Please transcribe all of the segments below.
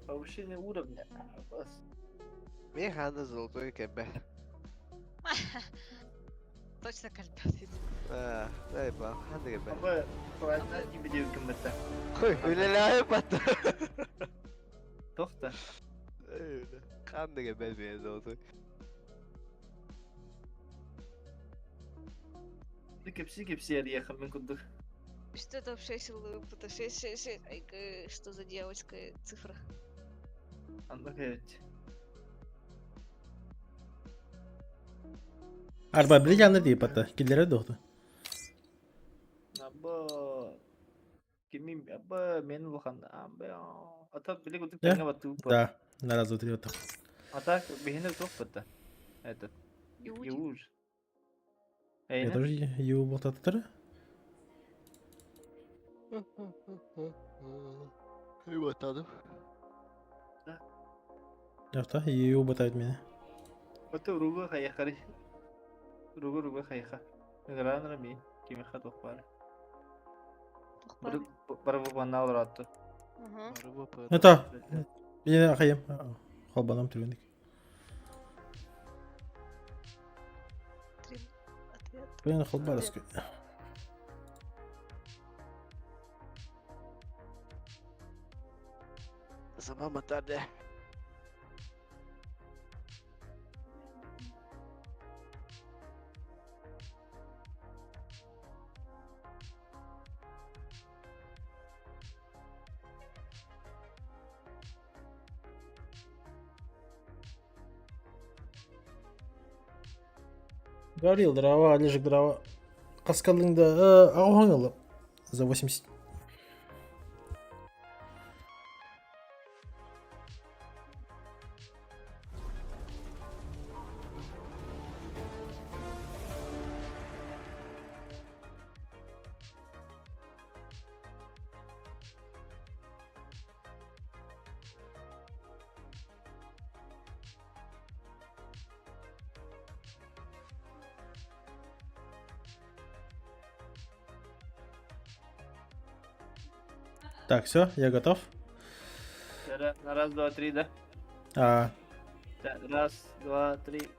Повышение уровня. Мега золотой кебе. Точно кальпиотит. Дай ба, ханды кебе. Ama Kıvanç'tan gibi diyor kımbıtta. Хой, öyle battı. Tohta. Öyle. Ханды кебе мега золотой. Кипси я ехал, мы куда. Что там 6 выпута? 6. Ай, что за девочка цифра? Anlık evet. Arba bile yandı deyip hatta. Killere doğdu. Aba. Kimi aba men bukan aba. Atak bile kutuk Ya. tengah batu. Да, на раз, два, три, вот так. Atak behine çok bata. Этот. Иуди. Юж. Я Eyne. тоже его вот это. И вот оно. Yaptı. Его ботает меня. Batu rugo kaya kari. Rugo kaya kha. Ngeran rami. Kimi kha tokpar. Bara bu bana alır attı. Ага. Это. Я ахаем. Холбаном трюник. Ответ. Ben холбарский. Сама матарде. Говорил, дрова, лежик дрова. Каскалыңда ағуң алып. За 80. Так, все, я готов. На раз, два, три, да? А, Раз, два, три.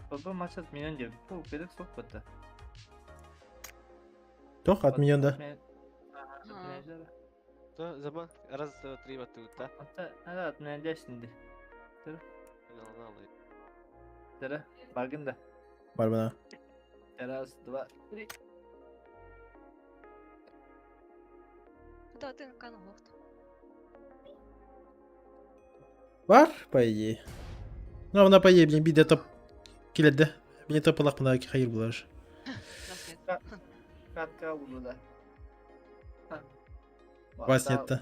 Папа мачат минен деп. О, педек sok bata. тох от меня, да. Да, zaman раз, два, три battı da. Hatta hadi atmayacağız şimdi. Yanına alayım. Tere, bargın da. Var bana. Раз, два, три. Да, ты на каналах. Var, по идее. Ну, она по идее, блин, биде топ киледі. Мне топалақ мына хайыр бұлар. Нас нет. Katka bunu da. Вас нет-то.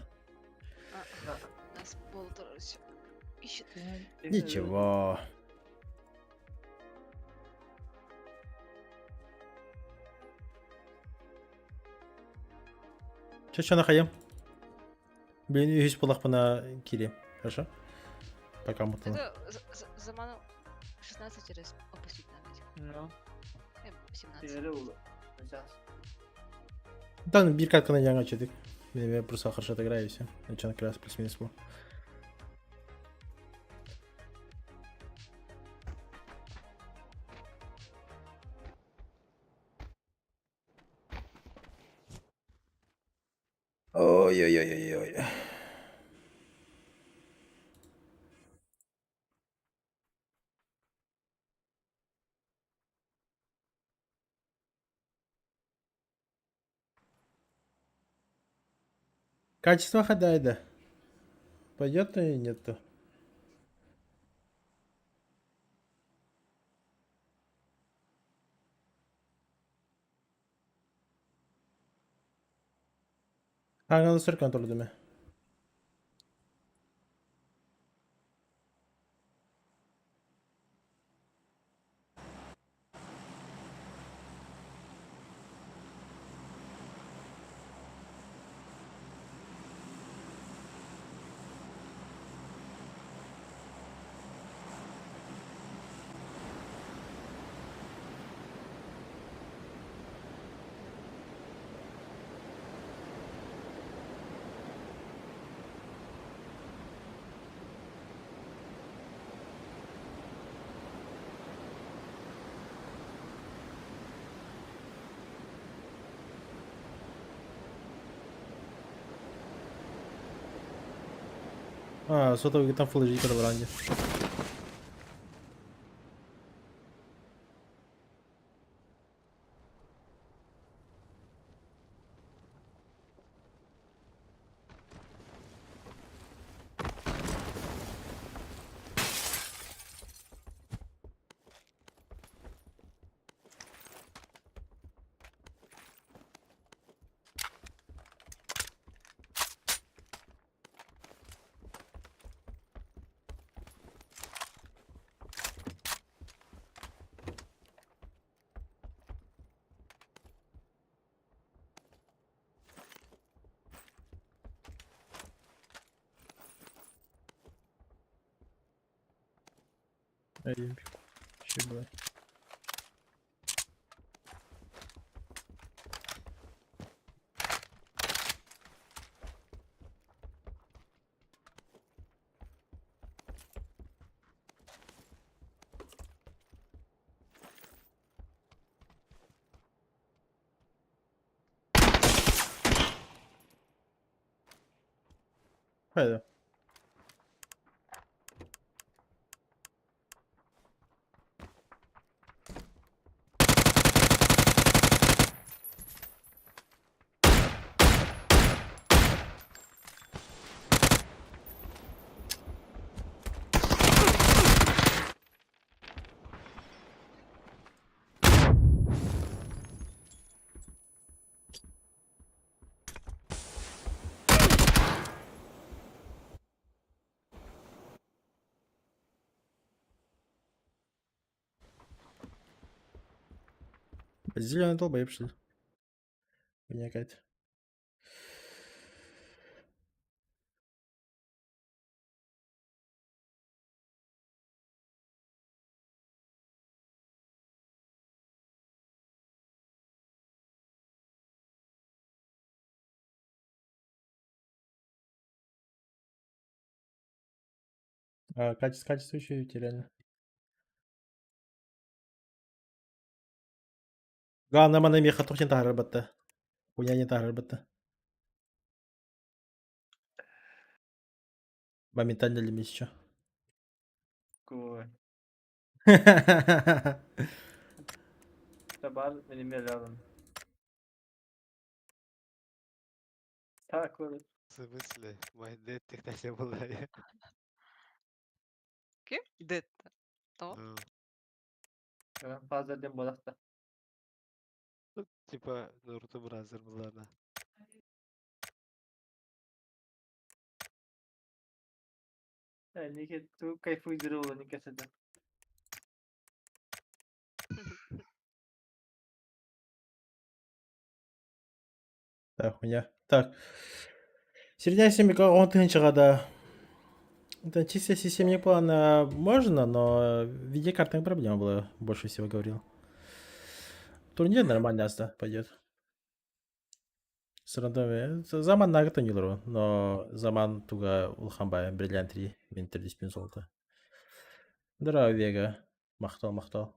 Нас полутора все ищет. Ничего. Че нахаем? Блин, үйіз бұлақ бұна келем. Хорошо? Пока мутно. Это заману 16 раз опустить надо. No. 17. Tere oldu. Сейчас. Да, bir катканы жаңа чедік. Я просто хорошо отыграю и все. Начало как раз плюс-минус был. Ой-ой-ой-ой-ой. Качество хадайда. Пойдет или нет-то? Аңалысыр контроль деме. А, сотовый там Full HD когда вранде. Ай, чего? Haydi. Зеленый долбоеб, что ли? Хуйня какая-то. А, качество еще и реально. Главное, мана меха тухтен тахар батта. Хуйня не тахар батта. Моментально ли еще? Кой. Табар benimle lazım. Tak olur. В смысле? Майндет тогда не было. Kim? Dead. Tamam. Ну, Ben fazla dem bolak da. ну, типа, Наруто Бразер была она. Yani ki tu kayfu zira olan ni kasada. Так, хуйня. Так. Середня семейка, он ты чагада. Да, чисто системный план можно, но видеокартная проблема была, больше всего говорил. Турнир нормально пойдет. С рандоме. Заман нагыта не лору, но заман туга улхамбай бриллиантри мен 30 золото. Дыра вега. Мақтал.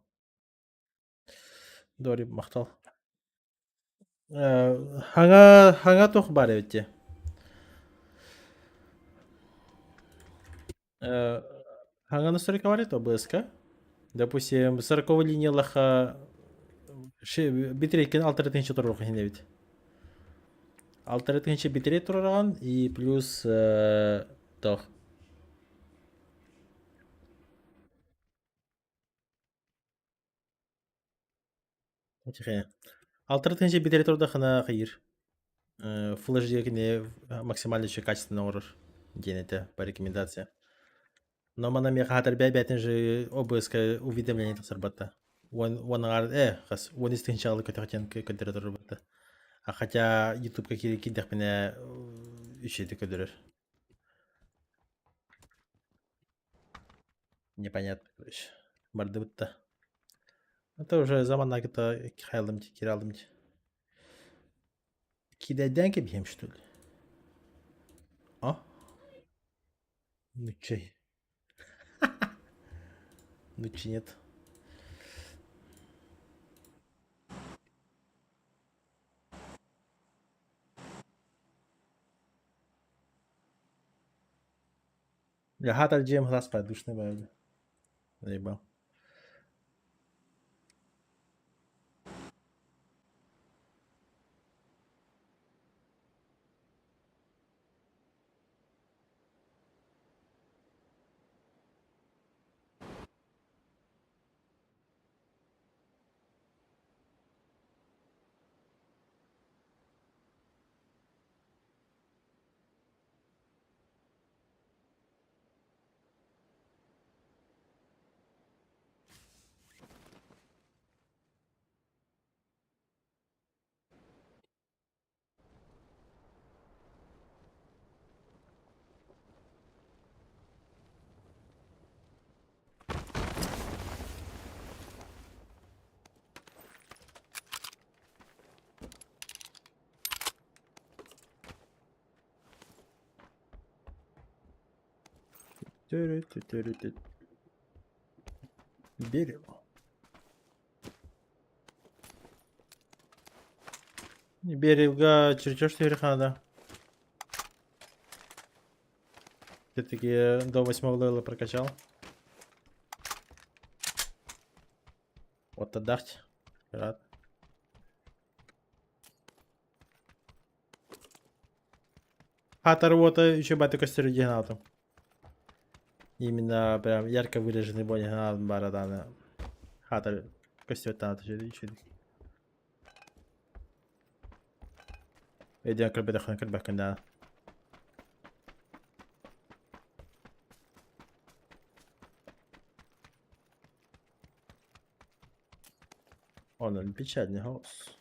Дори мақтал. Хаңа тоқ бар өтте. Хаңа настройка бар ето БСК. Допустим, 40 линиялаха битрейкен 6 тұрыр хине бит. 6 битрей тұрырған и плюс тоқ. Тихо. 6 битрей тұрда хана хайыр. Full HD кіне максимально еще качественно орыр. Ден это по рекомендация. Но мана меха хатар бәтін же ОБС уведомление тасыр батта. Оның арды, қас, 10 чағылы көтіқтен көдірі тұрыр батта. А хотя YouTube кидек мене үшеті көдірір. Непонятно, короче. Барды бытта. Это уже заман нагыта хайалым киралым. Кидайдан кебем, что ли? А? Ну чей? Ну че нет. Я хата GM глаз спать, душный байда. Заебал. Тю-рю-тю-тю-рю-тю. Берем. Берега чертеж Тирихана. Все-таки до 8 левела прокачал. Вот отдахть. Рад. Хата работа еще батю костер генератом. Именно прям ярко выраженный бой генерат барадана. Хата костер там еще. Идем к ребятам на крыбах да. Он печальный голос.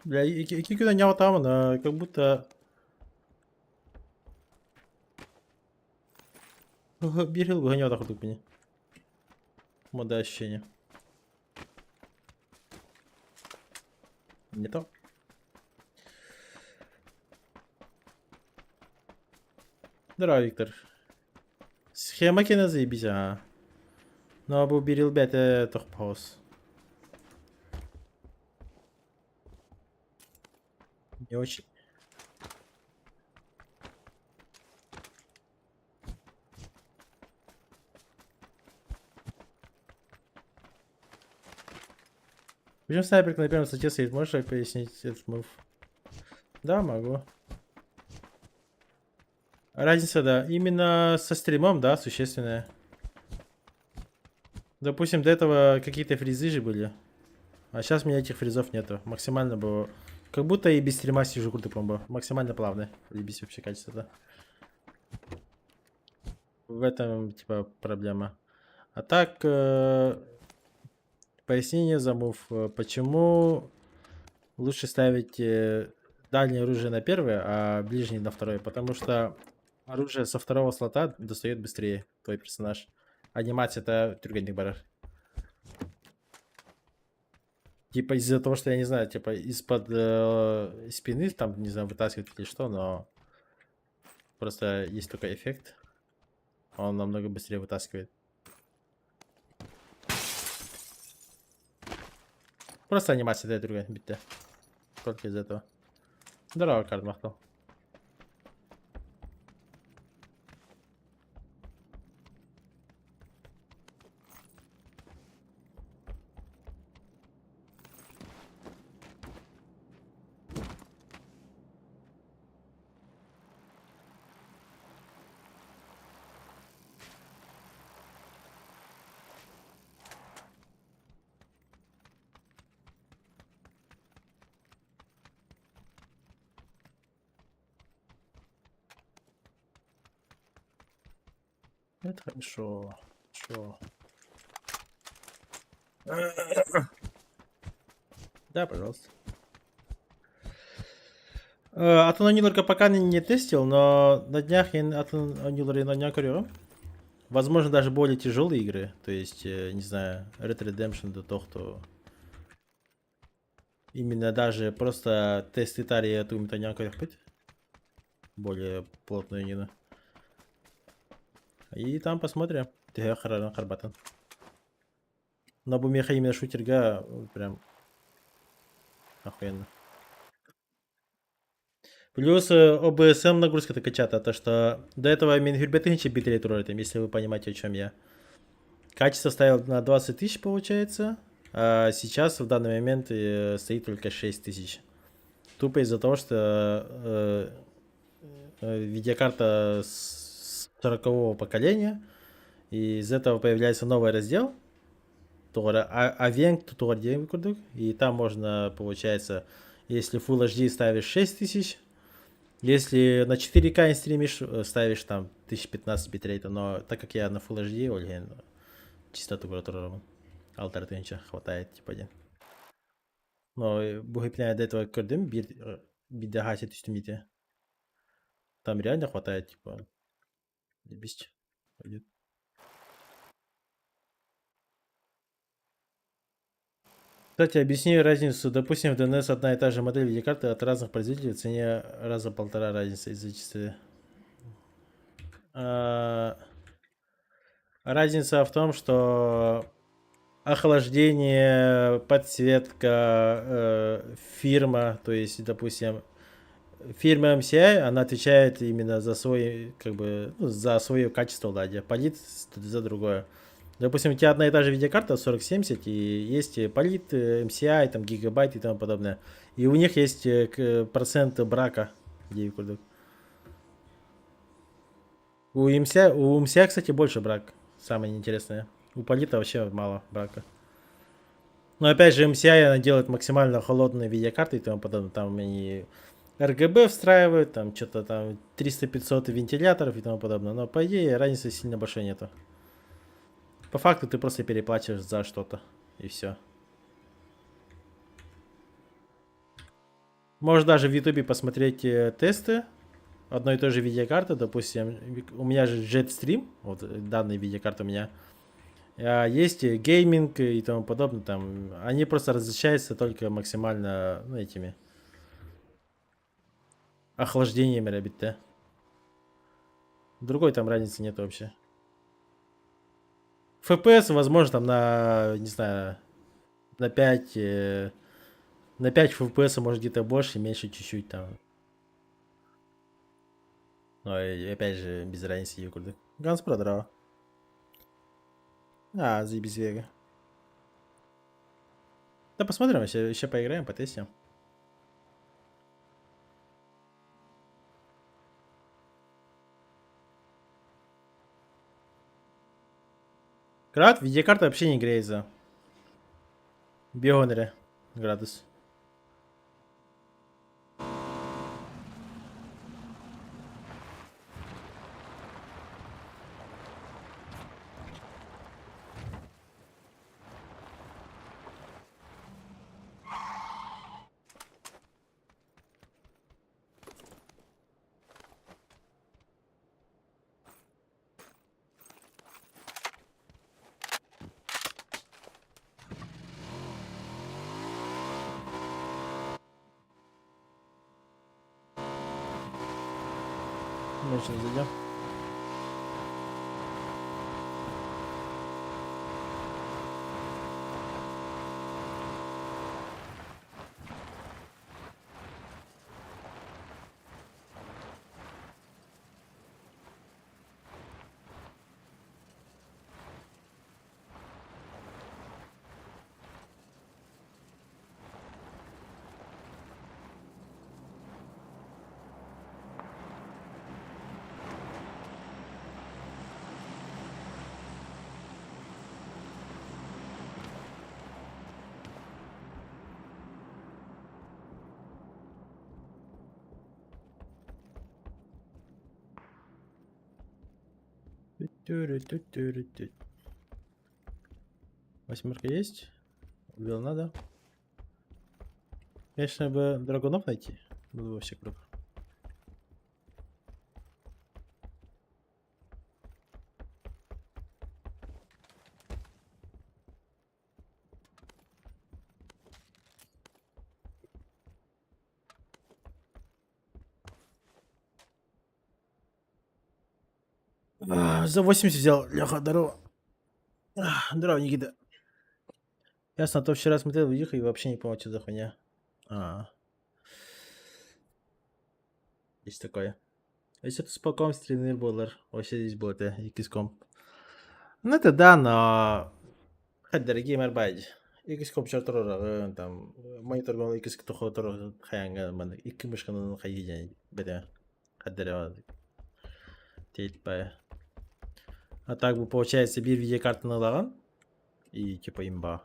Бля, Кикю нанял там, она как будто... Бирил выгонял так вот мне. Мода ощущения. Не то. Здорово, Виктор. Схема кино заебись, а. Но абу бирил бете тох пауз. Не очень. Почему снайперка на первом статье стоит? Можешь пояснить этот мув? Да, могу. Разница, да. Именно со стримом, да, существенная. Допустим, до этого какие-то фризы же были. А сейчас у меня этих фризов нету. Максимально было... Как будто и без стрима сижу крутой комбо. Максимально плавно. Ебись вообще качество, да. В этом, типа, проблема. А так, пояснение за мув. Почему лучше ставить дальнее оружие на первое, а ближнее на второе? Потому что оружие со второго слота достает быстрее твой персонаж. Анимация это трюгальник барар. Типа из-за того, что я не знаю, типа из-под спины там, не знаю, вытаскивает или что, но просто есть такой эффект. Он намного быстрее вытаскивает. Просто анимация дает другая битта. Только из этого. Здорово, карт махнул. Это хорошо. Хорошо. Да, пожалуйста. Атон Анилор пока не тестил, но на днях я Атон Анилор на днях говорю. возможно, даже более тяжелые игры. То есть, не знаю, Red Redemption до того, кто именно даже просто тесты тария тумита някой быть. Более плотную нину. И там посмотрим. Ты харбатан. Но бумеха именно шутерга прям охуенно. Плюс OBSM нагрузка качата, то что до этого Мингюрбет инчи битрейт ролитом, если вы понимаете, о чем я. Качество ставил на 20 тысяч, получается, а сейчас в данный момент стоит только 6 тысяч. Тупо из-за того, что видеокарта с 40-го поколения, и из этого появляется новый раздел, Авенг туториал, и там можно, получается, если Full HD ставишь 6000, если на 4К стримишь, ставишь там 1015 битрейта, но так как я на Full HD, Ольген, частоту, которую Алтар Тенча хватает, типа один. Но бугипня до этого көрдüm бидагасит üstümite. Там реально хватает, типа, бесить. Кстати, объясни разницу. Допустим, в DNS одна и та же модель видеокарты от разных производителей в цене раза полтора разница из-за чистой. Разница в том, что охлаждение, подсветка, фирма, то есть, допустим, фирма MCI, она отвечает именно за свой, как бы, ну, за свое качество ладья. Полит за другое. Допустим, у тебя одна и та же видеокарта 4070, и есть полит, MCI, там, гигабайт и тому подобное. И у них есть процент брака. У MCI, кстати, больше брак. Самое интересное. У полита вообще мало брака. Но опять же, MCI она делает максимально холодные видеокарты и тому подобное. Там они RGB встраивают, там что-то там 300-500 вентиляторов и тому подобное. Но по идее разницы сильно большой нету. По факту ты просто переплачиваешь за что-то. И все. Можешь даже в ютубе посмотреть тесты одной и той же видеокарты. Допустим, у меня же Jetstream, вот данная видеокарта у меня. Есть гейминг и тому подобное. Там они просто различаются только максимально, ну, этими охлаждениями, ребята. Другой там разницы нет вообще. FPS, возможно, там на, не знаю, на 5 FPS, может, где-то больше, меньше чуть-чуть там. Но и опять же, без разницы Юкурды. Ганс продрал. Заебись Вега. Да посмотрим, еще поиграем, потестим. Град, видеокарта вообще не греется. Бионере градус. Мы сейчас зайдем. Восьмерка есть? Убил надо. Конечно бы драгунов найти. Было вообще круто. За 80 взял. Леха, здорово. Здорово, Никита. Ясно, а то вчера смотрел видео и вообще не понял, что за хуйня. А, есть такое. Если это с полком стрельный боллар, вообще здесь будет, и киском. Ну это да, но... Хоть дорогие марбайди. И киском чарторора, там, монитор гон, и киск тухотор, хаянга, ман, и кимышкан, хайден, беде. Хоть дерева, теть. А так бы, получается, bir видеокартаны алаган, и типа имба.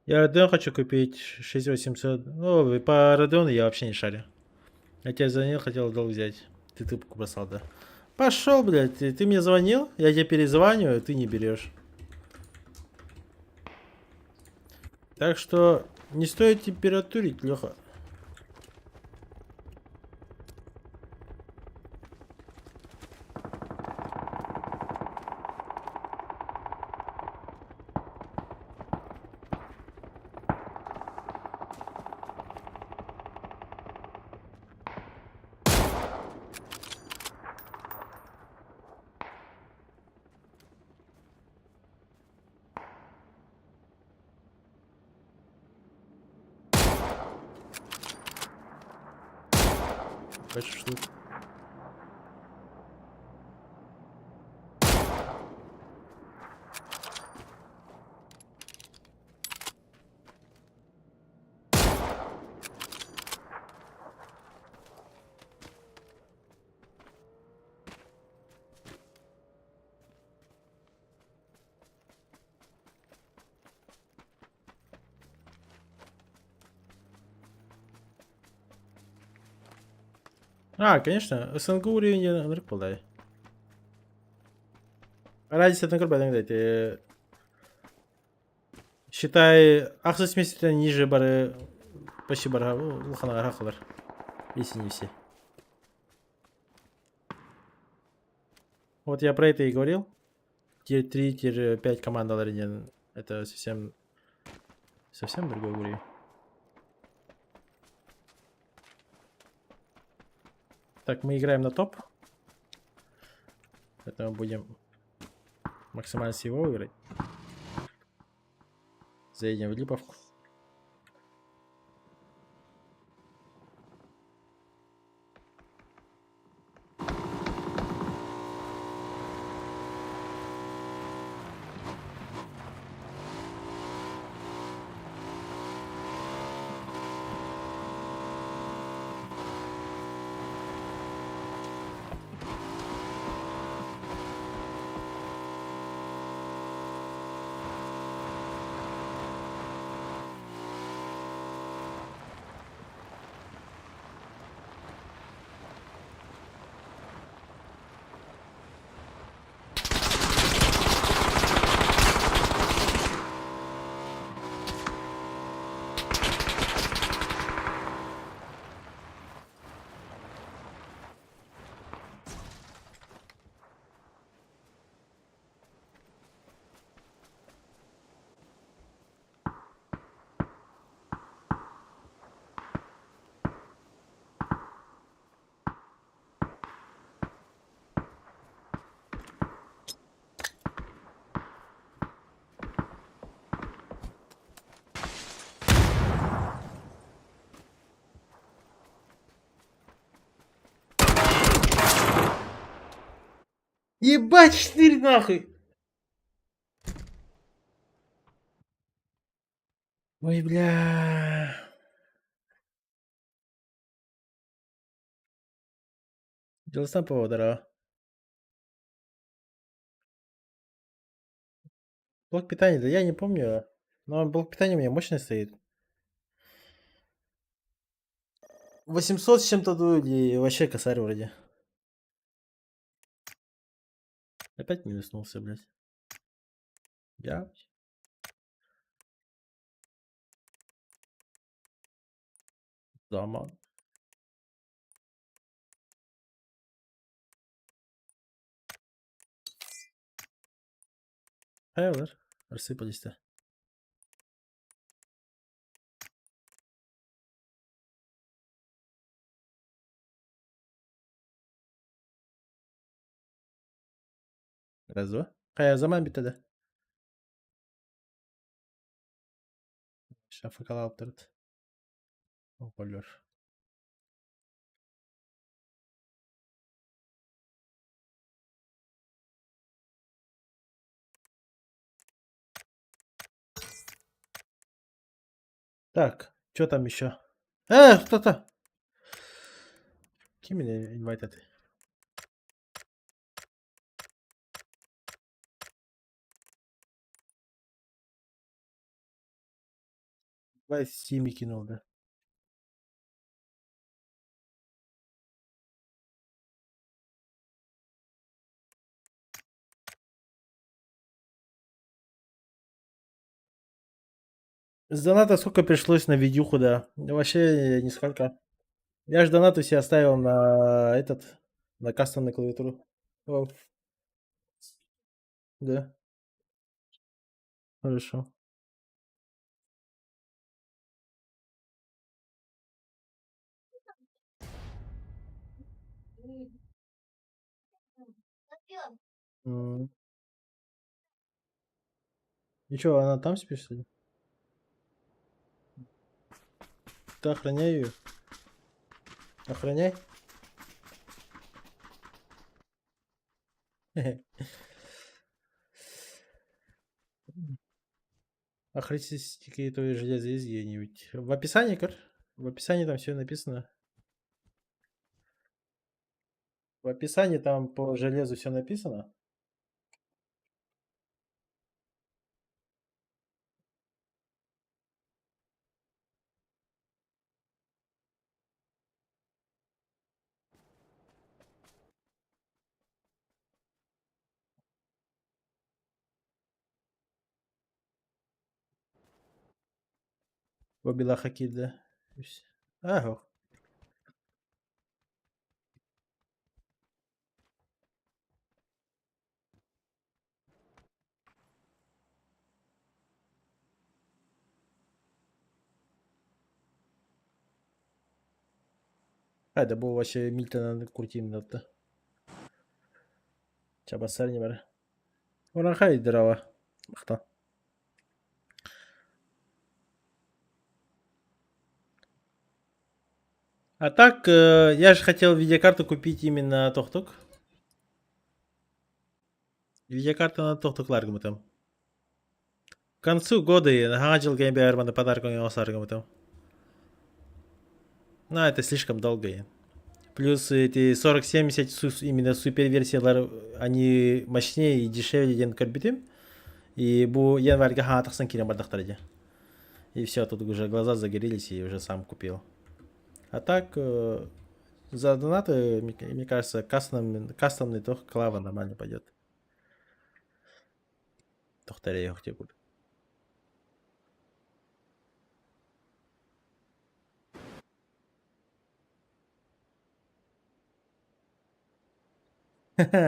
Я Radeon хочу купить 6800. Ну, по Radeon я вообще не шарю. Я тебя звонил, хотел долг взять. Ты трубку бросал, да? Пошел, блядь, ты мне звонил, я тебе перезваниваю, ты не берешь. Так что не стоит температурить, Леха. Хочешь штук? А, конечно, СНГ уровень нырк полдай. Радиус это нырк считай, ақсыз месяцтен ниже бары почти бара лхана рахалар. Если не все. Вот я про это и говорил. Тир 3, 5 командалар это совсем другой уровень. Так, мы играем на топ. Поэтому будем максимально всего играть. Заедем в липовку. Ебать, 4 нахуй! Ой, бля. Дело сам поводора. Блок питания, да я не помню. Но блок питания у меня мощный стоит. 800 с чем-то дули, вообще косарь вроде. Опять минуснулся, блядь. Я. Дома. Hayırdır? Рассыпались-то. Раз, два. Kaya zaman bitti de. Şafak alıp durdu. Hoparlör. Так, что там еще? Кто-то. Кем меня инвайтед? Давай Сими кинул, да. С доната сколько пришлось на видюху, да? Вообще нисколько. Я же донат у себя оставил на на кастомную клавиатуру. О, да, хорошо. М. И чё, она там спишь, что ли? Ты охраняй ее. Охраняй. А характеристики той железа есть где-нибудь? В описании, Кар? В описании там все написано. В описании там по железу все написано. Вобила хакит, да. Ага. Да был вообще Мильтона крутим надо. Чабасар не бар. Урахай дрова. Махта. А так, я же хотел видеокарту купить именно Тохтук. Видеокарта на Тохтуклар там. К концу года я нагадил геймбер на подарок там. Но это слишком долго. Плюс эти 4070 именно суперверсиялар, они мощнее и дешевле, чем Корбитим. И бу январьга хатахсан кирем бардахтарди. И все, тут уже глаза загорелись и уже сам купил. А так, за донаты, мне кажется, кастомный тох клава нормально пойдет. Тохтаре я хотел бы.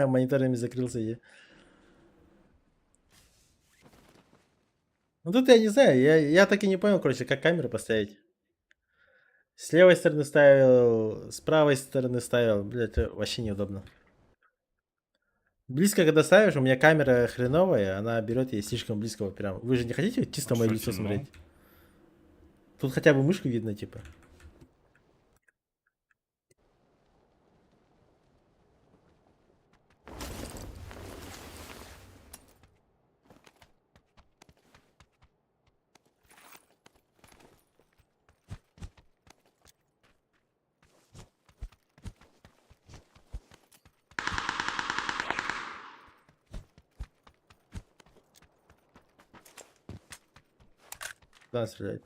Мониторами закрылся я. Ну тут я не знаю, я так и не понял, короче, как камеры поставить. С левой стороны ставил, с правой стороны ставил. Блять, это вообще неудобно. Близко, когда ставишь, у меня камера хреновая, она берет ей слишком близко прям. Вы же не хотите чисто мое лицо смотреть? Тут хотя бы мышку видно, типа. Куда стреляет?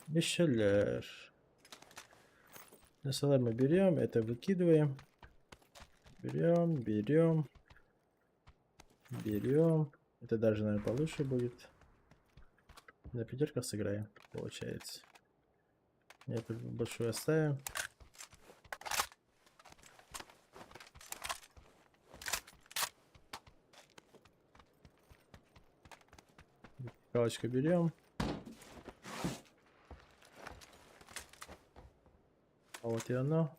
Мишелер. Насалар мы берем, это выкидываем. Берем. Это даже, наверное, получше будет. На пятерках сыграем, получается. Эту большую оставим. Палочку берем. А вот и оно.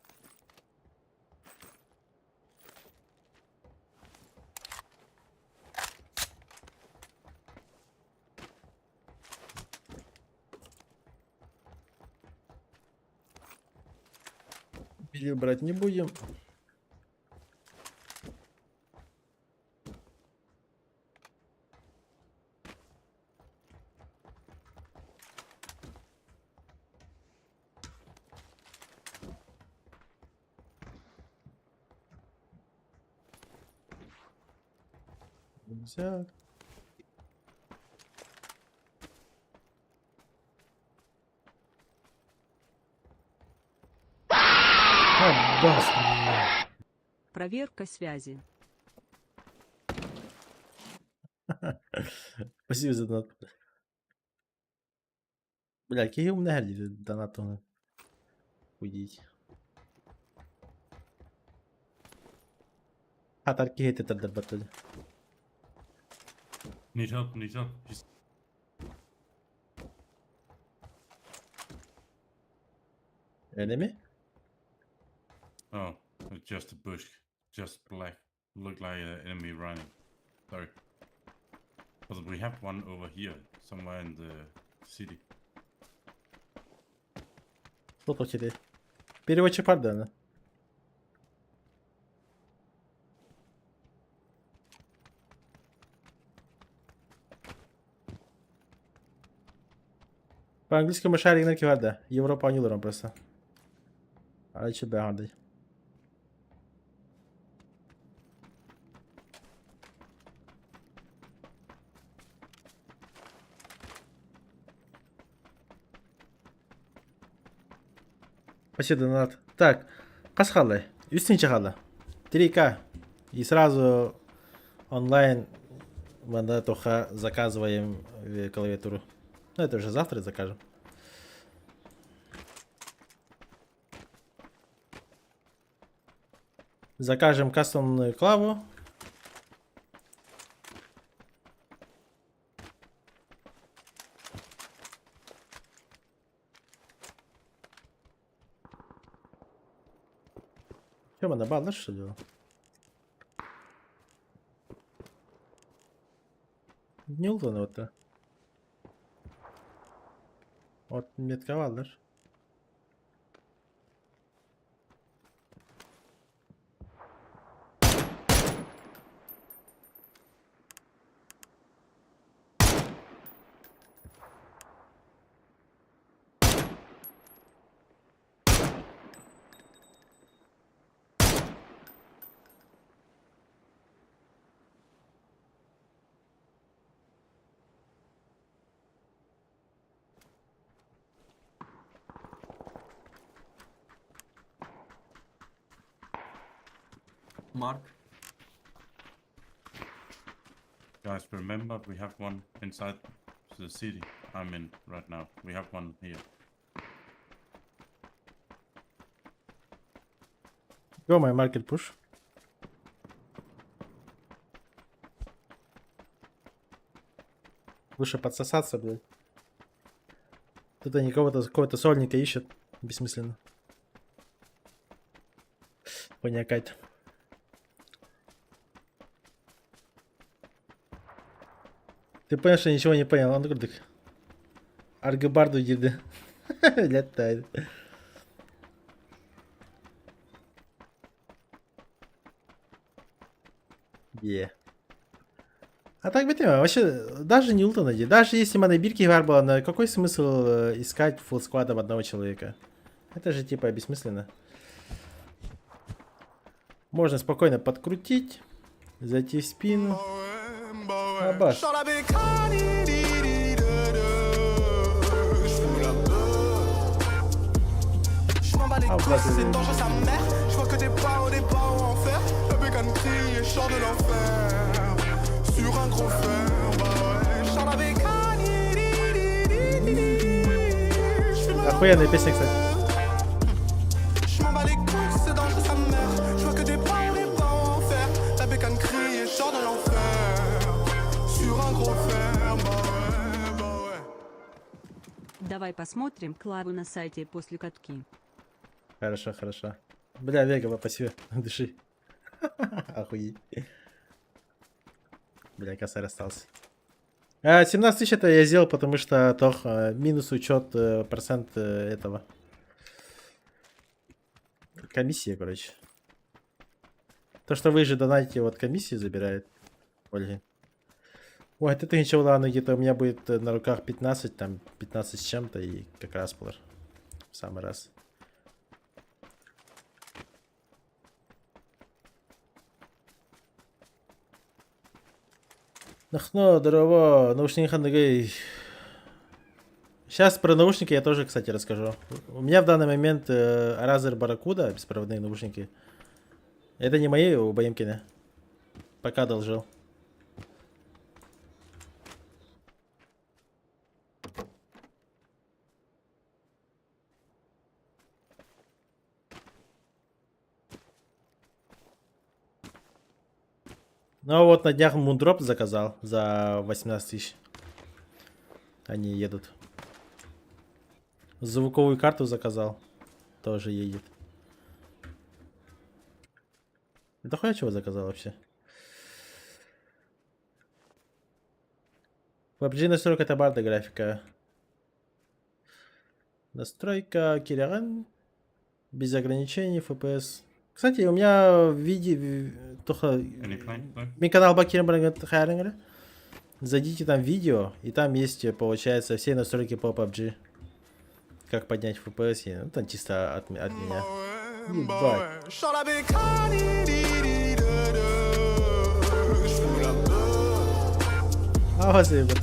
Берил брать не будем. Взял. Проверка связи. Спасибо за донат. Бля, какие умные herdi донат onu. Уйдите. Хатарки хейтедер батылы. Need help, need help. He's... Enemy? Oh, it's just a bush. Just black. Look like an enemy running. Sorry. But we have one over here, somewhere in the city. Что потерял? Переводчик пардона. По-английски мышарик на киварда. Европа анилором просто. А че бегандай. Спасибо, донат. Так, Касхалы, Юстин Чахала. 3К. И сразу онлайн мы только заказываем клавиатуру. Ну, это уже завтра закажем. Закажем кастомную клаву. Чем она бала, что ли? Не ултана вот-то. Вот метка валдыр. Mark. Guys, remember we have one inside the city I'm in right now. We have one here. Go my market push. Лучше подсосаться, блядь. Тут они какого-то сольника ищут. Бессмысленно. Понякать. Ты понял, что ничего не понял? Он такой, Аргабарду girdi. Летает. А так, блин, вообще, даже не ултанади. Даже если монобирки гарбала, на какой смысл искать фулл сквадом одного человека? Это же типа бессмысленно. Можно спокойно подкрутить, зайти в спину. Абаш. Ah, bah, c'est dangereux sa mère. Je vois que des pas au départ ou en fer. Le bécan crie et sort de l'enfer. Sur un gros fer, bah ouais. Je sors la bécane. Охуенная песня, кстати. Je m'en bats les couilles, c'est dangereux sa mère. Je vois que des pas au départ ou en fer. La bécane crie et sort de l'enfer. Sur un gros fer, bah ouais, bah ouais. Давай посмотрим Клаву на сайте после катки. Хорошо, хорошо. Бля, Вега, спасибо. Дыши. Охуеть. Бля, косарь остался. 17 тысяч это я сделал, потому что тох минус учет процент этого. Комиссия, короче. То, что вы же донатите, вот комиссии забирает. Ольги. Ой, это ничего, ладно, где-то у меня будет на руках 15, там 15 с чем-то и как раз плар. В самый раз. Ну, здорово, наушники хандагай. Сейчас про наушники я тоже, кстати, расскажу. У меня в данный момент Razer Barracuda, беспроводные наушники. Это не мои, у Баемкина. Пока одолжил. Ну вот на днях Мундроп заказал за 18 тысяч. Они едут. Звуковую карту заказал. Тоже едет. Да хуя чего заказал вообще? PUBG настройка табарда графика. Настройка Кириган. Без ограничений, FPS. Кстати, у меня в виде... Мой канал Бакирин Хайрингер. Зайдите там в видео, и там есть, получается, все настройки по PUBG. Как поднять FPS, ну там чисто от меня. Ебать. А вот и вот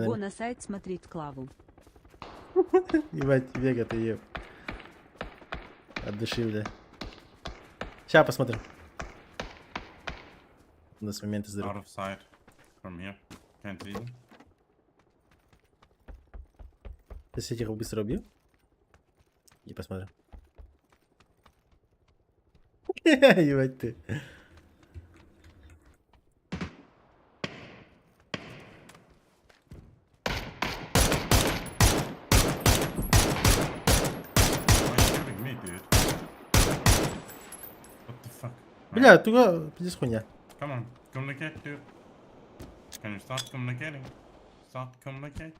Го на сайт смотреть Клаву. Ебать, Вега, ты еб. От души, бля. Сейчас посмотрим. У нас моменты здоровья. Out of sight from here. Can't see them. Сейчас я их быстро убью. И посмотрим. Ебать ты. Бля, туго, пиздец хуйня. Come on, communicate, dude. Can you start communicating? Start communicate.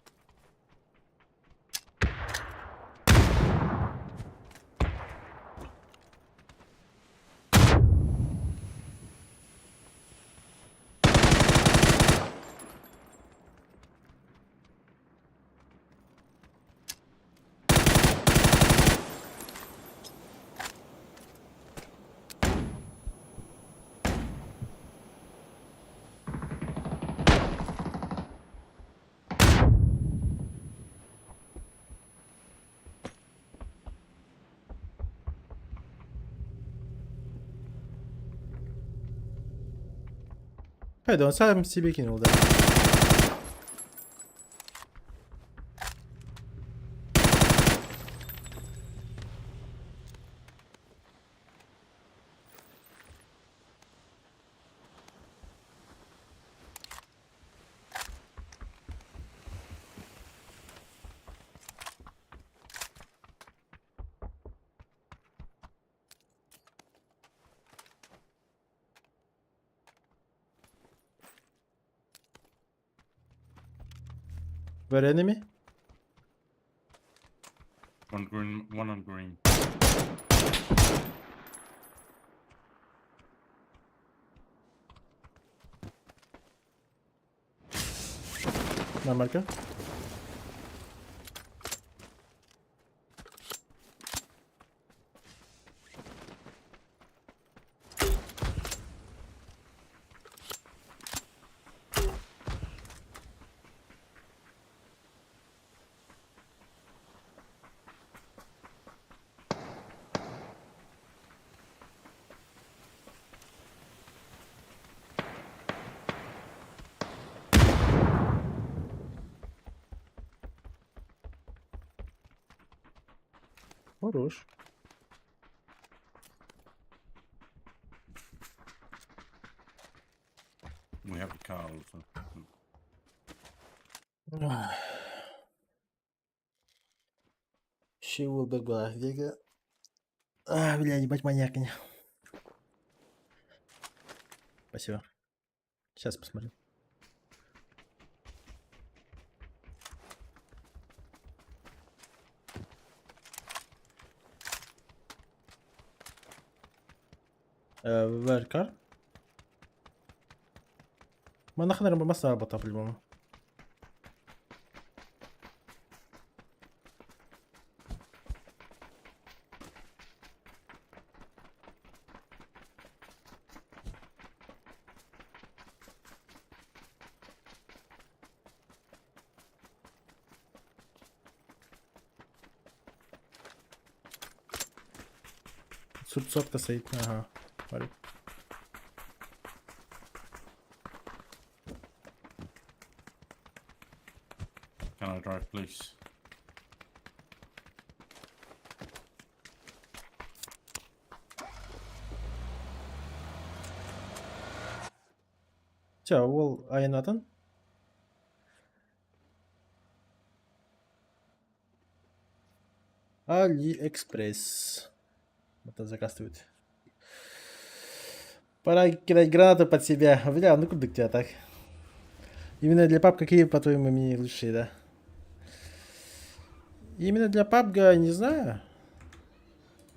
Да, он сам себе кинул, да. Where enemy? One on green. На марка. Хорош. We have the car also. Шивулбек была. Вега. А, бля, ебать маньяк меня. Спасибо. Сейчас посмотрю. Where car? ما ناخذ ما صعبة по-любому. Сотка стоит. Ага. Смотри. Can I drive, please? Чё, ол айнатын? Алиэкспресс. Это заказывает. Пора кидать гранату под себя. Бля, ну куда тебя так? Именно для паб какие, по-твоему, мнения лучшие, да? Именно для пабга, не знаю.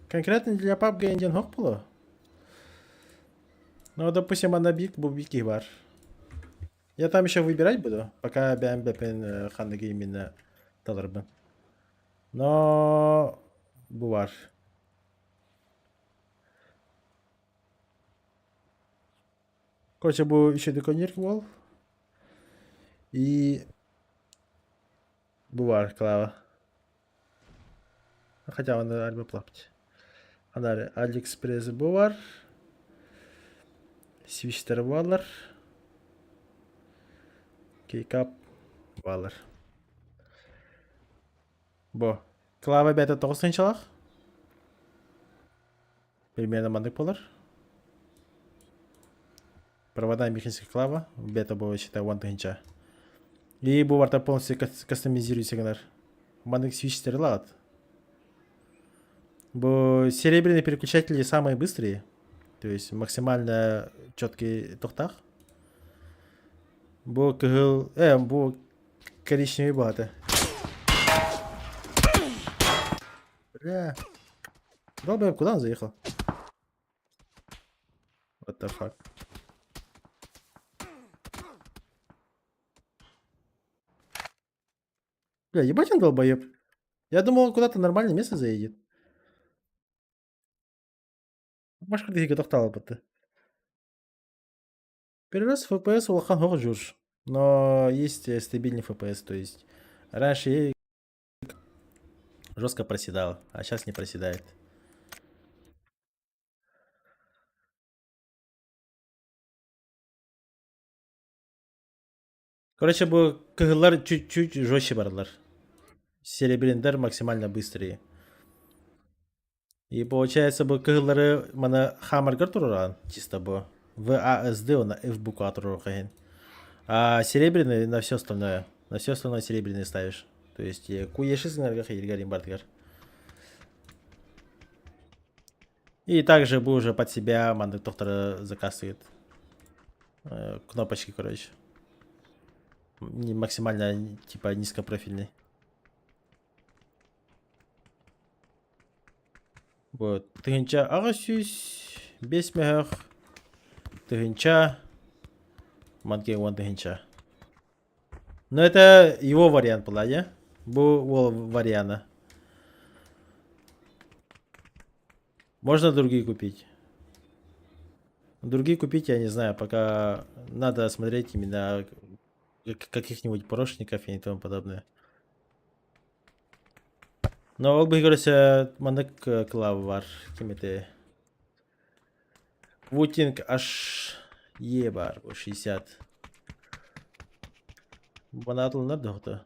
Конкретно для пабга индиан хокпуло. Ну, допустим, анабик бубики бар. Я там еще выбирать буду, пока бэм хандаги именно таларбын. Но бувар. Короче, bu еще деконир был. И бувар клава. Хотя он альбо плапать. Анар Алиэкспресс бувар. Свистер валар. Кейкап валар. Бо. Клава бета 9 чалах. Примерно мандык болар. Провода механическая клава. Бета было считай 1 тынча. И буварта полностью кастомизирует сигнал. Мандык свистер лад. Бо серебряные переключатели самые быстрые. То есть максимально четкий тохтах. Бо кгл... бо коричневый бата. Бля. Долбоеб, куда он заехал? What the fuck? Бля, ебать он долбоеб. Я думал, он куда-то нормальное место заедет. Маш кырдыгы токталып бытты. Перерос FPS улахан хог жур. Но есть стабильный FPS, то есть раньше я жестко проседал, а сейчас не проседает. Короче, bu кыгылар чуть-чуть жестче барлар. Серебряндер максимально быстрые. И получается, bu кыгылары мана хаммергер туруран, чисто bu. В ASD он на F буква туруран. А серебряный на все остальное. На все остальное серебряный ставишь. То есть куеши сынаргах и гарим бартгар. И также bu уже под себя мандык доктора заказывает. Кнопочки, короче. максимально типа низкопрофильный. Вот. Тыгынча агасюс, 5 мегах. Тыгынча. Манке вон тыгынча. Но это его вариант была, я? Был вариант. Можно другие купить. Другие купить, я не знаю, пока надо смотреть именно каких-нибудь порошников и тому подобное. Но ол бы görse мандык клав var. Kimete. Вутинг аж Е бар. 60. Bana atılır da o.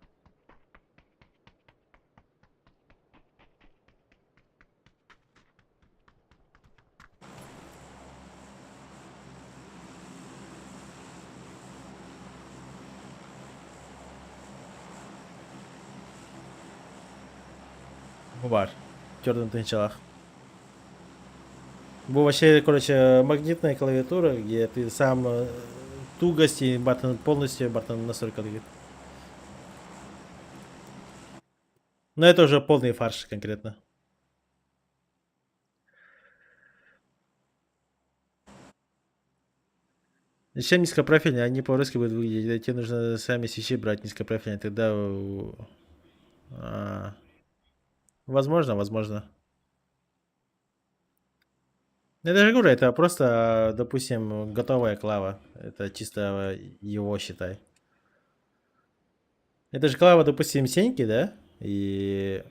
Bu var. Gördüm тынчалах. Bu вообще, короче, магнитная клавиатура, где ты сам тугость и баттон полностью баттон настройка двигает. Но это уже полный фарш конкретно. Зачем низкопрофильные? Они по-русски будут выглядеть. Тебе нужно сами свечи брать низкопрофильные. Тогда... Возможно, возможно. Я даже говорю, это просто, допустим, готовая клава. Это чисто его, считай. Это же клава, допустим, Сеньки, да? И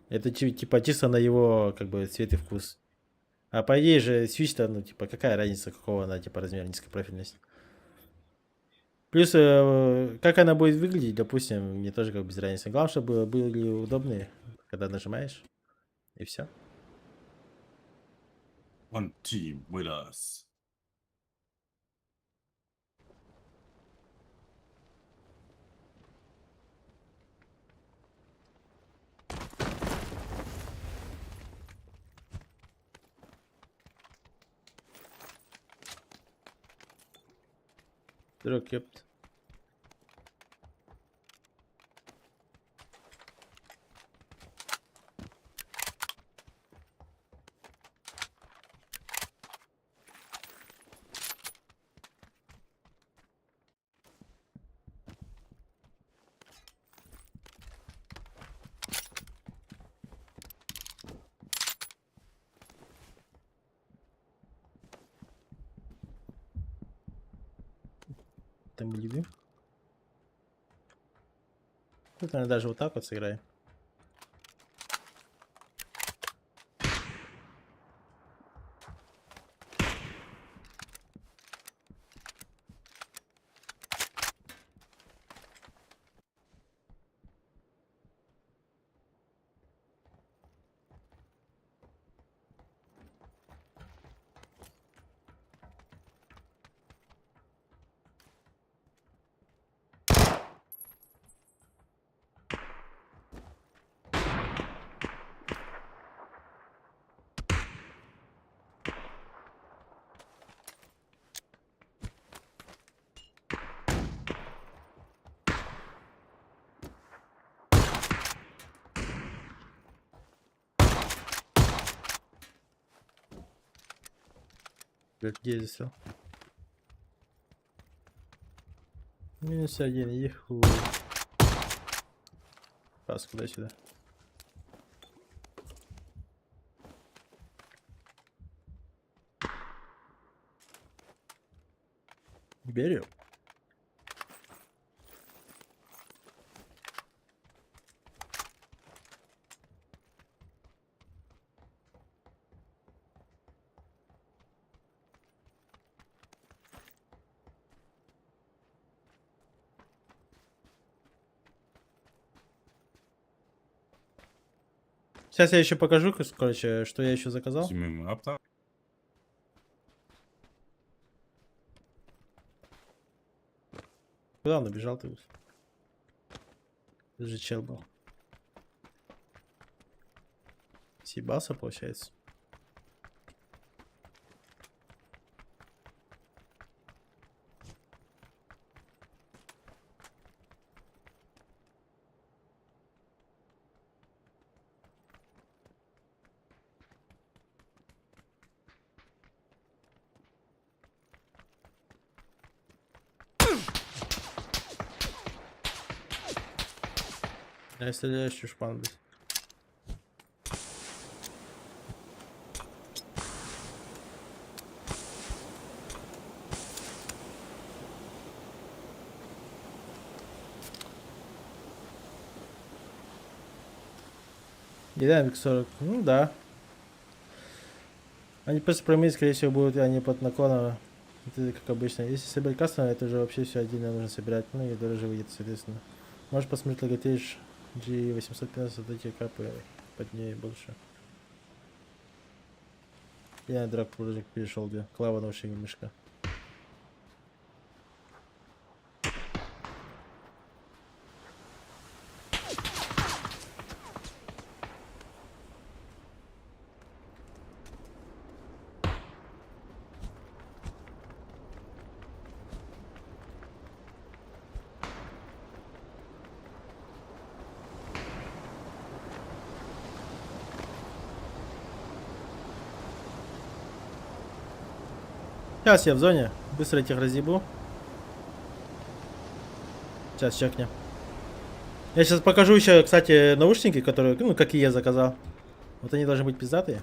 это типа чисто на его как бы цвет и вкус. А по идее же свич-то, ну типа какая разница, какого она типа размера, низкопрофильность. Плюс, как она будет выглядеть, допустим, мне тоже как бы без разницы. Главное, чтобы были удобные, когда нажимаешь. И все. One team with us. Друг, ёпт. Там лиды. Тут, наверное, даже вот так вот сыграем. Где я засел? Минус 1, иху. Пас, куда сюда? Берем. Сейчас я еще покажу, короче, что я еще заказал. Zoom up there. Куда он убежал ты? Это же чел был. Съебался, получается. Я стреляю, чушпан, блядь. Динамик 40. Ну да. Они просто промыть, скорее всего, будут они под наклоном. Это как обычно. Если собирать кастом, это уже вообще все отдельно нужно собирать. Ну и дороже выйдет, соответственно. Можешь посмотреть логотейдж G815, вот эти капы под ней больше. Я на драк перешел, где клава на уши мышка. Сейчас я в зоне. Быстро этих разъебу. Сейчас чекнем. Я сейчас покажу еще, кстати, наушники, которые, ну, какие я заказал. Вот они должны быть пиздатые.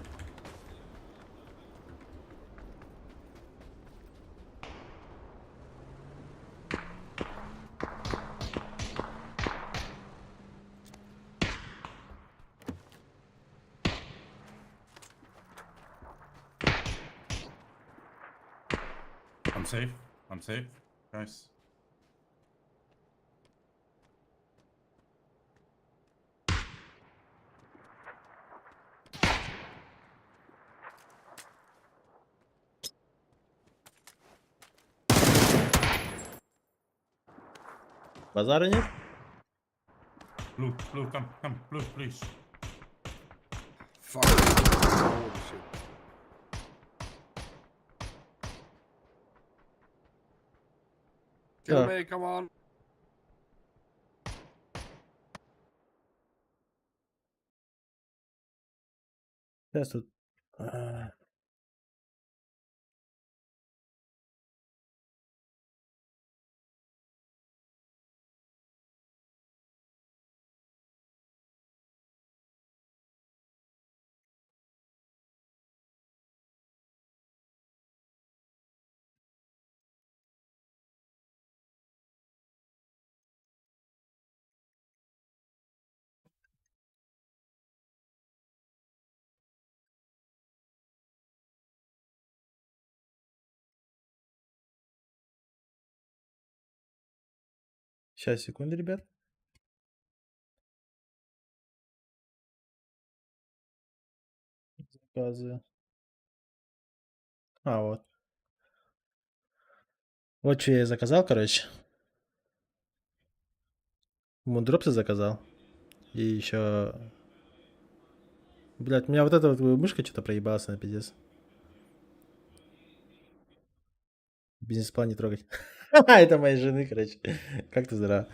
I'm safe. I'm safe, guys. Базара нет? Blue, come, blue, please. Fuck. Holy shit. Kill Yeah. me, come on. Сейчас тут. А, Сейчас, секунду, ребят. Заказы. А, вот. Вот что я заказал, короче. Мудропсы заказал. И еще... Блять, у меня вот эта вот мышка что-то проебалась на пиздец. Бизнес-план не трогать. Это моей жены, короче. Как ты здорова?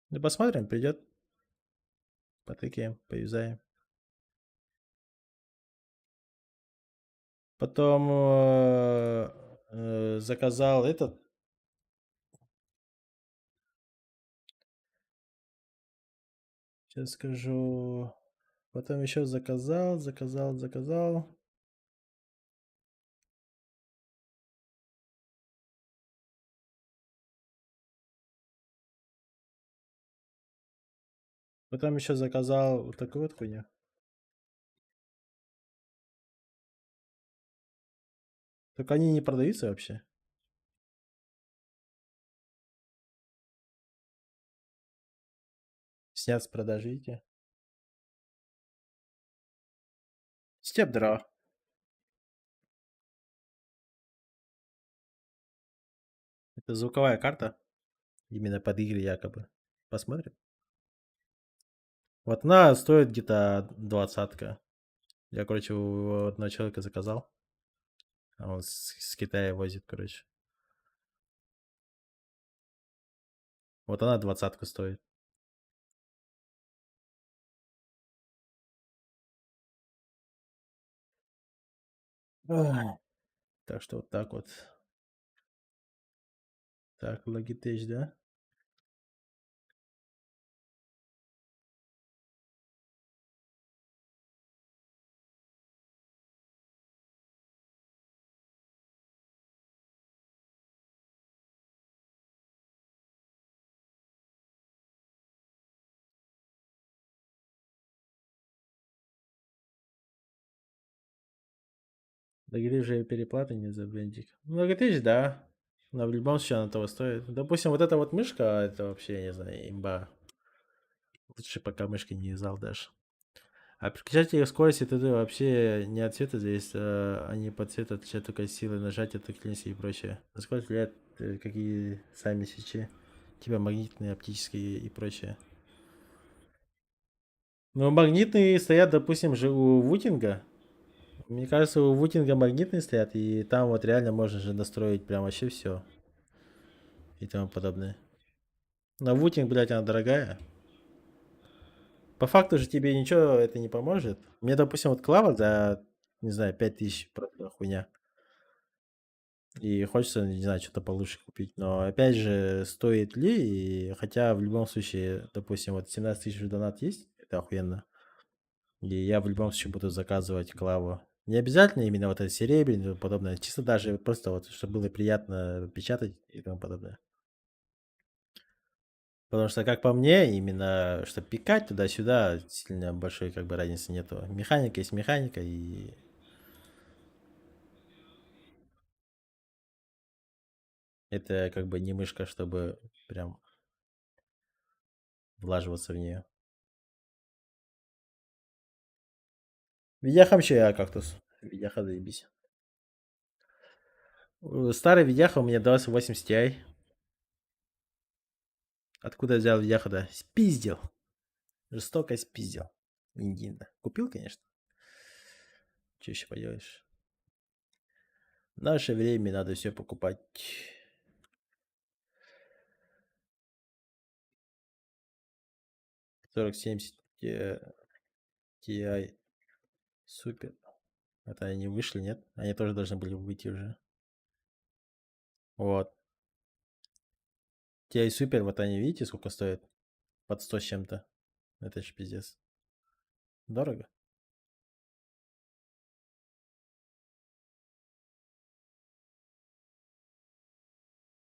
Ну, посмотрим, придет. Потыкаем, поюзаем. Потом заказал этот. Сейчас скажу. Потом еще заказал. Потом еще заказал вот такую вот хуйню. Только они не продаются вообще. Снят с продажи, видите? Степдро. Это звуковая карта. Именно под игры якобы. Посмотрим. Вот она стоит где-то 20-ка. Я, короче, у одного человека заказал. А он с Китая возит, короче. Вот она 20-ку стоит. Ай. Так что вот так вот. Так, Logitech, да? Logitech же переплаты не за брендик. Ну, Logitech, да. Но в любом случае она того стоит. Допустим, вот эта вот мышка, это вообще, я не знаю, имба. Лучше пока мышки не юзал даже. А переключатель скорости ТД вообще не от цвета зависит, а они по цвету отличают только силы нажатия, тактильности и прочее. Насколько влияют какие сами свечи, типа магнитные, оптические и прочее. Ну, магнитные стоят, допустим, же у Вутинга. Мне кажется, у Вутинга магнитные стоят, и там вот реально можно же настроить прям вообще все и тому подобное. Но Вутинг, блядь, она дорогая. По факту же тебе ничего это не поможет. Мне, допустим, вот клава за, не знаю, 5000 просто хуйня. И хочется, не знаю, что-то получше купить. Но опять же, стоит ли? И хотя в любом случае, допустим, вот 17 тысяч донат есть, это охуенно. И я в любом случае буду заказывать клаву. Не обязательно именно вот это серебряный и тому подобное. Чисто даже просто вот, чтобы было приятно печатать и тому подобное. Потому что, как по мне, именно, чтобы пикать туда-сюда, сильно большой как бы разницы нету. Механика есть механика, и это как бы не мышка, чтобы прям влаживаться в нее. Видяха вообще кактус. Видяха заебись. Старый видяха у меня дался 80 Ti. Откуда я взял видяха-то? Спиздил. Жестоко спиздил. Индийно. Купил, конечно. Че еще поделаешь? В наше время надо все покупать. Сорок 70 Ti. Супер. Это они вышли, нет? Они тоже должны были выйти уже. Вот. Ti супер, вот они, видите, сколько стоят? Под 100 с чем-то. Это ж пиздец. Дорого.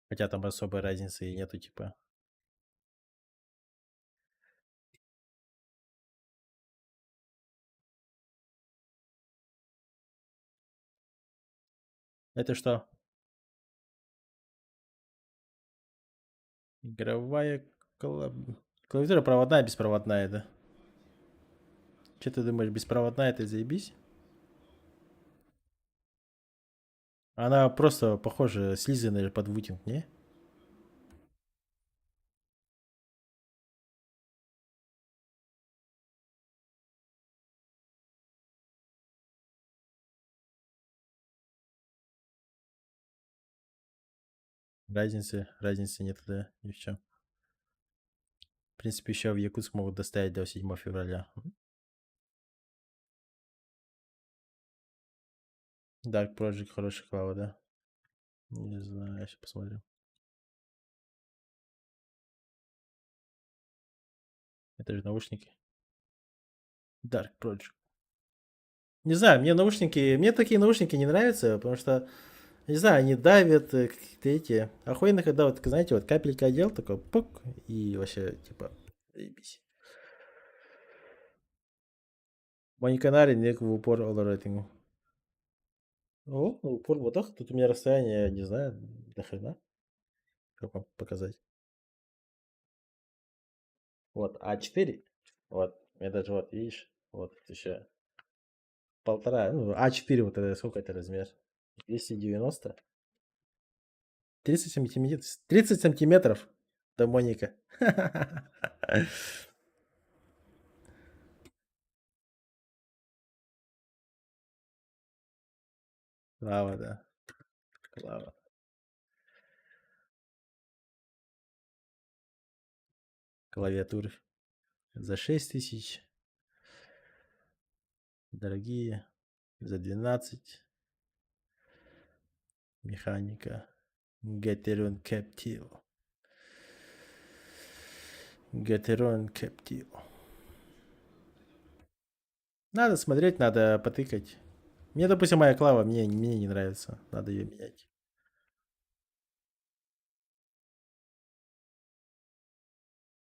Хотя там особой разницы и нету, типа. Это что? Игровая клавиатура проводная, беспроводная, да? Че ты думаешь, беспроводная это заебись? Она просто похожа, слизанная под вутинг, не? Разницы нет, да, ни в чем. В принципе, еще в Якутск могут доставить до 7 февраля. Dark Project хорошая клава, да? Не знаю, сейчас посмотрим. Это же наушники. Dark Project. Не знаю, мне такие наушники не нравятся, потому что, не знаю, они давят, какие-то эти. Охуенно, когда вот, знаете, вот капелька одел, такой пук, и вообще, типа, заебись. Мой канале не в упор рейтингу. О, в упор вот так. Тут у меня расстояние, не знаю, до хрена. Как вам показать? Вот, А4. Вот, я даже вот, видишь, вот еще полтора, ну, А4, вот это сколько это размер? 290. 30 сантиметров. 30 сантиметров до Моника. Клава, да. Клава. Клавиатуры за 6000. Дорогие. За 12. Механика. Гетерон Кептил. Гетерон Кептил. Надо смотреть, надо потыкать. Мне, допустим, моя клава, мне не нравится. Надо ее менять.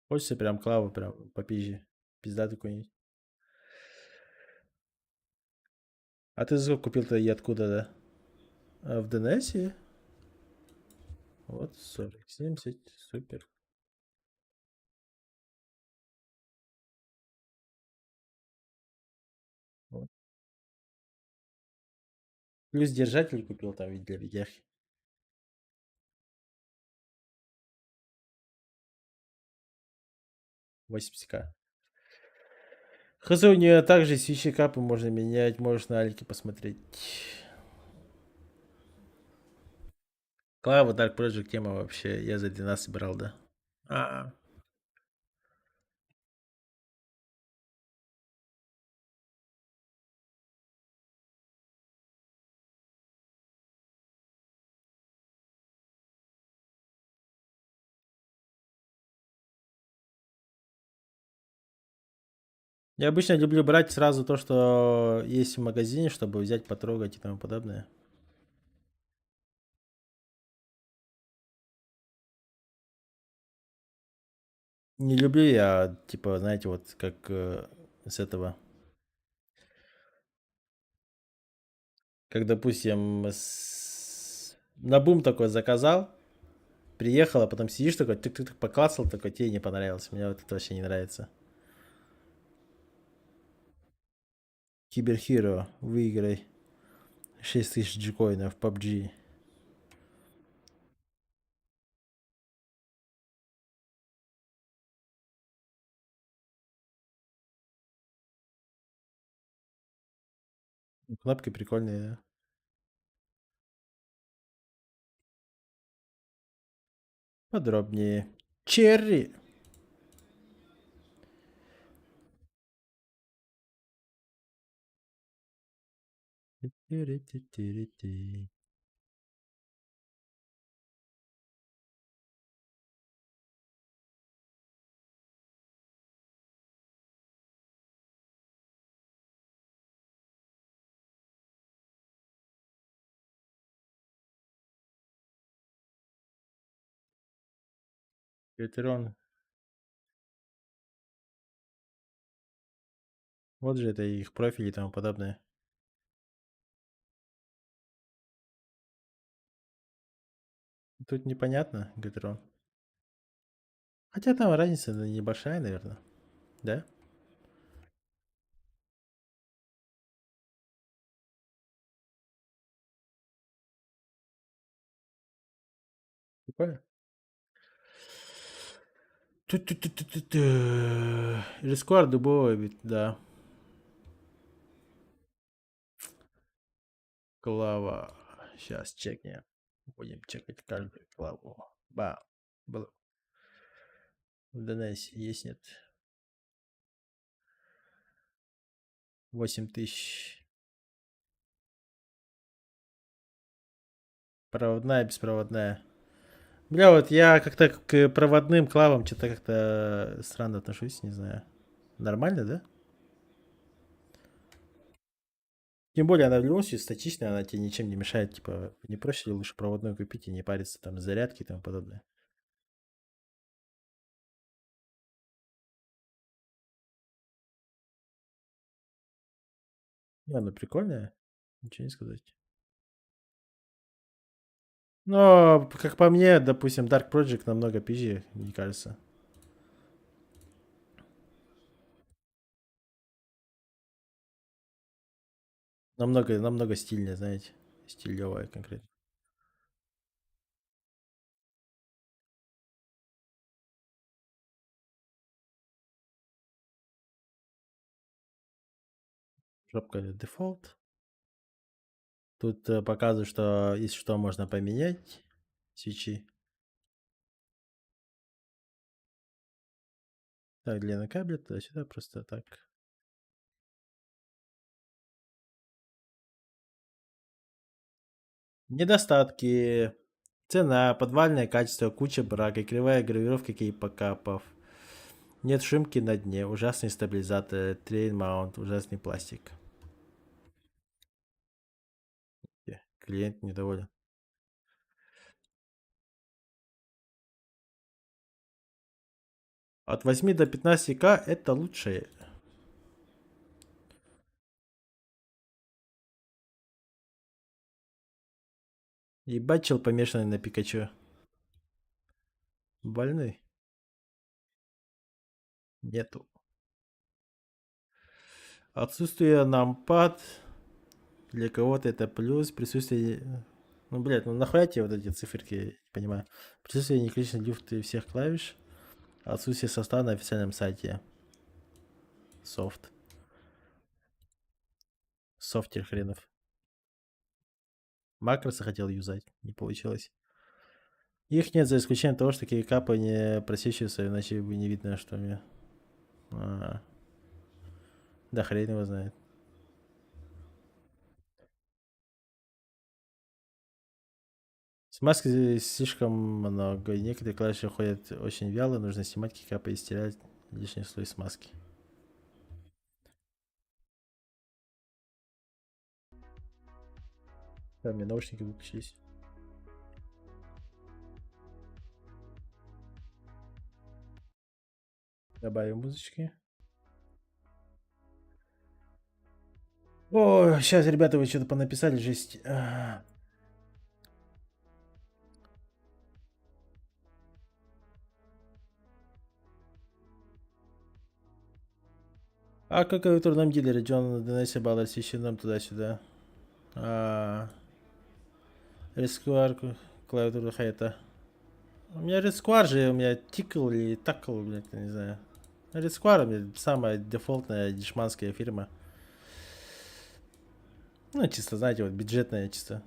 Хочется прям клаву, прям попизже. Пизда какой-нибудь. А ты за сколько купил-то и откуда, да? В ДНСе? Вот, 40, 70, супер. Вот. Плюс держатель купил там для видяхи. $80К. Хз, у нее также свечи капы можно менять, можешь на алике посмотреть. Клава Dark Project тема вообще, я за 12 брал, да. А, я обычно люблю брать сразу то, что есть в магазине, чтобы взять, потрогать и тому подобное. Не люблю я, типа, знаете, вот как с этого. Как, допустим, на бум такой заказал, приехал, а потом сидишь такой, тык-тык-тык, поклацал, такой, тебе не понравилось. Мне вот это вообще не нравится. Киберхиро, выиграй 6000 джикоинов в PUBG. Кнопки прикольные, да? Подробнее. Черри. Ветеран. Вот же это их профили и тому подобное. Тут непонятно, Гатрон. Хотя там разница небольшая, наверное. Да? Прикольно. Рискуар дубовый, ведь, да. Клава. Сейчас чекнем. Будем чекать каждую клаву. Ба. Было. В ДНС есть, нет? 8000. Проводная, беспроводная. Бля, вот я как-то к проводным клавам что-то как-то странно отношусь, не знаю. Нормально, да? Тем более она в любом случае статичная, она тебе ничем не мешает. Типа, не проще ли лучше проводной купить и не париться там с зарядки и тому подобное. Не, она прикольная. Ничего не сказать. Но, как по мне, допустим, Dark Project намного пизже, мне кажется. Намного стильнее, знаете. Стилевая конкретно. Жопка дефолт. Тут показывают, что если что, можно поменять свечи. Так, длина кабеля туда-сюда, просто так. Недостатки. Цена, подвальное качество, куча брака, кривая гравировка кейпокапов. Нет шимки на дне, ужасный стабилизатор, трейн маунт, ужасный пластик. Клиент недоволен. От 8 до 15к это лучшее. Ебать, чел помешанный на Пикачу. Больной? Нету. Отсутствие нампад. Для кого-то это плюс. Присутствие... Ну, блядь, ну нахуя тебе вот эти циферки, я не понимаю. Присутствие неклиничной люфты всех клавиш. Отсутствие состава на официальном сайте. Софт. Софтер хренов. Макросы хотел юзать, не получилось. Их нет, за исключением того, что кейкапы не просвечиваются, иначе бы не видно, что мне... Да хрен его знает. Смазки слишком много. Некоторые клавиши ходят очень вяло. Нужно снимать кейкапы и стирать лишний слой смазки. Да, у меня наушники выключились. Добавим музычки. О, сейчас, ребята, вы что-то понаписали, жесть. А какой в трудном дилере? Джон Денеси Баллар нам туда-сюда. Ресквар, клавиатура хайта. У меня ресквар же, у меня тикл или такл, блядь, не знаю. Ресквар у меня самая дефолтная дешманская фирма. Ну, чисто, знаете, вот бюджетная чисто.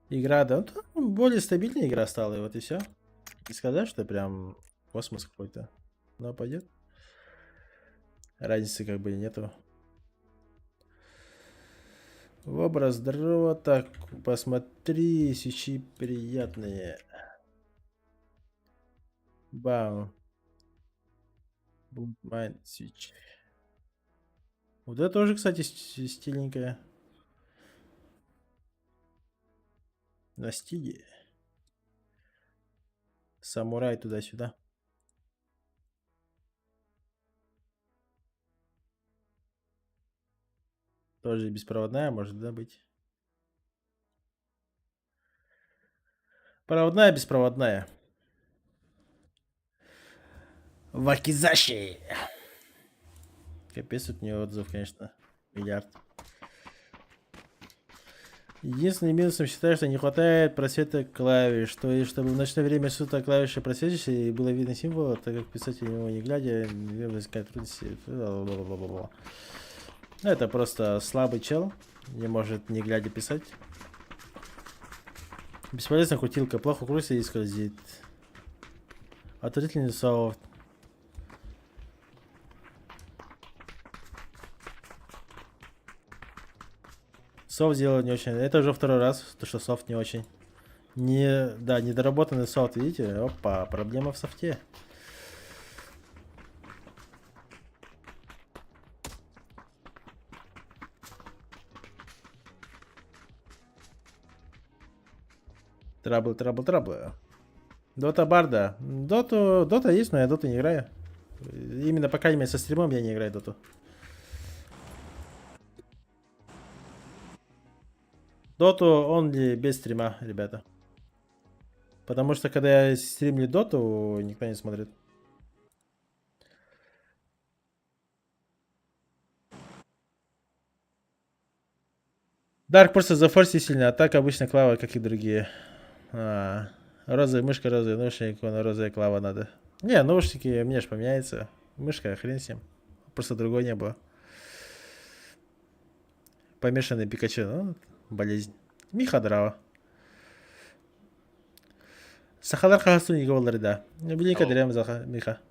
Игра, да, ну, более стабильная игра стала, и вот и все. Не сказать, что прям космос какой-то. Но пойдет. Разницы как бы и нету. В образ здорово. Так, посмотри, свечи приятные. Бам. Майн свич. Вот это тоже, кстати, стиленькая. На стиге. Самурай туда-сюда. Тоже беспроводная, может, да, быть. Проводная, беспроводная. Вакизаши. Капец, тут у нее отзыв, конечно. Миллиард. Единственным минусом считаю, что не хватает просвета клавиш. То есть, чтобы в ночное время суток клавиши просвечивались и было видно символ, так как писать на него не глядя, не возникает трудности. Это просто слабый чел. Не может не глядя писать. Бесполезная крутилка. Плохо крутится и скользит. Отвратительный софт. Софт сделал не очень. Это уже второй раз, то что софт не очень. Да, недоработанный софт, видите? Опа, проблема в софте. Трабл. Дота Барда. Дота есть, но я доту не играю. Именно по крайней мере со стримом я не играю доту. Доту only без стрима, ребята. Потому что когда я стримлю доту, никто не смотрит. Дарк просто за форси сильно, а так обычно клава, как и другие. Розовая мышка, розовый наушник, розовая клава надо. Не, наушники мне ж поменяется. Мышка, хрен с ним. Просто другой не было. Помешанный Пикачу, ну, болезнь. Миха драва. Сахалар хасу не говорили, да. Велика дрям за Миха.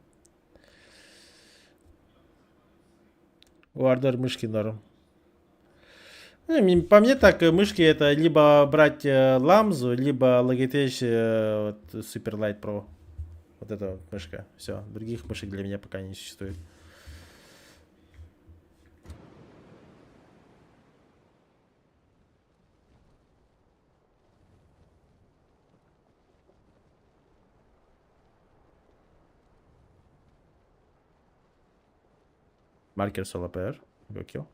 У Ардор мышки норм. По мне так, мышки это либо брать Ламзу, либо Logitech вот, Superlight Pro. Вот эта вот мышка. Все, других мышек для меня пока не существует. Маркер Соло-ПР. Гокил.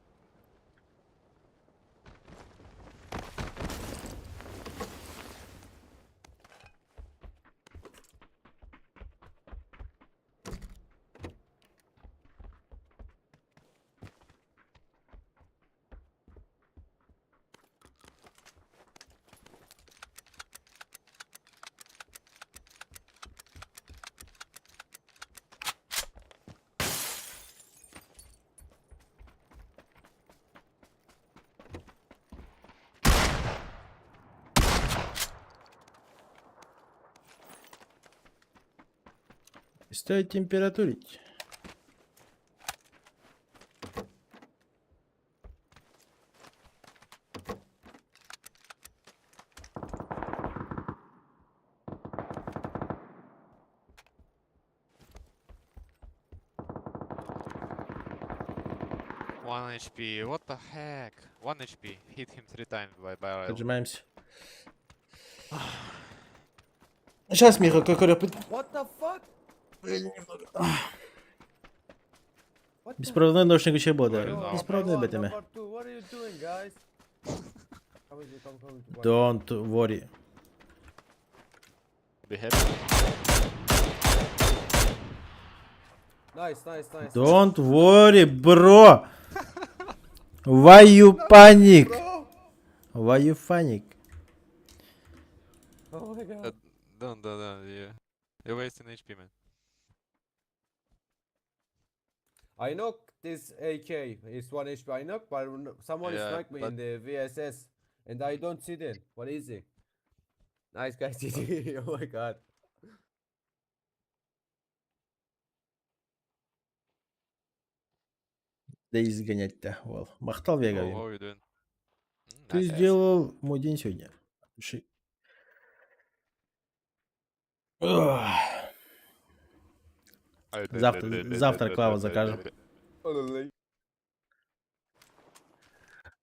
Стоит температурить. One HP. What the heck? 1 HP. Hit him 3 times by barrel. Поджимаемся. Сейчас, Миха, какой What the fuck? Беспроводной наушник еще бода. Ой, Беспроводной Number бетами. number two, what are you doing, guys? How is it coming to one? Don't worry. Be happy. Nice, nice, nice. Don't worry, bro. Why you panic? Why you panic? Oh my god. Don't, yeah. You're wasting HP, man. I knocked this AK. It's 1 HP. I knocked, but someone Yeah, sniped me but- in the VSS. And I don't see them. What is it? Nice guys, GG. Oh my god. Да изгонять-то. Well. Махтал Вега. Oh, how are you doing? Ты Nice ass. сделал мой день сегодня. Ugh. Завтра Клаву закажем.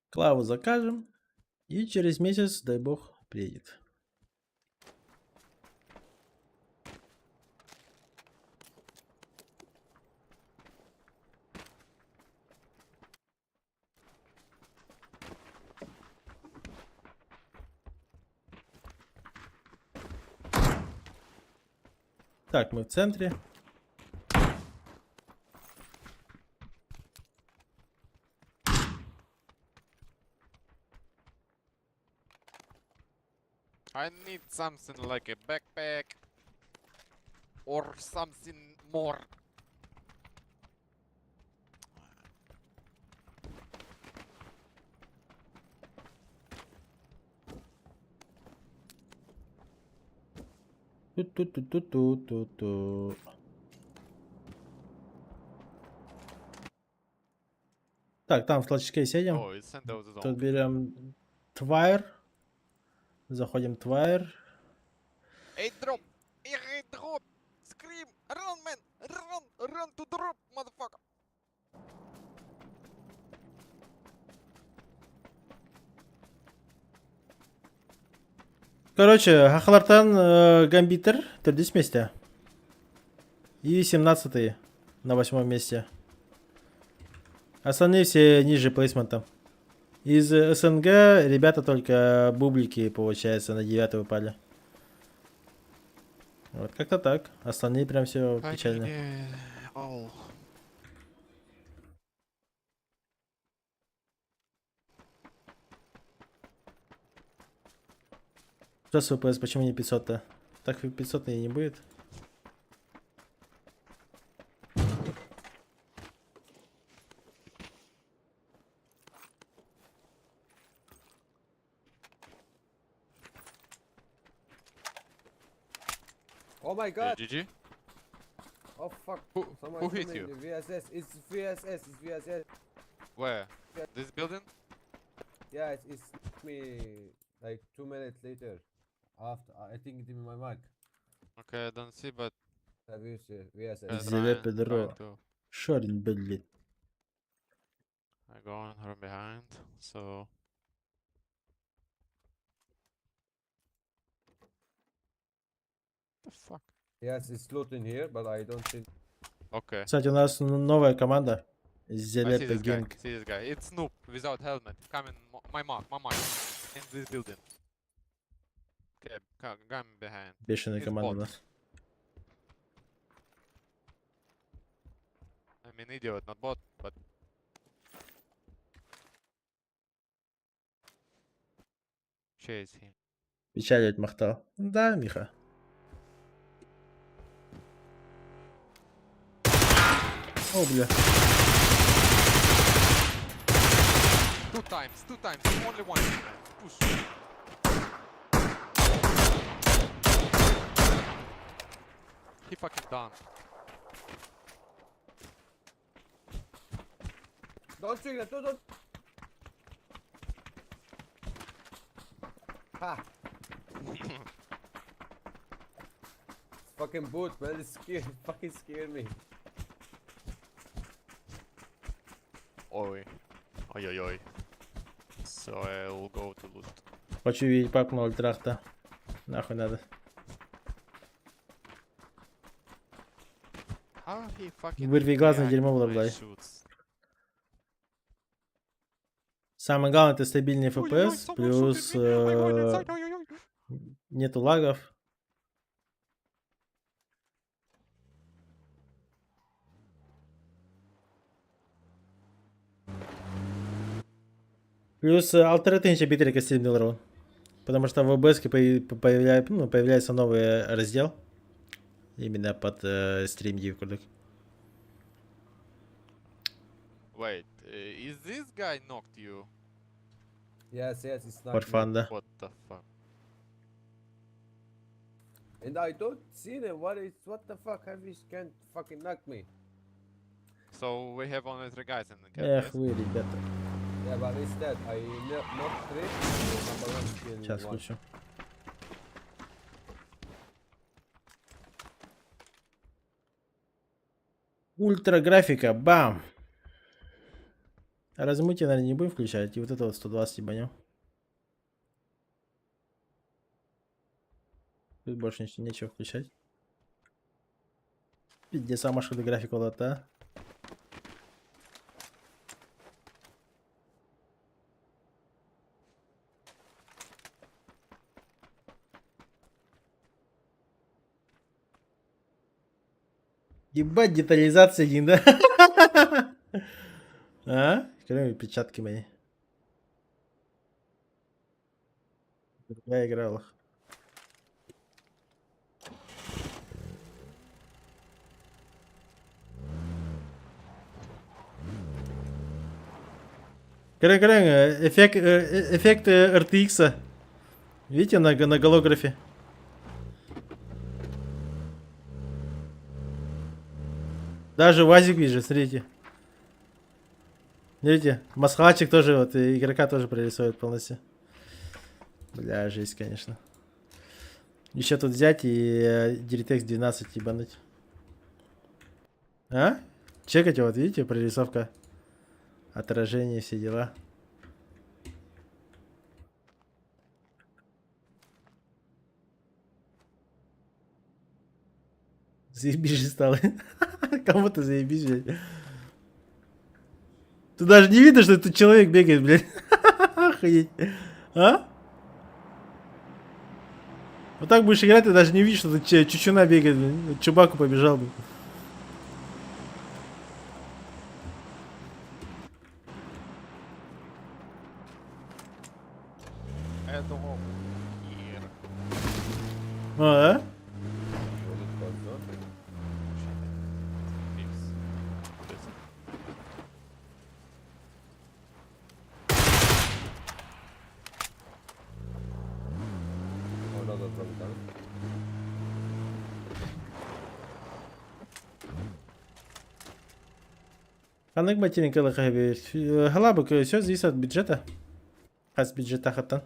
Клаву закажем. И через месяц, дай бог, приедет. Так, мы в центре. I need something like a backpack or something more. Ту-ту-ту-ту-ту-ту-ту. Так, там в толчке сидим. Oh, it's center of the Тут zone. берем Твайр. Заходим Твайр. Hey, drop! Hey, drop! Scream! Run, man! Run to drop, motherfucker! Короче, Хахлартан Гамбитер, 30 месте. И 17 на 8 месте. Остальные все ниже плейсмента. Из СНГ ребята только бублики, получается, на 9 выпали. Вот как-то так. Остальные прям все печально. Oh. Что с ВПС, почему не 500-то? Так 500 и не будет. Oh my Hey, god. GG? Oh fuck. Who Someone hit shot me in you? the VSS. It's VSS. It's VSS. Where? This building? Yeah, it's me like 2 minutes later. After I think it's in my mic. Okay, I don't see, but Have you seen? Yes, I uh, see. Зеле trying Педро. to. Шорин, блин. I go on from behind, so. The fuck? Yes, it's loot in here, but I don't think. Okay. Кстати, у нас новая команда. I Зелепе see this guy. Гейминг. See this guy. It's Snoop without helmet. Coming my mark. In this building. Okay, gun behind. Бешеная It's команда у bot. нас. I'm an idiot, not bot, but chase him. Печалить Махтал. Да, Миха. О, бля. Two times, only one. Push. He fucking done. Don't shoot it, don't. Ha! It's fucking boot, man. It's scared. Fucking scared me. Ой. Ой-ой-ой. So I'll go to loot. Хочу видеть папку на ультрах-то. Нахуй надо. How he fucking Вырви глаз на react дерьмо, when I Блаблай. shoots? Самое главное это стабильный Ой-ой-ой, FPS, someone плюс shooting me. I'm going inside. Ой-ой-ой. нету лагов. Плюс алтернативный еще битрика Steam Railroad. Потому что в OBS появляется новый раздел. Именно под стрим Дивкурдок. Wait, is this guy knocked you? Yes, it's not. For fun, да. What the fuck? And I don't see them. What the fuck? Have you can't fucking knock me? So we have only 3 guys in the camp. Эх yes? вы, ребята. Yeah, but instead I not three. Number one still Сейчас one. включу. Ультра графика, бам! Размытие, наверное, не будем включать. И вот это вот 120 ебанем. Тут больше нечего включать. Где сама шкода графика лота. Ебать, детализация один, да? А? Кроме печатки мои. Другая играла. Крэн, эффект RTX. Видите на голографе? Даже УАЗик вижу, смотрите. Видите, масхалчик тоже, вот, и игрока тоже прорисует полностью. Бля, жесть, конечно. Еще тут взять и DirectX 12 ебануть. А? Чекайте, вот видите, прорисовка. Отражение, все дела. Заебись же стало. Кому-то заебись, блядь. Тут даже не видно, что тут человек бегает, блядь. Охуеть. А? Вот так будешь играть, ты даже не видишь, что тут чучуна бегает, блядь. Чубаку побежал, блядь. Это here. А? Was it called zone? Another drum gun. Аннык ботинок Халабок, все зависит от бюджета. Хас бюджет тахаттан.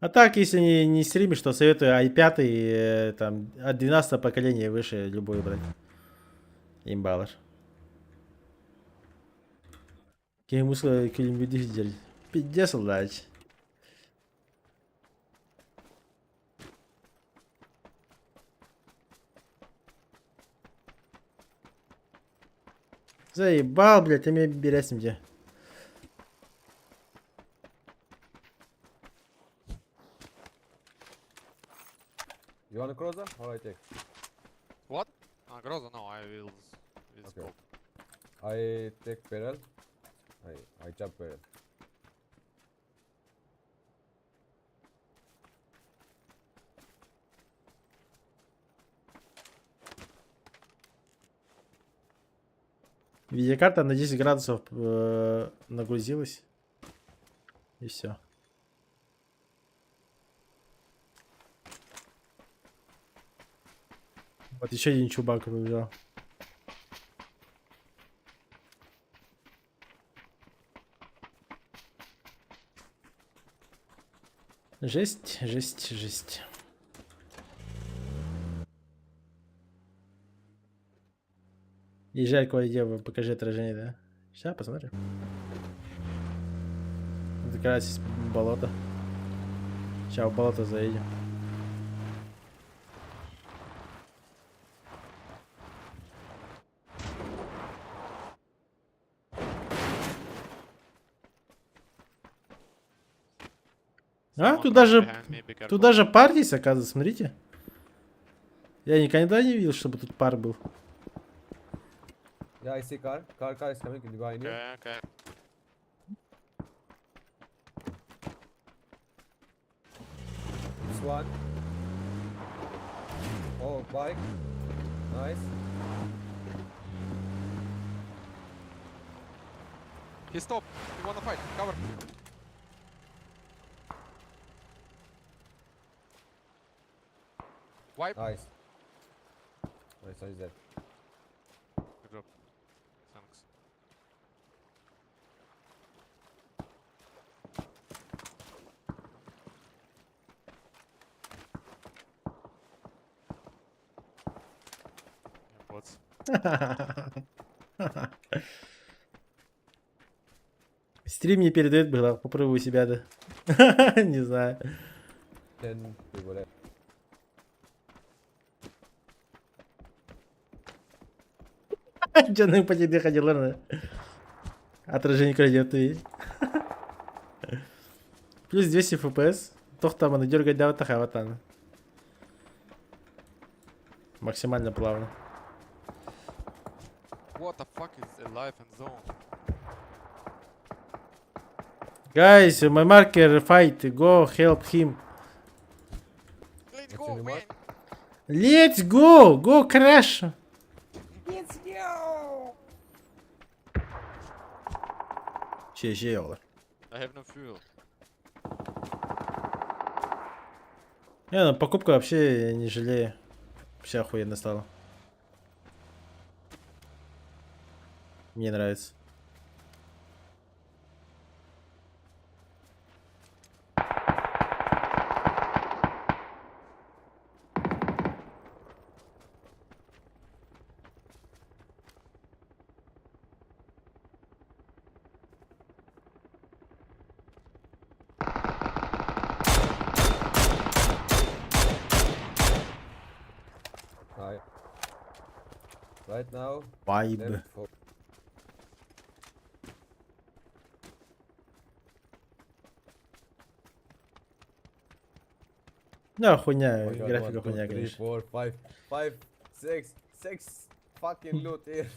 А так, если не стримишь, то советую i5, там, от 12 поколения и выше любой брать. Имбалар. Какие мускулы люди сделали? 50 лач. Заебал, блядь, ты меня берешь где. You want a cruiser? Or I take? What? Groza? No, I will. With Okay. scope. I take barrel. I jump barrel. Видеокарта на 10 градусов нагрузилась. И все. Вот еще один чубак выбежал. Жесть, жесть, жесть. Езжай к воде, покажи отражение, да? Сейчас посмотрим. Это как раз есть болото. Сейчас в болото заедем. А, Someone тут coming даже, behind me, be careful. тут даже пар есть, оказывается, смотрите. Я никогда не видел, чтобы тут пар был. Yeah, I see car. Car is coming behind you. Okay, okay. This one. Oh, bike. Nice. He stopped. He wanna fight. Cover. Wipe. Nice. Nice, nice that. Good job. Thanks. Bots. Стрим не передает было, попробую себя, да. Не знаю. 10 people there. Canım paçayı ходила на отражение крадет. Плюс 200 FPS. Тоқтаманы дергать да вот хаватаны. Максимально плавно. What the fuck is alive in zone? Guys, my marker fight. Go help him. Let's What's go, in your man! mark? Let's go! Go crash! Let's go! Şey olur. I have no fuel. Не, ну покупка вообще не жалею. Все охуенно стало. Мне нравится. Right. Right now, Вайб. left for Да, хуйня, Oh my God, графика 1, 2, хуйня, 3, конечно. 4, 5, 6 fucking loot here.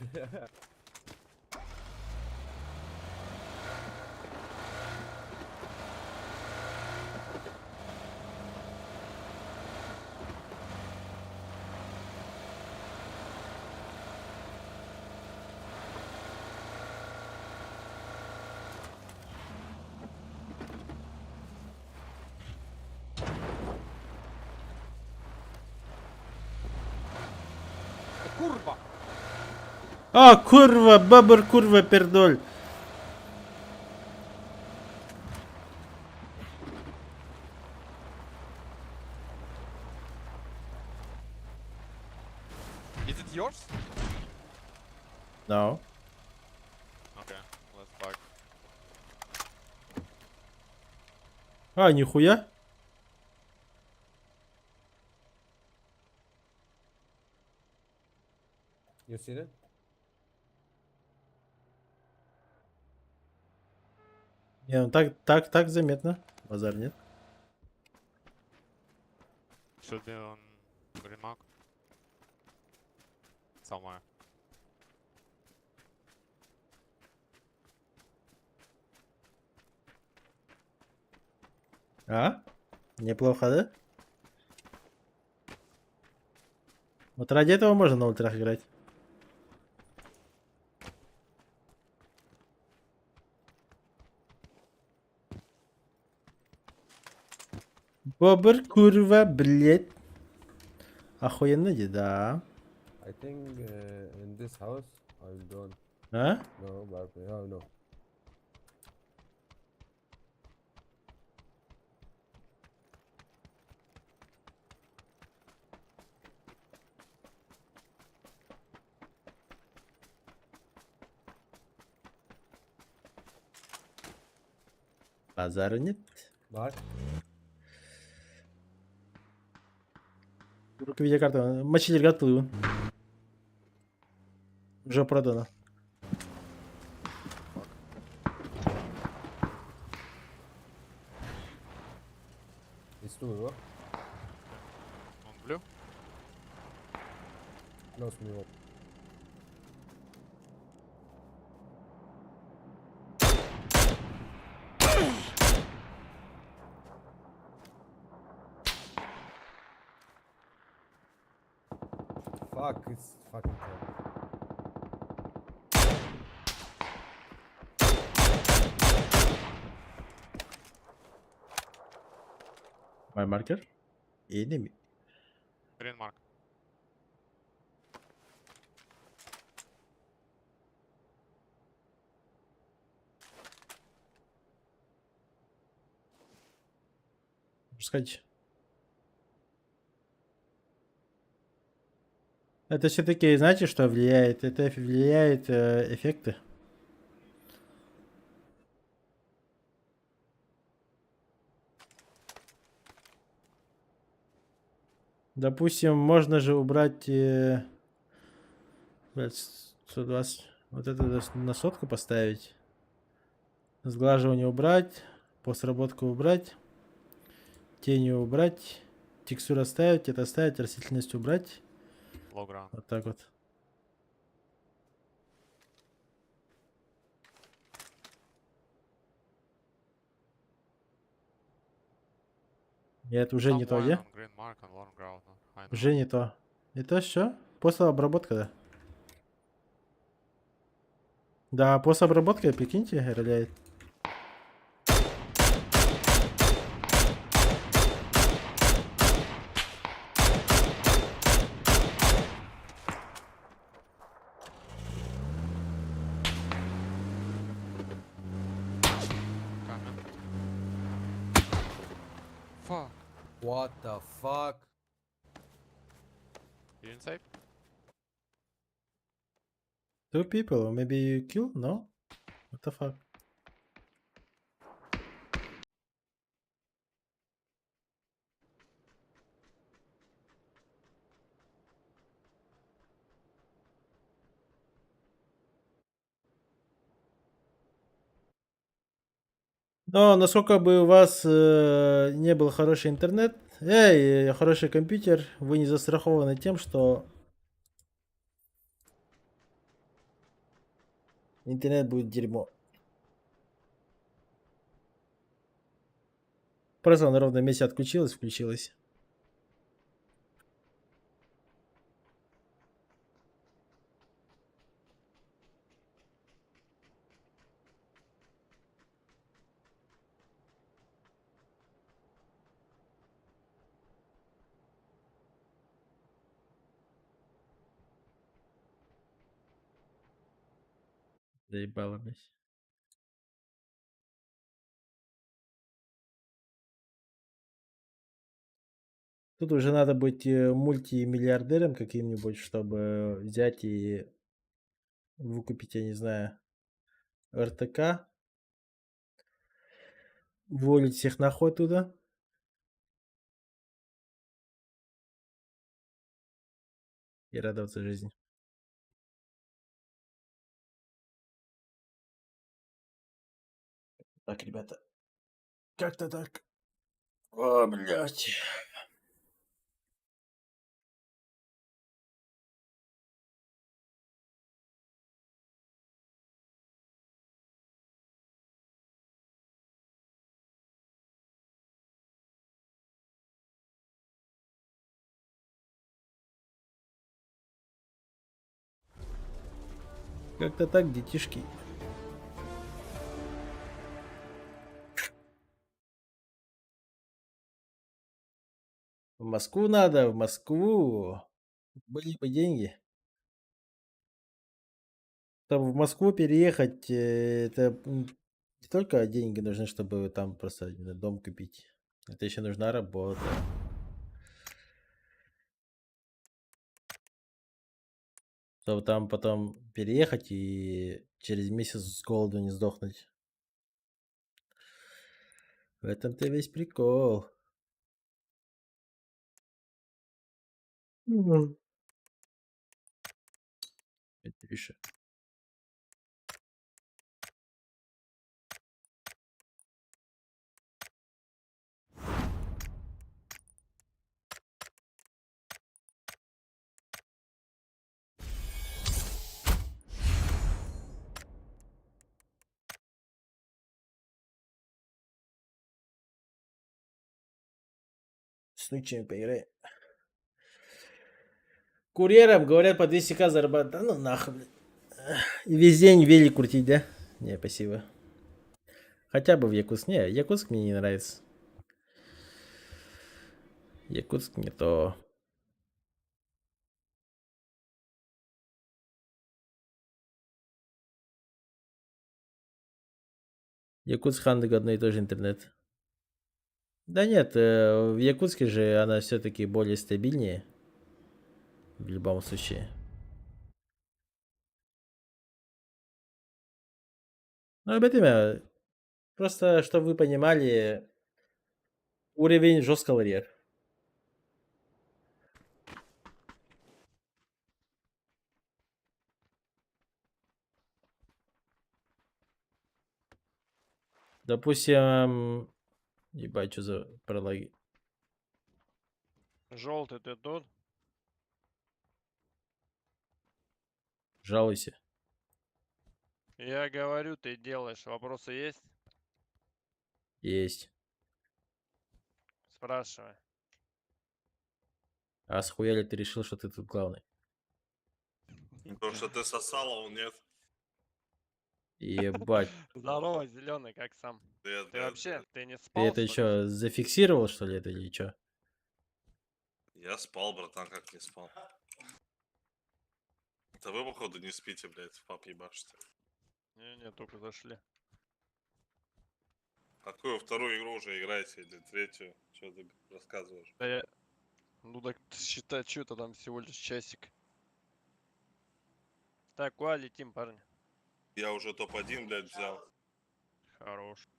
Kurwa! А, курва, бабр, курва, пердоль. No. Okay, let's fight. А, нихуя. You see that? Не, ну так заметно. Базар нет. Should be on green mark. Somewhere. А? Неплохо, да? Вот ради этого можно на ультрах играть. Бобр, курва, блядь. Охуенно, да. I think in this house I don't А? know about me. Oh no. Базара нет. Mark? Вдруг видеокарта. Мочитель готовый. Уже продано. It's two, bro. On blue? Close me up. Fuck, it's fucking tough. My marker. Enemy. Green mark. Пускайте. Это все-таки, знаете, что влияет? Это влияет эффекты. Допустим, можно же убрать блядь, 120. Вот это на сотку поставить. Сглаживание убрать. Постработку убрать. Тени убрать. Текстуру оставить. Это оставить. Растительность убрать. Low ground. Вот так вот. Нет, уже не то, Someone где? on green mark and low ground. I know. Уже не то. Это все? После обработка, да? Да, после обработки, прикиньте, роляет. Coming. Fuck. What the fuck? You didn't save? 2 people, maybe you kill? No? What the fuck? Но насколько бы у вас не был хороший интернет, хороший компьютер, вы не застрахованы тем, что интернет будет дерьмо. Просто на ровном месте отключилось, включилось. Заебало, блядь. Тут уже надо быть мультимиллиардером каким-нибудь, чтобы взять и выкупить, я не знаю, РТК, уволить всех нахуй оттуда. И радоваться жизни. Так, ребята. Как-то так. О, блядь. Как-то так, детишки. В Москву надо, в Москву. Были бы деньги. Там в Москву переехать, это не только деньги нужны, чтобы там просто дом купить. Это еще нужна работа. Чтобы там потом переехать и через месяц с голоду не сдохнуть. В этом-то весь прикол. Это пишет. С ночами поиграй. Курьером, говорят, по 200к зарабатывать. Да ну нахуй, блядь. И весь день велик крутить, да? Не, спасибо. Хотя бы в Якутск. Не, Якутск мне не нравится. Якутск не то. Якутск, Хандык одно и то же интернет. Да нет, в Якутске же она все-таки более стабильнее. В любом случае. Ну, об этом я... Просто, чтобы вы понимали, уровень жесткого рер. Допустим... Ебать, что за пролаги. Желтый ты тут? Жалуйся. Я говорю, ты делаешь. Вопросы есть? Есть. Спрашивай. А с хуя ли ты решил, что ты тут главный? Потому что ты сосал, а он нет. Ебать. Здорово, зеленый, как сам? Привет, Ты привет, вообще, привет. ты не Ты спал, это что ли? что, зафиксировал, что ли, это или что? Я спал, братан, как не спал. Да вы, походу, не спите, блядь, в пап ебашите. Не-не, только зашли. Какую вторую игру уже играете или третью? Что ты рассказываешь? Да я... Ну так считай, что это там всего лишь часик. Так, куда летим, парни? Я уже топ-1, блядь, взял. Хорош.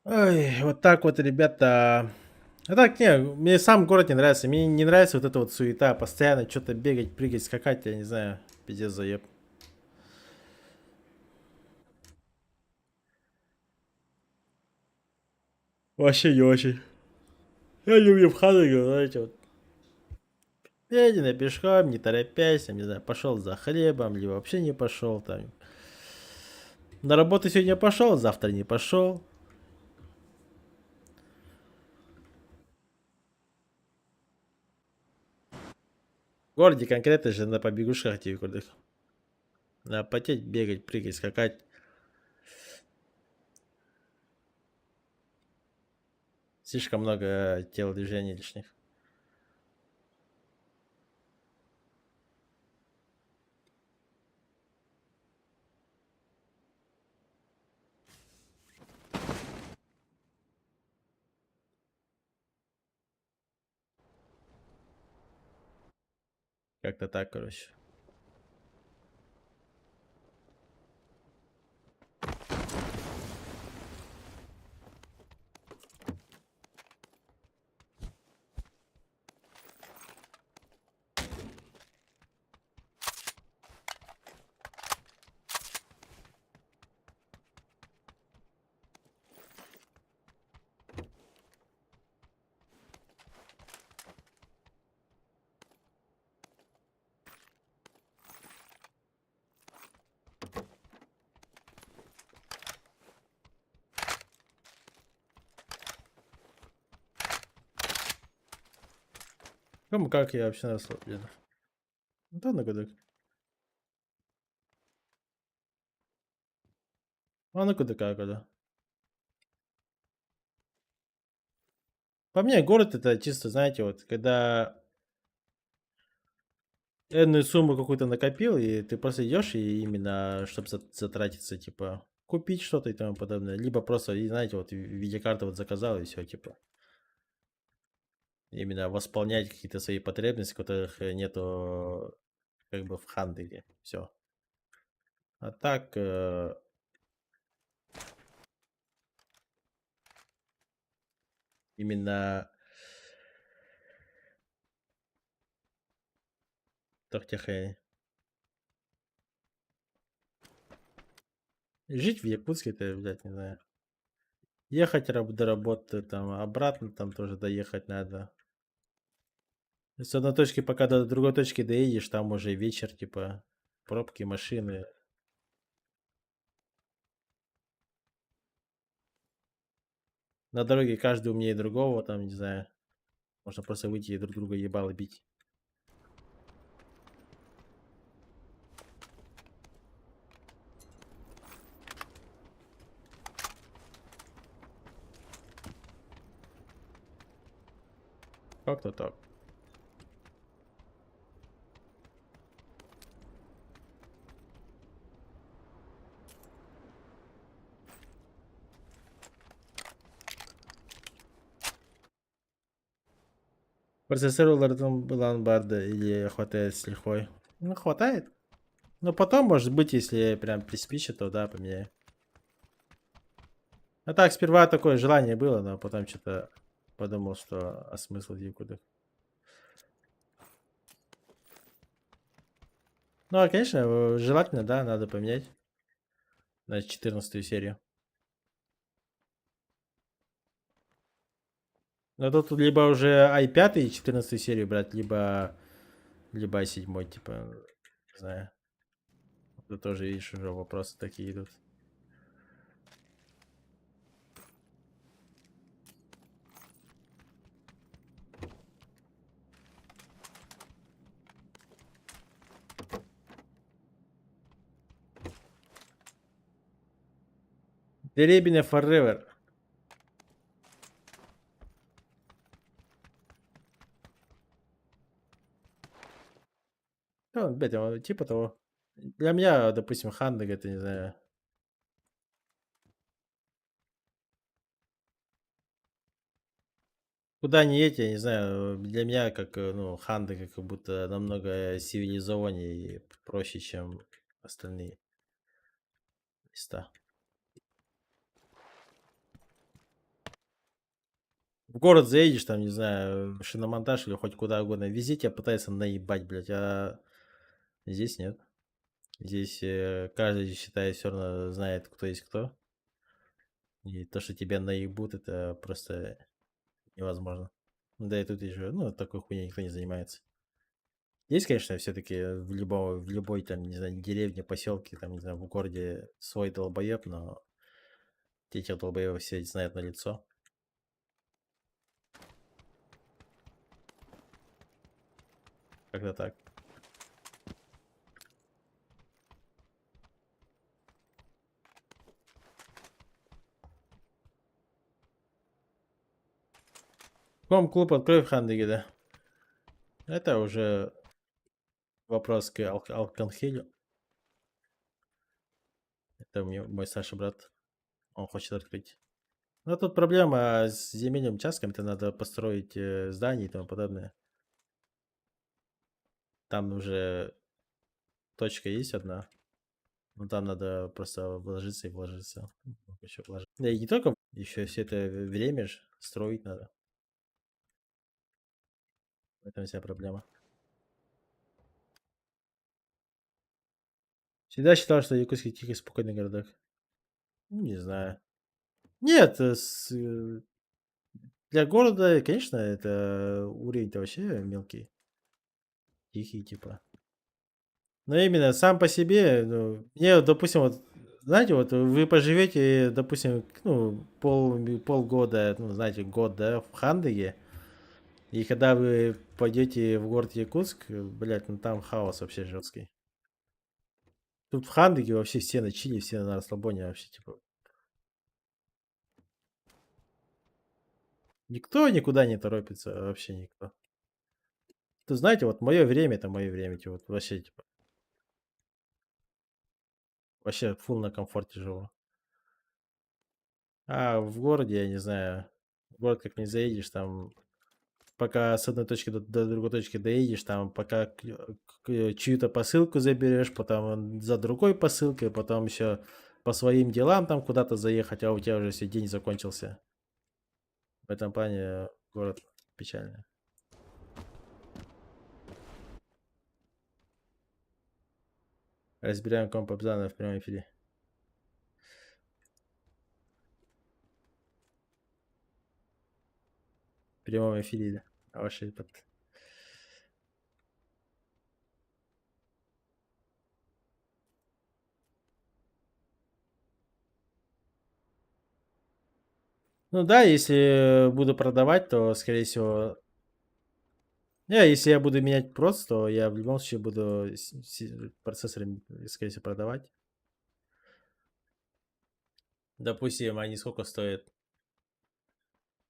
Ой, вот так вот, ребята. А так, не, мне сам город не нравится. Мне не нравится вот эта вот суета. Постоянно что-то бегать, прыгать, скакать, я не знаю. Пиздец заеб. Вообще не очень. Я люблю в Хадыгу, знаете, вот. Медленно, пешком, не торопясь, я не знаю, пошел за хлебом, либо вообще не пошел там. На работу сегодня пошел, завтра не пошел. В городе конкретно же на побегушках этих городах. Надо потеть, бегать, прыгать, скакать. Слишком много телодвижений лишних. Как-то так, короче. Кому как я вообще расслаблен. Да, на годок. А ну куда как, да. По мне, город это чисто, знаете, вот, когда энную сумму какую-то накопил, и ты просто идешь, и именно, чтобы затратиться, типа, купить что-то и тому подобное. Либо просто, и, знаете, вот, видеокарту вот заказал, и все, типа. Именно восполнять какие-то свои потребности, которых нету, как бы, в Хандыге. Все. А так, именно Тохтехе. Жить в Якутске, это, блядь, не знаю. Ехать до работы, там, обратно там тоже доехать надо. С одной точки, пока до другой точки доедешь, там уже вечер, типа, пробки, машины. На дороге каждый умнее другого, там, не знаю. Можно просто выйти и друг друга ебало бить. Как-то так. Процессор Ламбарда или хватает с лихвой? Ну, хватает. Но потом, может быть, если прям приспичит, то да, поменяю. А так, сперва такое желание было, но потом что-то подумал, что а смысл ей куда. Ну, а, конечно, желательно, да, надо поменять на 14-ю серию. Но тут либо уже i5 и 14 серию брать, либо i7, типа, не знаю. Тут тоже, видишь, уже вопросы такие идут. Деребина forever. Ну, блядь, типа того. Для меня, допустим, Хандыг, это, не знаю. Куда ни едь, я не знаю, для меня, как, ну, Хандыг как будто намного цивилизованнее и проще, чем остальные места. В город заедешь, там, не знаю, шиномонтаж или хоть куда угодно, везде тебя пытаются наебать, блядь, а здесь нет. Здесь каждый, считает, все равно знает, кто есть кто. И то, что тебя наебут, это просто невозможно. Да и тут еще, ну, такой хуйней никто не занимается. Есть, конечно, все-таки в любой, там, не знаю, деревне, поселке, там, не знаю, в городе свой долбоеб, но эти долбоебы все знают на лицо. Как-то так. Клуб открой в Хандыге, да. Это уже вопрос к Алканхелю. Это мой старший брат. Он хочет открыть. Но тут проблема с земельным участком. Это надо построить здание и тому подобное. Там уже точка есть одна. Но там надо просто вложиться и вложиться. Еще вложиться. Да и не только, еще все это время же строить надо. В этом вся проблема. Всегда считал, что Якутский тихий, спокойный городок. Ну, не знаю. Нет, для города, конечно, это уровень-то вообще мелкий. Тихий, типа. Но именно сам по себе, ну, мне, вот, допустим, вот, знаете, вот вы поживете, допустим, ну, полгода, ну, знаете, год, да, в Хандыге, И когда вы пойдете в город Якутск, блядь, ну там хаос вообще жесткий. Тут в Хандыге вообще все на чили, все на расслабоне вообще, типа. Никто никуда не торопится, вообще никто. Тут, знаете, вот мое время, это мое время, типа, вот вообще, типа, вообще фул на комфорте живу. А в городе, я не знаю, в город как не заедешь, там, пока с одной точки до другой точки доедешь, там, пока чью-то посылку заберешь, потом за другой посылкой, потом еще по своим делам там куда-то заехать, а у тебя уже все день закончился. В этом плане город печальный. Разбираем комп Обзана в прямом эфире. В прямом эфире, да. А ваши Ну да, если буду продавать, то, скорее всего... Не, если я буду менять проц, то я в любом случае буду процессоры, скорее всего, продавать. Допустим, они сколько стоят?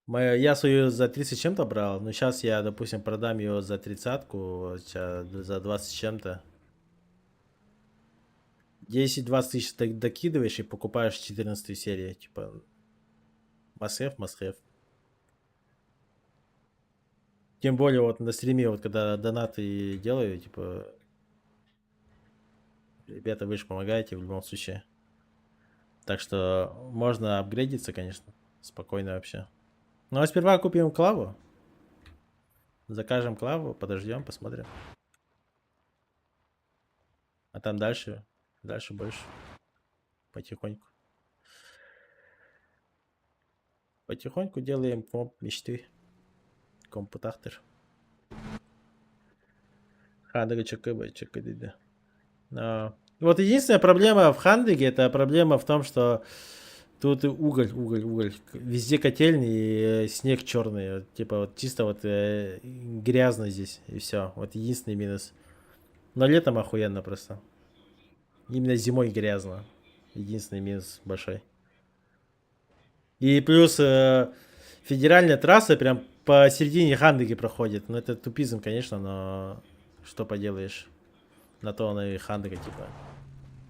Я свою за 30 с чем-то брал, но сейчас я, допустим, продам ее за 30-ку, за 20 с чем-то. 10-20 тысяч докидываешь и покупаешь 14 серию, типа, must have. Тем более вот на стриме, вот когда донаты делаю, типа, ребята, вы же помогаете в любом случае. Так что можно апгрейдиться, конечно, спокойно вообще. Ну а сперва купим клаву. Закажем клаву, подождем, посмотрим. А там дальше больше. Потихоньку. Потихоньку делаем комп мечты. Компутахтер. Хандыга чекабы. Вот единственная проблема в Хандыге, это проблема в том, что тут уголь. Везде котельни и снег черный. Вот, типа вот чисто вот грязно здесь. И все. Вот единственный минус. Но летом охуенно просто. Именно зимой грязно. Единственный минус большой. И плюс федеральная трасса прям посередине Хандыги проходит. Ну это тупизм, конечно, но что поделаешь. На то она и Хандыга, типа.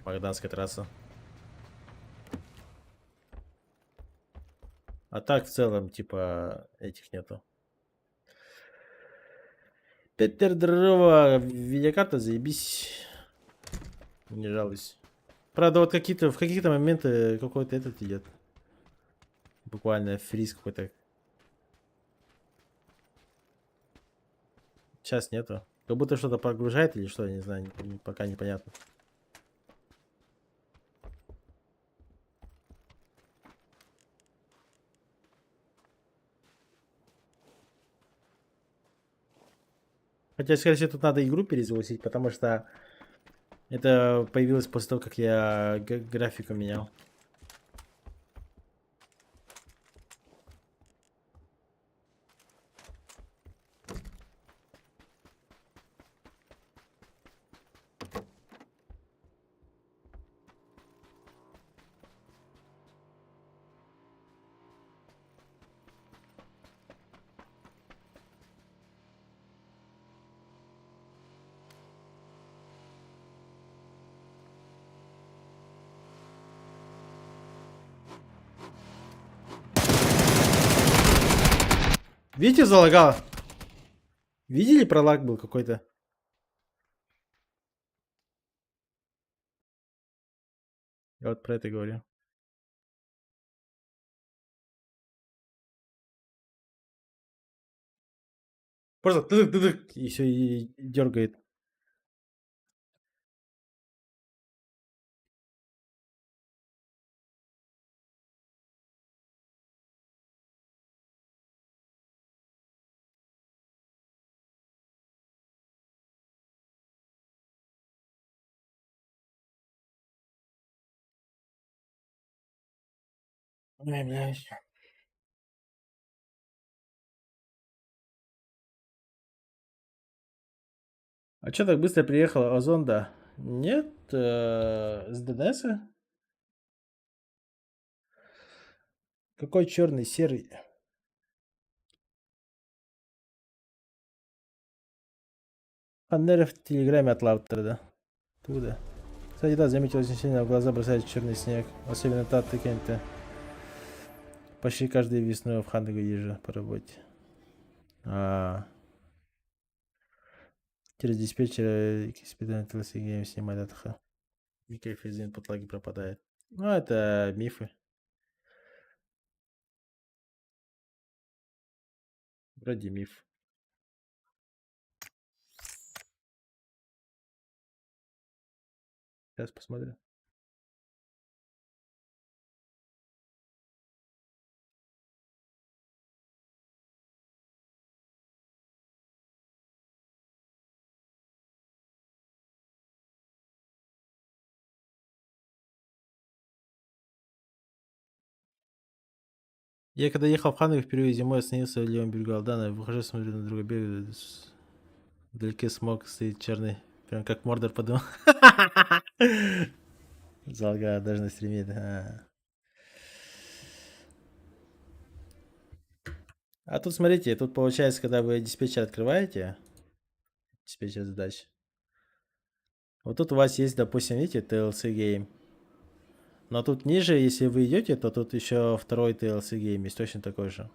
Богданская трасса. А так в целом, типа, этих нету. Петер Дрова, видеокарта, заебись. Не жалуюсь. Правда, вот в какие-то моменты какой-то этот идет. Буквально фриз какой-то. Сейчас нету. Как будто что-то прогружает или что, я не знаю, пока непонятно. Хотя, скорее всего, тут надо игру перезапустить, потому что это появилось после того, как я графику менял. Видите, залагало? Видели, пролаг был какой-то? Я вот про это говорю. Просто тыдык, и все, и дергает. Ой, блядь. А чё так быстро приехала Озонда? Нет, с ДНС? Какой черный, серый? Паннеры в телеграме от Лаутера, да? Туда. Кстати, да, заметил очень сильно, в глаза бросает черный снег. Особенно таты кем-то. Почти каждую весну в Хандыгу езжу по работе. Через диспетчера испытание телесигейм снимает АТХ. Микрофизин под лаги пропадает. Ну, это мифы. Вроде миф. Сейчас посмотрим. Я когда ехал в Хангово впервые зимой, остановился в левом берегу Алдана, выхожу, смотрю на другой берег, вдалеке смог стоит черный, прям как Мордор подумал. Залга даже на стриме, да. А тут смотрите, тут получается, когда вы диспетчер открываете, диспетчер задач, вот тут у вас есть, допустим, видите, TLC Game. Но тут ниже, если вы идете, то тут еще второй TLC Game есть, точно такой же.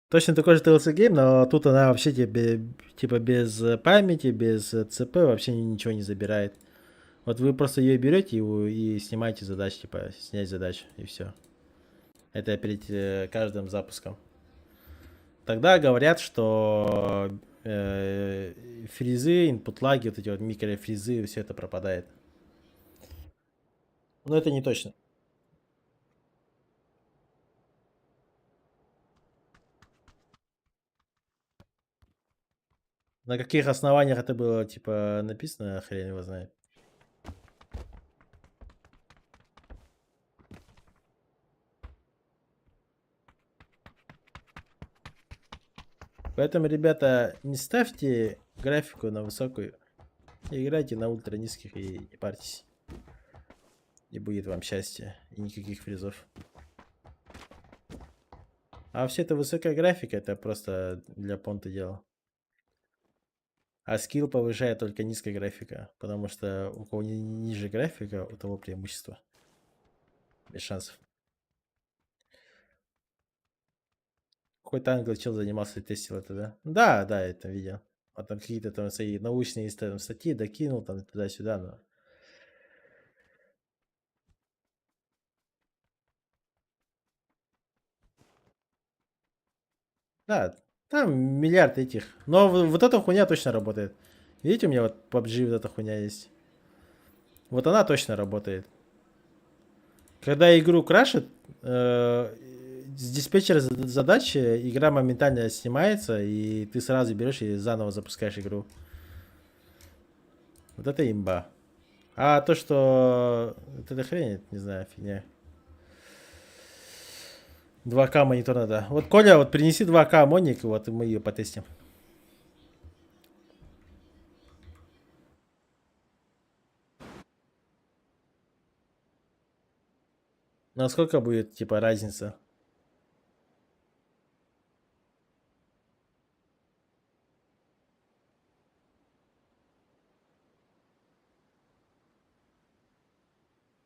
Точно такой же TLC Game, но тут она вообще тебе, типа, без памяти, без ЦП вообще ничего не забирает. Вот вы просто ее берете и снимаете задач, типа, снять задач, и все. Это перед каждым запуском. Тогда говорят, что фризы, input лаги, вот эти вот микрофризы, все это пропадает. Но это не точно. На каких основаниях это было, типа, написано, хрен его знает. Поэтому, ребята, не ставьте графику на высокую. Играйте на ультра низких и не парьтесь. И будет вам счастье. И никаких фризов. А все это высокая графика, это просто для понта дело. А скилл повышает только низкая графика. Потому что у кого ниже графика, у того преимущество. Без шансов. Какой-то англичел занимался и тестил это, да? Да, да, это видел. А там какие-то там свои научные там, статьи докинул там туда-сюда, но... Да, там миллиард этих. Но вот эта хуйня точно работает. Видите, у меня вот PUBG вот эта хуйня есть. Вот она точно работает. Когда игру крашит, с диспетчера задачи игра моментально снимается, и ты сразу берешь и заново запускаешь игру. Вот это имба. А то, что... Вот это хрень, не знаю, фигня. 2К монитор надо. Вот, Коля, вот принеси 2К моник, вот, и мы ее потестим. Насколько будет, типа, разница?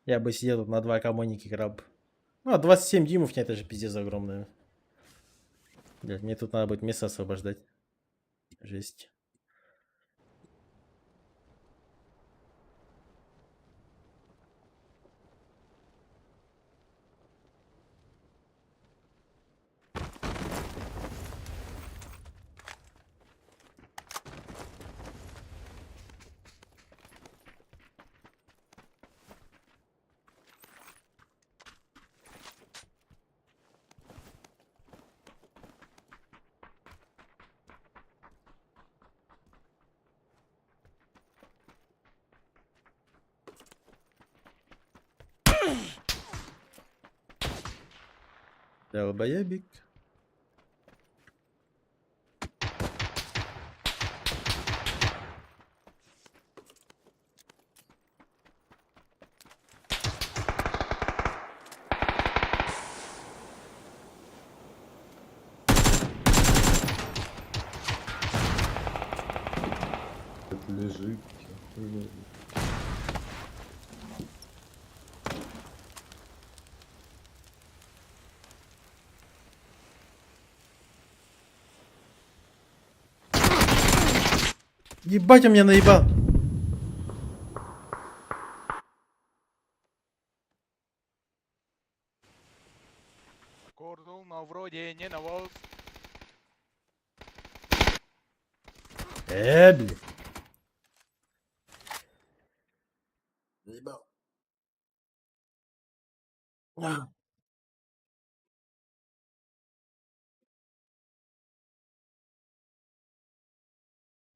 Я бы сидел тут на 2К монике играл бы. Ну, 27 дюймов, нет, это же пиздец огромное. Блядь, мне тут надо будет место освобождать. Жесть. Долбоебик. лежит. Хуйня. Ебать, он меня наебал. Корнул, но вроде не навоз. Блин. Наебал.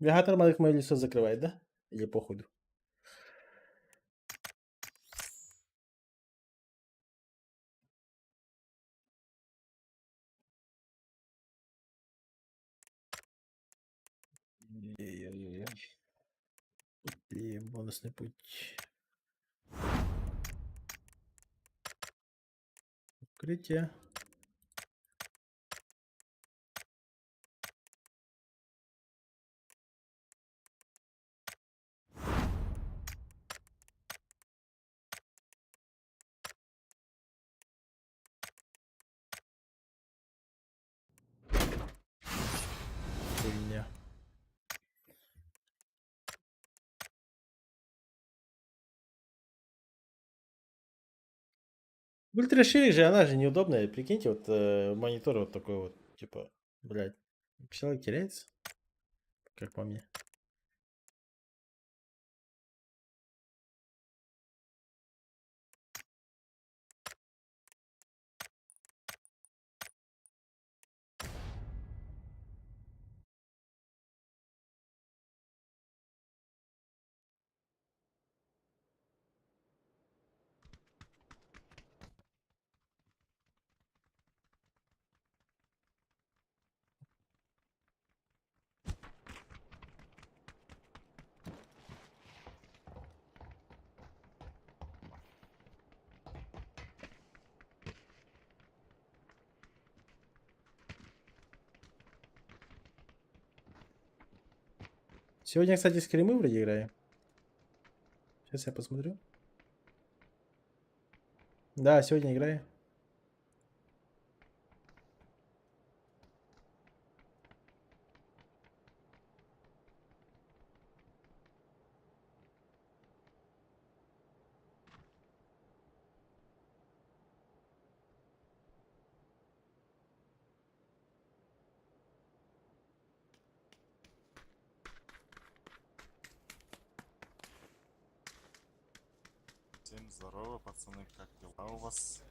Вегатор моих мое лицо закрывает, да? Или походу? Ой-ой-ой. И бонусный путь. Укрытие. Хуйня. Ультраширик же, она же неудобная. Прикиньте, вот монитор вот такой вот, типа, блядь, человек теряется, как по мне. Сегодня, кстати, скримы вроде играю. Сейчас я посмотрю. Да, сегодня играю. Всем здорово, пацаны, как дела у вас?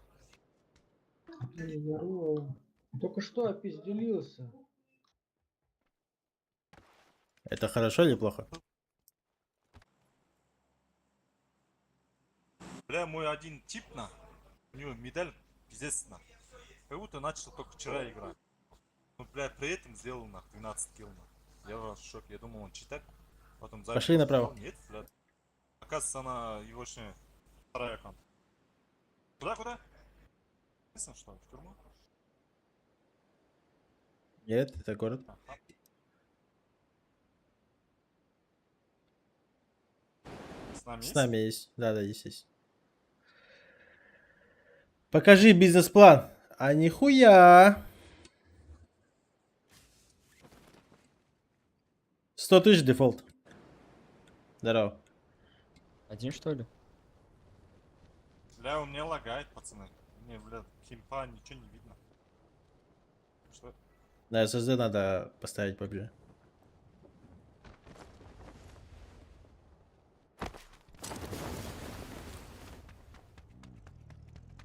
Здорово. Только что опизделился. Это хорошо или плохо? Бля, мой один тип, у него медаль пиздец, как будто начал только вчера играть. Ну, бля, при этом сделал, 12 килл, Я в шоке, я думал, он читает. Потом Пошли направо. посмотрел, нет, бля. Оказывается, она его вторая аккаунт. Куда? Ясно, что, в тюрьму? Нет, это город. С нами С есть? нами есть. Да, есть. Покажи бизнес-план. А нихуя. 100 тысяч дефолт. Здорово. Один что ли? Бля, у меня лагает, пацаны. Мне, бля, химпа, ничего не видно. Что? На SSD надо поставить поближе.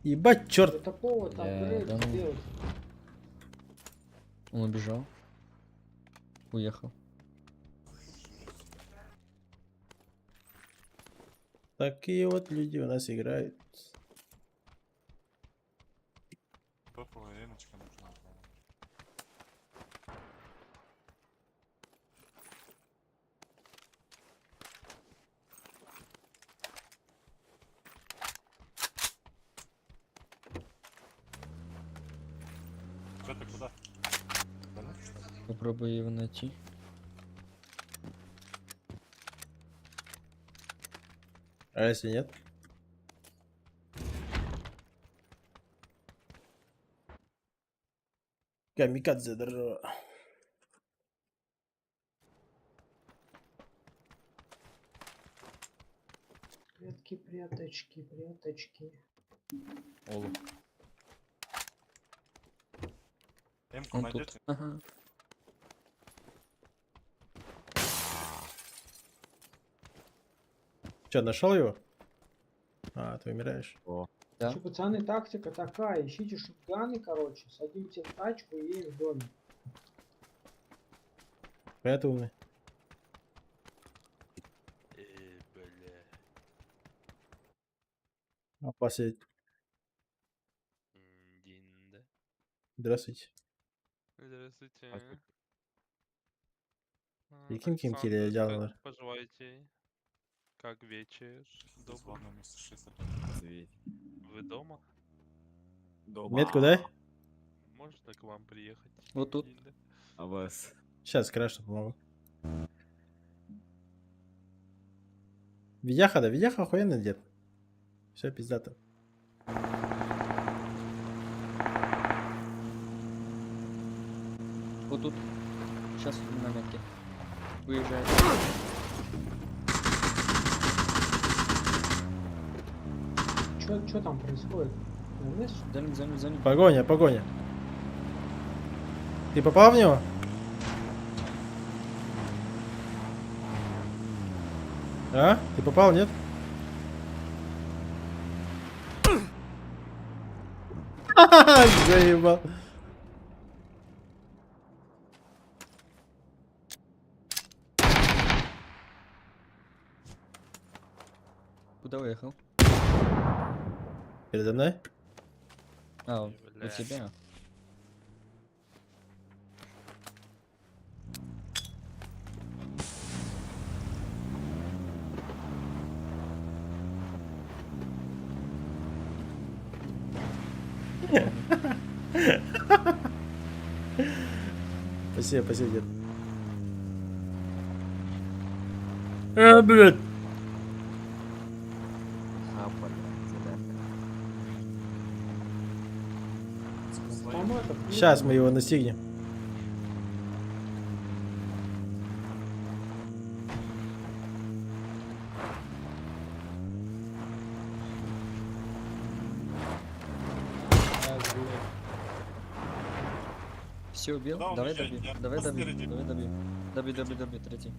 Ебать, черт. Такого там Он убежал. Уехал. Такие вот люди у нас играют. Топовая эмочка нужна. Что ты куда? Попробую его найти. А если нет? Камикадзе держава. Прятки, пряточки, пряточки. Олу. М-ку Он найдете? тут. Ага. Че, нашел его? А, ты умираешь. Да. Короче, пацаны, тактика такая. Ищите шутганы, короче, садимте в тачку и едем в доме. Это умный. Бля. Опасен. Динда. Здравствуйте. Здравствуйте. Яким кем Александр, киле как делалар? поживаете? Как вечер? Без Добрый. главного места 60. Вы дома? Метку дай. Можно к вам приехать? Вот тут. Динда? А вас? Сейчас, конечно, помогу. Видяха, да, видяха охуенный дед. Все, пиздато. Вот тут. Сейчас на метке. Выезжает. Чё там происходит? МС? За ним, за ним, за ним. Погоня, погоня. Ты попал в него? А? Ты попал, нет? Заебал. Куда уехал? Передо мной? А, у Бля. тебя. Спасибо, спасибо, дед. А, блядь. Там это, Сейчас мы его настигнем. Все убил? Да, он Давай уезжает, доби. я Давай доби. спереди. Давай доби. Доби, третий.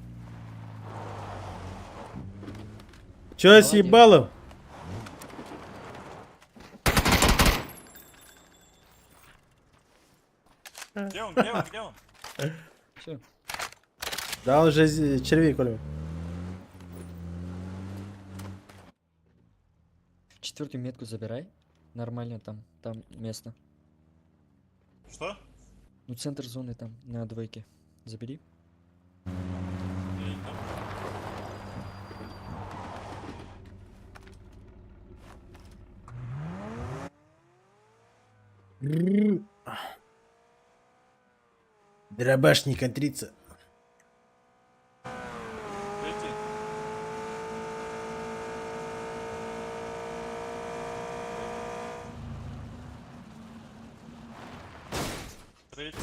Чё Молодец. съебало? Где он? Где он? Где он? Все. Да, он уже червей кормит. Четвертую метку забирай. Нормально там. Там место. Что? Ну, центр зоны там, на двойке. Забери. Я иду. Дробаш не контрится. Третий. Третий.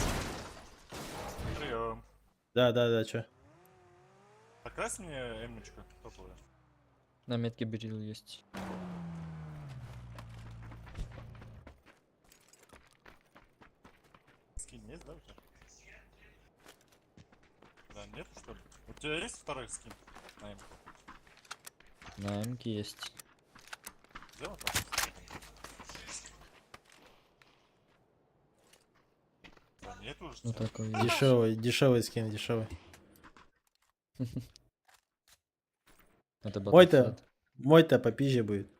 Прием. Да, чё? Покрась мне эмочку топовую. На метке берил есть. Скин есть, да, у тебя? Да, нет, что ли? У тебя есть второй скин на эмку? На эмке есть. Сделай, пожалуйста. Да, нет уже. Ну тебя. такой есть. Дешевый скин, дешевый. Это Мой-то, Battlefield. мой-то попизже будет.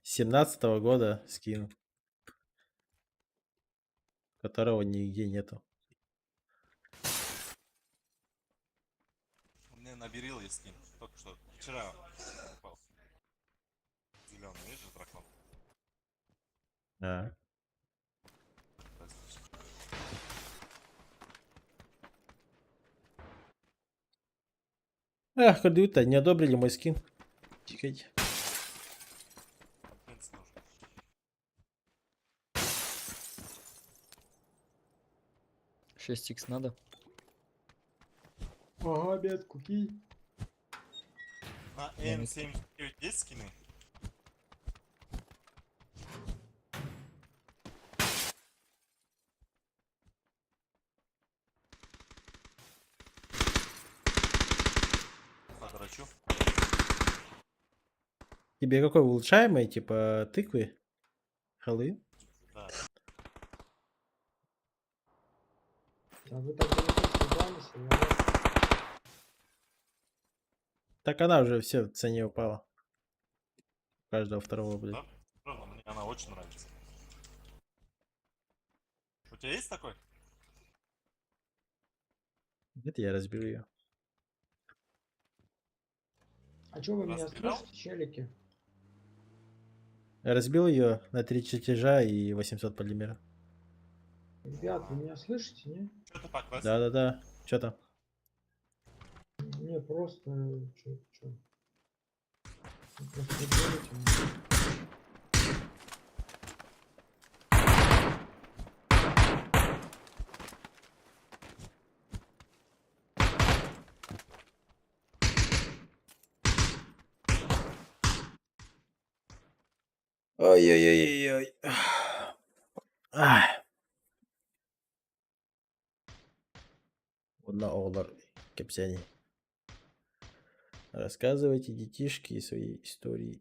17-го года скин. Которого нигде нету. У меня на Берил есть скин. Только что. Вчера упал. Зеленый, видишь, дракон? А. Ах, куда-то не одобрили мой скин. Тикайте. Принц нужен. Шесть икс надо. Ага, метку кинь. На Я не М79 есть скины? Подрачу. Тебе какой улучшаемый, типа тыквы? Халы? Да. А вы так далеко съебались, я... Так она уже все в цене упала. Каждого второго, блядь. Да? Правда, мне она очень нравится. У тебя есть такой? Это я разбил ее. А чё вы меня Разбирал? слышите, челики? Я разбил ее на 3 чертежа и 800 полимера. Ребят, вы меня слышите, не? Что ты по классике? Да-да-да. Что там? Не, просто... Чё? Вы просто делаете мне. Ой-ой-ой-ой. Ай. Одна оглар, кепсяне. Рассказывайте, детишки, свои истории.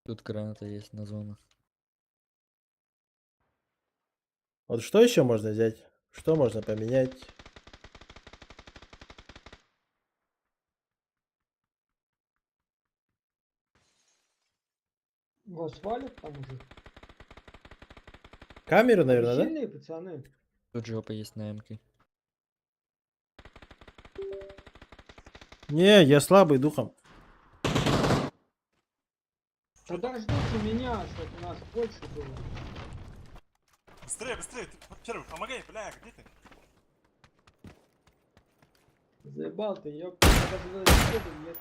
Тут граната есть на зону. Вот что еще можно взять? Что можно поменять? Вас валят там уже? Камеру, Вы наверное, да? сильные, пацаны? Тут жопа есть на эмке. Не, я слабый духом. Подождите меня, чтобы у нас больше было. Быстрее, быстрее, ты первый, помогай, бля, где ты? Заебал ты, ёпта, даже велосипеда нет.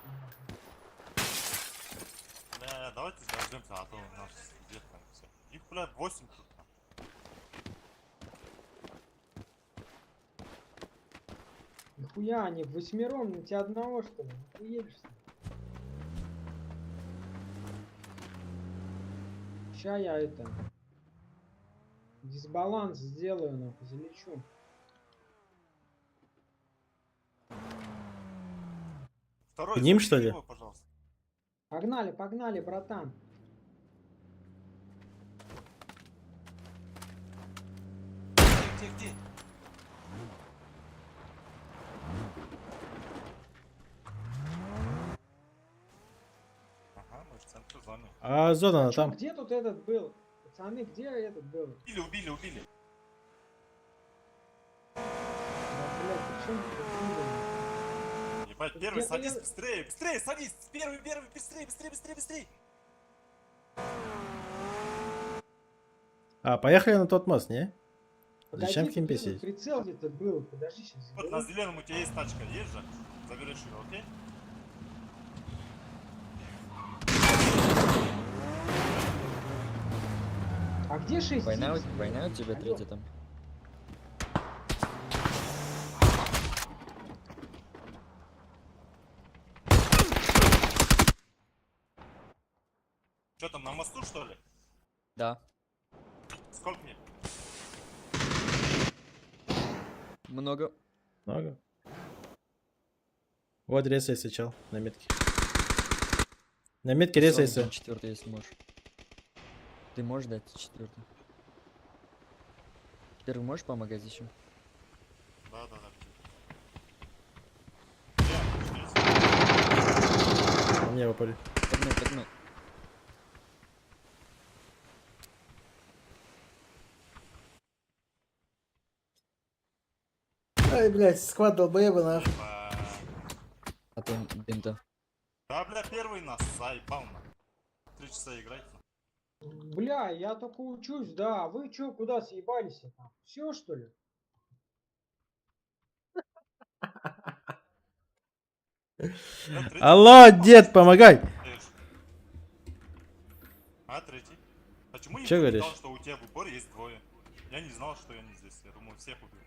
Бля, давайте дождемся, а то у нас где-то там все. Их, бля, 8 тут. Нихуя они восьмером на тебя одного, что ли? Охуелишься? Ща я это... Дисбаланс сделаю, нахуй, залечу. Второй, К ним, забери что ли? его, пожалуйста. Погнали, погнали, братан. Где? Ага, мы в центре зоны. А зона она Чё, там. где тут этот был? Пацаны, где этот был? Убили. Да, блядь, при чём тут убили? Ебать, Тут первый, где-то садись, я- быстрее, садись! Первый, быстрее! А, поехали на тот мост, не? Погоди, Зачем тут кемпи этот сидеть? прицел где-то был. Подожди, сейчас. Вот на зеленом у тебя есть тачка, есть же? Заберешь ее, окей? А где 6 Война у тебя Алло. третья там. Что там, на мосту, что ли? Да. Сколько мне? Много. Много. Вот резайся, чел, на метке. На метке резайся. Четвертый, если можешь. Ты можешь дать четвертый? Первый можешь помогать еще? Да. У меня попали. Погнал. Ай, блядь, сквад долбоеба нахуй. А то бинта. Да, бля, первый нас заебал на. 3 часа играть. Бля, я только учусь, да. Вы чё, куда съебались? Все, что ли? третий Алло, упал, дед, помогай! стоишь. А третий? Почему Чё я не говоришь? сказал, что у тебя в упоре есть двое? Я не знал, что они здесь. Я думал, всех убил.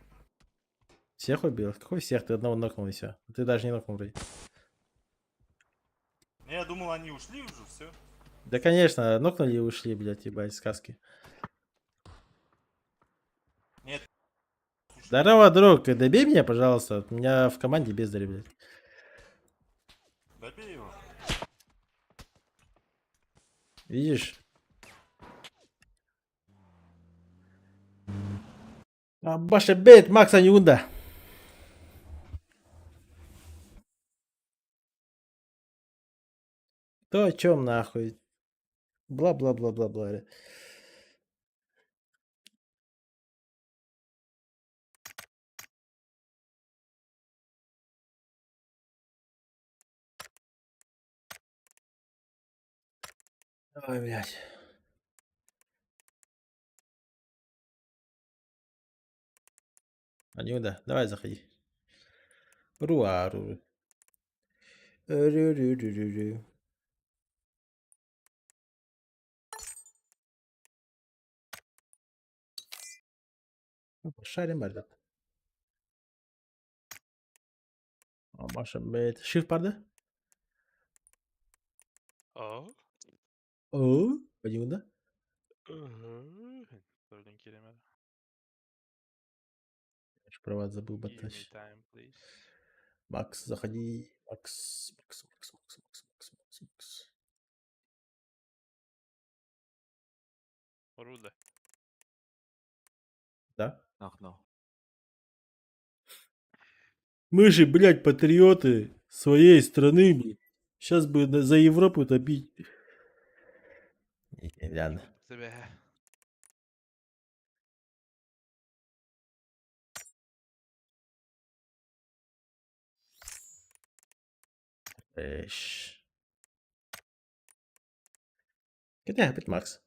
Всех убил? Какой всех? Ты одного нокнул и все. Ты даже не нокнул вроде. Я думал, они ушли уже, все. Да, конечно, нокнули и ушли, блядь, ебать, сказки. Нет. Здорово, друг, добей меня, пожалуйста. У меня в команде бездарь, блядь. Добей его. Видишь? Баша бейт Макса Ньюнда. То о чем нахуй? Бла-бла-бла-бла-бла. Ой, блядь. Анюда, давай заходи. Руару. Рю-рю-рю-рю-рю. Шарим, ребят. Маша бейт. Shift парды? Aa. О, Анюда. Gördün kelime. Провод забыл Give me батать. time, please. Макс, заходи. Макс. Руда. Да? Ах, ну. Мы же, блядь, патриоты своей страны, блядь. Сейчас бы за Европу топить. Ладно. Тебе. Эш. Где опять Макс?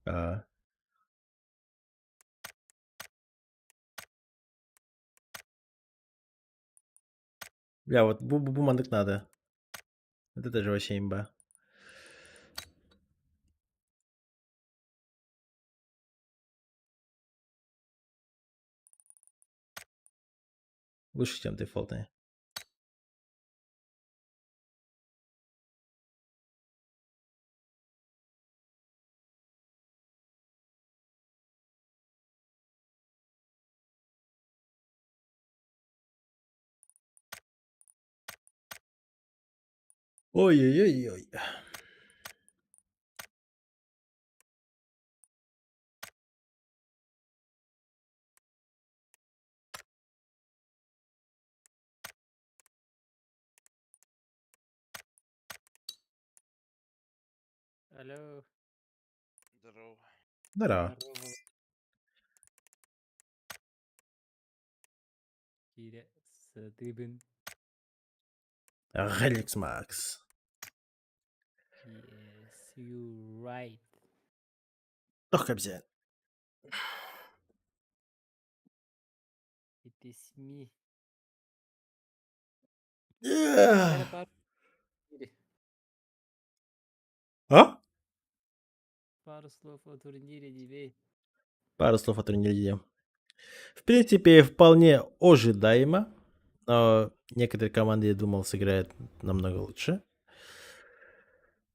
А. Бля, вот бумандык надо. Вот это же вообще имба. Лучше, чем дефолтные. Ой-ой-ой-ой. Алло. Здорово. Здорово. Киря, Сатыбин. Алекс Макс. Yes, you right. Ох, обязательно. It is me. А? Пару слов о турнире, Дивей. Пару слов о турнире. В принципе, вполне ожидаемо. Но некоторые команды, я думал, сыграют намного лучше.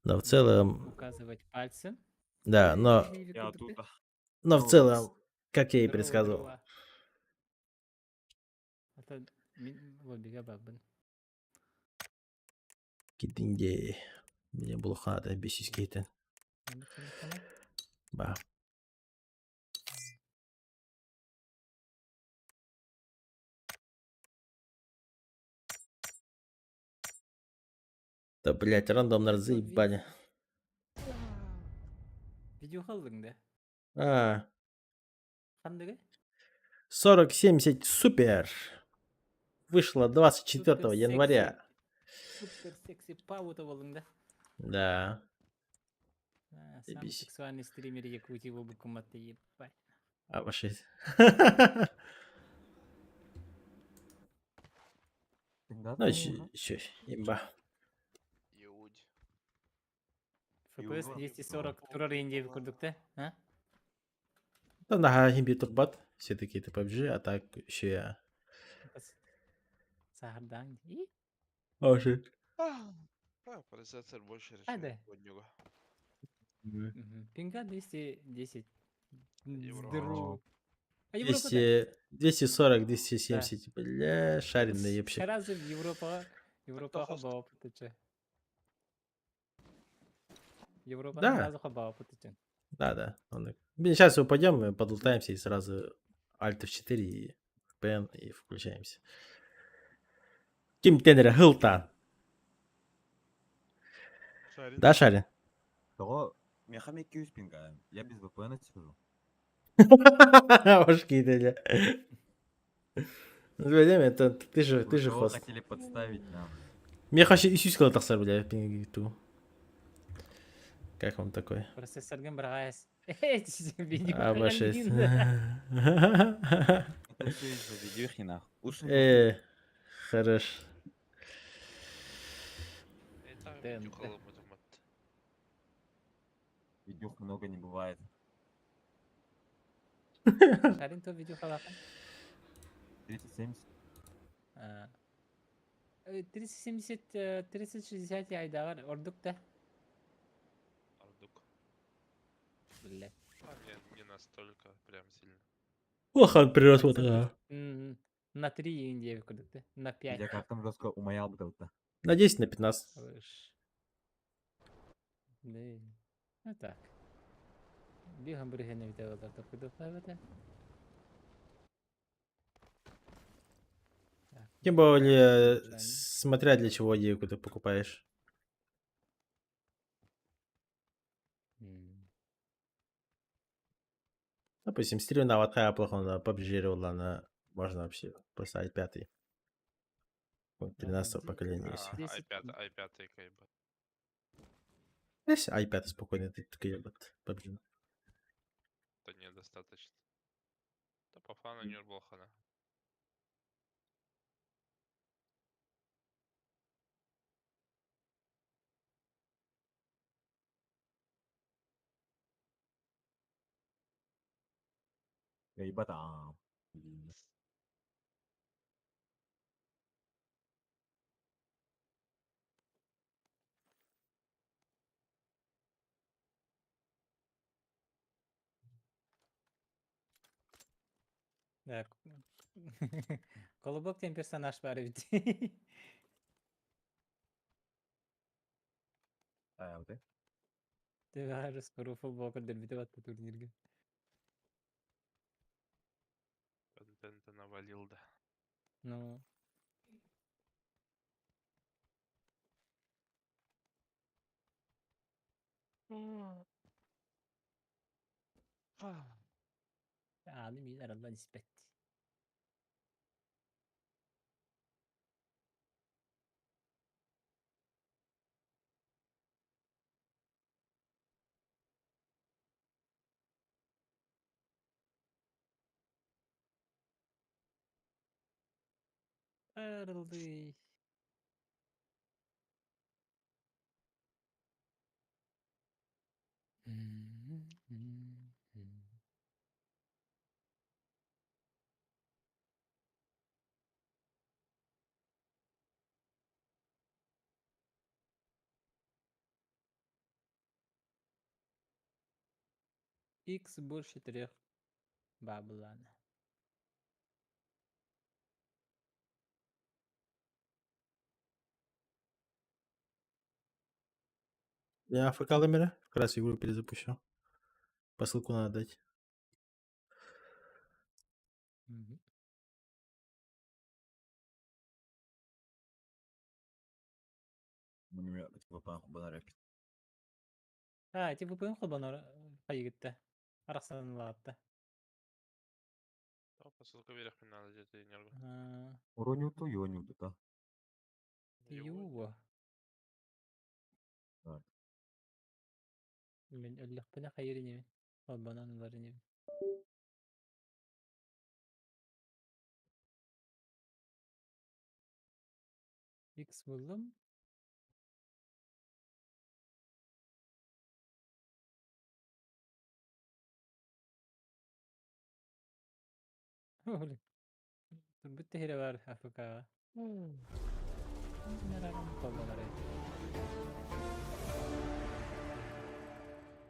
Но в целом... Указывать пальцем. Да, но... Я оттуда. Но в целом, как я и Здорово, предсказывал. здорово. Это вот бигабабын. Кидинге. Мне было хата бесись кейтен. Ба. Да, блять, рандомно заебали. Видео қалдың да? А, Қандығы? 4070 Супер. Вышло 24 Супер января. Супер секси паута болың да. Да. Самый Заебись. сексуальный стример Якутии в Букумате, ебать. А, ваши. Ну, еще имба. Юдь. ФПС 240 турар индеев курдук да? А? Да, на имби турбат. Все-таки это PUBG, а так еще я. Сахардан. И? Ваши. Процессор больше А, решает да. под него. Пинга 210. Евро. Здорово. А Европа да? 240, 270. Бля, шаренный вообще. Сразу в Европа. Европа хабава путача. Европа Да. сразу хабава путача. Да. Сейчас упадем, мы подлутаемся и сразу Alt F4 и VPN и включаемся. Ким Тенера Хилта. Да, Шарин? Того мехами кюспинга. Я без VPN сижу. Ошки, Деля. Это ты же Кого хост. хотели подставить нам. Мне хочу и сюськала тахсар, бля, пингиту. Как вам такой? Процессор гамбрайс. Видео Обошесть. Это все из-за видюхи нахуй. Хорош. Видюх много не бывает. Шарин то видео халаха. 3070. 370, 3060 айдагар ордук да. Ардук. Блядь. Не настолько прям сильно. Лохан прирос вот это. На 3 индеев курдук да. На 5. Я как там жестко умоял бы то. На 10, на 15. Да. Ну так. Бігам бригени від тебе так підоплавити. Тем более, смотря для чего девку ты покупаешь. Допустим, стрим на аватара плохо, на PUBG ладно, можно вообще поставить 5. 13 поколения. i5 кайба. Если i5 спокойно, ты такой PUBG. Это недостаточно. Да по фану не урблохана. Ебата. Так. Колобок тем персонаж парит. Вот это. Ты даже скоро футболка дербитовать по турнирге. Контента навалил, да. Ну. Не мидер alla dispetti. Early. X больше 3. Баблана. Я АФК ламера, как раз игру перезапущу. По ссылку надо дать. Типа поем хлопанор. Хайгитте. Арасанлаатта. посылка берег мен надо где-то энерго. Уронюту, юанюту, да. Юва. Так. Мен өллөкпүнө хайырынеmin. Ол бананаларынеmin. Икс buldum. Öyle. Turbitte hire var Afrika. Nararam kollar ay.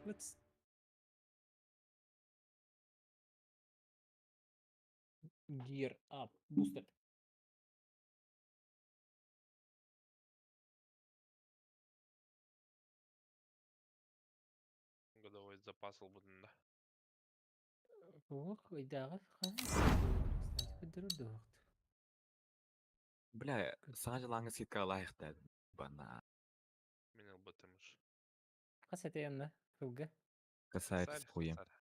Let's gear up. Boosted. Годовой запас будем, да. Ох, ойдагы кстати, кыдырдык. Бля, сага лаңы скидка лайық дәді. Бана. Мен ЛБТмыш. Касете янда, кылга. Касает Косарь, хуем. косарь.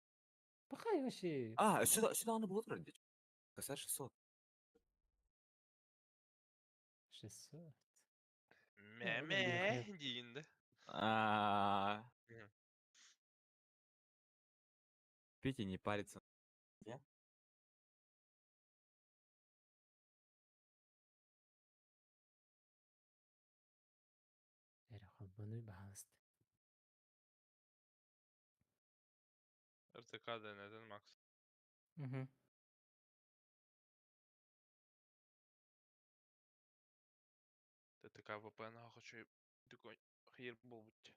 Пахай вообще. А, сюда аны будет вроде. Касает 600. 600. Мә дейінді. Мгм. Петя не парится. Я? Эра халбаны баасты. РТК денеден Макс. Мгм. ТТК ВПН хочу такой хир был быть.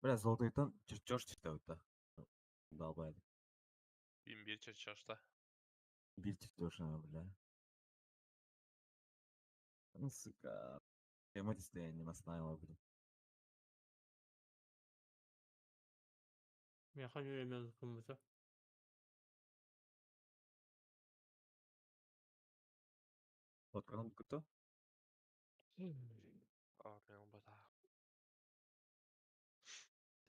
Бля, золотыйтан чертеж читают-то. Долбайды. Имбирь чашта. Бильтик тоже, бля. Ну, сука. Эмодисты я не наставила, блин. Я хочу именно кому-то. Вот канал кто? А, мен ЛБТ.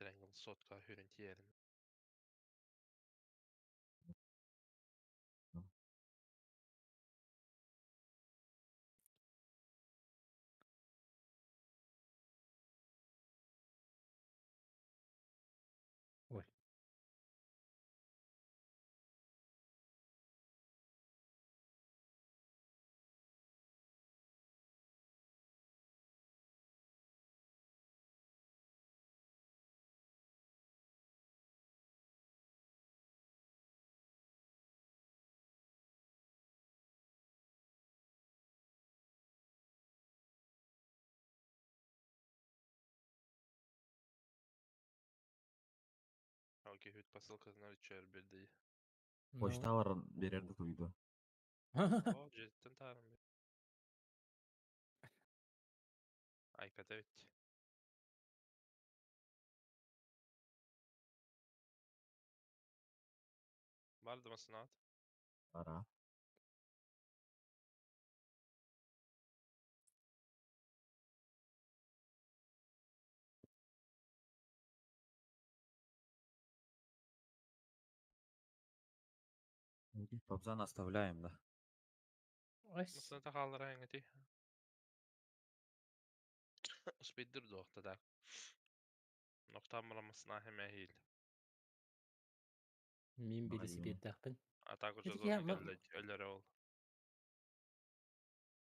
Трәңгіл сотка хүрен тиерін. Ой. Окей, хүт посылка знают, что берді. Почта var берерді туйду. О, жеттен тарым. Айката бит. Барды ма сынат? Ара. Побзан оставляем, да. Мысыната қалдыр аңыты. Успейдір доқты да. Ноқтан мұрамысына хеме хейл. Мен велосипеддақпын. А так уже Это я зомби өлері ол.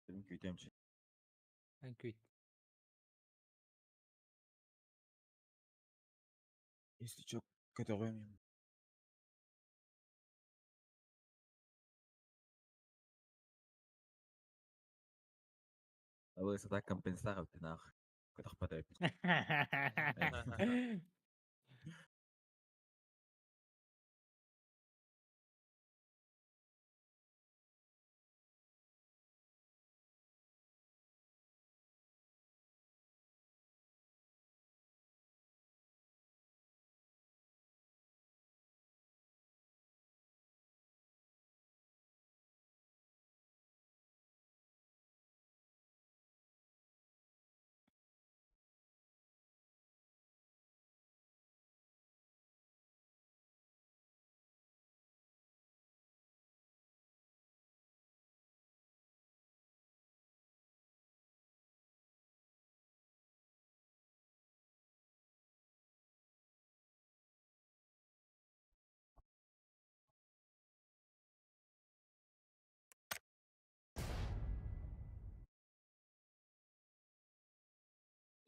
Benim kütemçi. Мен күйт. Если чё, көте қоймайм. Вы так компенсировать нах. Кто потребит?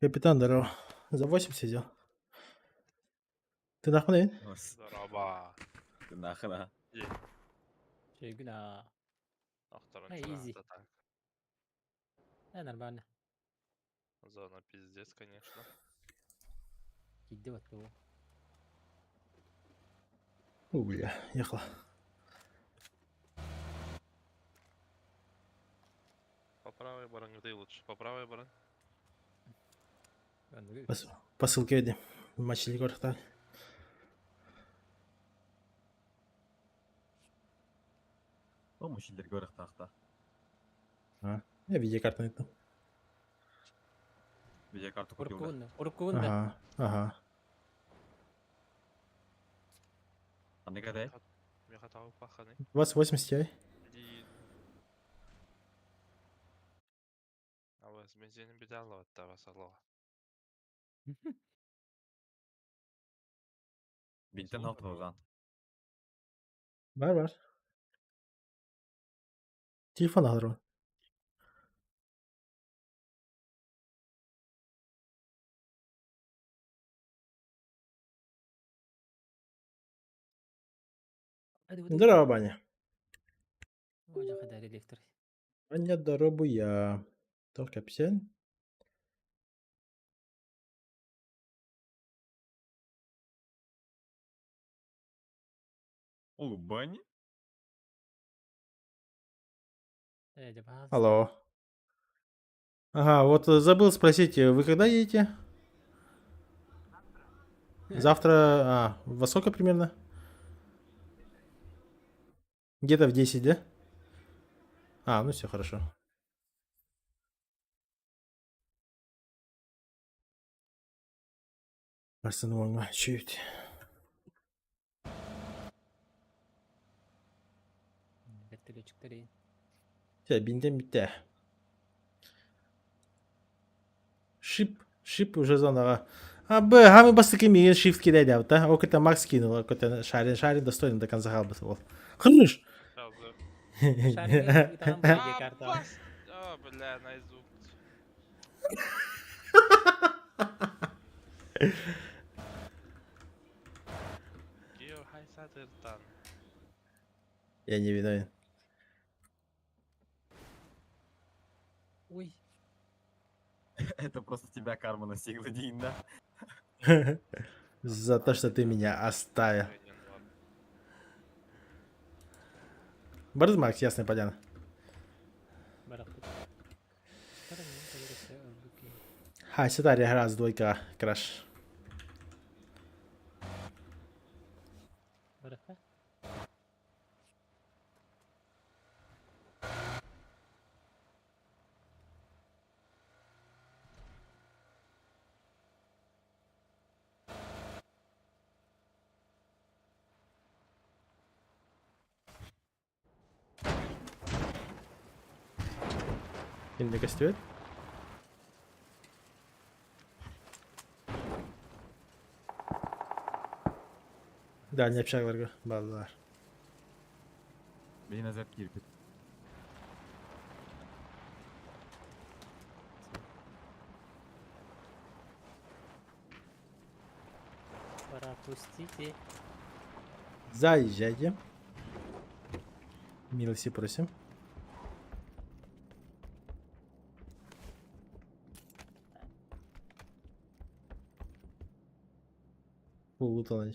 Капитан, здорово. За 8 сидел. Ты нахуй? Здорово. Ты нахрена? Фигня. Второй Изи. это так. Нормально. Зона пиздец, конечно. Иди вот его. О, бля, ехала. По правой баран, где лучше? По правой баран? По ссылке иди. Матч Лигорта. Помощь для горах тахта. А, я видеокарту найду. Видеокарту купил. да? Уркунда. Ага, ага. А не гадай. Я готов паханы. 2080 Ti. А вы с бензином бедало от того салона. Binten altı Ozan. Var. Telefon alır o. Здорово, Баня. Вожа хадари лифтер. Баня, здорово, я. Только 50. Улыбани? Алло. Ага, вот забыл спросить, вы когда едете? Завтра, во сколько примерно? Где-то в 10, да? Ну все хорошо. Арсенал чуть. Вертолетчиктер. Все, биндем бите. Шип уже зонаға. Хамы басты кемеген shift кидайды абы, да? Окыта Макс кинул, окыта шарин достойно до конца қалбысы бол. Хырныш! О, бля, найзу. Гео Хайсадыртан. Я не виновен. Ой. Это просто тебя карма настигла, Дин, да? За то, что ты меня оставил. Борис Макс, ясная поляна. Сюда раз, двойка, краш. Şimdi gösteriyor. Да, не yapacaklar ballar. Beni nazar kirpit. Пропустите. Заезжайте. Милости просим. Лут он.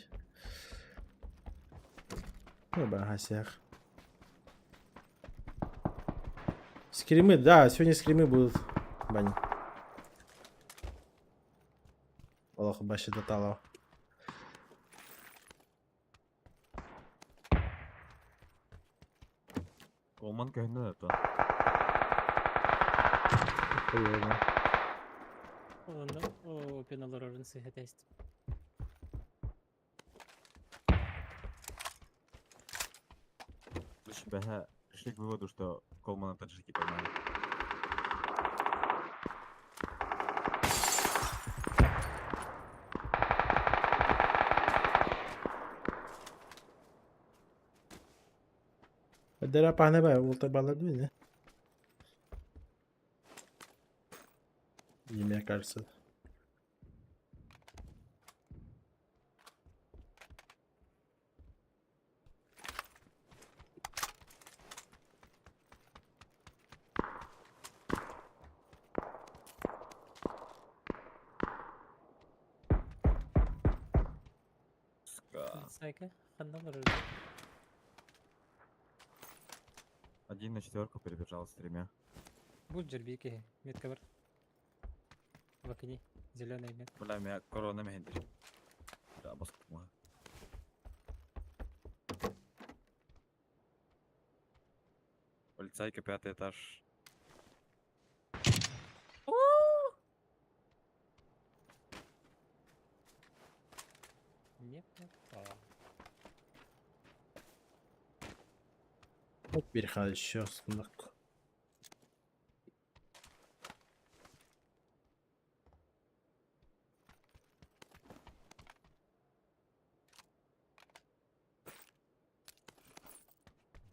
Ну, багасях. Скримы, да, сегодня скримы будут. Бань. Аллах баши татало. Колман кайны это. О, пеналар орынсы хәтәст. Лишь бэха пришли к выводу, что Колмана таджики поймали. Дера пахне бе, улта балладу не? И мне кажется. Сайка, ханналар. 1 на 4 перебежал с 3. Будь джербики, метка бар. В окне, зеленый мет. Бля, меня корона мехендер. Да, баск помога. Полицайка, 5-й этаж. Не попал. Вот переход еще сундук.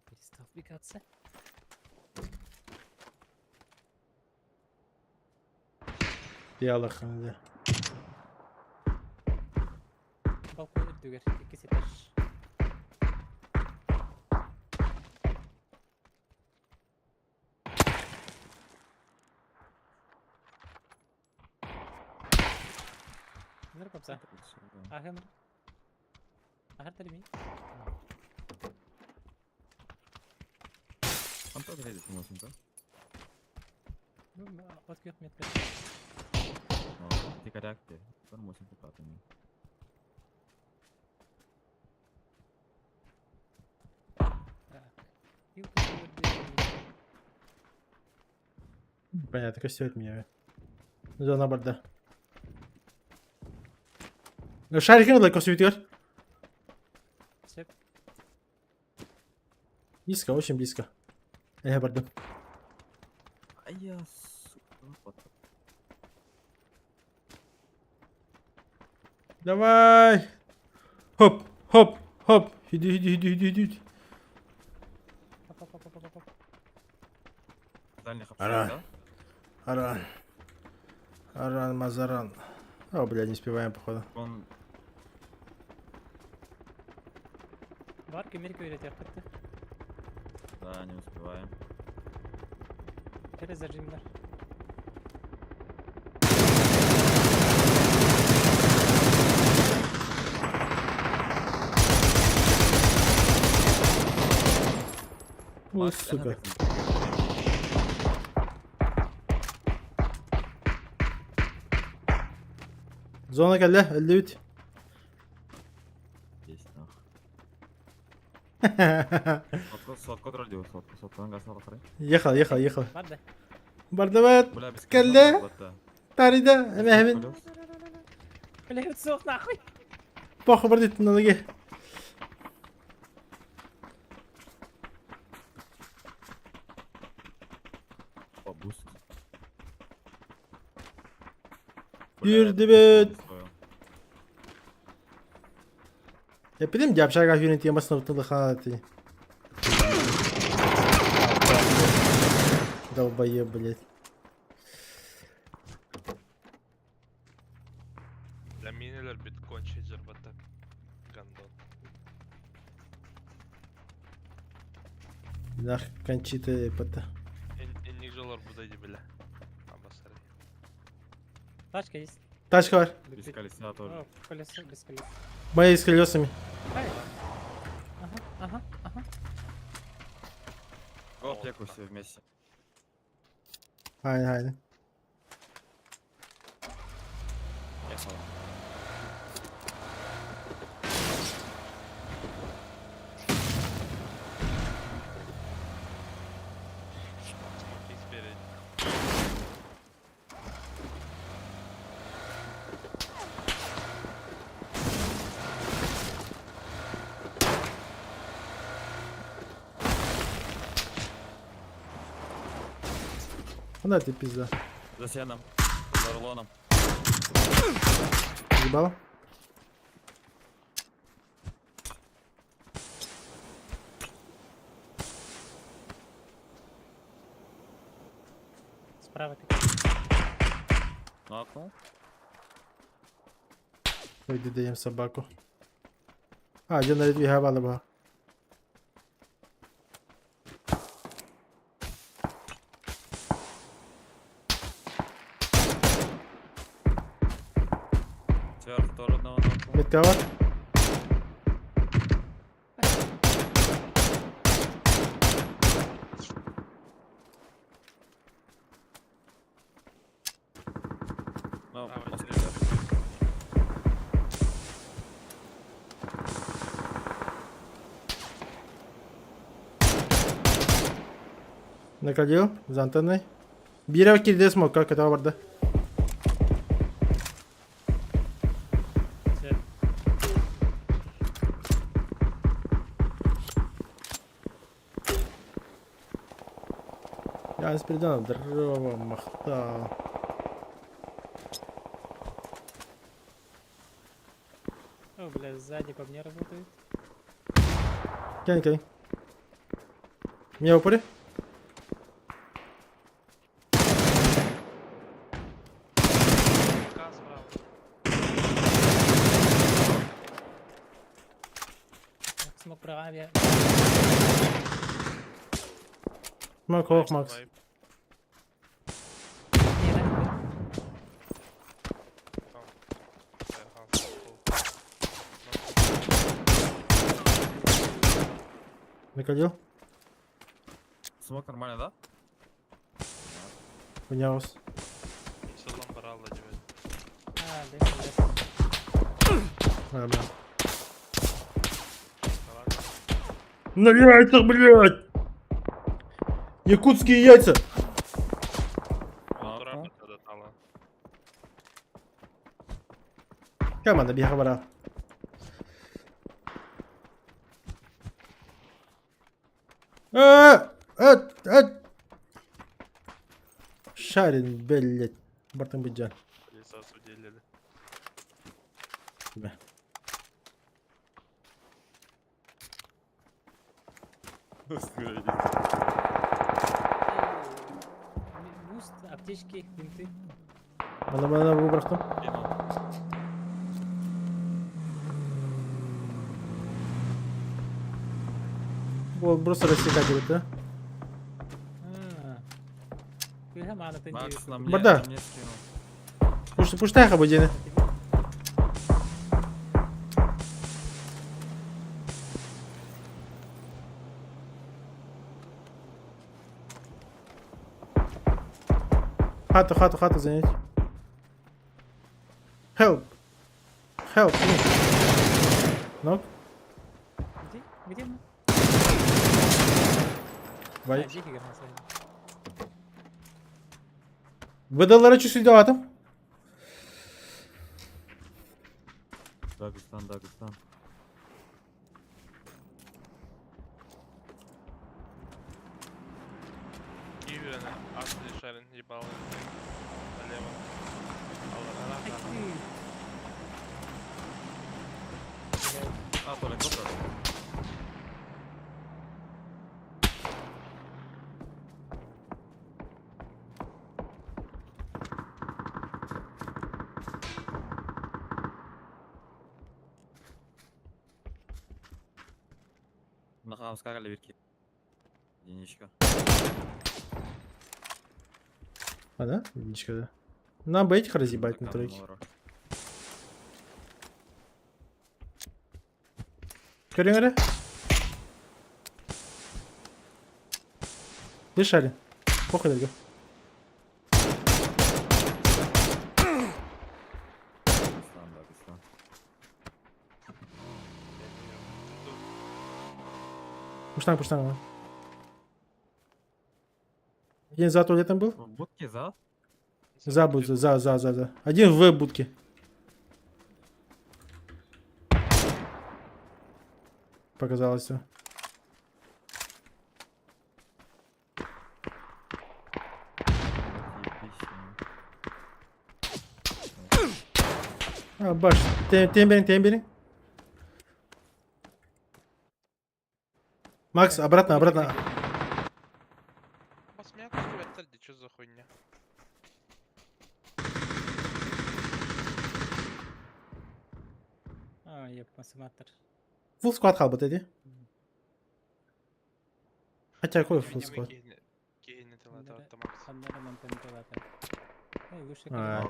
Перестал вбегаться. Ялах, да. Балкон дүгер, 2 этаж. Нер попса. Ахем. Ахар терми. Он тоже лезет, не может, да? Ну, от кет метка. Ты коряк-то. Он может быть. Понятно, костюм меня. Зона борда. Ну, шарик не далеко светер. Сеп. Близко, очень близко. Я борда. Ай, я, сука. Давай! Хоп, хоп, хоп. Иди. Дальних Ара. обширных, да? Аран. Аран, Мазаран. О, блядь, не успеваем, походу. Он... Варка, Америка верит, я хоть. Да, не успеваем. Перезаржимдар. Ой, сука. Zona geldi, 53. Есть, нахуй. Сотку отродил, сотку. Ангас на лохры. Ехал. Барда. Бардават. Бля, без Келле. конца, Тарида, эмехмин. Бля, утсох нахуй. Похуй, бардит на ноге. О, буст. Yürüdü bet. Я пидем дябшага юнит ямасына утылы ханаты. Долбоеб, блядь. Для минелер биткоин чейзер вот так. Гандон. Нах, кончиты, пота. Инник жолар будайди бля. Абасари. Тачка есть. Тачка var. Без колеса тоже. О, колесо, без колеса. Мои с колесами. Ай. Ага. Го, плеку все вместе. Aynen. Я сам. Смоки спереди. Куда ты, пизда? За сеном. За рулоном. Ебал? Справа ты. Нокнул. Пойди даем собаку. А, где на редвига валова? Сверху тоже одного нокнул. Меткова? Ну, Давай, после телефон. Накалил за антенной. Бира кирде смог, как это варда. Свет. Я с переданом дрова махта. О, бля, сзади по мне работает. Кень. Меня упори? Ка справа. Смог правее. Смог хох, Макс. Вайп. Не, да? Накалил? Смог нормально, да? Понялось. Все ламбарало делает. А, да. А, бля. Давай. На яйцах, блядь! Якутские яйца! Тура Нокнул. до тала. Команда бега вара. Шарин, блядь. Бартын Биджан. Лица суделили. Бля. Буст, аптечки, бинты. Bana bu bıraktım. Burası рассекать будет, да? Кыга мана ты Макс на мне, Борода. на мне скинул. Пуштай хабадины. Хату занять. Help. Ног. Где мы? Vay. Дикий гормосай. Выдалlara чуть атом. Дагестан. Кивина. Асли шарин ебал. Налево. Ай Алла, ты. А, Толя, добро. На хам скакали вирки. Единичка. А, да? Единичка, да. Нам бы этих разъебать на Там тройке. Мора. Көріңірі? Дышали. Похуй. Пуштан. Один за туалетом был? В будке за? За. Один в будке. Показалось все. А, баш. Темберинг. Макс, обратно. Посмеяться, это что за хуйня? А, є масиматор. Full squad қалбы деді. Хотя какой full squad? Аннарынан пентелата. Эй, лучше А,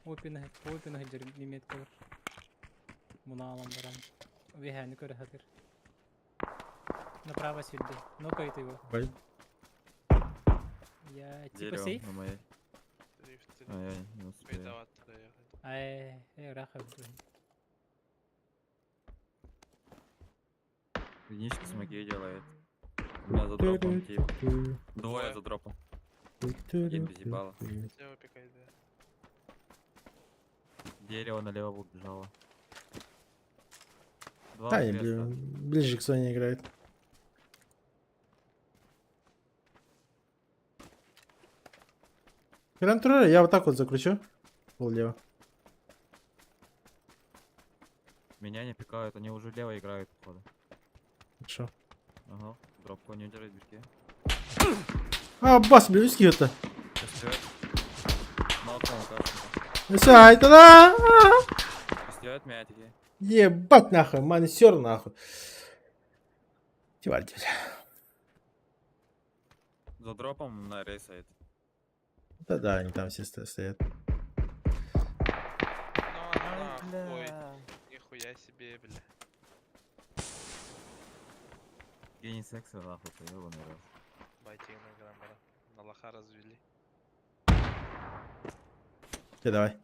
Опина хеджер нимет калыр. Муна алам барам. Вихәне көрі хатыр. Направо сюда. Нокает его. Бай. Я типа Дерево сейф? на моей. Ай, не успею. Раха. Единичка смоги делает. У меня за дропом тип. Двое за дропом. Едь без ебала. Дерево налево убежало. Два Да, креста. ближе к Соне играет. Контролер, я вот так вот закручу. Влево. Меня не пикают, они уже лево играют, походу. Шо? Ага, дропку не держит бишки. А, бас, блин, скью-то. Молотом кажется. Все, это да! Сделать мятики. Ебать нахуй, мансер нахуй. Тварь. За дропом на рейсает. Да, они там все стоят. Нихуя себе, бля. Гений секса нахуй, ты ебаный раз. Батина граммара. На лоха развели. Давай.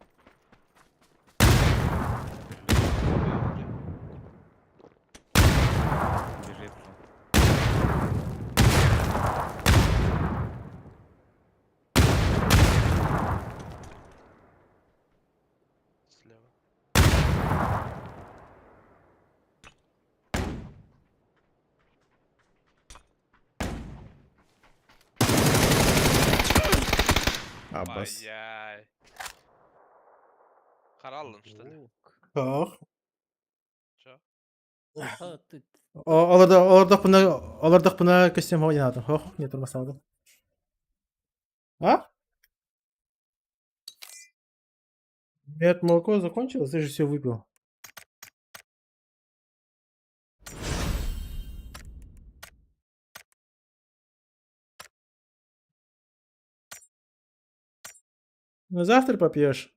Бежит уже. Слева. Аббас. Ай-яй. Хараллан, что ли? Ох. Чё? Олардық бұна костюм ойнадым. Ох, не тұрмасамды. А? Мед молоко закончилось, ты же все выпил. Ну, завтра попьешь.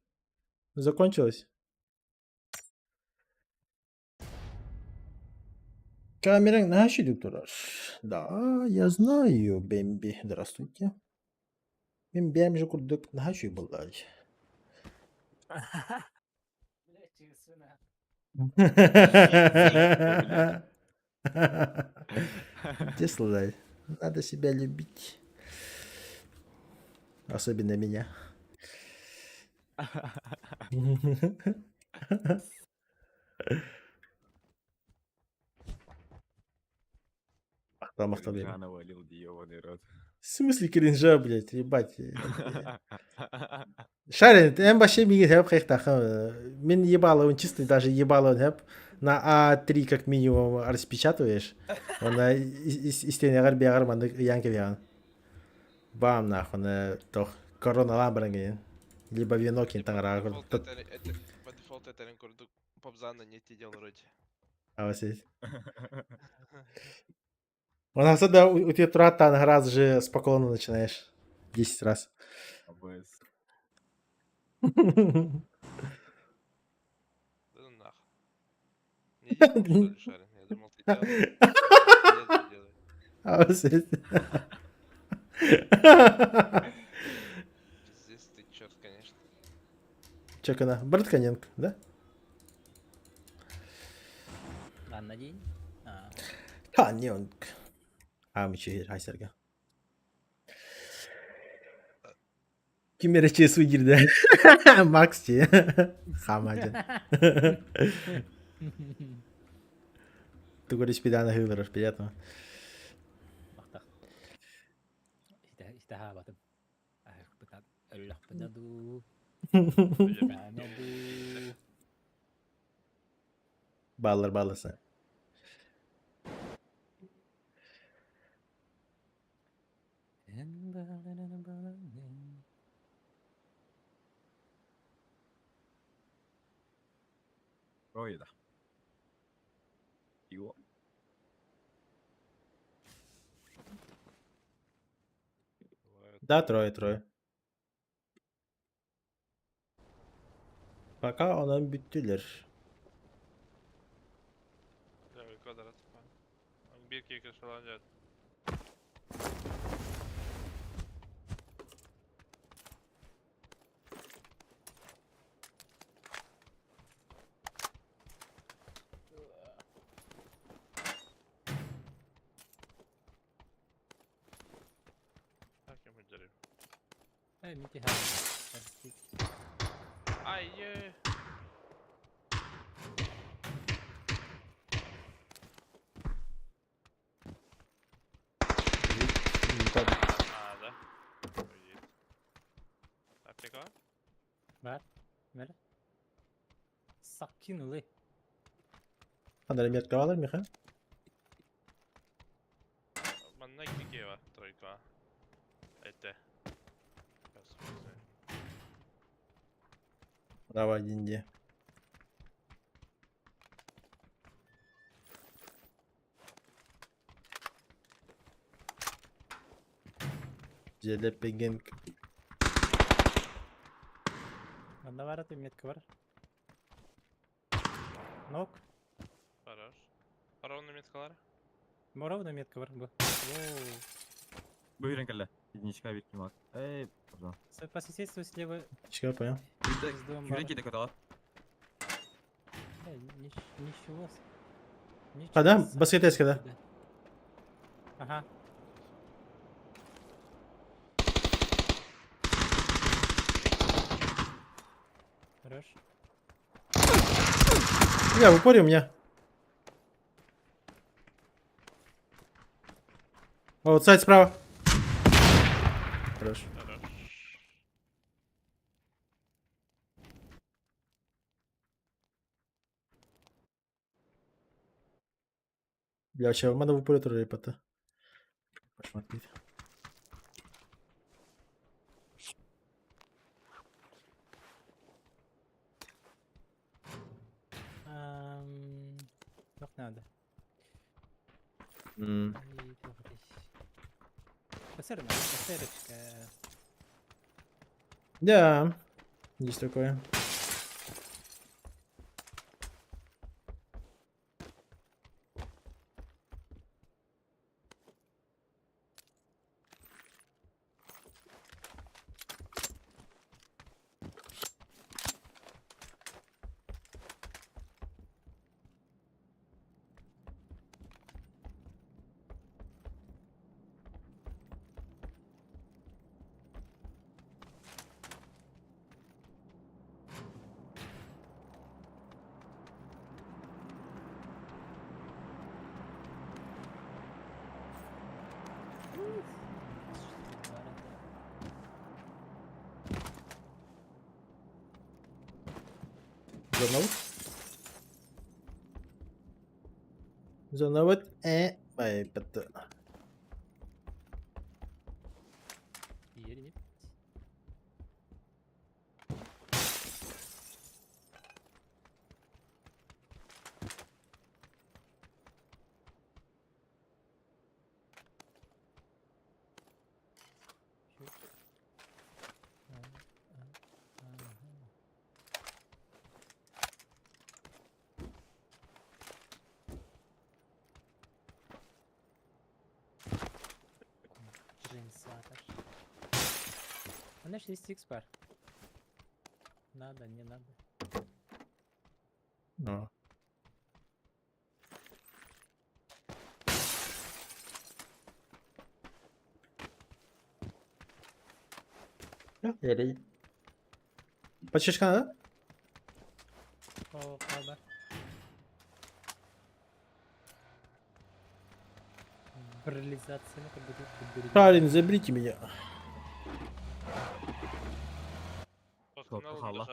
Закончилось. Камера наши доктор. Да, я знаю, Бэмби. Здравствуйте. Бэмби же курдык наши был. Дизлайк. Надо себя любить. Особенно меня. Махтал. Навалил, ебаный рот. В смысле кринжа, блядь, ебать. Шарин, ты вообще мигит хэп хэхтаха. Мен ебало, он чистый, даже ебало он хэп. На А3 как минимум распечатываешь. Он из стены гарби агарман янки вян. Бам нахуй, на тох корона ламбранген. Либо вино кентан рагур. По дефолту это рекорду попзана не те дел вроде. А вот здесь. У нас это у тебя трата раз же с поклона начинаешь. 10 раз. АБС. Да ну нахуй. Шарин. Я думал, ты делал. Нет, ты делаешь. А вот здесь. Здесь ты черт, конечно. Чек она. Братканенко, да? Ладно, день. А, Каненко. Амичи Хайсерге. Kimere su girdi. Max'ci. Хамаджа. Ты говоришь, пидана хылырыш, приятно. Bak. İşte ha batım. Ah, betat. Allah bedadu. Bedadu. Баллар балласы. Ой, да. Его. Да, трое. Пока ona büttüler. Levy kvadrat. Bir kicker falan geldi. Hakem hücreri. Hey, Miki ha. Ay ye. Nada. Ой. Аптека var? Ver. Ver. Sakin ol. Надо метка алır mı ha? Bende 2 var. Тройка. Это. Права деньги. Желепеген. Bende var atayım metki var. Nok. Хорош. Ровно меткалар. Morovda metki var bu. Воу. Buyurun kelle. Единичка bir kim var? Pardon. По соседству слева. Çıkar понял. Küre kide kadar. Ничего. Когда? Баскетес когда? Ага. Хорош. Я в упоре у меня. Вот сайт справа. Хорош. Хорош. Бля, чего? Надо в упоре тоже репота. Посмотреть. Yok nerede? М. Эсерочка. Да. Есть такое. Зоновод. Ай, пата. Yerine. У меня 6х бар. Надо, не надо. О. Ярый. Почечка надо? О, правда. Брализация, как бы тут Парень, заберите меня. Sopka halla.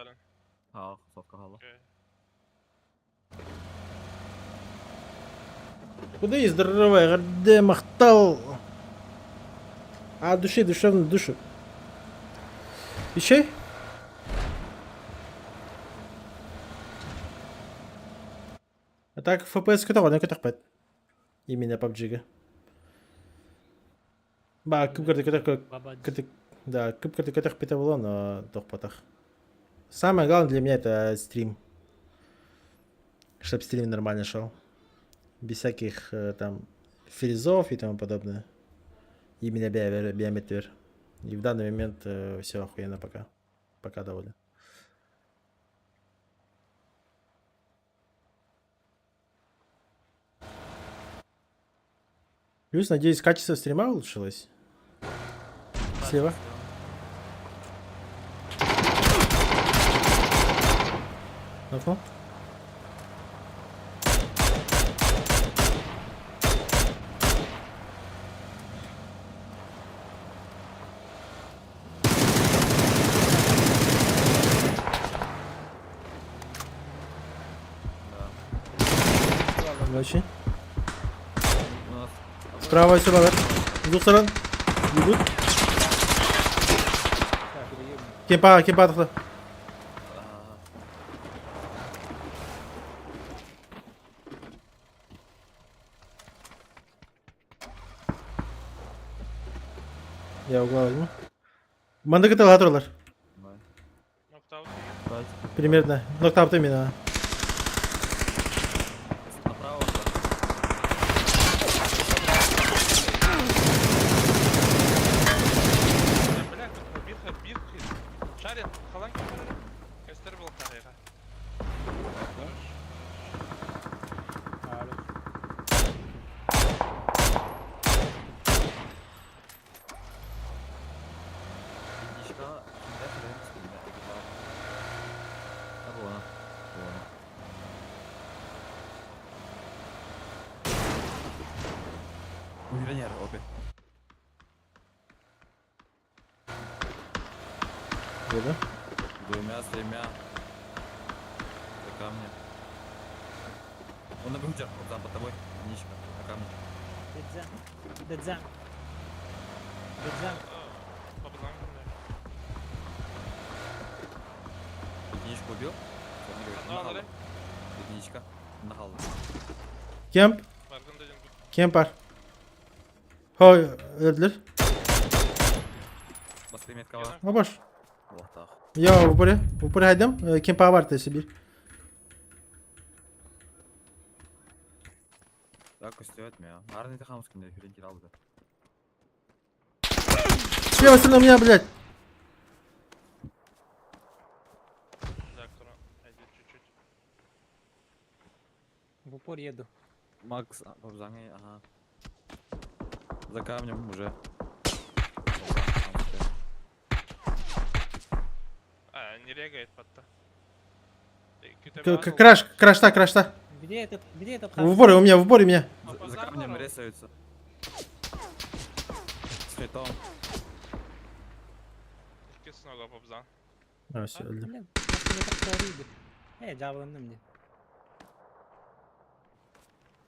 Ja, sopka halla. Куда есть здоровая горде махтал? А души, душевную душу. Еще? А так FPS kötü ne kötü pet. Именно PUBG. Ба, күп көрді көтек, да, күп көрді көтек пете было, но тох потах. Самое главное для меня это стрим. Чтоб стрим нормально шел. Без всяких там фризов и тому подобное. Именно биометр. И в данный момент все охуенно пока. Пока доволен. Плюс, надеюсь, качество стрима улучшилось. Слева. Окно. Очень. Справа сюда, вверх. С двух сторон. Идут. Кемпа тахта. Я угла возьму. Мандакатал атролар. Примерно. Ноктаут именно. Направо. Бля, тут бир. Шарит, халанки. Костер был карьера. Единичка. Дальше даем спина. Вон. Миллионер, обе. Видно? Двумя, с тремя. За камнем. Он на грудях, вот там под тобой. Единичка, на камне. Дедзам. Единичку убил. Он говорит, Ну, на халу. алри. Единичка. На халу. Кемп. Баргын dedim. Кемпар. Хой, öldüler. Басқа метка var. O boş. Ортақ. Я в упоре. В упоре хайдам. Кемпа var da Сибирь. Так, көстебет мен. Арны тахамыз күнде ферентин алды. Слева сторона у меня, блядь. Так, Айди чуть-чуть. В упор еду. Макс, повзанги, ага. За камнем уже. А, не регает под-то. Крашта. Где этот В упоре у меня. За камнем рисуются. С хитом. İki снова попзан. А, все, öldü. Блин, я так sorry'di. Cevabını мне.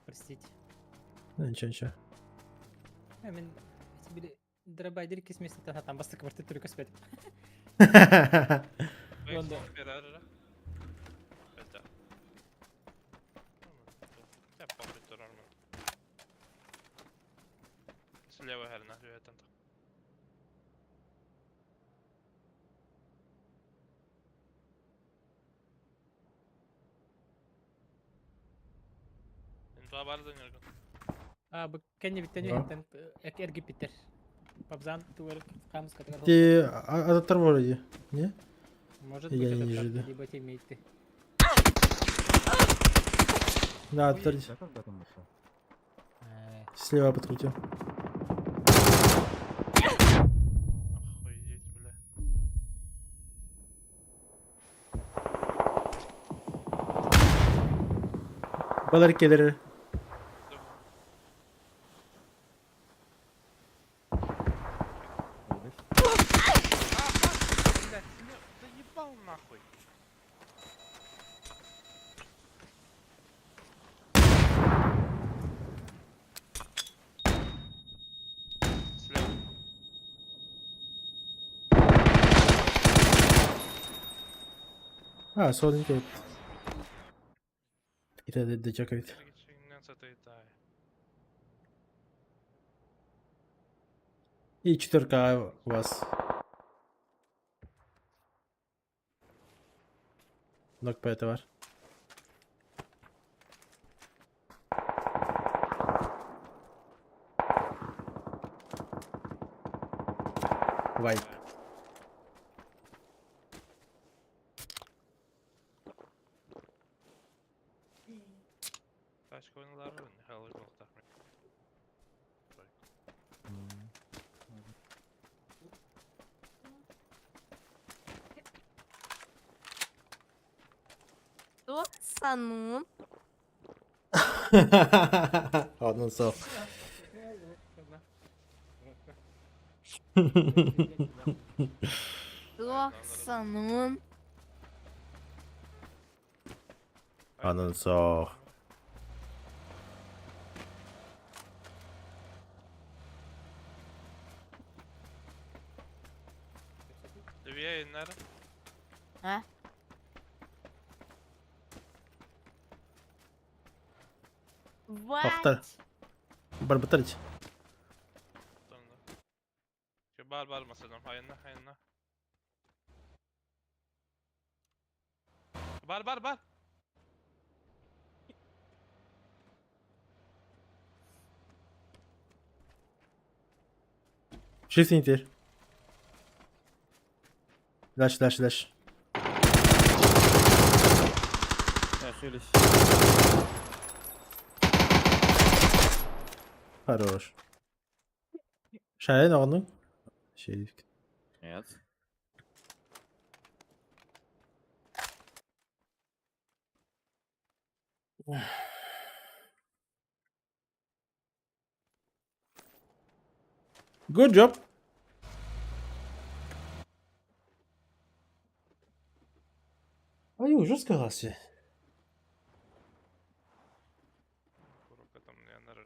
Простите. Ничего. Мен били драбайдер кесместе там басты квартет только спять. Onda. Хотя. Я помню, то нормально. Слева herna, du vet inte. Inte var bara den Jörgen. Bu kendi bitten ergi biter. Пабзан, туалет, камс, который... Ти адаптеры вроде, не? Может Я быть, не это вижу, правда, да. либо тиммейты. Да, адаптеры. Слева подкрутил. Охуеть, бля. Балар келер. Блядь, заебал нахуй. Слева. Sorun değil. İleride de cakaydı. Geçinden satayım daha. И 4К у вас. Нокпэта var. Vay. Taşka oyunları var. Ne halı yok tahmin. Что? Санун? Ondan sağ. Что? Санун? Ondan sağ. Düviye yayınları. А? Aktar. Barbatırıcı. Sonra. Şu bar mesela. Hayınla. Bar. Shift indir. Flash. Хорош. Şöyle ne oldu? Şey. Нет. Good job. Ай, жестко гаси. Kuruka tam ne yanar.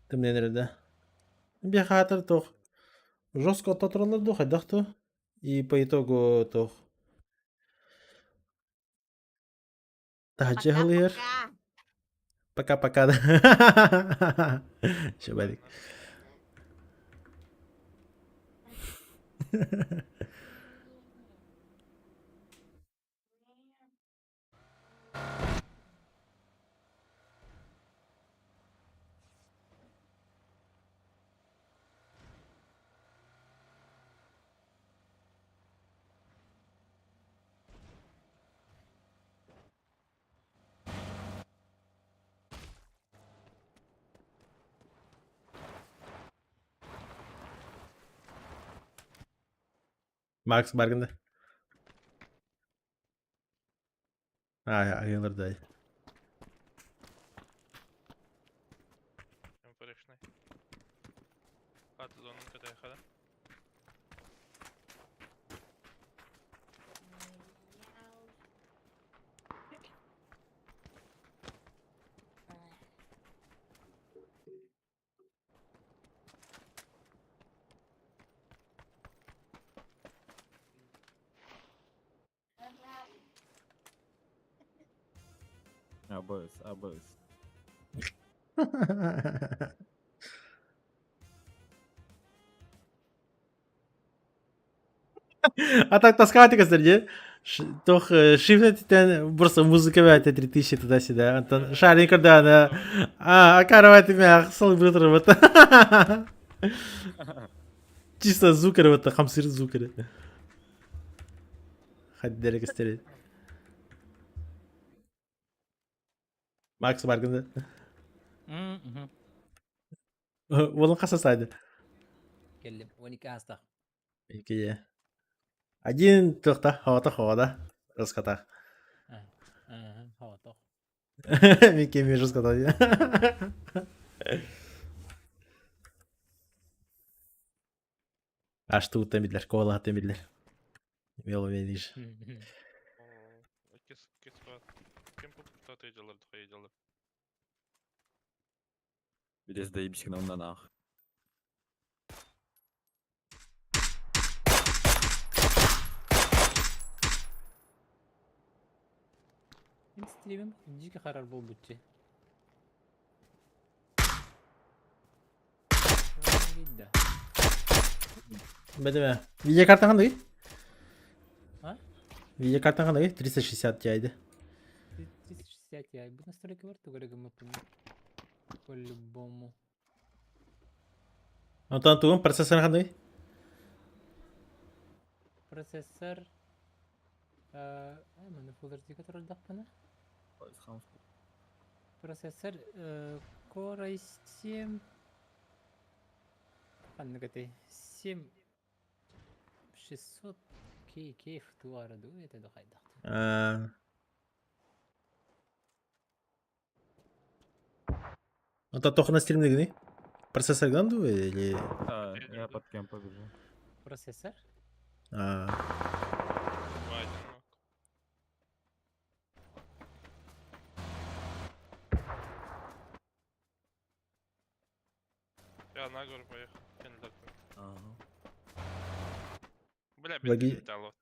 Тем не менее. Бяхатор тох. Жестко оттотрылыр до хайдахту. И по итогу тох. Тахджахлыр. Пока-пока. Шабарик. Max bargında. Ayılır dayı. Порішний. Хати зону кидає хада. ABS. А так таскати костерді. Toch, шифтетен просто музыка вайта 3000 туда-сюда. Антон, шарик кардана. Каравайты мях, салбрутер вот. Чисто звукер вот, хамсир звукер. Хаддерек истерит. Макс Барганда. Волон хасасайды. Келдим. 12 астах. Икие. Один тохта, хода. Раската. Хава тох. Микки ми раската. Аж тут темидлер, кола темидлер. Мело видишь. Bir de заебись на нах. Мен стримим жеке карар болбутчу. Бедеме. Видеокарта қандай? А? Видеокарта қандай? 360 Ti. 360 Ti. Бұл настройки бар тугрегі мүмкін. По-любому. Антон туым процессор қандай? Процессор... Мені Full HD-ге тұрылдақ бұны. Процессор Core i7... Қанны көтей? 7600 кейф туарыды өтеді қайдақ. Антон тоқы на стримде гіне? Процессор гынды или... Я под кем побежу. Процессор? Я на гору поехал. Бля, Логи- без металлов.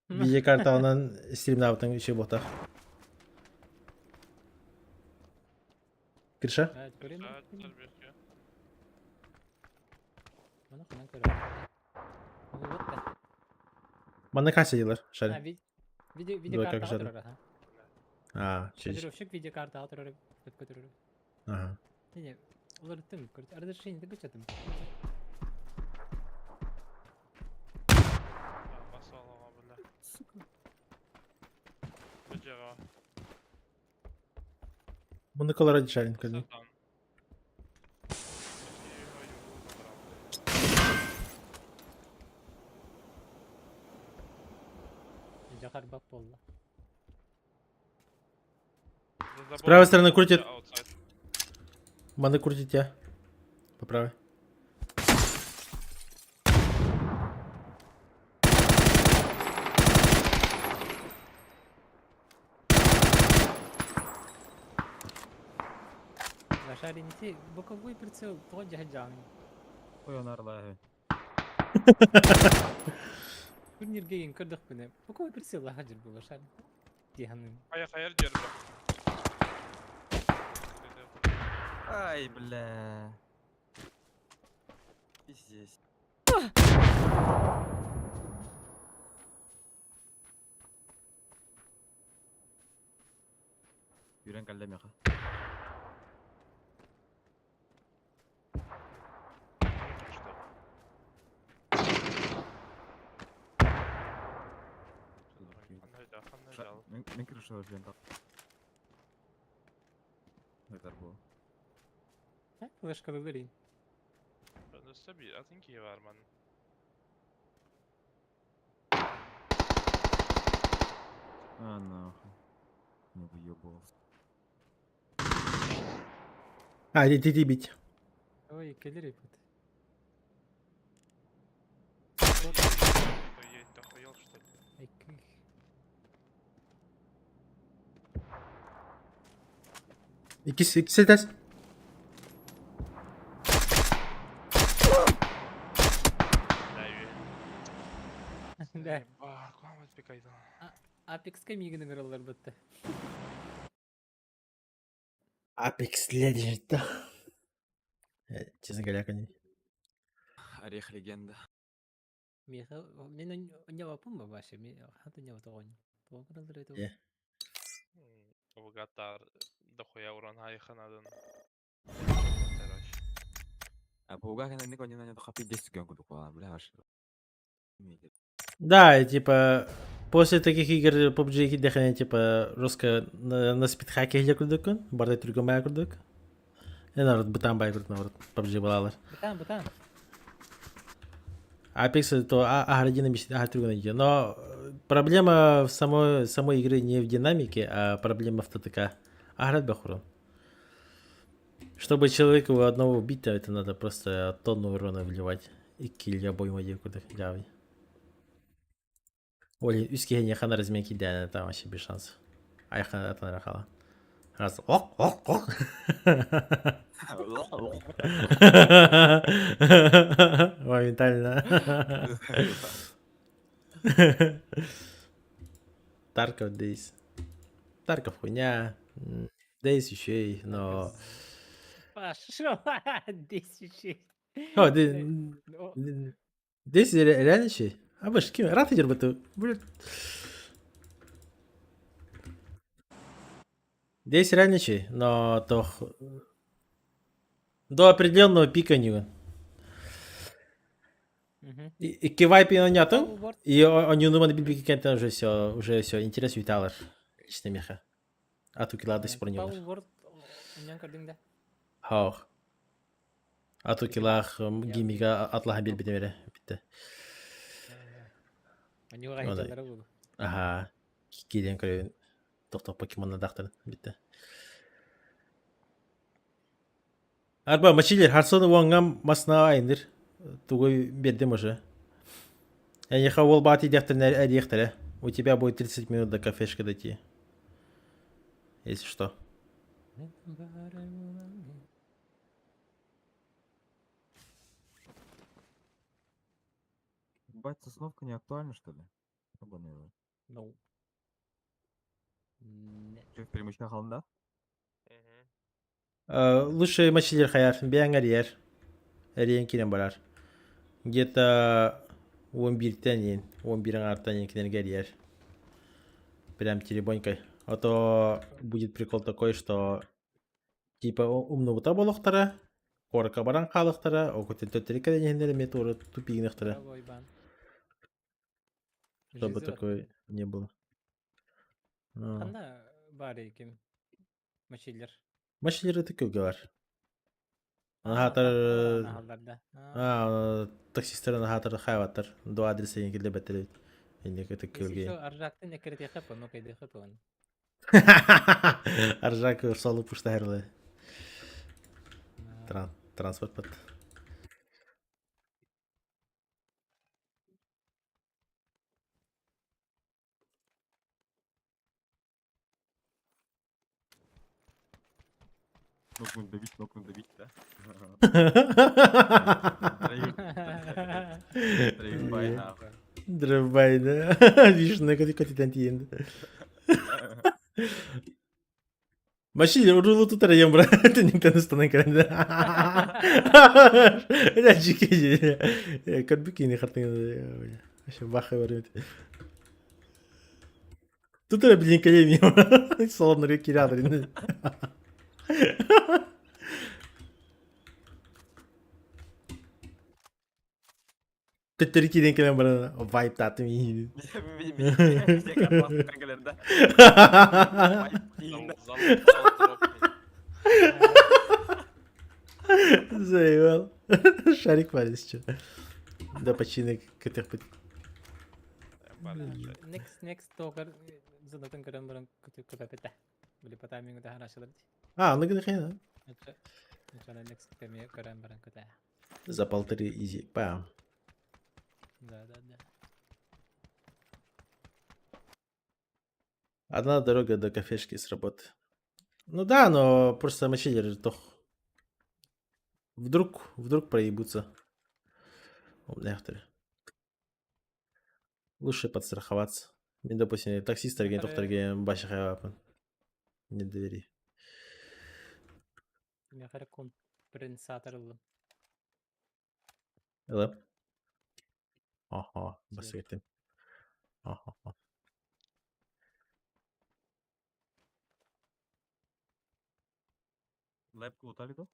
Видеокарта онан стримде абытың еще бота. Кірші? Көрем Саат зарбешке. Мұны қынан көрем. Бұл бітті. Мана қанша делар, шарин? Видеокарта как жады. тұрыр. Через... Кодировщик видеокарта тұрыр. Көтірір. Ага. Не, олар тым көрді. Разрешение көтетім. Басалова, бля. Бөтеға. Мұны колоради шарин көрді. Сатан. Жақар бап болды. С правой стороны крутит. Маны крутит я. По правой. Шаринити, боковой прицел, тоді гаджаний. Ой, он орлає. Турнирге ен көрдік бұны. Боковой прицел гаджар бұл шарин. Дегенім. Hayır geri bırak. Ай, бля. Пиздец. Юрен калдем яха. Мен кіріші өткен тақ. Айтар бұл. Флешкалы vereyim. Önüste bir atın ki var ben. А, нахуй. Не выебывался. Иди бить. Ой, келер епет. Охуеть, охуел что ли? Айкых. İkisi ters. Да. Куда отпекайдан? Апекска мигінің ұралар бітті. Apex Legends, да. Честно говоря, Орех легенда. Миха, мен оньяваппын ба башы, мен хаты оньяватоғын. Тоғы кырылдыр өтіп. Е. Угатар дохуя урон хайханадан. А пауга кena ini konya nanya tuh kapi dia juga kudu kuala beli harus. Да, и типа, после таких игр PUBG кидехане, типа, жестко на спидхаке хиля курдукун, бардай тургамая курдук. И народ бутан бай курд, народ PUBG балалар. Бутан. Apex то динамичный, тургана. Но проблема в самой игры не в динамике, а проблема в ТТК. Аград бахурон. Чтобы человека одного убить, это надо просто тонну урона вливать. И киль обоим один куда явай. Оли, üstке не хана разменки да, там вообще без шансов. А я хана это нарахала. Раз, ок. Моментально. Тарков Дейс. Тарков хуйня. Дейс еще и, но... Пошел, 10. О, Дейс реально чей? А вы кем? Рад идер бы. Дейс реально чей, но то... До определенного пика него. И кивайпи на няту, и он не думает билбики кента уже все интерес виталар лично меха. А ту кила до сих пор не умер. Хаух. А ту килах гимига атлаха билбите мере битте. Ага. Киден кое тоқтап покемонна дақтыр битте. Арба мачилер харсоны уангам масна айныр. Тугой бердем уже. Я не хавал бати дехтер. У тебя будет 30 минут до кафешки дойти. Если что. Бать, сосновка не актуальна, что ли? Ну. Че, в преимущественно холмда? Лучше мачилер хаяр. Беангар Эриен кирен барар. Где-то 11-тен 11-ң арттан кенергер. Прям теребонькой. А то будет прикол такой, что типа умнута болохтара, корка баран халыктара, окутен төттөрү кенендер метору тупигнехтара. Чтобы такой не было. Канда бар екем мачилер. Мачилер это көбгө бар. Таксистерин хатыр хайваттар. До адреса еңгелде бәтелейт. Енді көтік көлге. Аржақты не керет яқып, но кайды яқып оған. Аржак солы пушта херлы. Транспорт бат. Нокнуть давить, да? Дрейфбай, нахуй. Дрейфбай, да? Видишь, на какой-то тантиен. Машили, урулу тут раем, брат. Это никто не станет крайне. Это чики. Кадбуки не хартин. Вообще баха варит. Тут я, блин, колени. Солон реки рядом. Төттөрү киден келем бара вайп татым ийди. Заебал. Шарик валис чё. Да почти кетеп. Next talker занатан көрөм баран көтөпетэ. Били потамиң да харашылыр. Ну где хрена? Это next кеме көрөм баран көтө. За 1,5 изи. Пам. Да. Одна дорога до кафешки с работы. Ну да, но просто мачилер тох. Вдруг проебутся. Некоторые. Лучше подстраховаться. Мен, допустим, таксист торген, тохторген башы хайвапын. Не довери. Мен қара компенсатор алдым. Элап. Ага, басыктым. Ага. Лепку уталиду?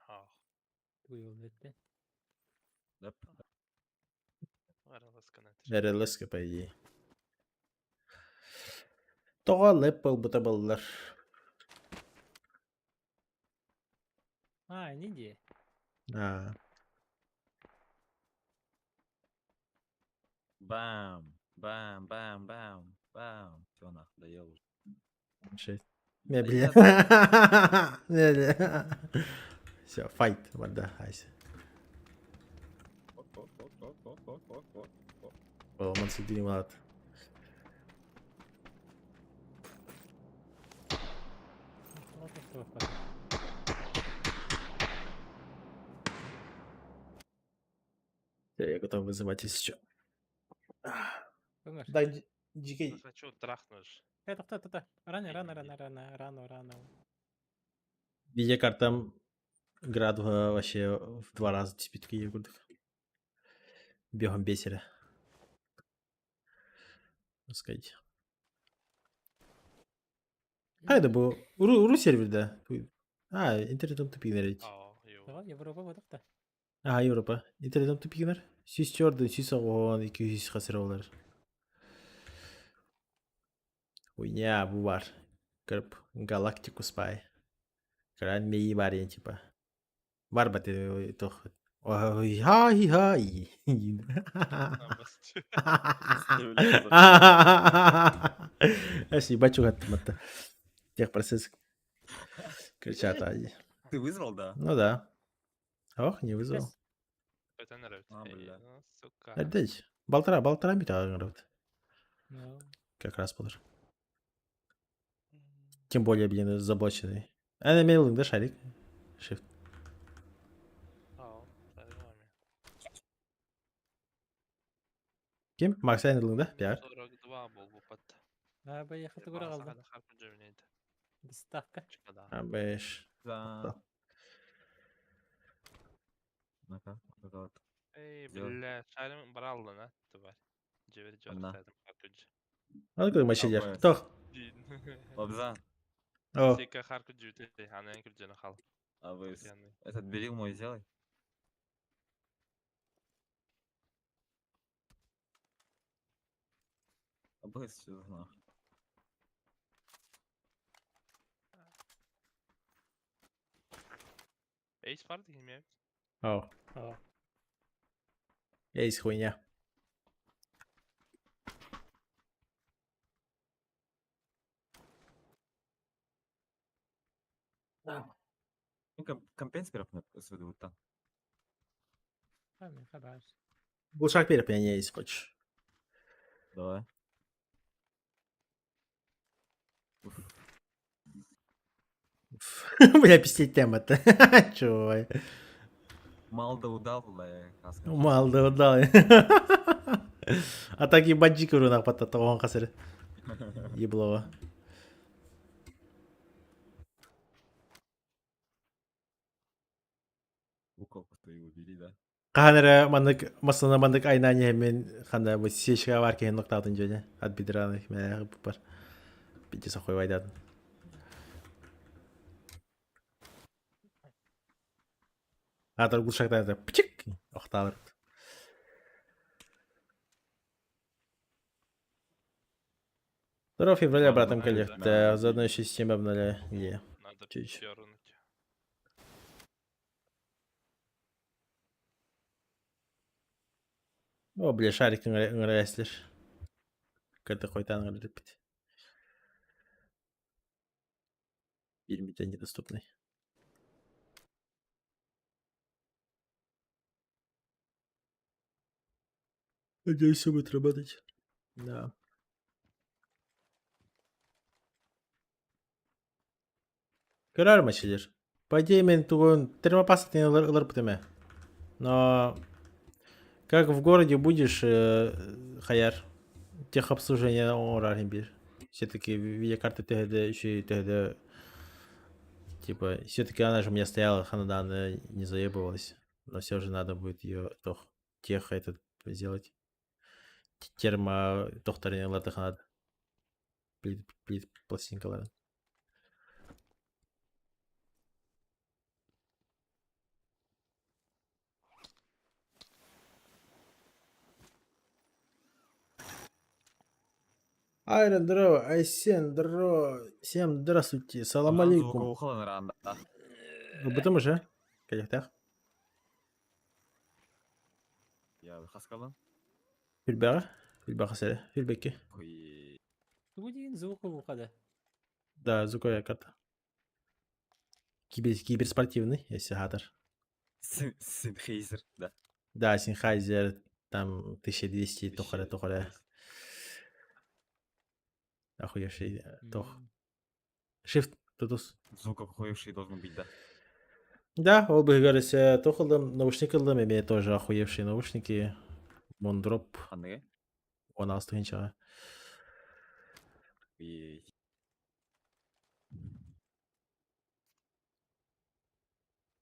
Ах, Уйыл бетте. Леп. аралас канатыр. RLS по идее. Тоға леп болбута балалар. А, не де. Бам. Бам, бам, бам, бам. Все нахуй, доел уже. Şey. Да Ne bileyim. Все, файт. Варда, айс. Olması değil at. Ладно, что вы хотите. Я готов вызывать еще. Көңір. Дай дикей. Хочу трахнуть. Тоқта. Рано. Видеокартам град вообще в 2 раза теспитки егудых. Бегом бесера. Сказать. Haydi bu Rus serverda. İnternetim tüpüğünler. Давай, Европа бұдықта. Avrupa. İnternetim tüpüğünler. 104, 110, 200 hasır olur. Хуйня, bu var. Kırıp Galacticus Spy. Kıran meyi var yani tipa. Var batı toh. Ой, хай. Я с ебачу гаттым. Тех процесс кричат. Ты вызвал, да? Ну да. Ох, не вызвал. Это нравится. А, бля. Ну, сука. Опять. Болтара битаган. Ну, Как раз подыр. Тем более, блин, заблоченный. Она мейлинг, да, шарик? Shift. Kim? Max Eindel'ın bir yer. 42 был bu pat. а поехал көре қалдым. Harbi cümleydi. Доставка. Çıkmadı. 5. Да. Ну-ка, вот. Ey Сделай. бля, шарим бралды на, тварь. Ceveri Anda. saydım harkucu. Hadi koyayım maçılar. Давай. Toh. Лобзан, Oh. Seka harkucu te, hanen kürcene hal. а вы Yani. этот берил мой сделай. А бы все нахуй. Ace vardı kim ya? Oh. Aa. Ace хуйня. Ну, компенсперов сведут там. Мен хабар. Buluşak verip yani Ace koç. Давай. Бля, пиздеть тема-то. Чё? Мало да удал, бля, каска. Mal da удал. А так ебать дикий урон патата оған қасыры. Еблова. Уколку-то его бери, да? Қаныры мандык масына мандык айнания мен қанда бұл сешіға бар кейін нұқтатын жөне. Ат бидіраны мәлі бар. Битесі қой байдадын. Атыр құлшақтан да пчик оқталыр. Здорово, февраля, братом коллег. Да, заодно еще система обновляю. Надо Чуть. пернуть. О, бля, шарик ыңырайсылыр. Кірді қойтан ыңырып бит. 1 минута недоступный. Надеюсь, все будет работать. Да. Көрер мәселелер. По идее, мен тугон термопастын ылырып деме. Но как в городе будешь, Хаяр, техобслуживание орар бир. Все-таки видеокарта ТГД еще и ТГД. Типа, все-таки она же у меня стояла, Ханадан не заебывалась. Но все же надо будет ее тех этот сделать. Термо тохтарин латыханат. Плит пластинкаларын. Айрон, здорово. Айсен, здорово. Всем здравствуйте. Салам алейкум. Вы бытым уже? Каяктах? Я хаскалан. Фильбага? Фильбага сәле. Фильбеки. Тугу деген звуку вухада. Да, звуковая карта. Киберспортивный, если хатер. Синхейзер, да. Да, Синхайзер, там 1200 тухара. Охуевший тох. Shift тутус. Звук охуевший должен быть, да. Да, ол бы говорится, тохалдым, наушники алдым, эме тоже охуевшие наушники. Мондроп. Аны? 16 инчага.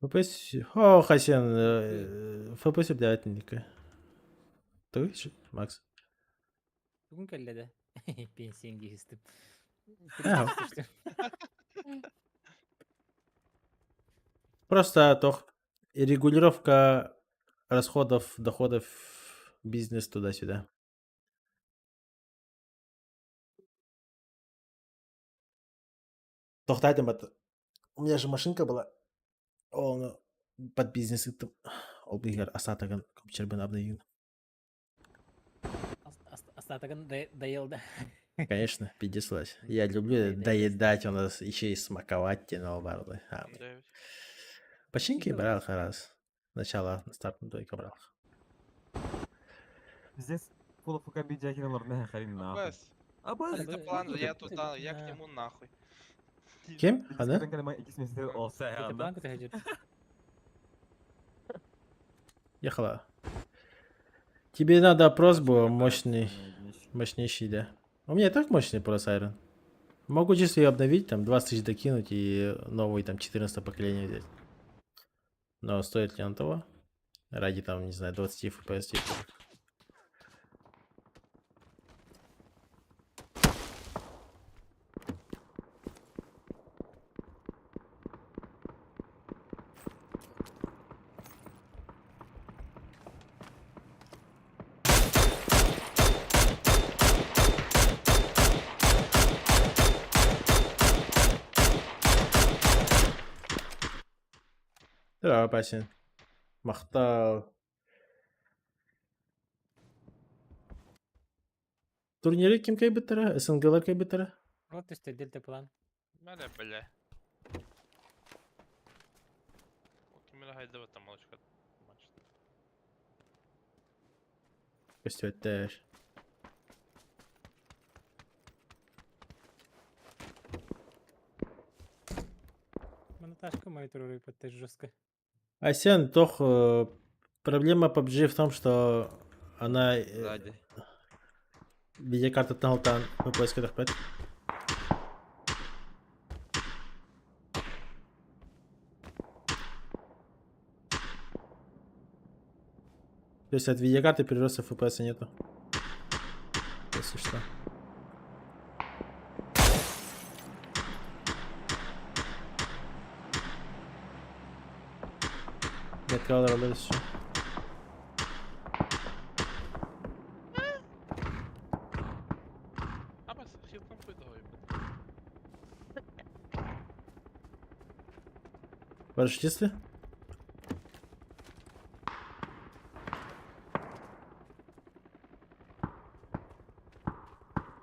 FPS... О, Хасен, FPS үлдәвәтіннікі. Той, Макс? Бүгін кәлледі. Пенсияңге естіп. Просто тох регулировка расходов, доходов, бизнес туда-сюда. Тохтайдым это. У меня же машинка была. Ол под бизнес иттім. Ол бігер асатаган компьютербен абдайын. Остатогын доелді. Конечно, пиздец. Я люблю доедать, у нас еще и смаковать тянул барды. Починки брал раз. Начало стартный дойка брал. Здесь полуфука бидякина лорная харин нахуй. Аббас. Это план, я тут, я к нему нахуй. Кем? Ана? Ехала. Тебе надо просьбу мощнейший, да? У меня и так мощный прос Айрон. Могу чисто ее обновить, там 20 тысяч докинуть и новый там 14 поколение взять. Но стоит ли он того? Ради там, не знаю, 20 FPS типа. Здорово, Пасин. Мақтау. Турниры кім кай бітірі? СНГ-лар кай бітірі? Вот işte дельта план. Бля, бля. Кимера хайда в этом молочка. Көстөттер. Монтажка мониторирует под жестко. Асен, тох, проблема PUBG в том, что она... Видеокарта таңылтан FPS кедақ бәді. То есть от видеокарты прироста FPS нету. Если что. Меткалар алırız şu. Аббас, хилтон пойдовый. Барыш чисты?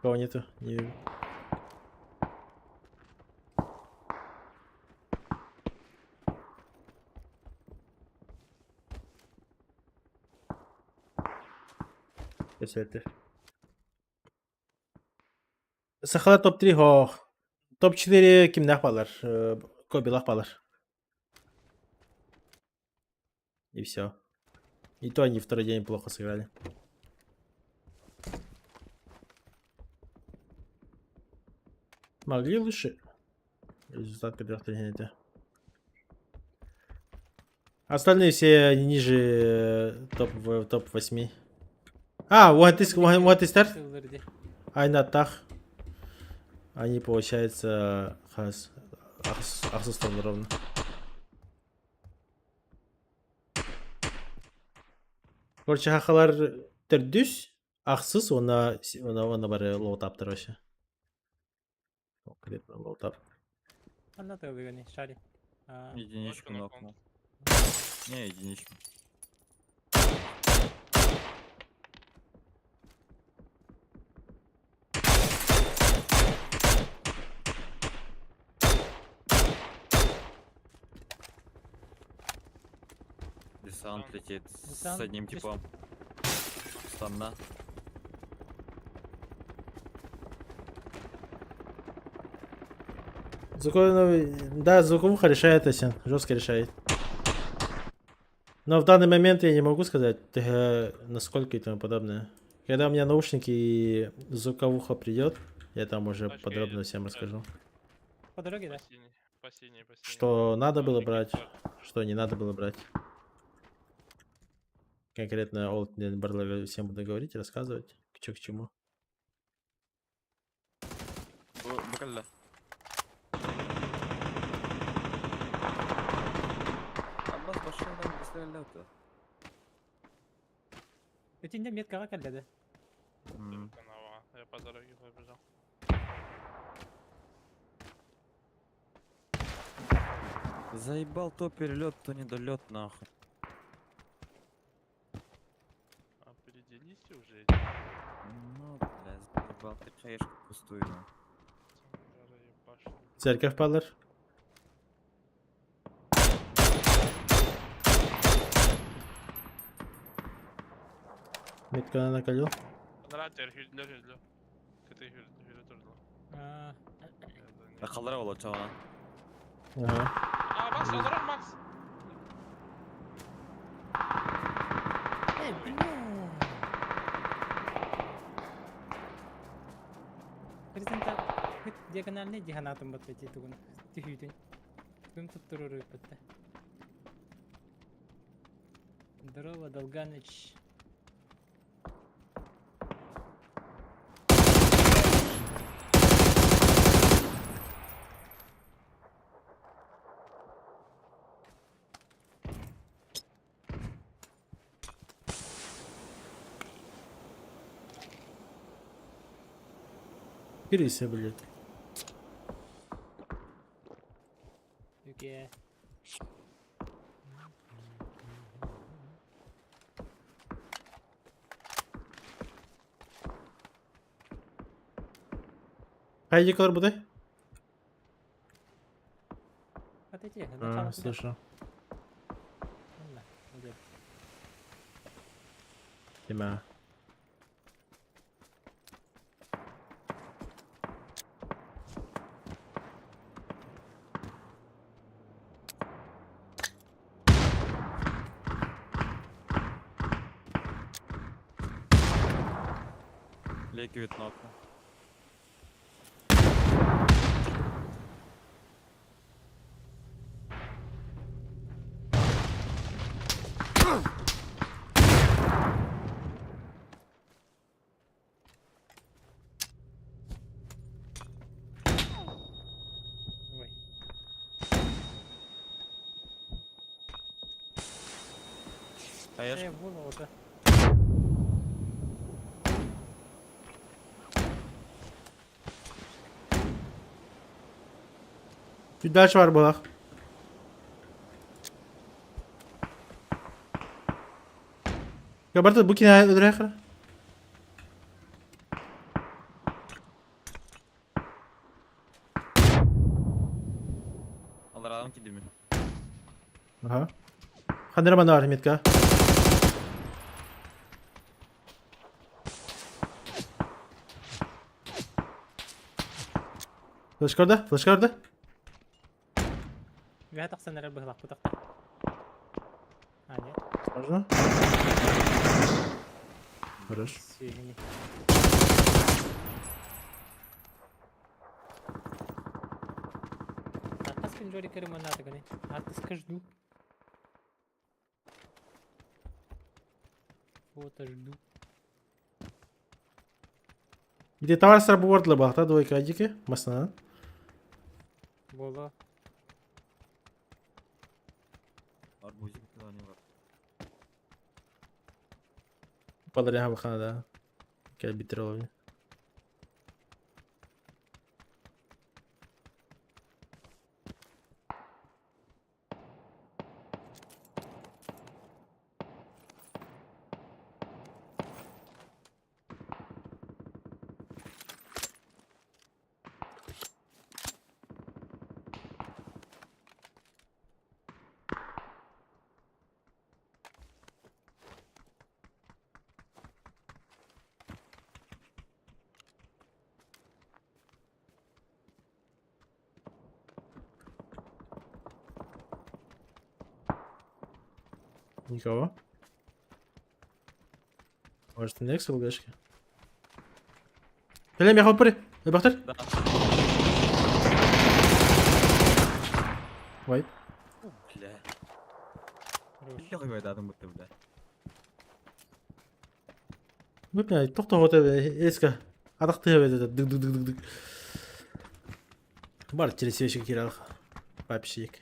Кого нету? Не вижу. Kesinlikle. Сахала топ-3 хох. Топ-4 kimler bağlar? Kobilах bağlar. И все. И то они второй день плохо сыграли. Могли лучше. Результат 4 тренера. Остальные все ниже топ 8. А, вот и старт. Сылдырды. Айнатах. Они, получается, Ахсустан ровно. Короче, хахалар түрдүс, ақсыз, оны бары лоутаптыр вообще. Конкретно лоутап. Она ты выгони, шари. Единичку нокнул. Не, единичку. Десант летит с Десант, одним ты типом. Станна. Да, звуковуха решает Асен, жестко решает. Но в данный момент я не могу сказать, насколько и тому подобное. Когда у меня наушники и звуковуха придет, я там уже Точка подробно едет. всем расскажу. По дороге, да? По синей. Что надо было Наушники брать, вперед. что не надо было брать. Конкретно Олд Барлога всем буду говорить, рассказывать, к чему. Буквально. Аббас пошел там быстро. Өтінде меткаға кәлдеді. Канава. Я по дороге побежал. Заебал то перелет, то недолет нахуй. Определись уже. Ну, бля, заебал, ты хаешка пустую. Церковь падар. Метка накалил. Нравится, hülle. Kötü hülle durdu. Қалдыра ол чағана. Ага. Max kaldırar Max. Президента диагональный диханатым бат эти тугун тихүтүн. Кым туттурur ыппытта. Здорово, Долганыч. Перейся, блядь. Юке. Хайди колор буде? Отойди, А, слышу. Тема. Леки вид нокну. Ой. Хаешка. Вот. Чуть дальше var bu lak. Kabartı bu kine öldüre kadar. Алрадан кидими. Ага. Хандыра бана var Mitka. Flashka orada, flashka orada. Я так сценарий быглак путакта. А, нет. Можно? Хорош. Свиньи. Атас кын жори керем ана тагани. Атас кажду. Фото жду. Где товар сработала бахта двойка адики, масна. Бола. Арбузик туда не var. Подаря хабахана да. Кел битрол. Никого. Может, не эксел гашки. Pelem ya hopper. Бахтар. Да. Вай. Бля. Бля, ойдадым будто, бля. Выпня, тохта хота эска. Адакты бе дык дык дык дык. Бар через вещи кирал. Папщик.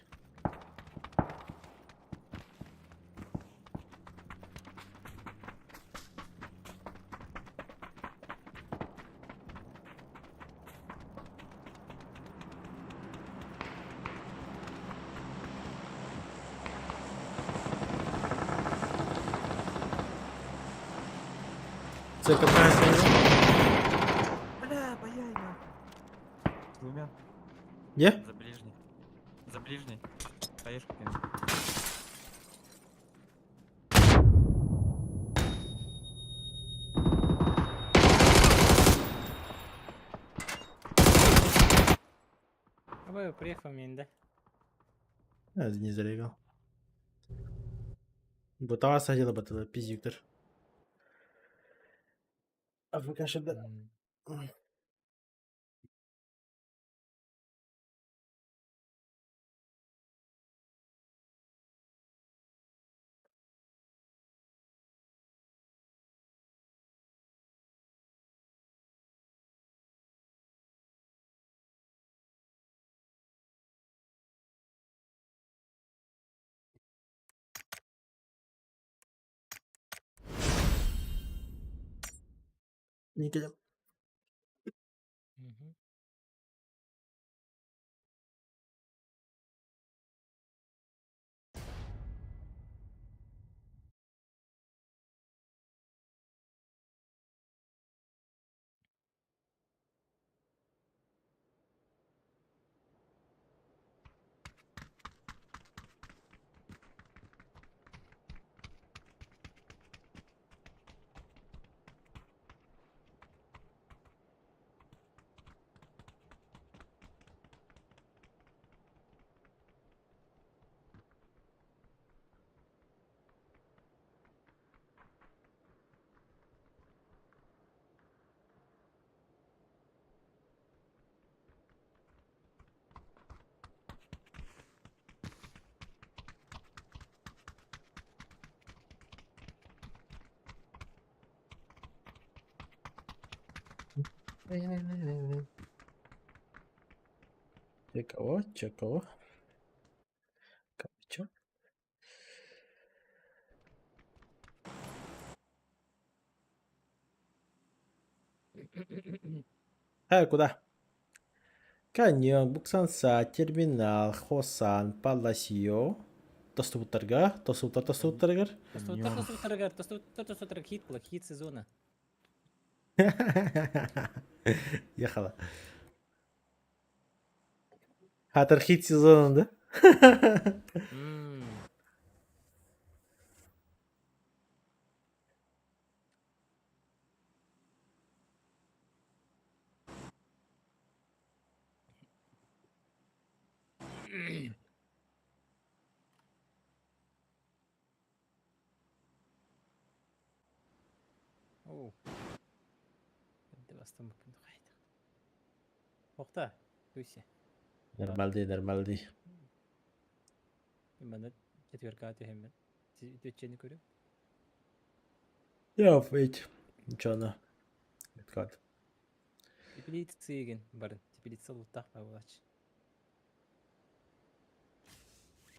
Це какая Бля, паяй, на. Двумя. Є? За ближний. За ближний. Поешь кину. Абай приехал менде. Не зарегал. Bu tava sadece batılı pis yüktür. Afrika şimdi. Ne kadar? Чекало, чекало. Капчо. Куда? Каньон, Буксанса, терминал, Хосан, Паласио. Тоступтарга, тоступтаргар. Тоступтаргар, хит сезона. Ехала. Хатер хит сезонunda. Оу. Енді бастан мүмкін қайда. Оқта, Люси. Нормальный. Бана четверка атыyorum ben. Siz ötçeni görüyorum. Ja, wait. Ничего, на. Откат. Тепелит цыгин барын. Тепелит салуттах бавлач.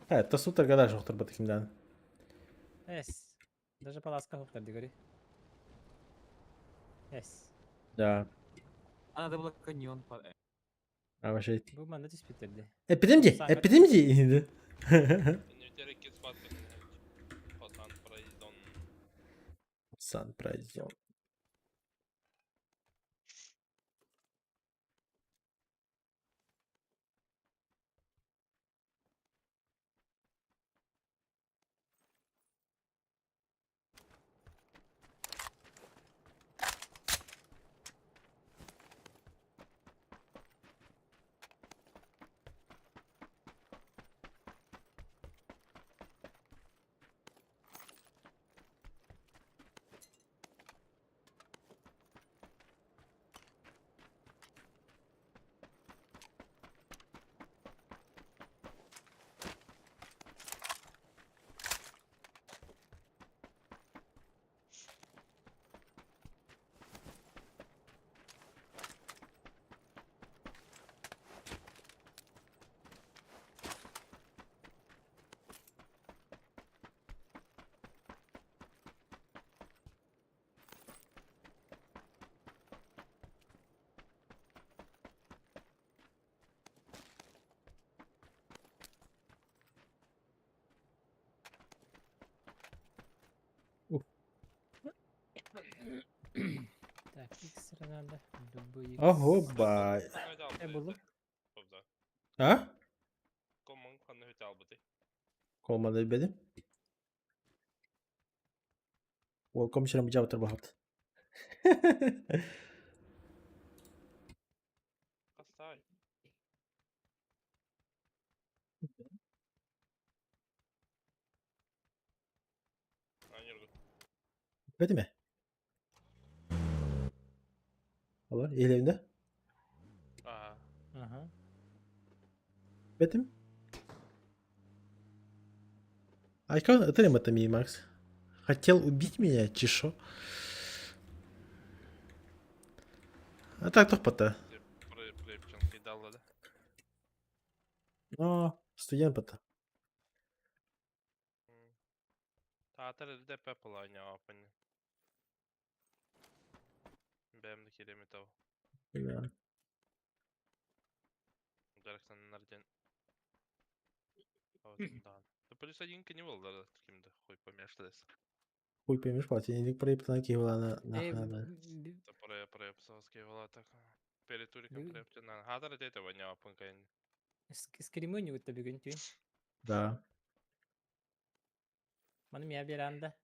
Тасутар гадар жоқтар ба такимдан. Эс. Даже паласка хоптар дигори. Эс. Да. А надо было каньон. Ama şey. Bu manda dispütlerdi. Epidemci. Sakat. Epidemci. Сан пройдем. Так, X надо. Любой X. Ого, ба. Я buldum. Ha? Common kan höte albuti. Olmadı benim. O komiserim bir cevap bahat. Kastai. Anjurgut. Benim mi? Allah, iyi evinde. Ага. Ага. Benim. Айкон, это ли это Макс? Хотел убить меня, чешо? А так toch пата. Препчен кидал, да? Но, студент пата. Tatil de Pepple aynı apını. Benim de kiremi tav. Да. Дарксан нарден. Да. Да плюс одинка не был, да, таким да хуй помешлись. Хуй поймешь, платье, не проеб на кивала на Ey, нахуй. Да проеб соски была так. Перед туриком проеб на. Хатар де этого не апын кайын. Скримы не выйти бегать тюй. Да. Манım ya bir anda.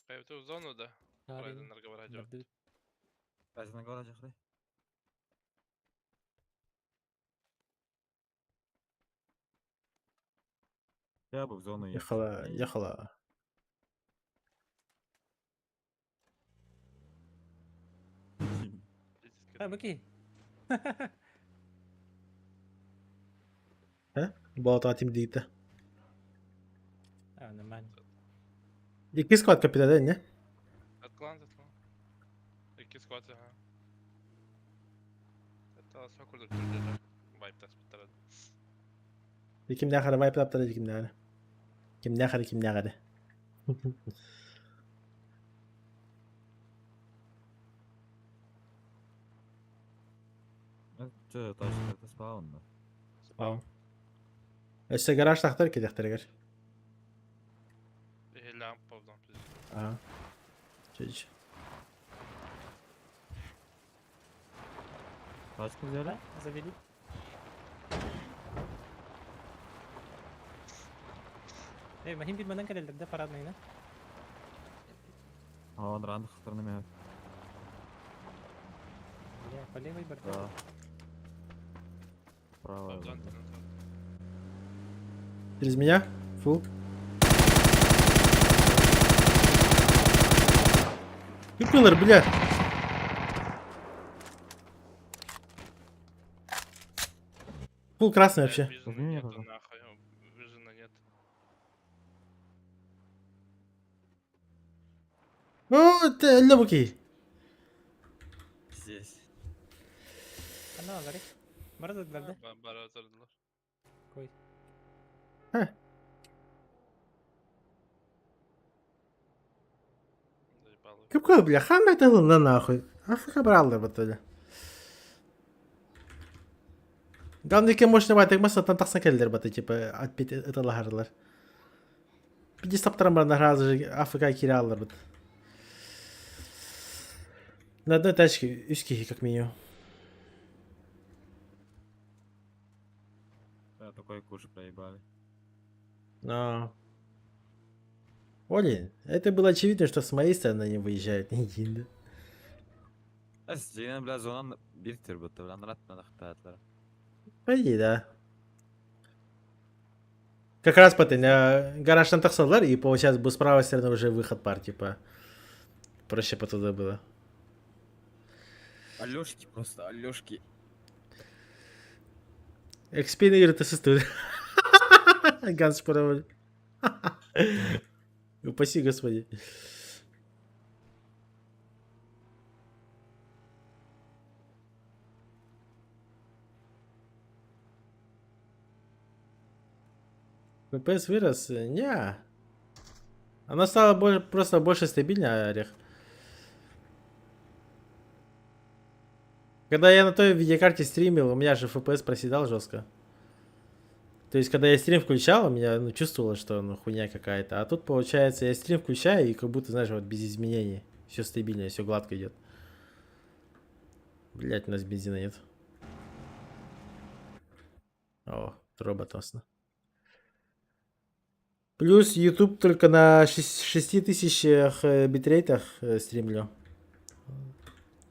Проеб ты в зону, да? Пройден нарговора жок. Барды. Разве на гора жахли? Я бы в зону ехал. Ехала. Ha bakayım. He? Bu atayım değildi. Ha normal. İki squad kapitada ne? Atlan. İki squat ha. Hatta sokurdur türlü. Vibe test bitter. Kim ne kadar wipe yaptı kim ne kadar. Kim ne kadar. Че, тачка это спаун, да? Спаун. Işte garaj taktır ki dektere И лампа в дом пиздец. Ага. Чуть. Тачку взяли? Завели. Ey, mahim bilmeden gelirler de paradmayın ha. А он рано стороны мягок. Ya, по левой борт. Да. Право. В зон. Через меня? Фу. Юпилер, бля. Фул красный вообще. Вижена нету, нахуй. Вижена нет. О, ты лёбки. Здесь. Ana var ya. Maradılar da. Bana atırdılar. Koy. Заебало. Какой, бля, хам это луна нахуй. Африка бралдар баталя. Главное, кем можно бать, так масса там такса келдер бата, типа, отпить это лахарлар. Пиди стаптарам брана разы Африка кираллар бат. На одной тачке, узкие, как минимум. Да, такой куш проебали. Но... Олин, это было очевидно, что с моей стороны не выезжают ни один, да? Yine biraz olan bir tür bu tabi anlatmadık hayatları. По идее, да. Как раз потом гараж там таксалар, и получается был с правой стороны уже выход пар, типа. Проще по туда было. Алёшки просто, Алёшки. XP игры состою. Ганс пароль. Упаси, господи. ППС вырос? Не. Она стала просто больше стабильнее, Орех. Когда я на той видеокарте стримил, у меня же FPS проседал жестко. То есть, когда я стрим включал, у меня чувствовалось, что хуйня какая-то. А тут, получается, я стрим включаю, и как будто, знаешь, вот без изменений. Все стабильно, все гладко идет. Блять, у нас бензина нет. О, роботосно. Плюс YouTube только на 6000 битрейтах стримлю.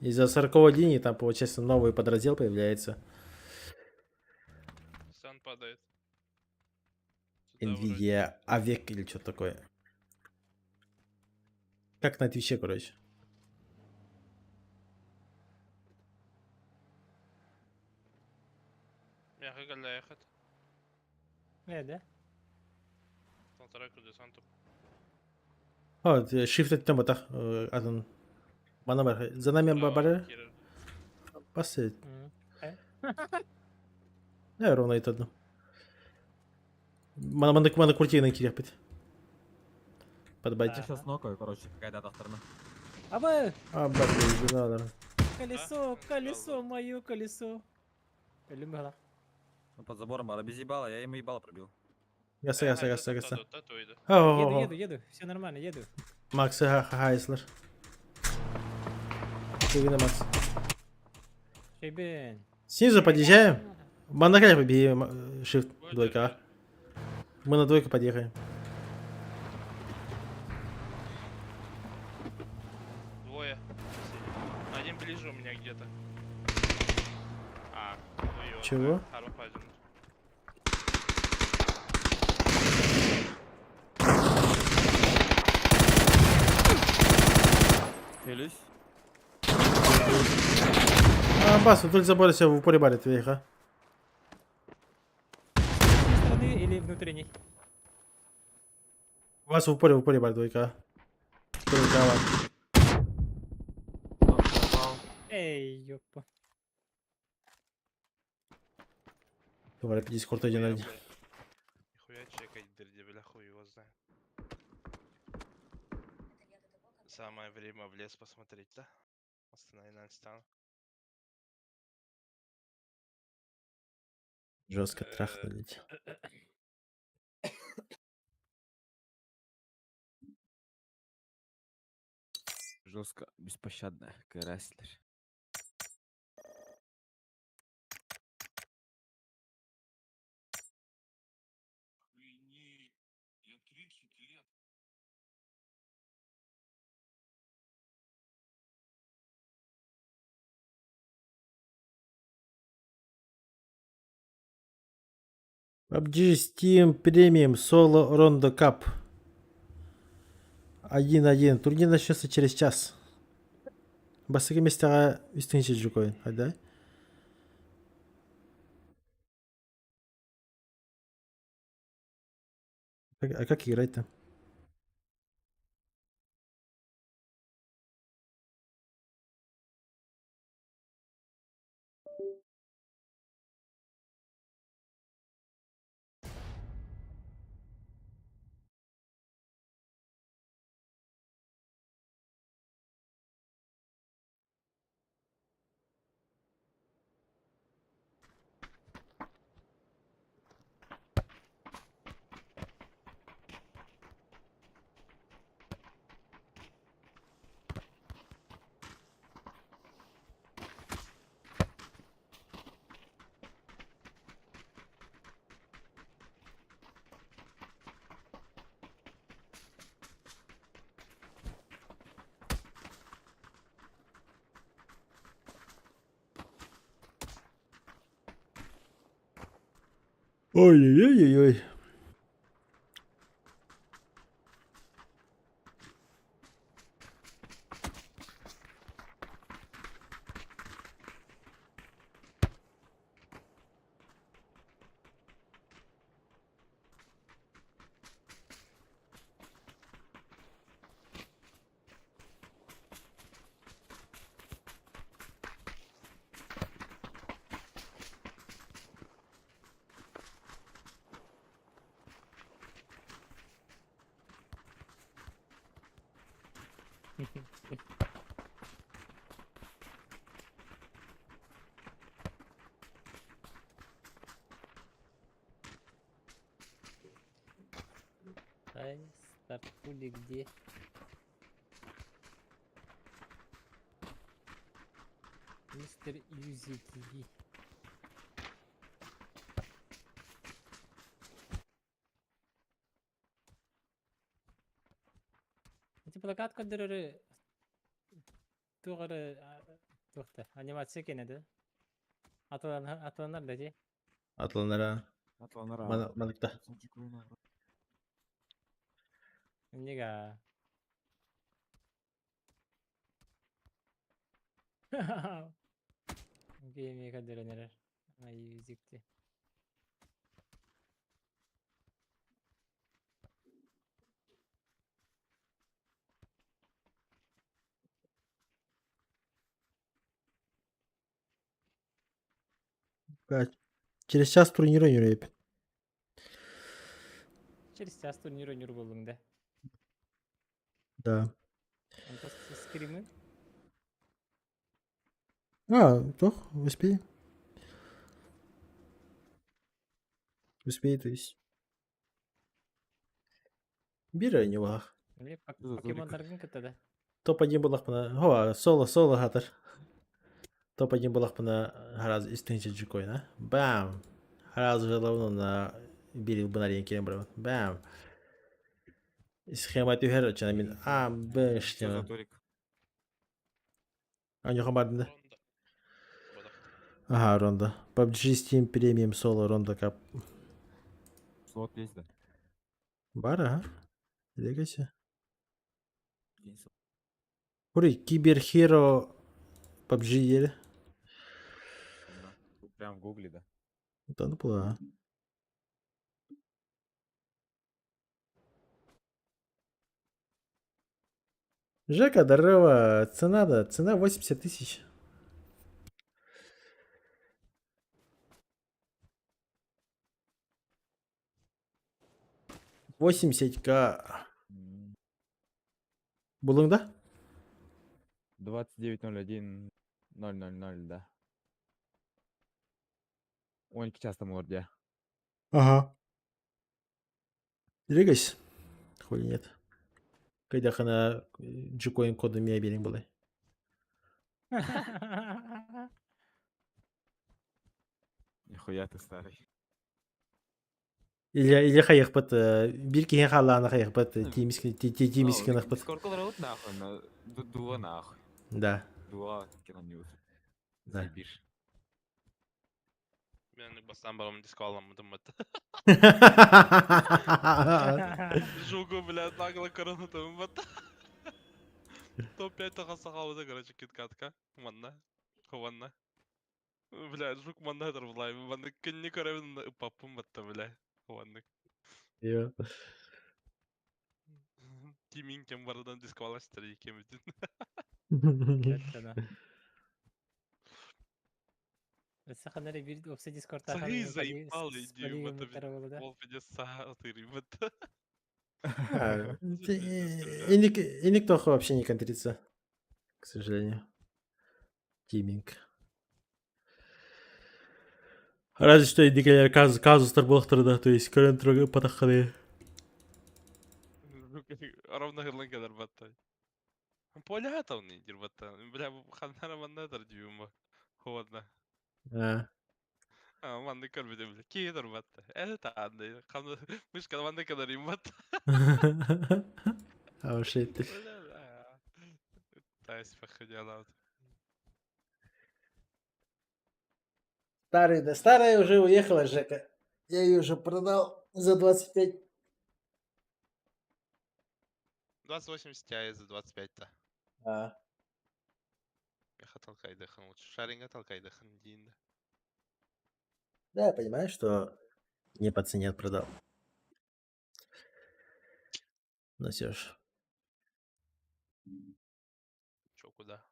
Из-за 40 дней там, получается, новый подраздел появляется. Сан падает. Nvidia Авек или что-то такое. Как на Твиче, короче. Мягко гальда ехать. Nerede? Полтора десанту. О, shift там вот так. Один. Бана бар. За нами бары. Посмотри. Я ровно это одно. Мана куртина кирпит. Подбайте. Сейчас нокаю, короче, какая-то та сторона. Абы! Обалдеть, надо. Колесо, колесо, мое колесо. Ölüm hala. Ну, под забором, а без ебала, я ему ебало пробил. Яса. Еду. Все нормально, еду. Макс Хайслер. Ты видно, Макс. Şeyben. Снизу подъезжаем. Мандакай побеги, shift, двойка. Мы на двойку подъехаем. Двое. Один ближе у меня где-то. А, Чего? Харапазин. Келюсь. Бас, вдоль забора себя в упоре барит, веха. Стороны или внутренней? Вас в упоре барит, двойка. Эй, ёпа. Говорят, Дискорд 1-1. Нихуя чекать дырди, бля, хуй его знает. Самое время в лес посмотреть, да? Останови на стану. Жестко трахнули. Жестко, беспощадно, как рестлер. PUBG Steam Premium Solo Rondo Cup. 1-1. Турнир начнется через час. Басыгы местага үстіңше жүкойын. Хада. А как играть-то? Ой-ой-ой-ой. Ай, старт пули где? Мистер Юзи ТВ. Эти плакат кадыры тугары тухта. Анимация кенеди. Атыланар да же. Атланара. Маныкта. Нега. Гейми кадырынар. Ай юзикти. Через час турнир ойнойб. Через час турнир болдуң да. Да. Антон скримы. Toch, успей. Успей, то есть. Бир ойнобак. Мне покемондардын кытады. Топ-1 булак мына. Хо, соло хатыр. Топ-1 булак мына хараз истинче жукойна. Бам. Хараз желовну на бирил бунарин керем бро. Бам. Схема тюхер чана мин бэштема. Аню хамардында. Ага, ронда. PUBG Steam Premium Solo ронда кап. Слот есть, да? Бар, ага. Двигайся. Ури, Киберхеро PUBG ели. Прям в гугле, да? Да, ну плохо. Жека, здорово. Цена 80 тысяч. $80К. Булыңда? 29.01.000, да. 12 час там орде. Ага. Двигайся. Хули нет. Когда хана джукоин коду меня берем было. Нихуя ты старый. Или хаяхпат бир киген халланы хаяхпат тимискен хаяхпат. Сколько рот нахуй, на дуа нахуй. Да. Дуа киноньюз. Да. Заебишь. Мен бастан барам дискаламдым это. Жугу, блядь, нагло коронатым вот. Топ-5 тагасахауды, короче, киткатка. Манна. Хованна. Блядь, жук маннадыр булай. Манны кенне көрөбүн папым батта, блядь. Хованны. Йо. Кимин кем барадан дисквалаштыр екемитин. Саханары бир опция дискордта. Сахи заебал идею, вот ол пиде саха атырым. Иник тох вообще не контрится, к сожалению. Тиминг. Разве что индикатор казустар болуктур да, то есть көрөнтүргө патаханы. Ровно гырлан кадар баттай. Полятов не дир батта. Бля, ханнара маннадыр дүйүм. Хованна. Манны көрбөдүм, бля. Кийдир батта. Это андай. Камды мышка манны кадар им батта. А уж это. Тайс походяла. Старая уже уехала, Жека. Я ее уже продал за 25. 2080 Ti за 25-то. А, Меха толкай дыхан лучше. Шаринга толкай дыхан дейін. да, я понимаю, что не по цене продал. Но все ж. Чё, куда?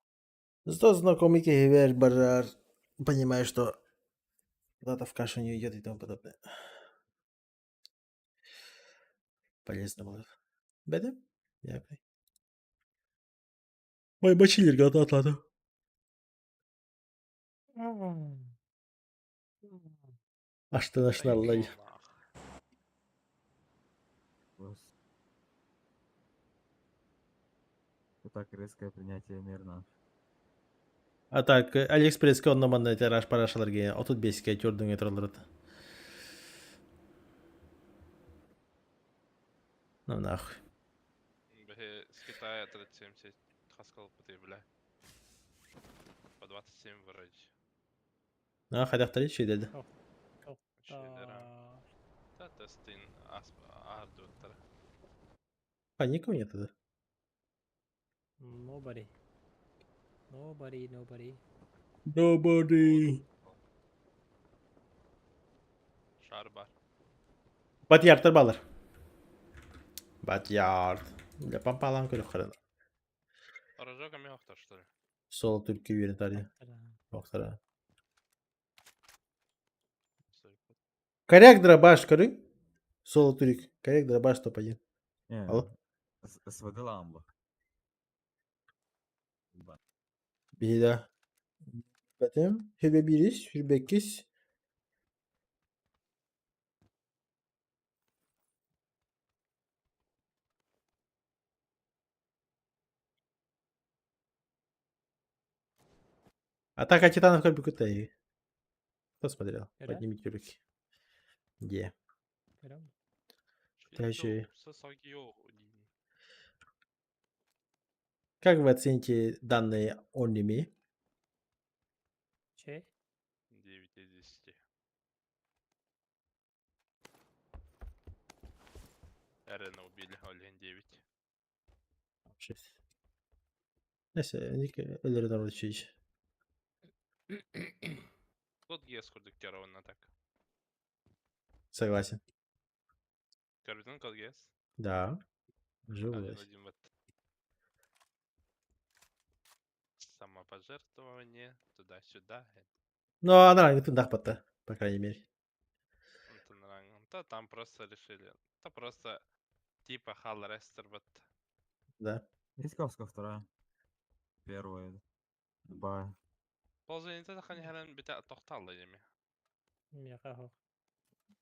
Зато знакомый Киевер Бажар. Понимаю, что куда-то в кашу не идет и тому подобное. Полезно будет. Беде? Я окей. Мой бачилер готов отладу. А что наш налай? Так резкое принятие мер наш. А так, Алиэкспресске он наман тираж парашаларга. А тут бесикке тёрдүң этралырды. Ну нахуй. Бэхе с Китая 3070 хаскал бля. По 27 вроде. А, хадяқтары şey dedi. Şeyler ha. Да, тестин ардуттар. А, никого нет тогда. Nobody. Nobody. Nobody. Шар бар. Батьярдтар балар. Батьярд. Для пампалан көріп қарады. Оражога мехтар, что ли? Сол түркі верентария. Оқтара. Коряк дробаш көрің? Сол түрік. Коряк дробаш топ-1. Алло? СВД ламба. Бейда. Бәтем. Хебе бирис. Хürбеккис. Атака титанов как бы крутой. Кто смотрел? Поднимите руки. Где? Дальше. Как вы оцените данные Оними? 9 из 10. Эрена убили, Олен 9. 6. Neyse, ölüleri normal şey. Код ГС продуктирован на так. Согласен. Корбитон код ГС? Да. Живой. Один в самопожертвование, туда-сюда. Ну, она ранит дахпата, по крайней мере. Да, там просто решили. Это просто типа Халрестер вот. Да. Исковская вторая. Первая. Ба. Положение это хани хрен битая тохтала еми. Меха.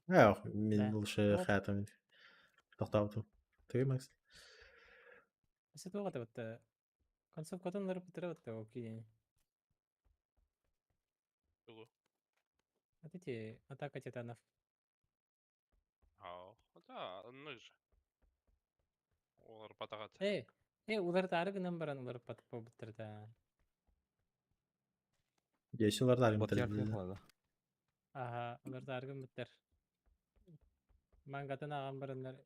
Ja, min лучше хатам. Тохтауту. Ты, Макс? Если это вот концов котон нарабатывать окей. Вот эти атака титанов. Да, ну же. Олар патагат. Улар тарык намбаран улар патып битирди. Десилар дарым битирди. Ага, улар тарык битир. Мангатын аган барандар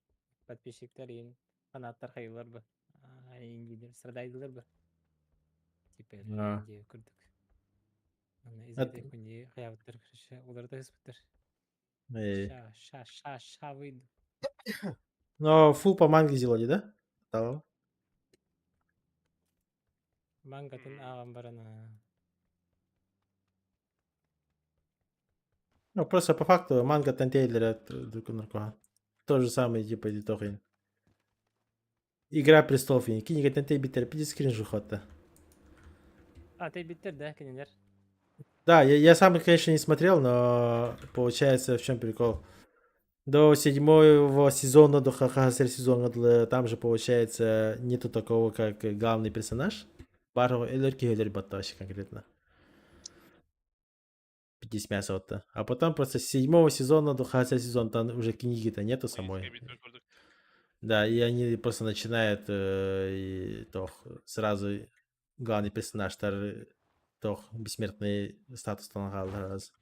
подписчиктер фанаттар хайылар бы. Ингидер сырдайдылар бы. Теперь инде күрдүк. Аны изеде күнде хаябыттар киреше улар да испиттер. Ша выйду. Но фул по манге сделали, да? Да. Мангатын аган барана. Ну, просто по факту манга тантейлера друг нарко. То же самое, типа, дитохин. Игра престолов, и книга тантей битер, 50 скринжу хота. Ты битер, да, кинер? Да, я сам, конечно, не смотрел, но получается, в чем прикол. До 7-го сезона, до ХХСР сезона, там же, получается, нету такого, как главный персонаж. Пару элерки баташи конкретно. 50 мяса. А потом просто с 7-го сезона до ХХСР сезона, там уже книги-то нету самой. Да, и они просто начинают сразу главный персонаж, бессмертный статус раз.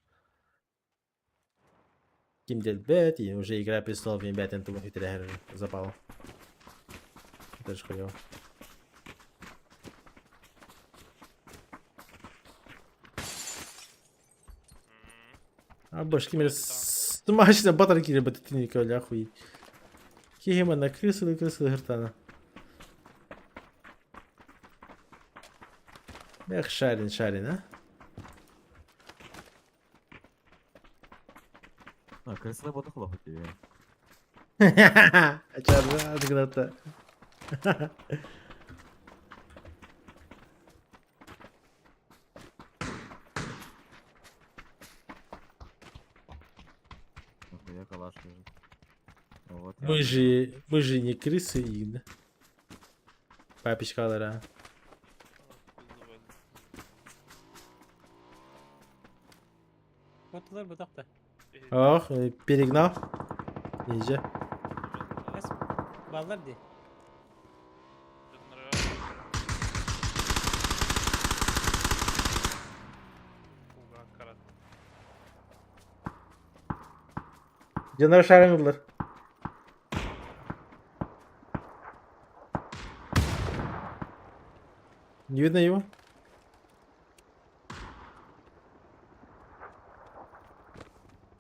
Ким Дельбет, и уже Игра престолов не бятен туму хитря запал. Это же хуёво. А башки меня смачно батарки не бататинника, бля, охуеть. Кигема на крысу гартана. Эх, шарин, а? А, крыса работа плохо тебе. А чё, отгнато. Нахуя калаш лежит. Вот. Мы же не крысы, и... Папичка, да. Отылар бұтақта. Ох, перегнал. Иже. Әс, балдар де. Canlar şaranırlar. Не видно его?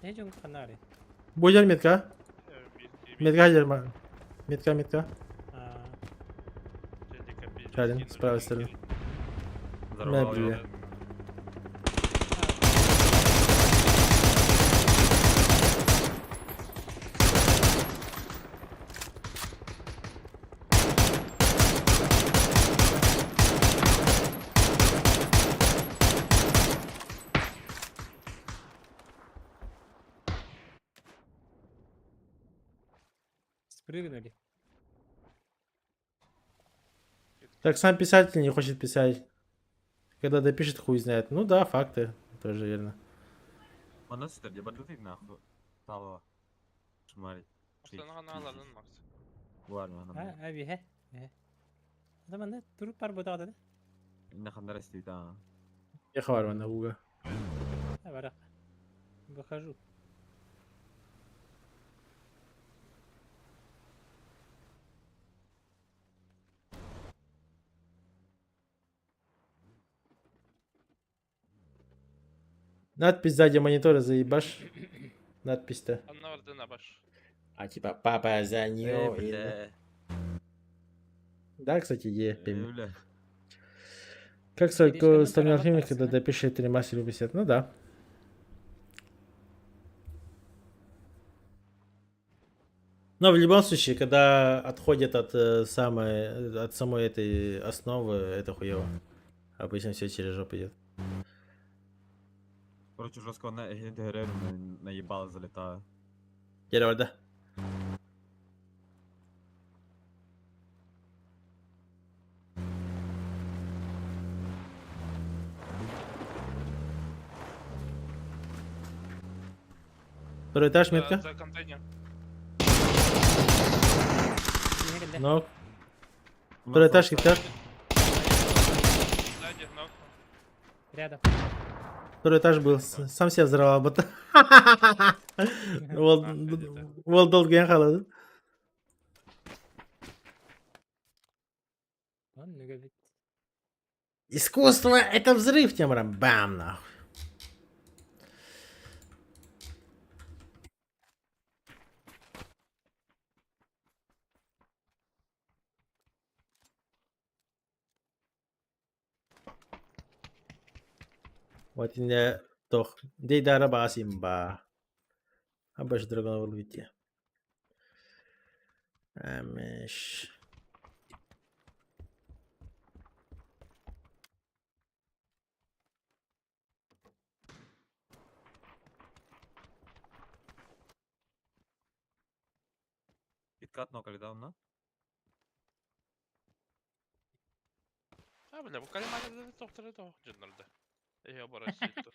Ne jung kanari? Будь метка. Метка, дерьма. Метка. Шарин, с правой стороны. Взорвал Мебли. его. Спрыгнули. Так сам писатель не хочет писать. Когда допишет, хуй знает. Ну да, факты. Тоже верно. Bana süper diye batırdık nahı. Tava. Şumari. Var mı? Ha, abi he. Adam ne durup var бұтақта да. İnne kanlar istedi ha. Я хварю на уга. Барақ. Выхожу. Надпись сзади монитора заебашь. Надпись-то. А типа папа за нее. Bля. Да, кстати, идея. Bля. Как Перечка стальной на алхимик, Тарабатарсе, когда да? допишет ремастер 50? Ну да. Но в любом случае, когда отходят от самой этой основы, это хуево. Обычно все через жопу идет. Короче, жестко на эгентереру наебало залетаю. Дерево, да? Второй этаж, метка. За контейнер. Ne geldi? Ног. Второй этаж, гитар. Сзади, ног. Рядом. Второй этаж был. Сам себя взорвал. Ол долго қалады. Он не говорит. Искусство — это взрыв, Темрам. Бам, нахуй. Вот не тох. Дейдара басимба. Абаш драгона вылвите. Амеш. Иткат нокали давно. Бля, bu kalimalarda to'xtaladi jinlarda. Ey obara shitto.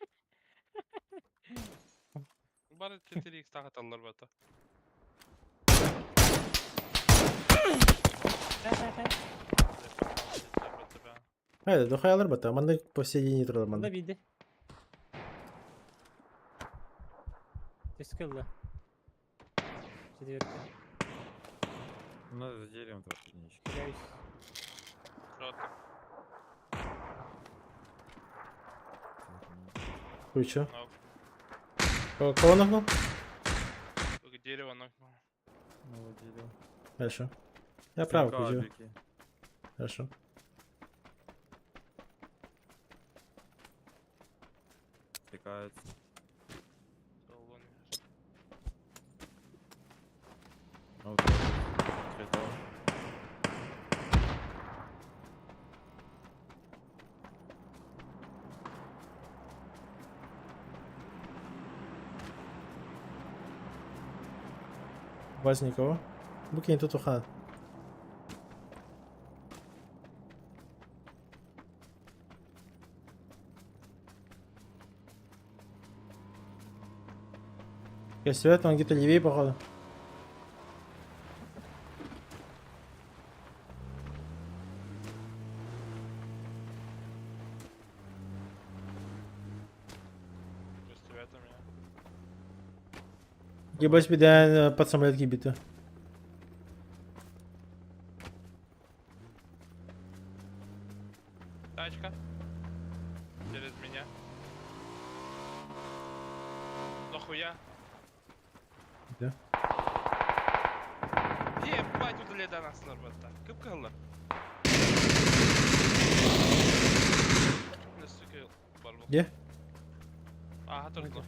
Bari tetelik taqatallar bata. Haydi doxayalar bata. Manda по всей день тұрады Bunda манда. bildi. Eskildi. четвертый. Ну, за деревом тоже единичка. Теряюсь. Что-то. Ключа. Ног. Кого нагнул? Только дерево нокнул. Ну, вот дерево. Хорошо. Я право ключу. Кабельки. Хорошо. Стекаются. Колонны. Ну, вот цветов. Базі нікого. Букінь тут уха. Я свет, он где-то левее, походу. Просто рядом я. Ебать, беда под самолет гибита. Тачка. Через меня. Нахуя? Да. Ебать, удали насылар бата. Кып калды? Нестеке бар бұл. Где? Ага, тұрды.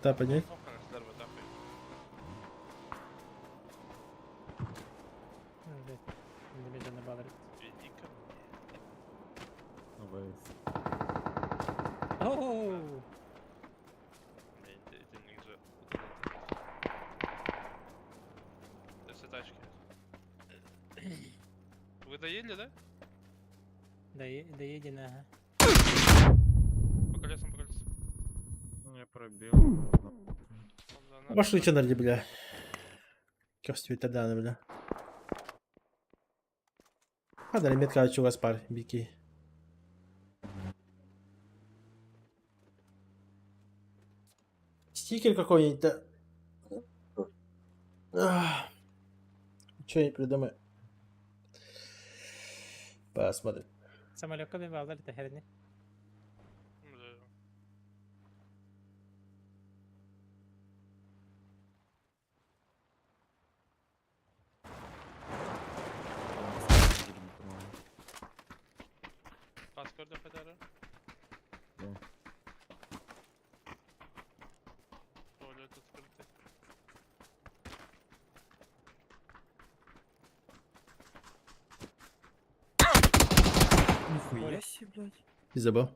Да, поднять. Оқыңыздар ба таппай. Неме жана балыр. Иди ко Ну, Оу! мне. Это негізі. Осы тачки. Вы доели, да? Доеден, ага. По колесам, по колесам. я пробил. Пошли, что надо, бля. Кёрстве тогда, бля. Надо ли метка, что у вас пар, бики. Стикер какой-нибудь. Что я придумаю? Посмотрим. Самолетка бе балыр тәһәрне. Паспорт қайтары. Да. Туалет открытый. Нихуя себе, блядь. И забыл.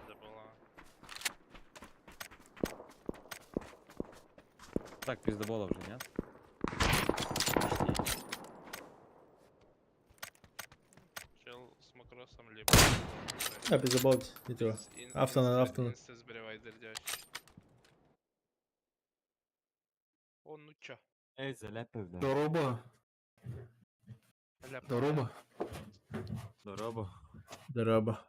Забыла. Так, пиздобола уже, нет? Чел с макросом либо. Я без забыл. Не то. Автона. Сбривай дердящий. О, ну чё? Эй, заляпив, да. Дороба. Дороба. Здорово. Здорово.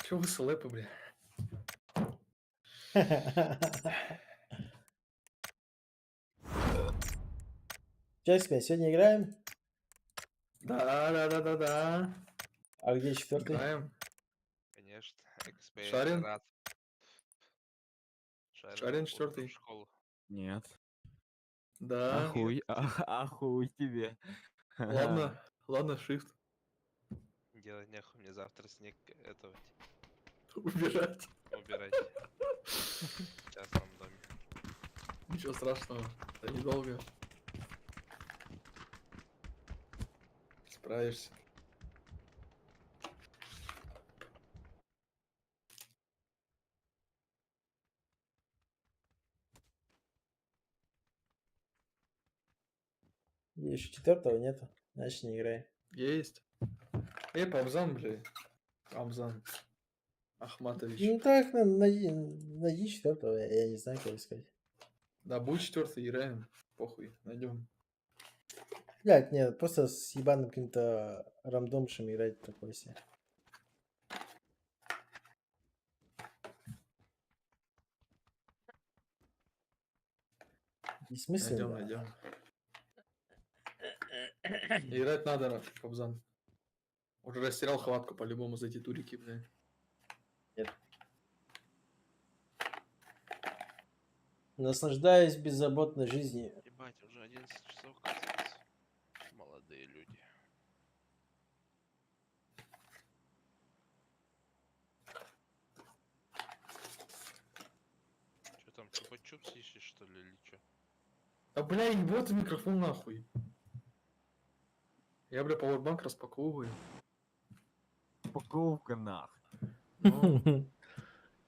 Чё вы слэпы, бля? Джеспи, сегодня играем? Да. А где четвертый? Играем. Конечно. Шарин? Рад. Шарин четвертый. В школу. Нет. Да. Ахуй тебе. Ладно, shift. Делать нехуй, мне завтра снег этого Убирать. убирать. В частном доме. Ничего страшного. Это недолго. Справишься. Еще четвертого нету. Значит, не играй. Есть. Памзан, бля. Памзан. Ахматович. Ну так, найди четвертого, я не знаю, кого искать. Да, будет 4-й, играем. Похуй, найдем. Блядь, нет, просто с ебаным каким-то рандомшем играть такой себе. Найдем, Бессмысленно. найдем. Играть надо, Кобзан. Уже растерял хватку по-любому за эти турики, блядь. Наслаждаюсь беззаботной жизнью. Ебать, уже 11 часов, оказывается. Молодые люди. Что там, чупа-чупс ищешь, что ли, или что? Да, бля, вот микрофон нахуй. Я, бля, пауэрбанк распаковываю. Упаковка нах. Ну,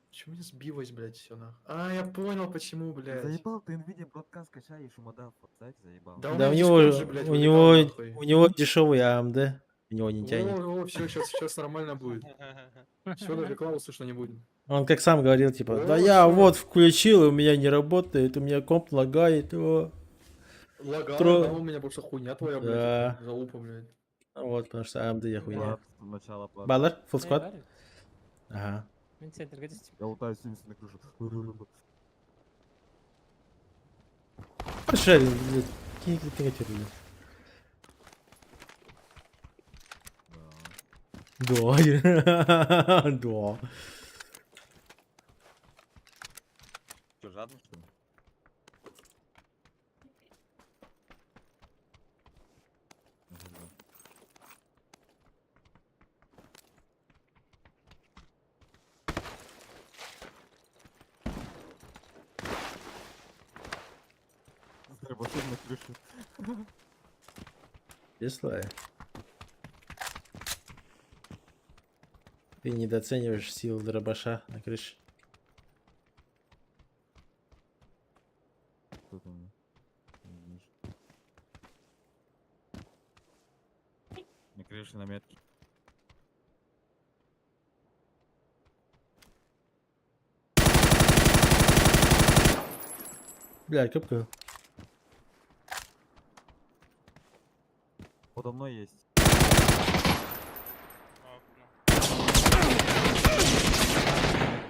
почему не сбилось, блядь, все нахуй? А, я понял, почему, блядь. Заебал, ты NVIDIA бродкаст качаешь, умодав, кстати, заебал. Да, у Да меня у него, Discord же, блядь, у вылетал, него, нахуй. у него дешевый AMD, у него не тянет. О, все, сейчас нормально будет. Все, даже рекламу слышно не будет. Он как сам говорил, типа, да О, я всё. вот включил, и у меня не работает, у меня комп лагает. О. Лагает, Тро- да, у меня просто хуйня твоя, блядь, Да. это залупа, блядь. Вот, потому что AMD я хуйня. Плат, начало плата. Баллар, full Эй, squad. Барри, Ага. ну, центр, где ты? Я лутаю 70 на крышу. Пошарил, блядь. Какие креативы, блядь. Да. Да. Что, жадный, что ли? Работаем на крыше. Если ты недооцениваешь силу дробаша на крыше. Кто там? Не видишь. На крыше на метке. Бля, капка. Подо мной есть.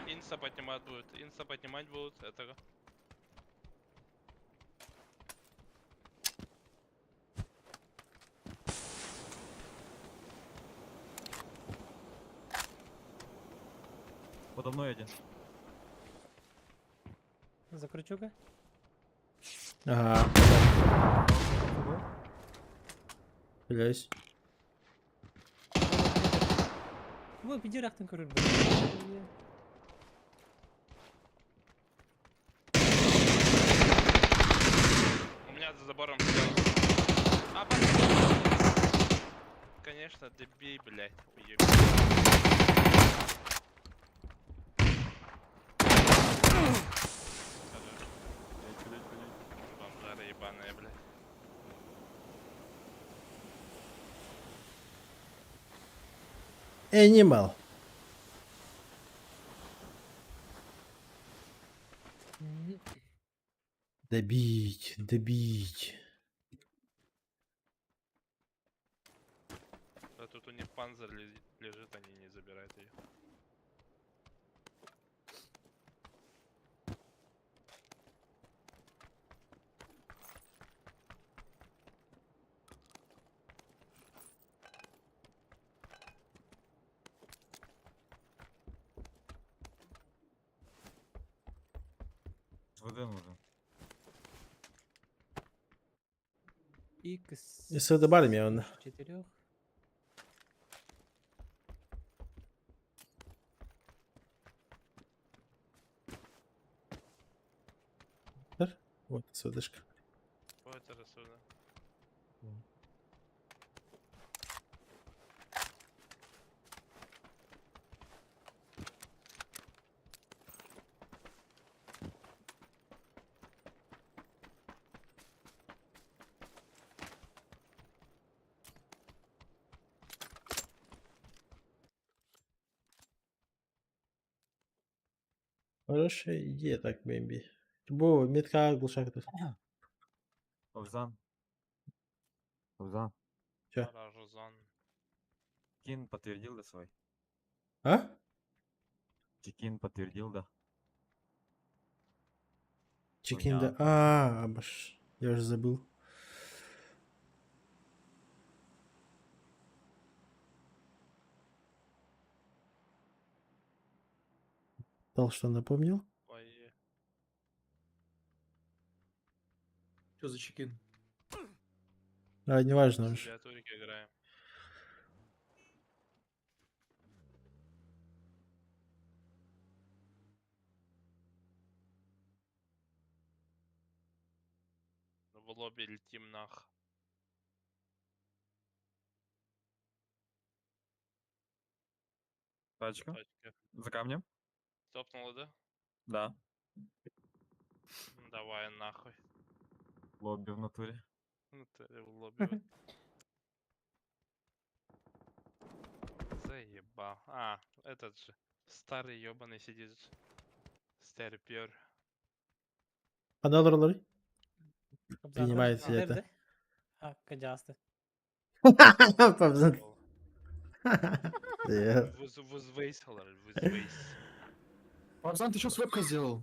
Инса поднимать будет. Инса поднимать будут этого. Подо мной один. Закручу-ка. Ага. Блядь. Во, пидерах там, короче, У меня за забором сидел. А, конечно, добей, блядь. Уеб. Бомжары ебаные, блядь. Animal. Добить, добить. Да тут у них панзер лежит, они не забирают ее. ВД нужен. Икс. Если добавим, он. 4. Вот, содышка. Вот это рассудно. Хорошая идея, так, Бэмби. Любого, метка глушак тут. Обзан. Обзан. Чё? Ражузан. Кин подтвердил, да, свой? А? Чекин подтвердил, да. Чекин, да. Понятно. Баш. Я уже забыл. Дал, что напомнил? Ой, Что за чекин? Неважно с уж. клавиатурики играем. В лобби летим нах. Тачка. Тачка. За камнем? Топнула, да? Да. Давай нахуй. Лобби в натуре. Ну ты в лобби. Заебал. Этот же. Старый ёбаный сидит. Стерпер. $1 Кобзан, принимает там это. да? Кадясты. Павзан. Yeah. Вузвейсалар, вузвейс. Павзан, ты что с вебкой сделал?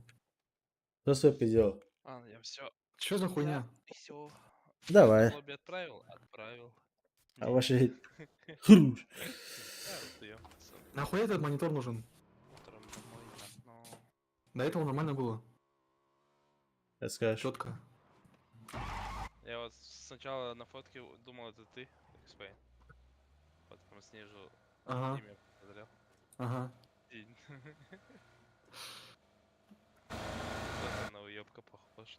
Что с вебкой сделал? Я все. Что за хуйня? Все. Давай. В лобби отправил? Отправил. А ваши... Хруш. Вот её, пацан. Нахуй этот монитор нужен? Утром домой в окно. До этого нормально было. Расскажешь. Четко. Я вот сначала на фотке думал, это ты, Xpay. Потом снизу Ага. имя посмотрел. Ага. И... Вот на уёбка похож.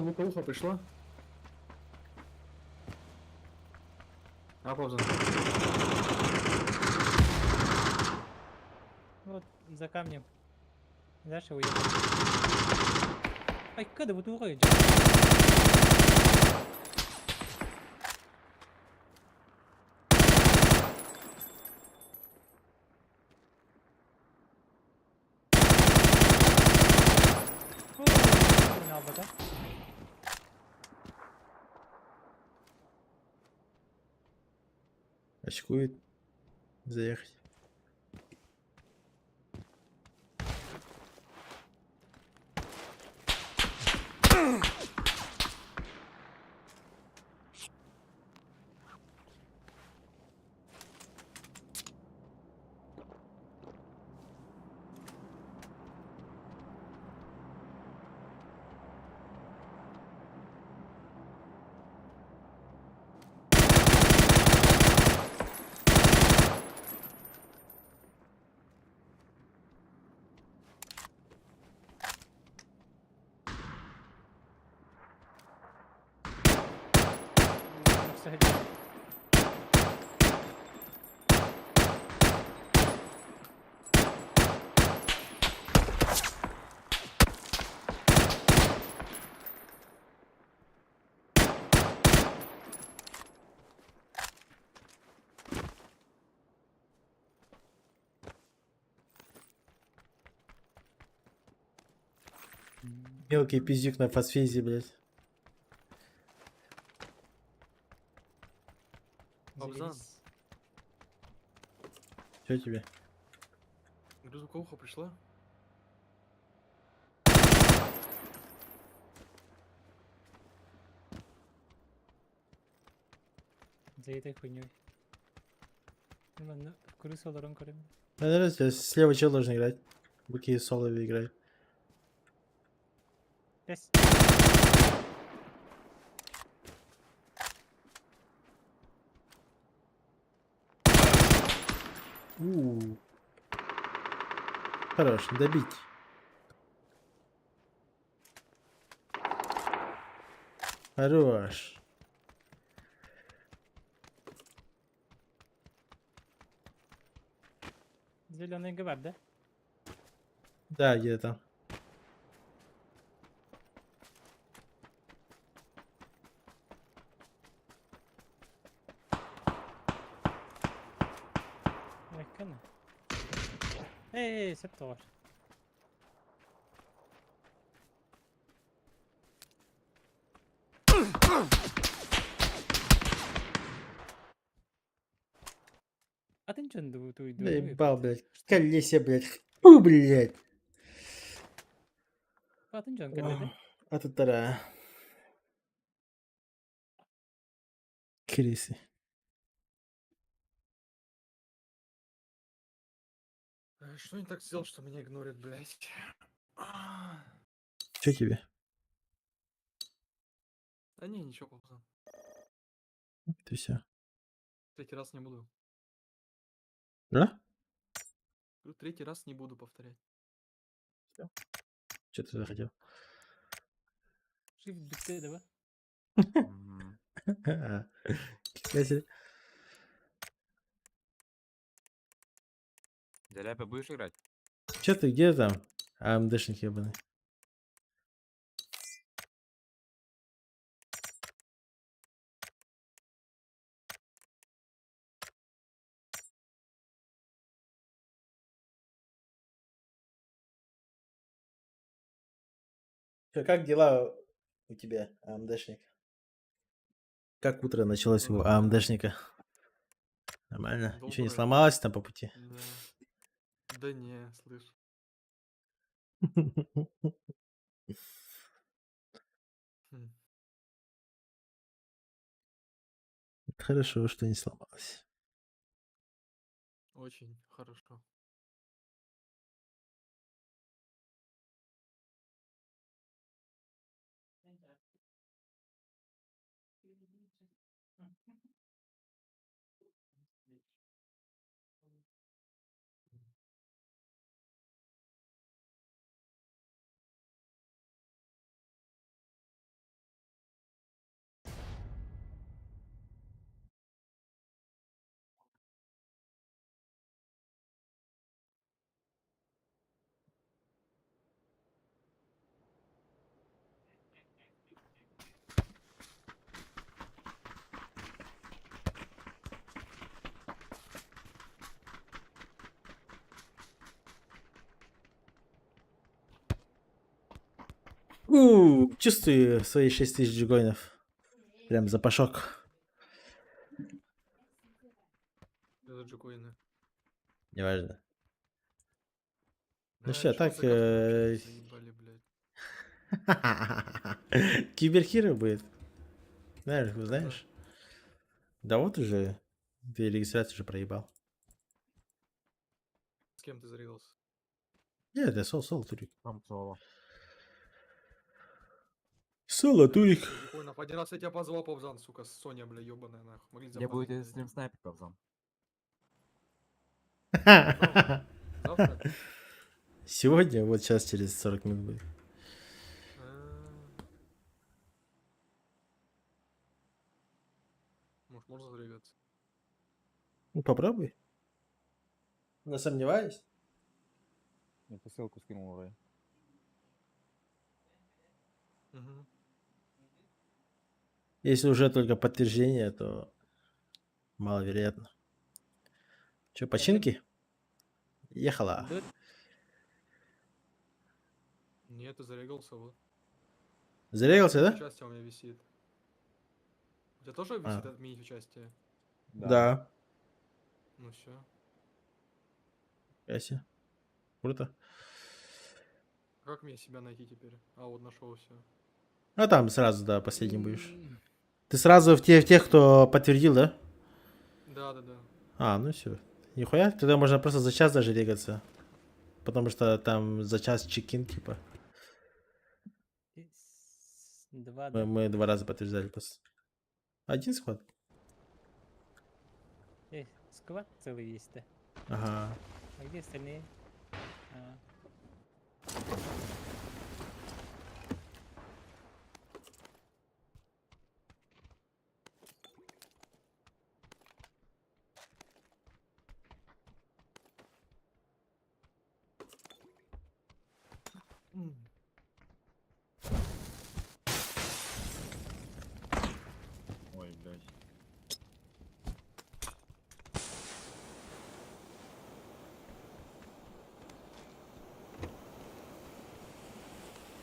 Луковуха пришла? Павзан. Вот, за камнем. Дальше уедем. Ай, когда вот уходит? Очкует. Заехать. Мелкий пиздюк на фасфизе, блядь. Павзан. Что тебе? Говорю, луковуха пришла? За этой хуйней. Ну ладно, в крысу ларон корем. Наверное, слева чел должен играть. Буки соло играет. Здесь. Хорош, добить. Хорош. Зеленый говор, да? Да, где-то там. Yakın. Ey, septo var. Atınca duydu. Ебал, блядь. Колесе, блядь. Фу, блядь. Atınca kalede. Ататара. Криси. Что не так сделал, что меня игнорит, блядь? Че тебе? Да не, ничего, пацан. Ты все. Третий раз не буду. Да? Говорю, третий раз не буду повторять. Че ты захотел? Shift bitti de be. Фига себе. Деляпа будешь играть? Че ты, где там? АМДшник ебаный. Чё, как дела у тебя, АМДшник? Как утро началось у АМДшника? Нормально? Ничего не Доброе. сломалось там по пути? Да. Да не, слышь. Хм. Хорошо, что не сломалось. Очень хорошо. Чувствую свои 6000 джигоинов. Прям запашок. Это джекоины. Неважно. Ну Бля, что, чё так... за катку вообще заебали, блядь? Киберхиро будет. Знаешь? Да вот уже. Ты регистрацию уже проебал. С кем ты зарегался? Нет, это соло турик. Там соло. Соло турик. Джекоинов. Один раз я тебя позвал, Павзан, сука, Соня, бля, ёбаная, нахуй. Могли Где будете запомнить, стрим снайпер, пацан? Завтра? Сегодня, вот сейчас через 40 минут будет. Может, можно зарегаться? Ну, попробуй. Но сомневаюсь. Я по ссылку скинул, Рэй. Угу. Если уже только подтверждение, то маловероятно. Че, починки? Ехала. Нет, ты зарегался, вот. Зарегался, да? Участие у меня висит. У тебя тоже висит отменить участие? Да. Ну все. Ясно. Круто. Как мне себя найти теперь? А, вот нашел все. А там сразу, да, последним будешь. Ты сразу в тех, кто подтвердил, да? Да. А, ну все. Нихуя, тогда можно просто за час даже регаться. потому что там за час чекин, типа. Два, Мы, да? мы 2 раза подтверждали просто. 1 сход? Сквад целый есть-то. Ага. А где остальные? Ой, блядь.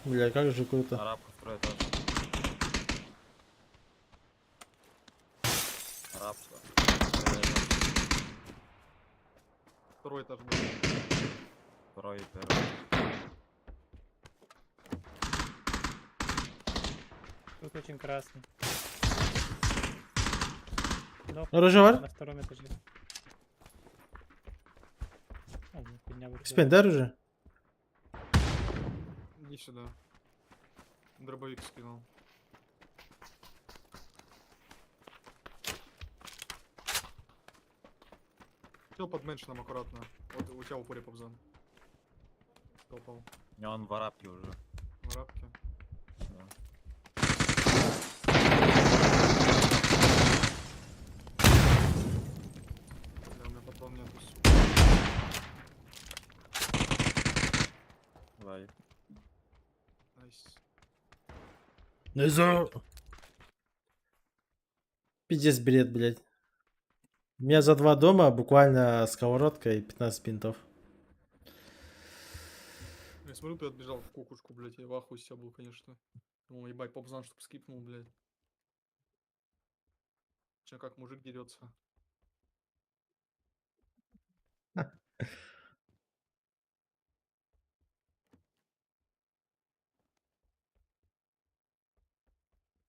Бля, как же круто. Арабка второй этаж. Арабка. Второй этаж был. Второй и первый. Тут очень красный. Рожевар? На втором этаже. Поднял Экспендер уже? Иди сюда. Дробовик скинул. Сел под меншином аккуратно. Вот у тебя в упоре Побзан. Попал. Не, он в арабке уже. В арабке. Да. Да, у меня патрон нету. Давай. Найс. Низу. Пиздец бред, блядь. У меня за 2 дома буквально сковородка и 15 бинтов. Я смотрю, ты отбежал в кукушку, блядь. Я в ахуе себя был, конечно. Думал, ебать, Побзан, чтоб скипнул, блядь. Че, как мужик дерется.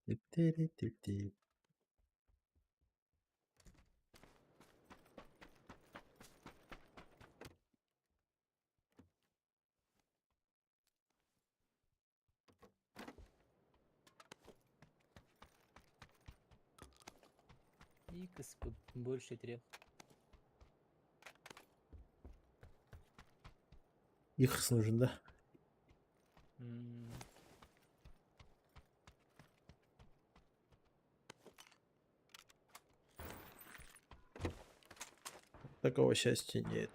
Ти-ти-ри-ти-ти. И господ больше 3. Их нужен, да? Такого счастья нет.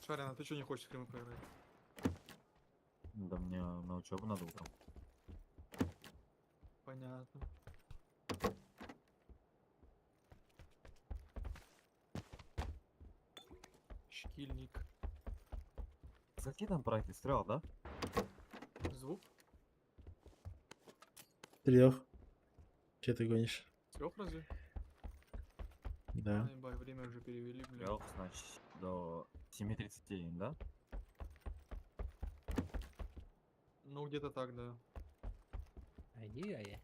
Шарин, а ты что не хочешь в Крым поиграть? Да мне на учебу надо утром. Понятно. Шкильник. Какие там проекты? Стрел, да? Звук? 3. Че ты гонишь? 3 разве? Да. Ай, бай, время уже перевели, блин. Стрел, значит, до 7:30, да? Ну, где-то так, да. Ай-яй-яй.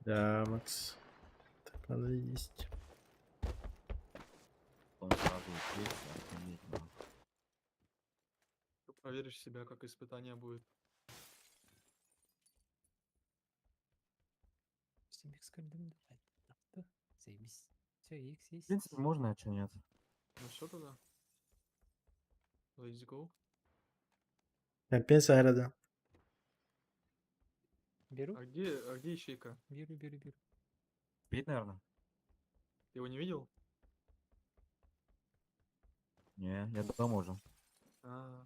Да, Макс. Так надо есть. Он сразу есть, охренеть надо. Ты проверишь себя, как испытание будет. Симбикс координат. Авто. Заебись. Все, X есть. В принципе, можно, а чё нет? Ну все тогда. Let's go. Компенса города. Беру? А где ищейка? Беру. Спит, наверное? Ты его не видел? Не, я дома уже. А,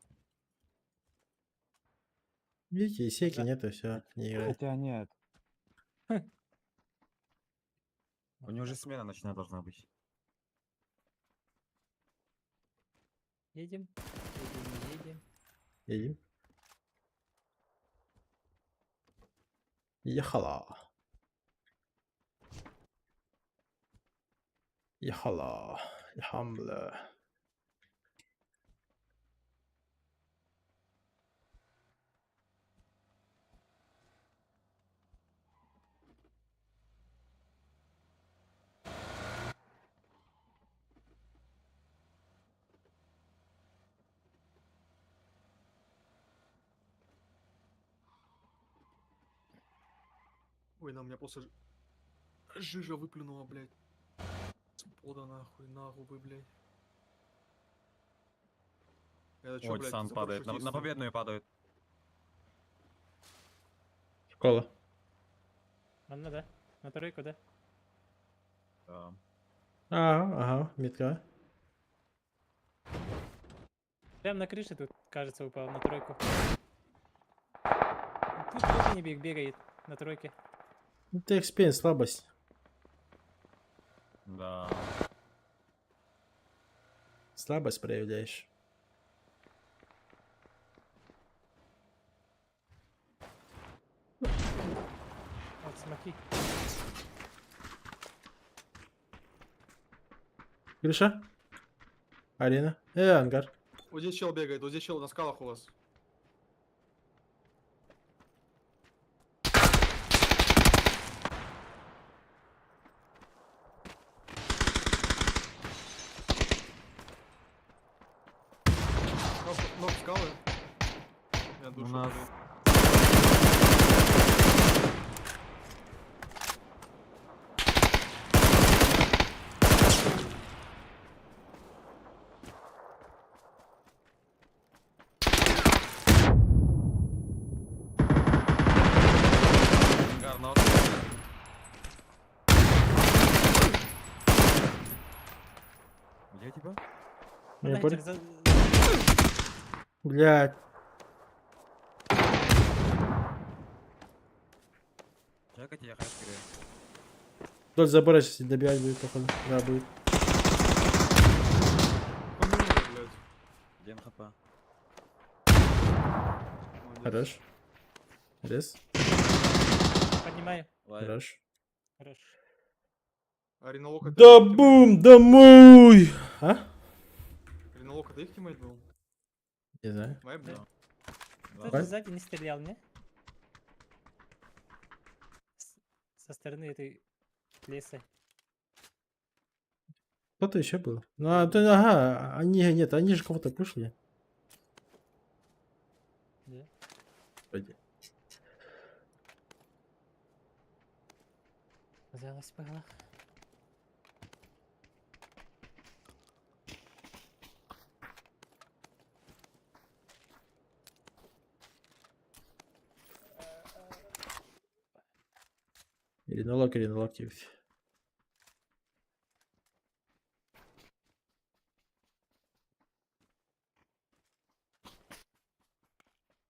Видите, исейки нету, все, не играет. Хотя нет. У него уже смена ночная должна быть. Едем. Едем. Едем. Ехала. Ехала. Ехамла. Ой, на меня просто жижа выплюнула, блядь. С пода нахуй, на губы, блядь. Это чё, Ой, блядь, сан за падает. На парашютисты? победную падают. Школа. Ладно, да. На тройку, да? Да. Ага, метка. Прям на крыше тут, кажется, упал на тройку. Тут тоже не бегает на тройке. Это экспириенс, слабость. Да. Слабость проявляешь. Вот, смотри. Крыша? Арена? Ангар. Вот здесь чел бегает, вот здесь чел на скалах у вас. Ног скалы. Я душу. нас- блядь. Ангар ног. Где тебя? Я Нахер понял. за- Блядь. Чекайте, я хай скорее. Вдоль забора сейчас добивать будет, походу. Да, будет. Помилуй, блядь. 1 хп. Молодец. Хорош. Рез. Поднимаю. Лайк. Хорош. Хорош. Арена Лока. Да бум, домой! А? Арена Лока, ты их тиммейт был? Не знаю. Моя был. Кто Давай. же сзади не стрелял, не? Со стороны этой леса. Кто-то еще был. Ну, ага, нет, они же кого-то пушили. Да. Вроде. Казалось, было. Иринолог, типа.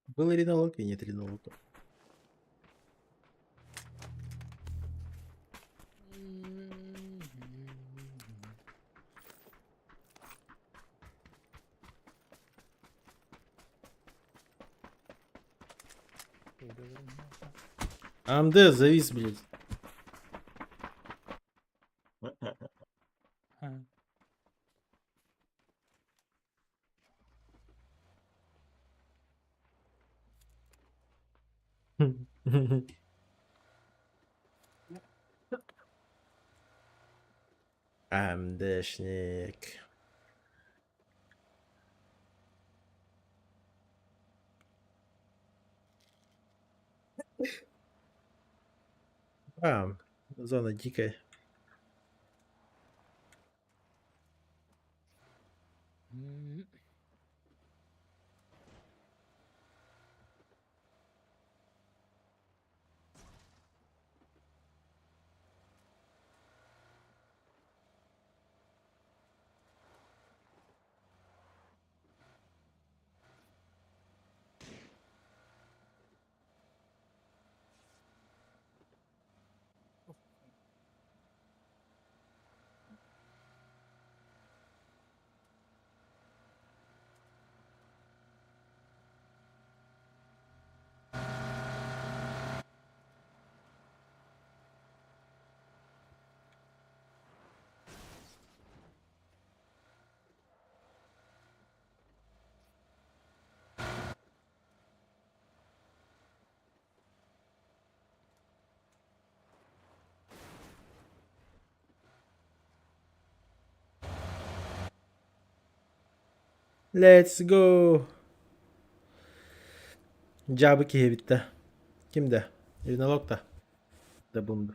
Был иринолог и нет иринолога. АМД завис, блядь. Ага. АМДшник. Зона дикая. Let's go. Cevabı ki bitti. Kimde? Ürün da. де бунду.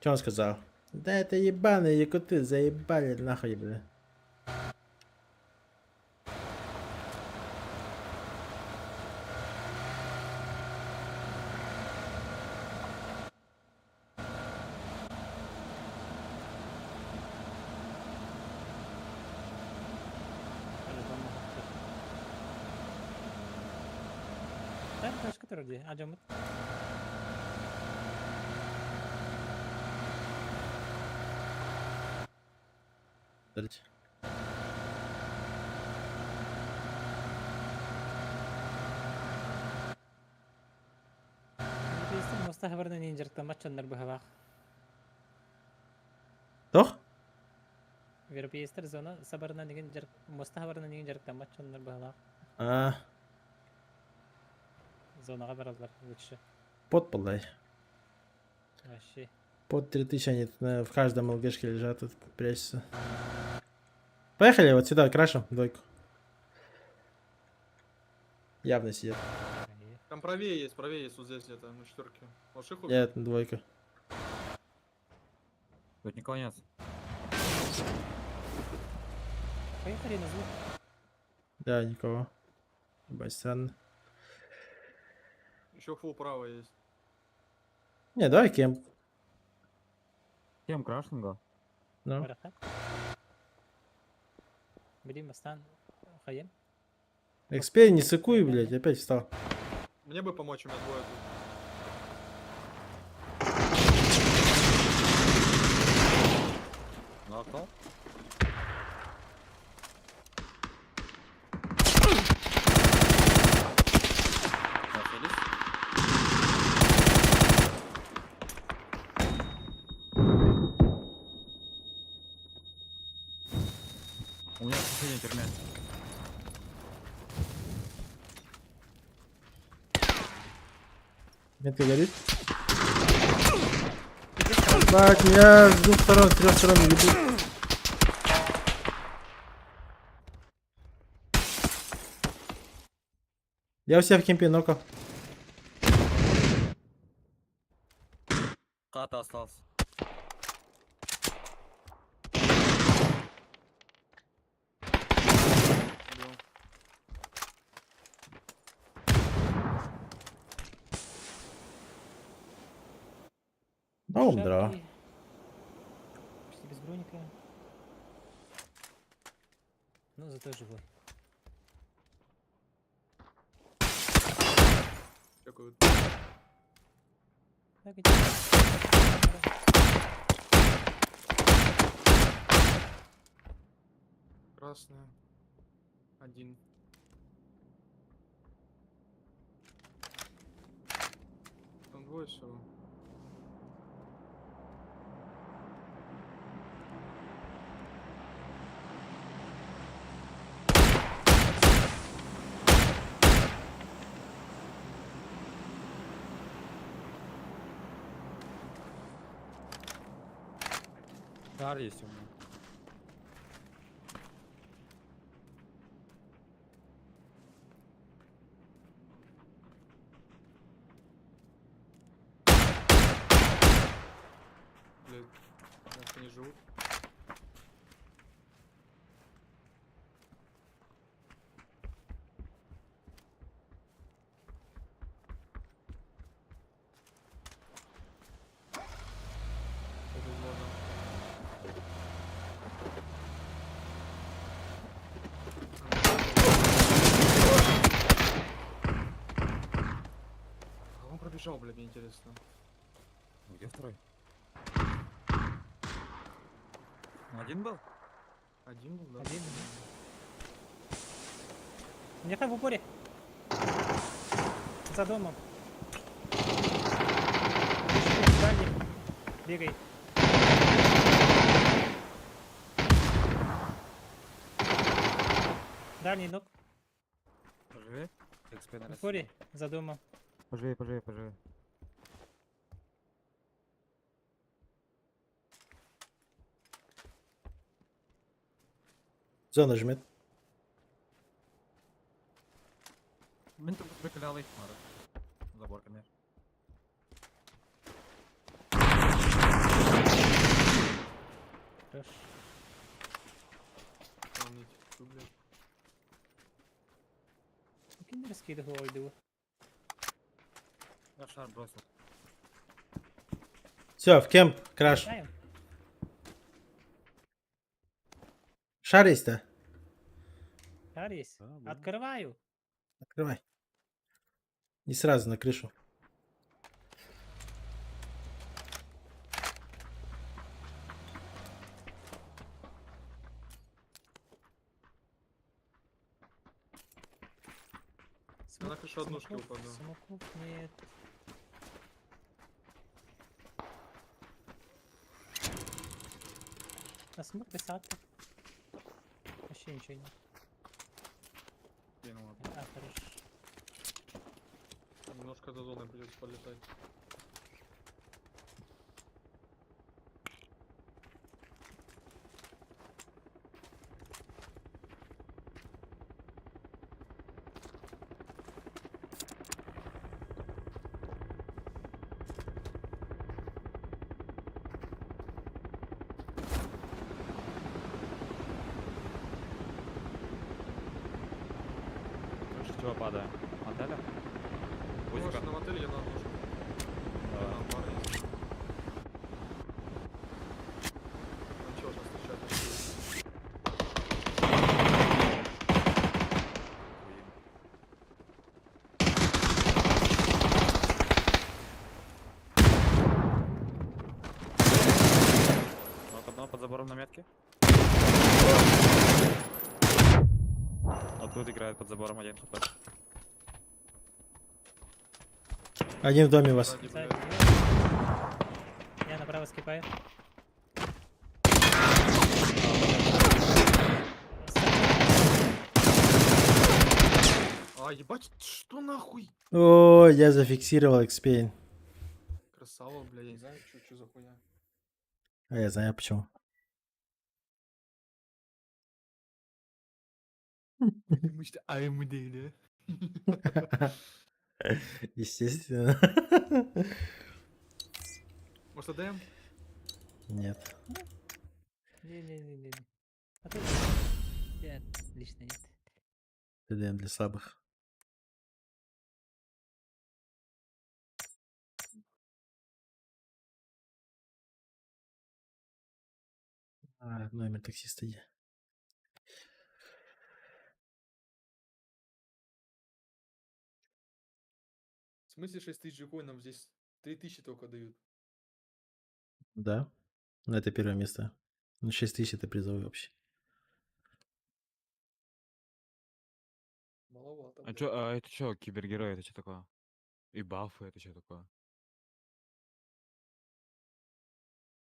Что он сказал? Да это ебаные якуты, заебали нахуй, бля. По-любому. Так, точка твердее. Адем. Подождите. مستحبرنا نينجر تماتش النربها باخ. Тох? Европейстер зона сабарна нинجر مستحبرنا نينجر تماتش النربها باخ. Зона габаралар лучше. Под полай. Вообще. Под 3000 они в каждом ЛГшке лежат, тут прячутся. Поехали вот сюда, крашем двойку. Явно сидят. Там правее есть вот здесь где-то, на четверке. Лошиху. Нет, двойка. Тут никого нет. Поехали на звук. Да, никого. Ебать, странно. Еще фул право есть. Не, давай кем. Кем крашинга? Ну. Бараха. Будем остан. Хаем. Экспер, не сыкуй, блядь, опять встал. Мне бы помочь, у меня двое тут. Ну а кто? У меня соседняя тюрьма. Метка горит. Ебать, меня с двух сторон, с трех сторон ебут. Я у себя в кемпе нокал. Хата остался. Ну, да. Почти без броника. Но зато живой. Такой вот. Так, Красная. Один. Там двое всего. Гар есть у меня. Блядь, как они живут. Повезло, да. А он пробежал, блядь, мне интересно. Где второй? Один был? Один был, да? Один. Где там в упоре? За домом. Дальний. Бегай. Дальний ног. Поживи. В упоре. За домом. Поживи, поживи, поживи. Зона жмет. Мен тут приколял их, Забор, конечно. скидывал иду. Я шар бросил. Все, в кемп, краш. Знаем? Шар есть-то? Шар есть. Открываю. Открывай. Не сразу на крышу. Я на крышу однушки Смоков- упаду. смоков нет. На смог десятка. Вообще ничего нет. Ну ладно. А, хорош. Немножко за зоной придется полетать. Слышь, чего падаем? Мотеля? Можешь Пузика? на мотеле, я на однушку. Я Давай. на бар есть. Ну чё, сейчас встречать. Нок одного под забором на метке. Вот тут играет под забором один хп. Один в доме у вас. Сзади, Сзади. блядь. Я направо скипаю. А, ебать, что нахуй? О, я зафиксировал Экспейн. Красава, блядь, я не знаю, что за хуйня. А я знаю почему. Потому что AMD, да? Естественно. Может, отдаем? Нет. Не-не-не-не. А тут... Нет, лично нет. ТДМ для слабых. Номер таксиста где? В смысле 6000 коинов здесь 3000 только дают? Да. Ну, это первое место. Ну, 6000 это призовой вообще. Маловато, А блядь. чё, а это чё, кибергерой, это что такое? И бафы, это что такое?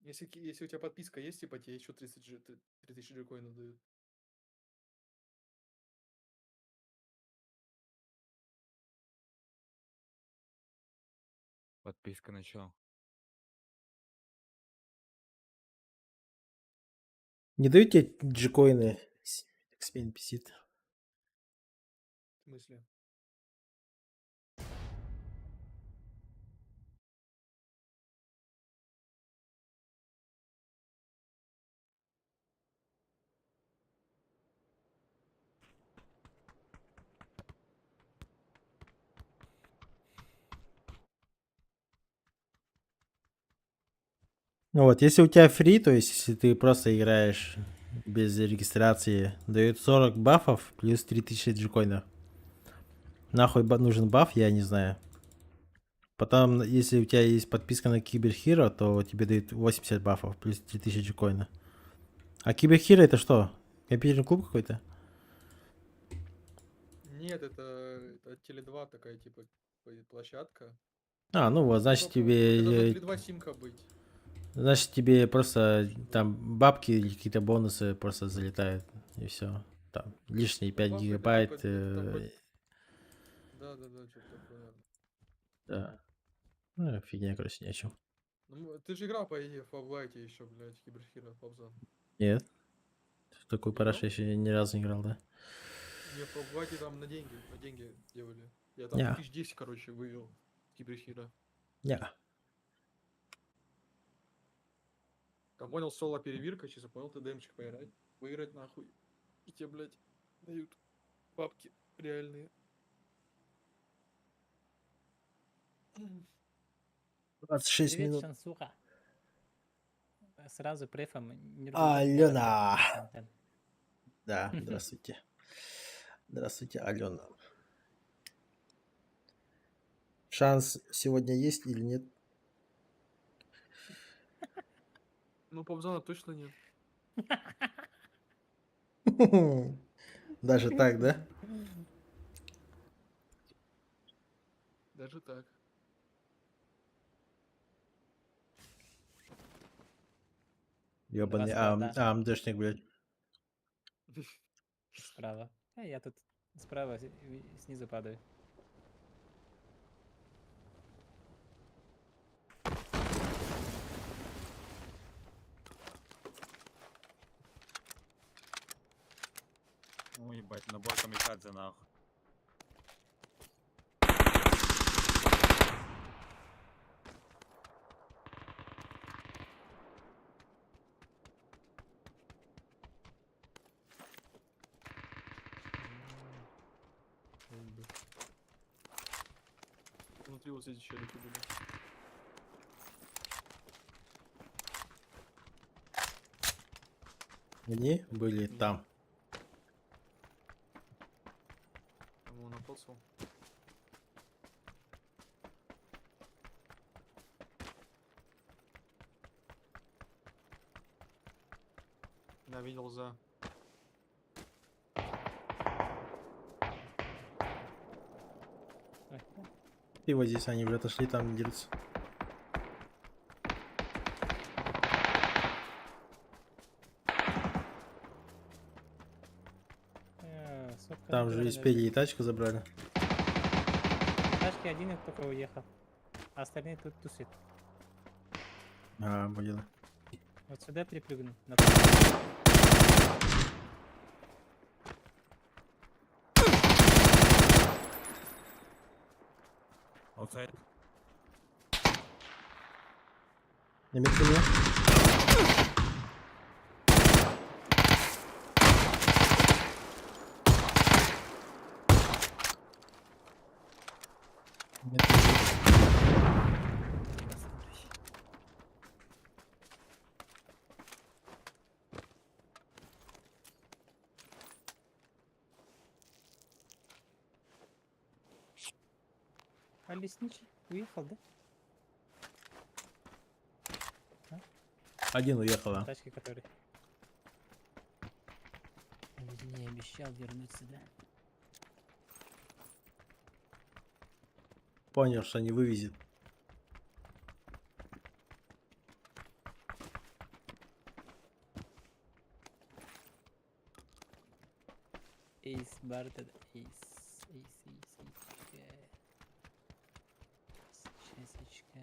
Если у тебя подписка есть, типа тебе еще 3000 джекоинов дают. Подписка на чё? Не дают тебе джикоины? Экспейн писит. В смысле? Ну вот, если у тебя фри, то есть если ты просто играешь без регистрации, дают 40 бафов плюс 3000 джикоинов. Нахуй нужен баф, я не знаю. Потом, если у тебя есть подписка на Киберхиро, то тебе дают 80 бафов плюс 3000 джикоина. А Киберхиро это что? Компьютерный клуб какой-то? Нет, это Теле2 такая, типа, площадка. А, ну вот, значит Это на тебе... Теле2 симка быть. Значит тебе просто там бабки или какие-то бонусы просто залетают. И все. Там лишние 5 бафы это гигабайт. типа- это там Да, что-то такое, наверное. Да. Ну, фигня, короче, ни о чем. Ну, ты же играл, по идее, в Фаблайте еще, блядь, Киберхиро, Фабзан. Нет. В такой Не параш играл? я еще ни разу не играл, да? Не, в Фаблайте там на деньги делали. Я там Неа. 1010, короче, вывел Киберхиро. Неа. Там понял, соло перевирка, чисто понял, ты демчик поиграть. Выиграть нахуй. И тебе, блядь, дают бабки реальные. 26 Привет, минут. Шансуха. Сразу префом. не Алена. Контент. Да, здравствуйте. Здравствуйте, Алена. Шанс сегодня есть или нет? Ну, Побзана точно нет. Даже так, да? Даже так. Ёбаный склада. АМДшник, блядь. Справа. Я тут справа снизу падаю. Ой, ебать, набор камикадзе нахуй. Внутри вот эти челики были. Они были там. Кому он опоцал? Я видел за. И вот здесь они уже отошли, там дерутся. Там же из Педи и тачку забрали. Тачки один только уехал. А остальные тут тусят. А, понял. Вот сюда перепрыгну. Outside. На метке меня. А лесничий уехал, да? Один уехал, а. Тачки, который. Не обещал вернуться, да? Понял, что не вывезет. Эйс Бартед, эйс. Часочка.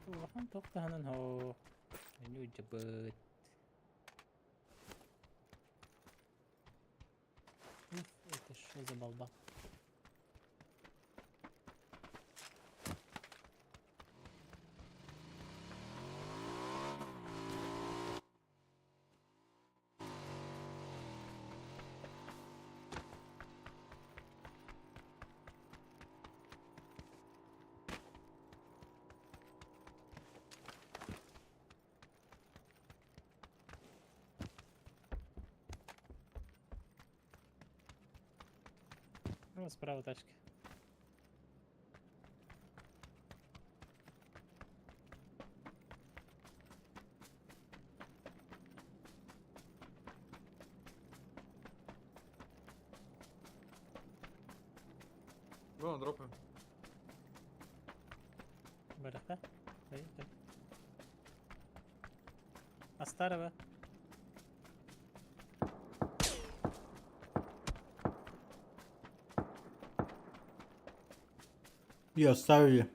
Tuhan tuh tahanan ho. Ini jebet. Это что за балда? Вот справа тачки. Вон, дропы. Барахта? Поехали. А старого? И оставили.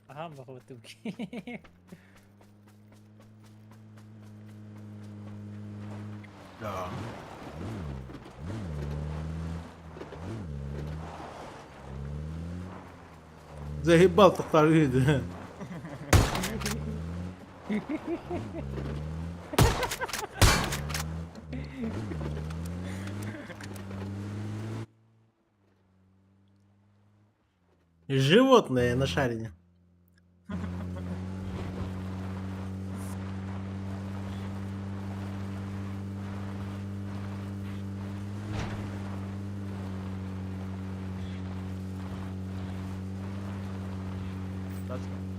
Ага, бахватылки. Да. Заебал-то вторые, да. Животные на шарине.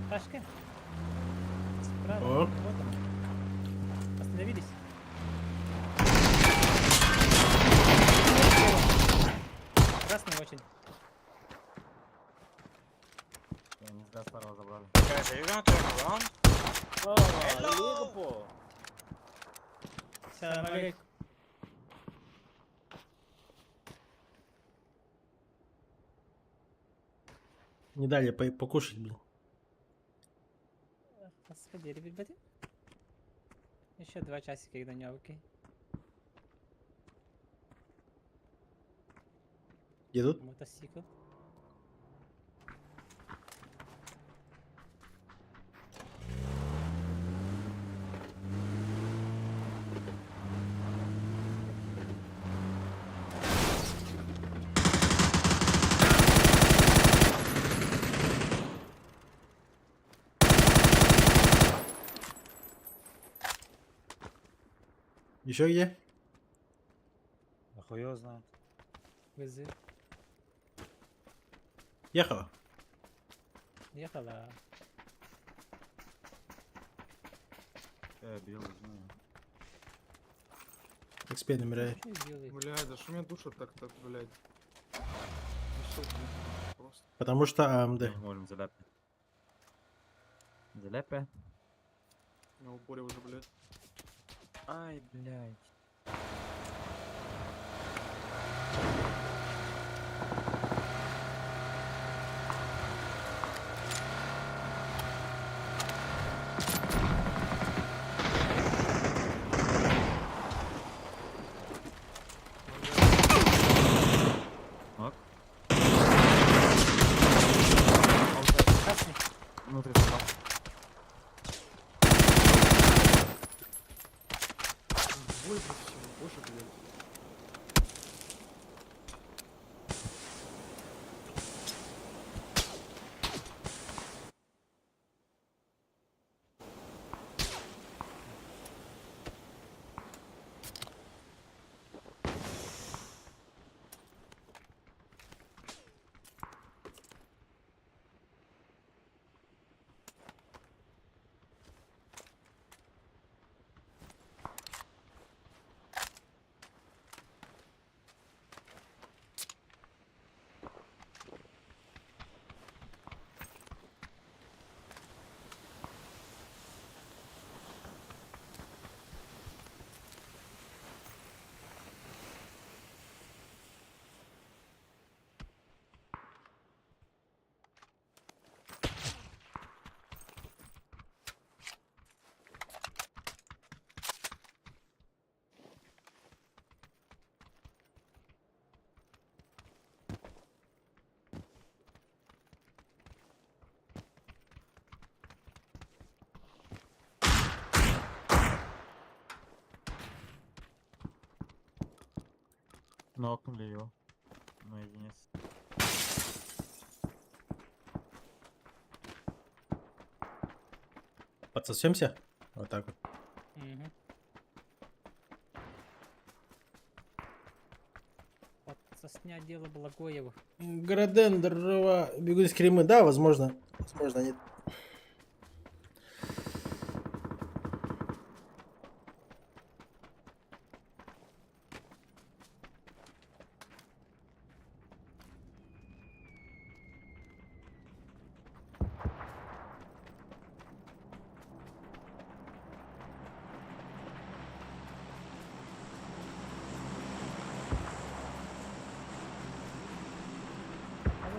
Ташка. Справа. О. Вот он. Остановились. Красный очень. Я не зря старого забрали. Guys, are you gonna turn around? Hello! Салам алейкум. Не дали покушать, блин. Сходили, ребята. Еще 2 часика и до нявки. Едут? Мотоцикл. Еще где? А хуй его знает. Вызы. Ехала. Ехала. Я бил, знаю. XP набирай. Блядь, да что меня душат так-то, блядь. Ну что, блядь, просто. Потому что АМД. Можем заляпать. Заляпай. На упоре уже, блядь. Ай, блядь. Ок. Внутри попал. Больше всего, больше, блядь. Нокнули его. Наедине. Подсосемся? Вот так вот. Угу. Сосня дело Благоева. Граден, дрова, бегут из Кремы. Да, возможно. Возможно, нет.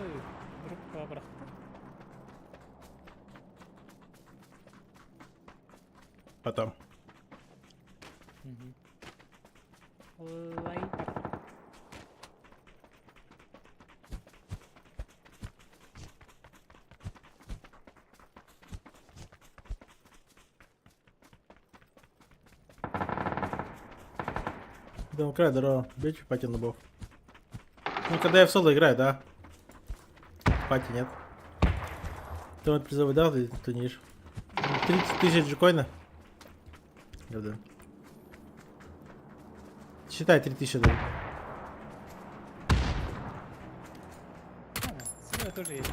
Ой, группа братка. Потом. Лайпер. Демократ, здорово. Бейте пати на бов. Ну, когда я в соло играю, да. Пати нет. Ты вот призовый дал, ты тунишь. 30 тысяч джекоина. Да. Считай 3000 дал. Слева тоже есть.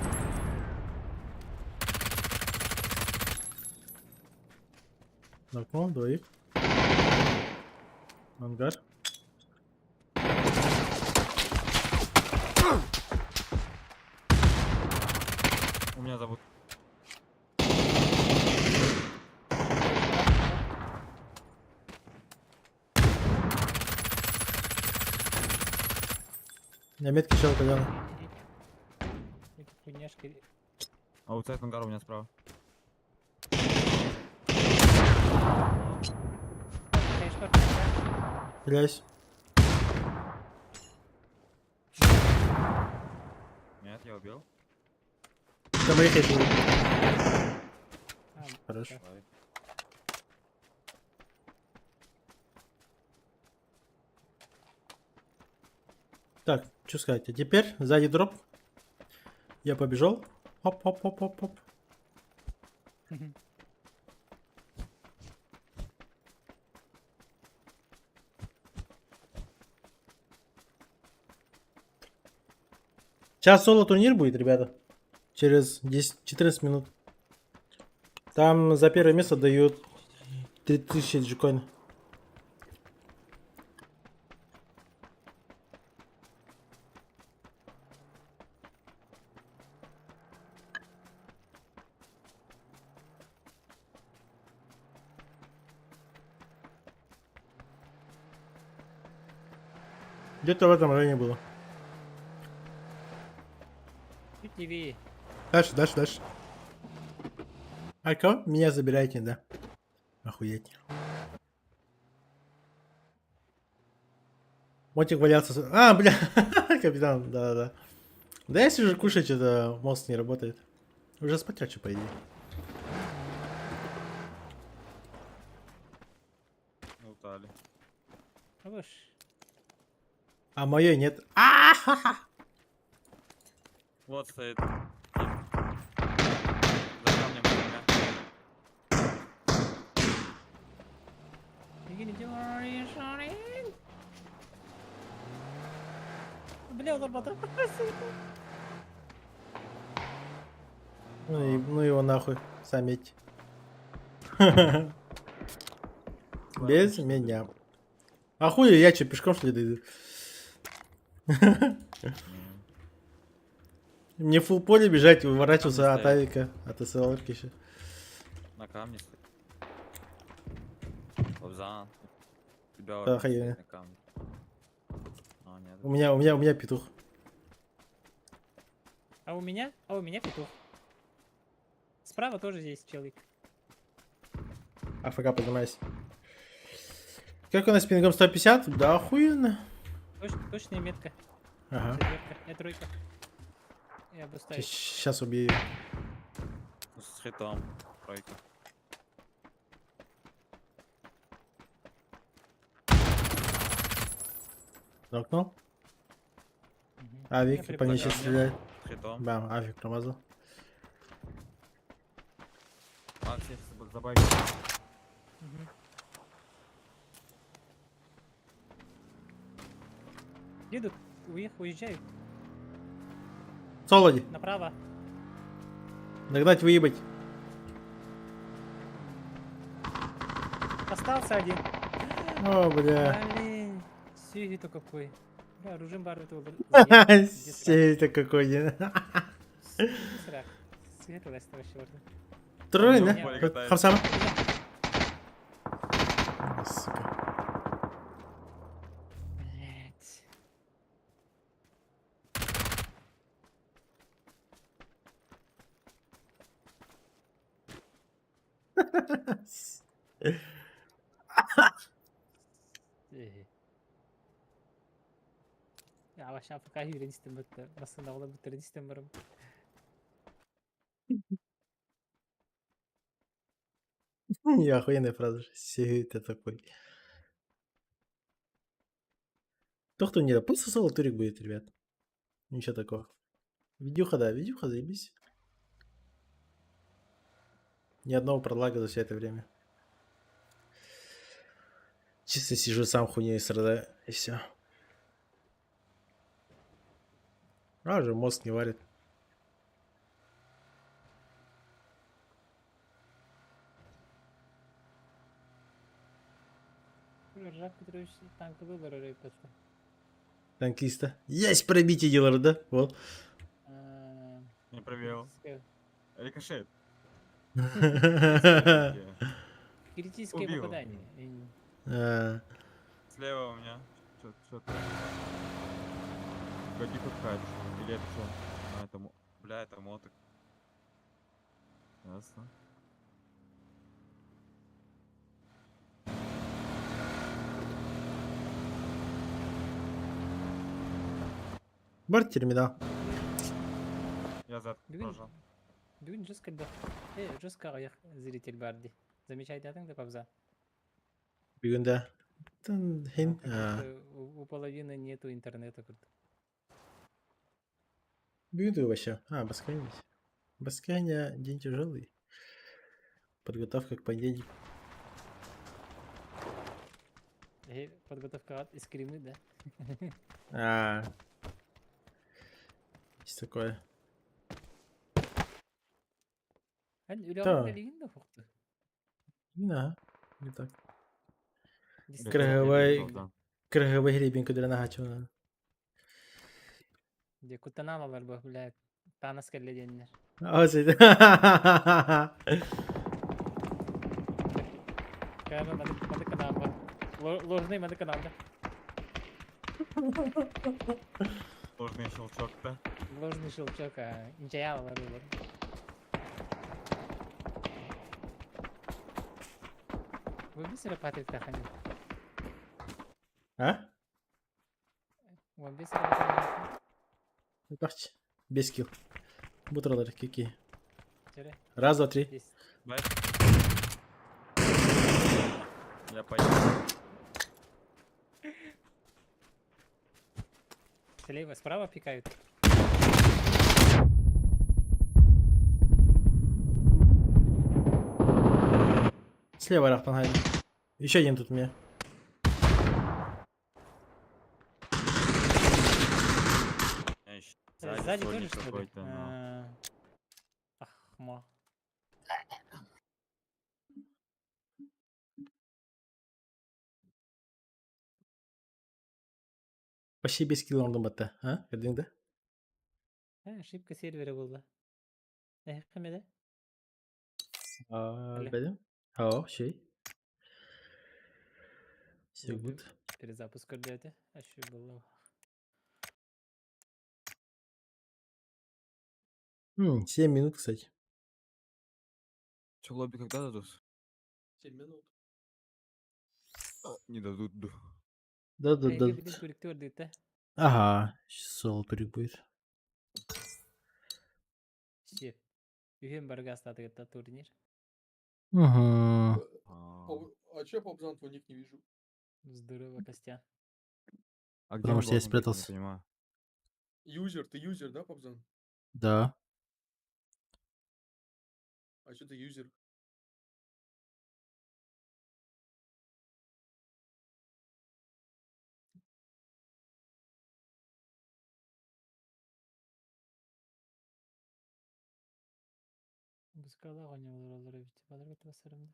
Нокнул, двоих. Ангар. У меня зовут. Я метки чел калян. Эти хуйняшки. Аутсайд ангар у меня справа. Хиляюсь. Нет, я убил. Там моих есть. Хорошо. Так, что сказать? А теперь сзади дроп. Я побежал. Оп. Сейчас соло турнир будет, ребята. Через 10-14 минут. Там за первое место дают 3000 джекоин. Где-то в этом районе было. TV. Дальше. А кого? Меня забирайте, да. Охуеть. Мотик валялся. А, бля. Капитан, да. Да если же кушать, что-то мозг не работает. Уже спать хочу, по идее. Устали. А моей нет. Вот стоит. За камнем у меня. Бля, забота. Ну его нахуй. Заметь. Без меня. А хуй я че, пешком что ли дойду? Мне фулл поле бежать, выворачиваться от авика, от СЛРки еще. На камне стоит. Обзан. Тебя Да, вот стоит охуенно. на камне. А, нет. У меня петух. А у меня петух. Справа тоже есть человек. АФК поднимайся. Как у нас с пингом 150? Да, охуенно. Точная метка. Ага. Четверка. Я тройка. Я бы ставил. Сейчас убью. С хитом. Тройка. Нокнул. Авик по ней сейчас стреляет. Хитом. Бам, авик промазал. Макс, если забавить. Едут, уезжают. Солоди. Направо. Догнать, выебать. Остался один. О, бля. Блин. Сиги-то какой. Бля, оружием бар этого. Сей-то какой. Светлая вообще. Трое, да? Хамсама. Сука. Ya başa Afrika yürüyen istem bitti. Nasıl ne olur bitirdi istem varım. Я охуенная фраза. Все это такой. То, кто не пусть соло турик будет, ребят. Ничего такого. Видюха, да, видюха, заебись. Ни одного продлага за все это время. Чисто сижу сам хуйней страдаю, и все. А уже мозг не варит. Ржак Петрович танкı var oraya pasta. Танкиста. Есть пробитие делали, да? Вот. Не пробил. Рикошет. Критическое Убил. попадание. А, Слева у меня. Что-то. Годи какая-то. Или это что? А, это... Бля, это моток. Ясно. Бар терминал. Я зад Бүгін, прожал. бүгін жүз кілді. Жүз қағаяқ зритель барды. Замечательно да, Павза? Бүгін да. Хин. У половины нету интернета. Бүгін да вообще. А, Басканя. Басканя день тяжелый. Подготовка к понедельнику. Подготовка от искримы, да? А, есть такое. Hani Да. ülağın ligin de foktu. Именно, не так. Дистан- Краговой гребень, куда нагачивал. Де кутаналалар bu, блядь. Танас келледенler. А, зайди. Кайма мады канал var. Ложный мады каналда. Ложный щелчок-то. Ложный щелчок, а инчаялалар olur. Вы bir sıra patrick hani. А? Вы bir sıra patrick. Бахчи. Без килл. Бутролары какие. Çere. Раз, два, три. Есть. Бай. Я поехал. Слева, справа пикают. Слева Рахтан Хайд. Еще один тут у меня. Сзади тоже Соник что ли? какой-то, но- Ахма. Почти без килл алдым бата. А? Көрдің да? Ошибка сервера была. Кімеді? Алло. Білем. Ау, şey. Все Yok, good. Перезапуск көрді. Ашу было. 7 минут, кстати. Че, лобби когда дадут? 7 минут. Не дадут. Да. Bir de körükte ördü de. Ага. Соло турик будет. Şey. Ühüm barga статы это турнир. Угу. А че Пабзан твой ник не вижу? Здорово, Костя. А где Потому он что я должен быть, спрятался. не понимаю. Юзер, ты юзер, да, Пабзан? Да. А что ты юзер? Бускала ойнап олар бит. Балар өтіп басарымды.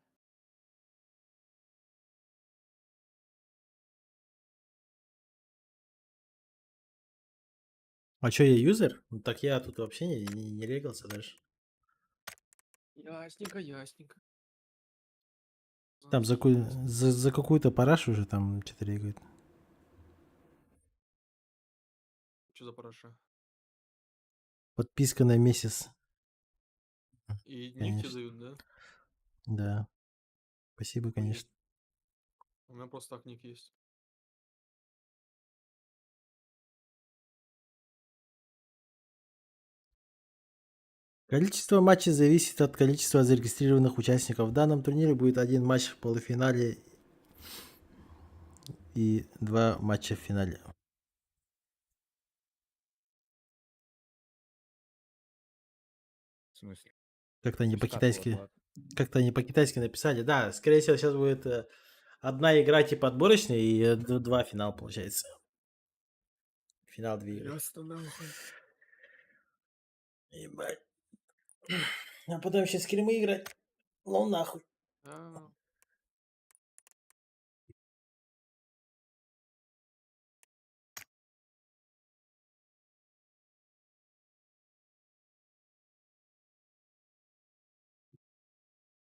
А что, я юзер? Ну, так я тут вообще не регался даже. Ясненько. Там за какую-то парашу уже там что-то регает. Что за параша? Подписка на месяц. И ник Конечно. тебе дают, да? Да. Спасибо, конечно. У меня просто так ник есть. Количество матчей зависит от количества зарегистрированных участников. В данном турнире будет один матч в полуфинале и 2 матча в финале. В смысле? Как-то они Пусть так по-китайски, вот, как-то они по-китайски написали. Да, скорее всего, сейчас будет одна игра типа отборочная и 2 финал получается. Финал 2 игры. Ясно, нахуй. Ебать. А потом еще скримы играть. Ну нахуй. А,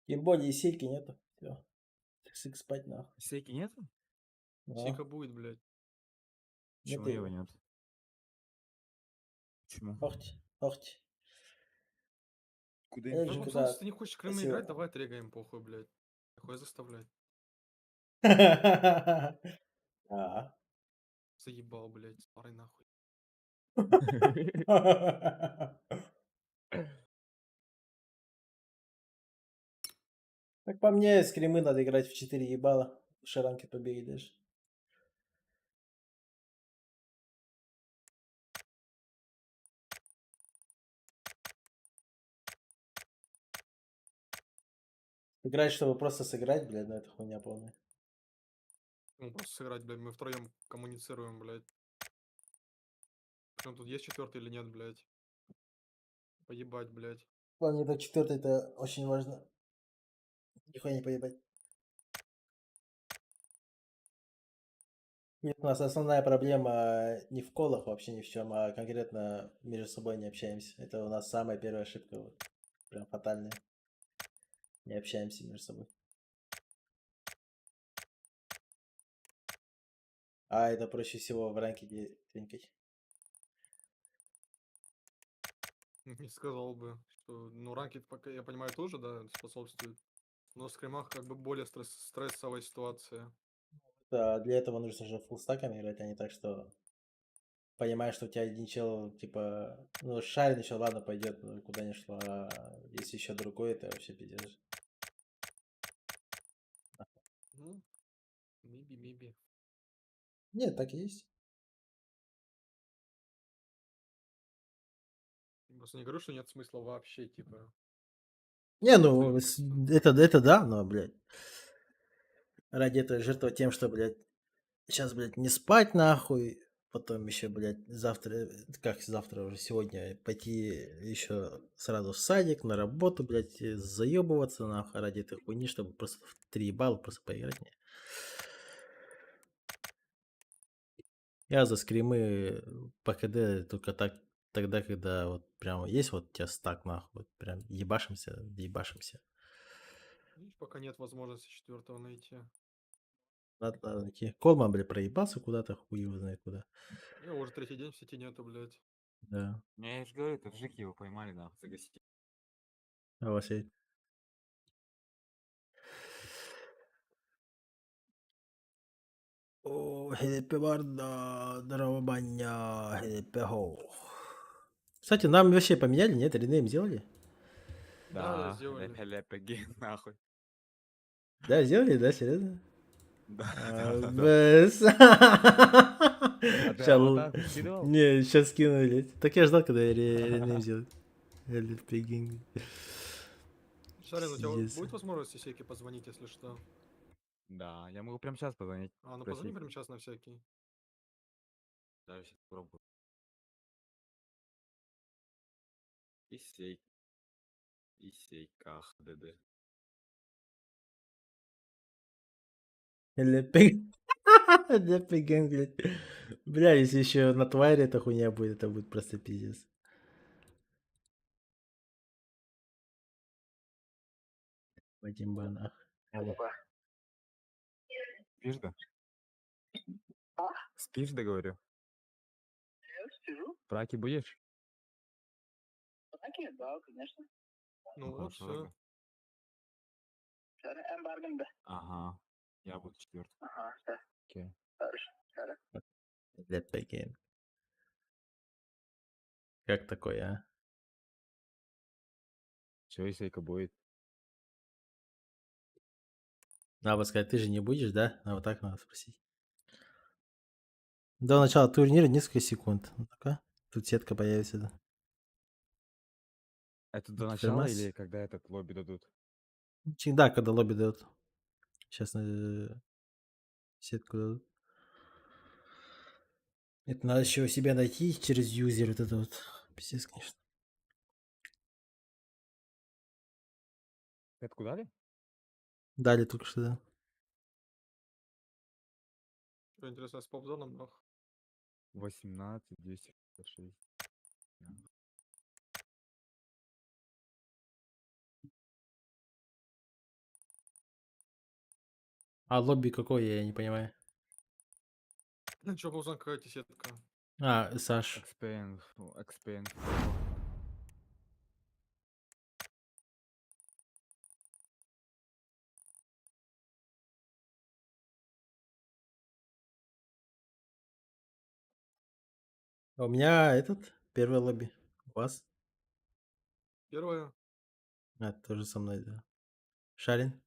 Тем более сейки нету. Все. Сык спать нахуй. Сейки нету? Да. Сика будет, блядь. Почему Нету его его. нет? Почему? Охти. Охти. Куда Я Ну, же Папсан, когда если ты не хочешь Крым просил. играть, давай трегаем, похуй, блядь. Хуй заставлять. А. Заебал, блядь. Старый нахуй. Как по мне, скримы надо играть в 4 ебала. Шаранки побери даже. Играть, чтобы просто сыграть, блядь, ну это хуйня полная. Ну, просто сыграть, блядь. Мы втроем коммуницируем, блядь. Причем тут есть четвертый или нет, блядь. Поебать, блядь. Главное, это 4 это очень важно. Нихуя не поебать. Нет, у нас основная проблема не в колах вообще ни в чем, а конкретно между собой не общаемся. Это у нас самая первая ошибка, вот, прям фатальная. Не общаемся между собой. А это проще всего в ранкеде тринкать. Не сказал бы, что, ну, ранкет, пока, я понимаю, тоже, да, способствует. Но в скримах как бы более стрессовая ситуация. Да, для этого нужно же фуллстаками играть, а не так, что понимаешь, что у тебя один чел, типа, ну, шарит еще, ладно, пойдет, ну, куда ни шло, а если еще другой, это вообще пиздец. Ну, maybe. Нет, так и есть. Просто не говорю, что нет смысла вообще, типа. Не, ну, это да, но, блядь, ради этого жертвовать тем, что, блядь, сейчас, блядь, не спать нахуй, потом еще, блядь, завтра, как завтра уже, сегодня пойти еще сразу в садик, на работу, блядь, заебываться нахуй ради этой хуйни, чтобы просто в 3 балла просто поиграть. Не. Я за скримы по КД только так, тогда, когда вот прям есть вот у тебя стак нахуй, вот прям ебашимся. Видишь, пока нет возможности четвертого найти. Надо найти. Колман, блядь, проебался куда-то, хуй его знает куда. Я уже третий день в сети нету, блядь. Да. Я же говорю, таджики его поймали, да, загасили. А у вас есть? О, хелепе барда, дровобаня, хелепе хо. Кстати, нам вообще поменяли, нет? Ренейм сделали? Да, сделали. Лепе-лепе, нахуй. Да, сделали, да, серьезно? Да. ты Ща аватарку скидывал? Не, сейчас скинули. Так я ждал, когда ренейм сделают. Хелепе гинг. Шарин, у тебя Пиздец. будет возможность Сейке позвонить, если что? Да, я могу прямо сейчас позвонить. А, ну спросить. позвони прямо сейчас на всякий. Да, сейчас попробую. Исейках, ДД. Хелепе гинг, блядь. Бля, если еще на твари эта хуйня будет, это будет просто пиздец. Вадим Банах. Спишь, да? Спишь, да, говорю? Сижу. Праки будешь? Да, конечно. Ну вот, Хорошо, все. да. Ага. Я буду четвертый. Окей. Let begin. Как такое, а? Че, если Эйка будет? Надо сказать, ты же не будешь, да? А вот так надо спросить. До начала турнира несколько секунд. Ну-ка. Тут сетка появится. Да. Это до начала Конфирмация. или когда этот лобби дадут? Всегда, когда лобби дают. Сейчас сетку дадут. Это надо еще себя найти через юзер. Вот это вот. Пиздец, конечно. Сетку дали? Дали только что, да. Что интересно, с поп-зоном, нах. 18, 256. А лобби какой, я не понимаю. Ну чё, поп-зон, какая тебе сетка? А, Саш. Expand. У меня этот, первый лобби. У вас? Первое. А, тоже со мной, да. Шарин?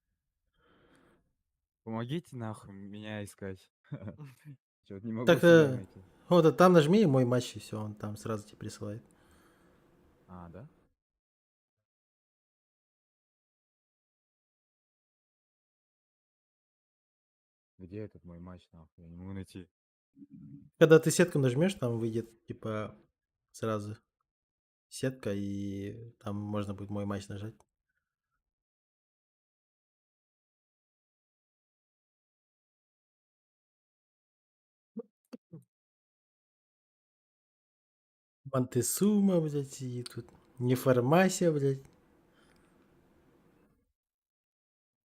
Помогите нахуй меня искать. Чё-то не могу Так, себя найти. вот там нажми мой матч, и все, он там сразу тебе присылает. А, да? Где этот мой матч, нахуй? Я не могу найти. Когда ты сетку нажмешь, там выйдет, типа, сразу сетка, и там можно будет мой матч нажать. Монтесума, блядь, и тут неформасия, блядь.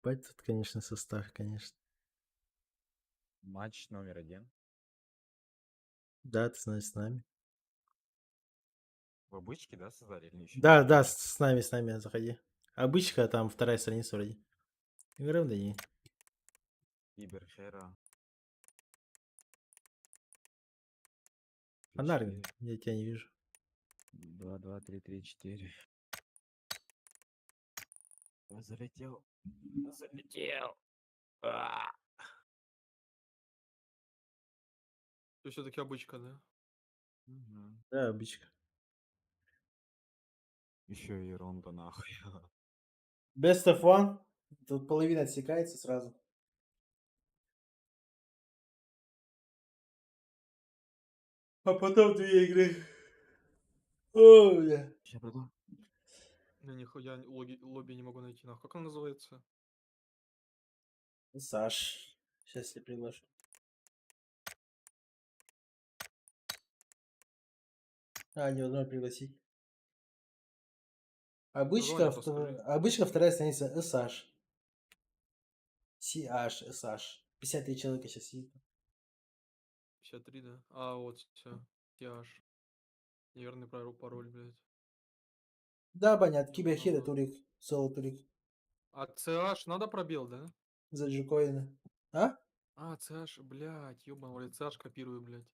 Бать тут, конечно, состав, конечно. Матч номер 1. Да, ты знаешь, с нами. В обычке, да, создали? Или еще Да, да, с нами, заходи. Обычка, там вторая страница вроде. Играем, да не. Киберхера. Фонарь, я тебя не вижу. 2, 2, 3, 3, 4. Залетел. Залетел. Ты все-таки обычка, да? Да, обычка. Еще и ронда нахуй. Best of one. Тут половина отсекается сразу. А потом 2 игры. О, бля. Сейчас приду. Я нихуя лобби не могу найти, нахуй. Как он называется? Саш. Сейчас я приглашу. А, не одной пригласить. Обычка, Название подскажи. обычка вторая страница SH. CH, SH. 53 человека сейчас сидит. 53, да? А, вот, все. TH. Неверный пароль, блядь. Да, понятно. Не Киберхида могу. турик. Соло турик. А CH надо пробел, да? За джикоина. А? А, CH, блядь, ёбаный, блядь, CH копирую, блядь.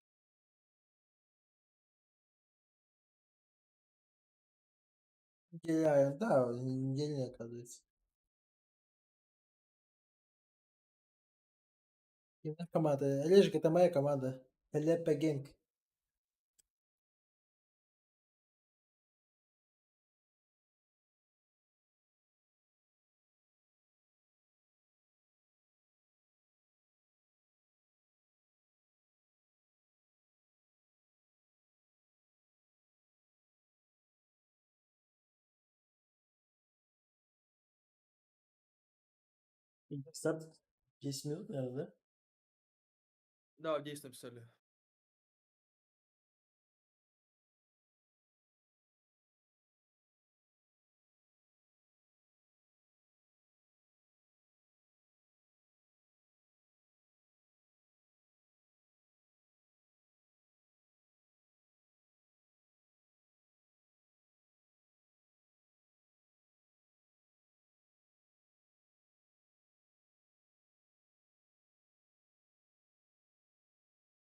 Да, недельный, оказывается. Именно команда. Олежик, это моя команда. Лепе Генг. Старт 10 минут, наверное, да? Да, в 10 написали.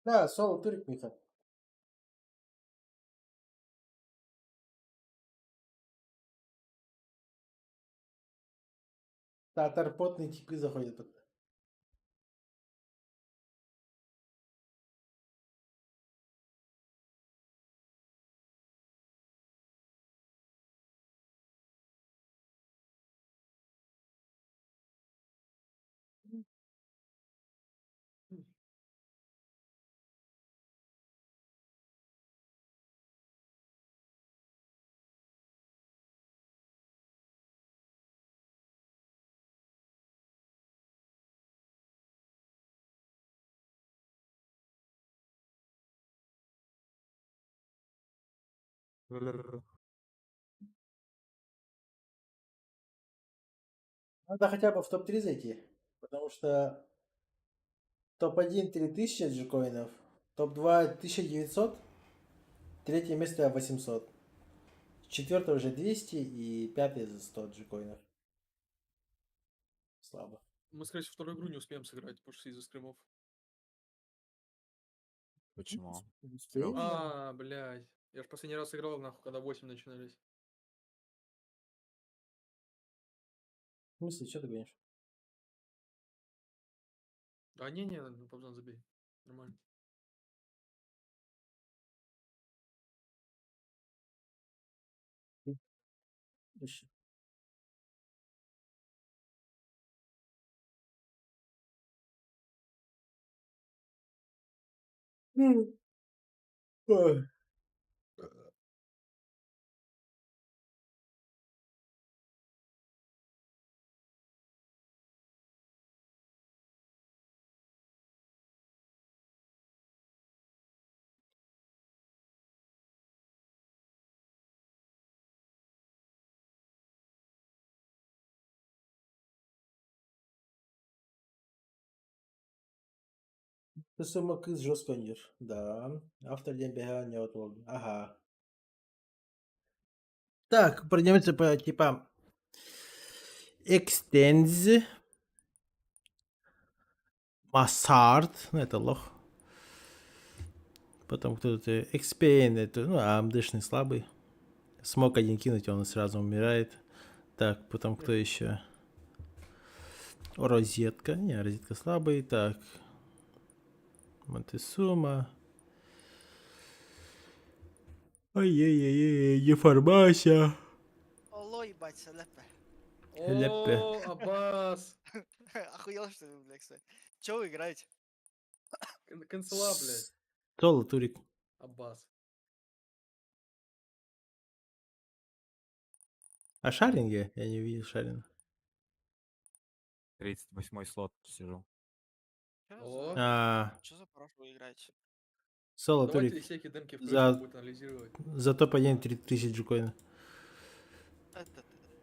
Да, соло турик, Миха. Татар потные типы заходят. Надо хотя бы в топ-3 зайти. Потому что топ-1 3000 джикоинов, топ-2 1900, третье место 800. Четвертое уже 200 и пятое за 100 джикоинов. Слабо. Мы, скорее всего, вторую игру не успеем сыграть, потому что из-за скримов. Почему? Успеем, да. А, блядь. Я ж последний раз играл, нахуй, когда 8 начинались. В смысле, что ты говоришь? А, не, Павзан, забей. Нормально. Ищи. Ой. Kısımı kız jos gönür. Da. Автор DMBH не отвод. Ага. Так, пройдемте по типа Extends, Massard, ну это лох. Потом кто-то Expand, это, ну, АМДшный слабый. Смог один кинуть, он сразу умирает. Так, потом кто еще? Розетка. Не, розетка слабый. Так. Монтесума. Ай-яй-яй-яй, деформация. Алло, ебать, Салепе. Лепе. О, Аббас. Охуел, что ли, блядь, кстати? Че вы играете? Канцела, блядь. Соло, Турик. Аббас. А шаринге? Я не увидел шаринга. 38-й слот сижу. А, Че за профу вы играете? соло, Давайте Турик. всякие демки включим, За, будет анализировать. за топ-1 3000 джикоина.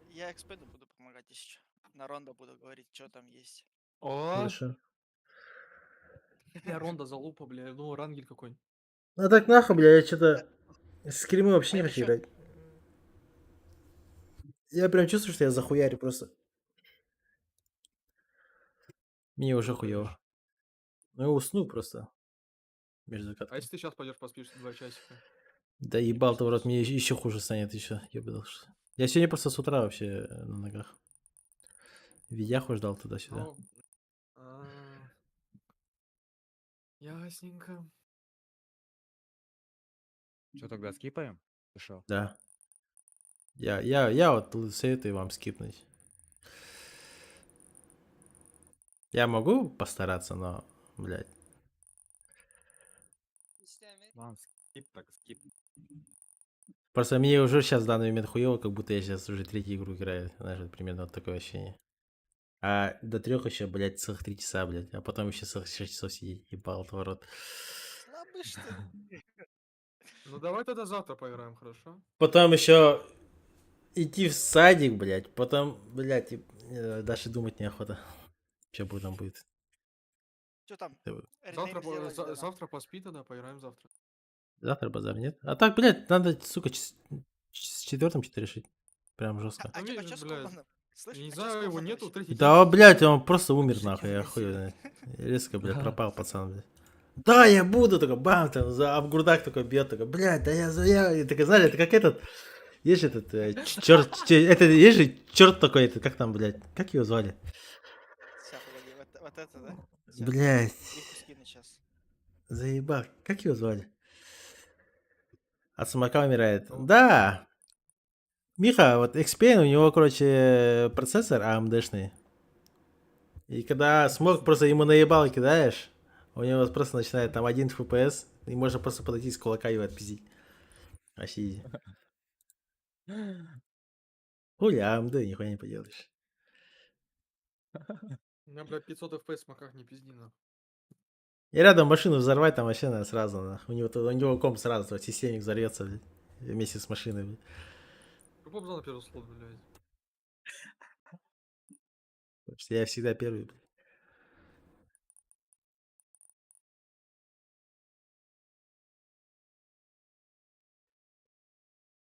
Я экспеду буду помогать, если что. На Рондо буду говорить, что там есть. Хорошо. Я Ронда залупа, бля, ну рангель какой-нибудь. Ну так нахуй, бля, я что-то... Скримы вообще не это хочу чё? играть. Я прям чувствую, что я захуярю просто. Мне уже хуёво. Ну я усну просто. Между А закатками. если ты сейчас пойдешь поспишь 2 часика? Да ебал ты в рот, мне еще хуже станет еще. Я сегодня просто с утра вообще на ногах. Видяху ждал туда-сюда. Ну, ясненько. Что тогда скипаем? Ты шо? Да. Я вот советую вам скипнуть. Я могу постараться, но, блядь. Ладно, скип так скип. Просто мне уже сейчас в данный момент хуево, как будто я сейчас уже третью игру играю. Знаешь, вот примерно вот такое ощущение. А до 3 еще, блядь, целых 3 часа, блядь. А потом еще целых 6 часов сидеть, ебал отворот. Слабый, что ли? Ну давай тогда завтра поиграем, хорошо? Потом еще идти в садик, блядь. Потом, блядь, даже думать неохота. Что будет там будет. Что там? Завтра, Ренейм сделали, да, завтра поспи тогда, поиграем завтра. Завтра базар нет. А так, блядь, надо, сука, с 4-м что-то решить. Прям жестко. А видишь, чё с блядь, Колманом? Слышь, я не а чё с знаю, его Колманом нету, вообще? третий Да, день. блядь, он просто умер нахуй, я хуй знает. Резко, блядь, пропал пацан, блядь. Да, я буду, такой, бам, там, об грудак такой бьет, такой, блядь, да я, и такой, знаешь, это как этот, есть же этот, черт, это, есть же черт такой, это, как там, блядь, как его звали? Сейчас, погоди, вот это, да? Сейчас. Блядь, Гифку скину сейчас. заебал, как его звали? От самака умирает. Кого? Да, Миха, вот Xpane, у него, короче, процессор AMD-шный. И когда смог просто ему наебал кидаешь, у него просто начинает там 1 FPS, и можно просто подойти с кулака его отпиздить. Вообще изи. Хули AMD, нихуя не поделаешь. У меня, блядь, 500 FPS в маках, не пизди, нахуй. И рядом машину взорвать, там вообще надо сразу. У него комп сразу, системник взорвется, блядь, вместе с машиной, блядь. Поп на первый слот, блядь. Потому что я всегда первый, блядь.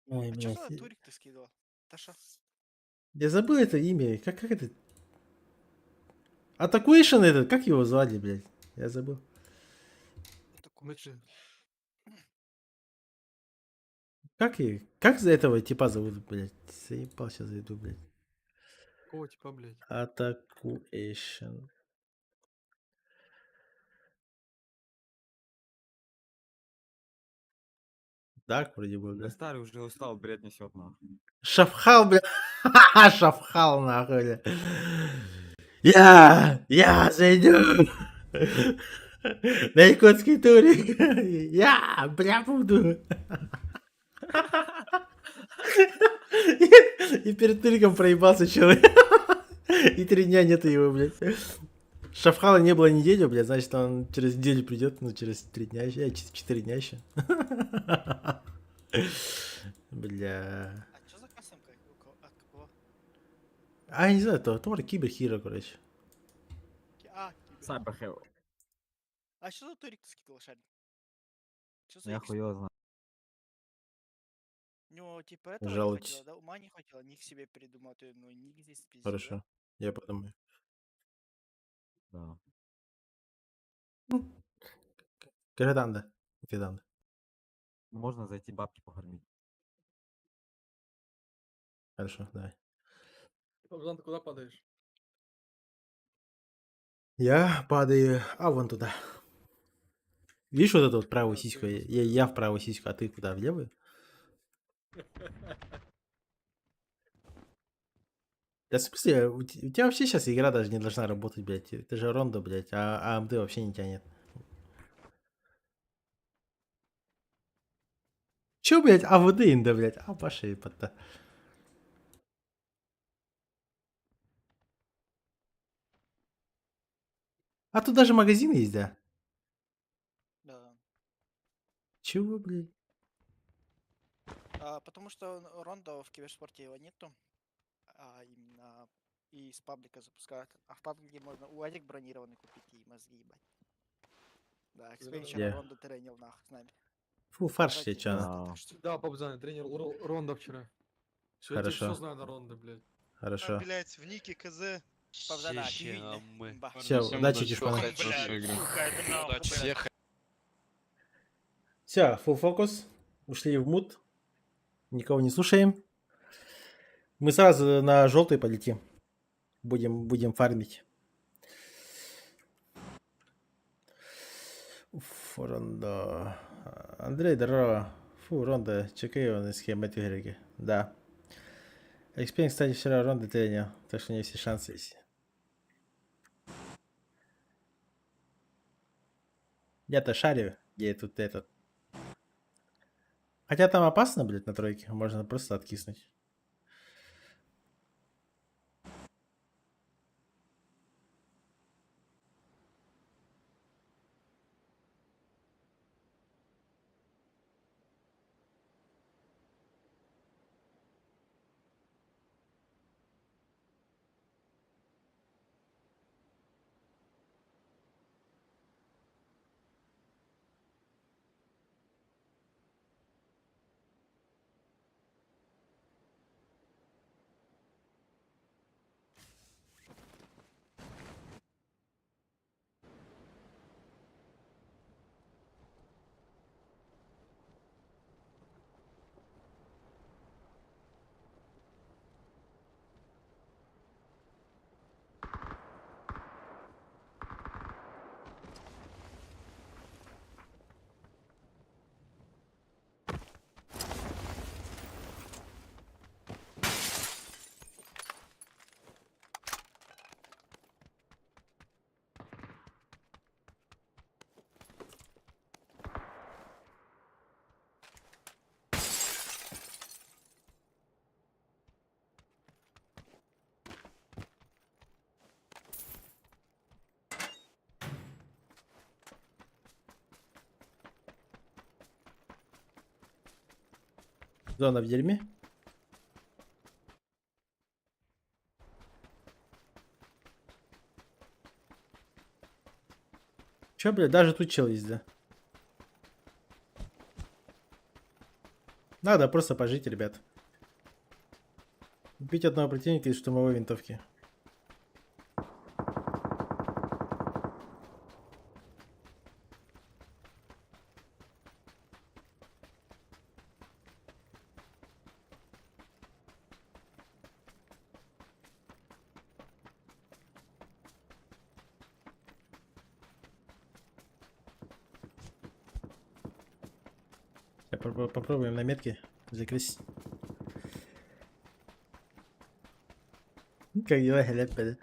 Ой, А что блядь. за турик ты скидывал? Таша? Я забыл это имя. Как это? Атакуишн этот, как его звали, блядь? Я забыл. Как за этого типа зовут, блядь? Заебал, сейчас зайду, блядь. Какого типа, блядь? Атакуэйшн. Так, вроде бы, Да да? старый уже устал, бред несет нахуй. Шафхал, бля. Шафхал, нахуй, бля. Я зайду. На якутский турик. Я, бля, буду. И перед туриком проебался человек. И 3 дня нету его, блядь. Шафхала не было неделю, блядь, значит, он через неделю придет, ну, через 3 дня еще, 4 дня еще. Бля. А что за кастомка? От какого? А, я не знаю, то Тор Кибер Хиро, короче. А, Cyber Hero. а что за турик ты скидывал, Шарик? Что за Я X? хуй его знаю. Ну, типа этого не Жалуйтесь. хватило, да? Ума не хватило, ник себе придумал, ты, ну, ник здесь пиздил, Хорошо, я подумаю. Да. Когда да? Можно зайти бабки пофармить. Хорошо, давай. Богдан, ты куда падаешь? Я падаю, а вон туда. Видишь вот эту вот правую сиську? Я в правую сиську, а ты куда, в левую? Да в смысле, у тебя вообще сейчас игра даже не должна работать, блядь. Это же Рондо, блядь, а AMD вообще не тянет. Чё, блядь, АВД инда, блядь? А, Паша и пота. А тут даже магазины есть, да? Да. Чего, блядь? Потому что Рондо в киберспорте его нету, а именно и с паблика запускают. А в паблике можно УАЗик бронированный купить и мозги ебать. Да, Xpane вчера Я. Рондо тренил нахуй с нами. Фу, фарш Давайте тебе чё, пизда, на? так что- Да, Побзан, тренер Ронда вчера. Все, я теперь все Хорошо. знаю на Ронда, блядь. Хорошо. Блять, в нике КЗ. Побзана, ты видно. Имба. Все, удачи, чешпана. Все, full фокус. Ушли в мут. Никого не слушаем. Мы сразу на желтый полетим. Будем фармить. Фу, Ронда. Андрей, здорово. Фу, Ронда, чекай его на схеме игры. Да. Xpeng, кстати, вчера Ронда тренил, так что у него все шансы есть. Я-то шарю, где тут этот. Хотя там опасно, блядь, на тройке. Можно просто откиснуть. Зона в дерьме. Чё, блядь, даже тут чел есть, да? Надо просто пожить, ребят. Убить одного противника из штурмовой винтовки. Попробуем на метке закрыть. Как дела, халяпа, да?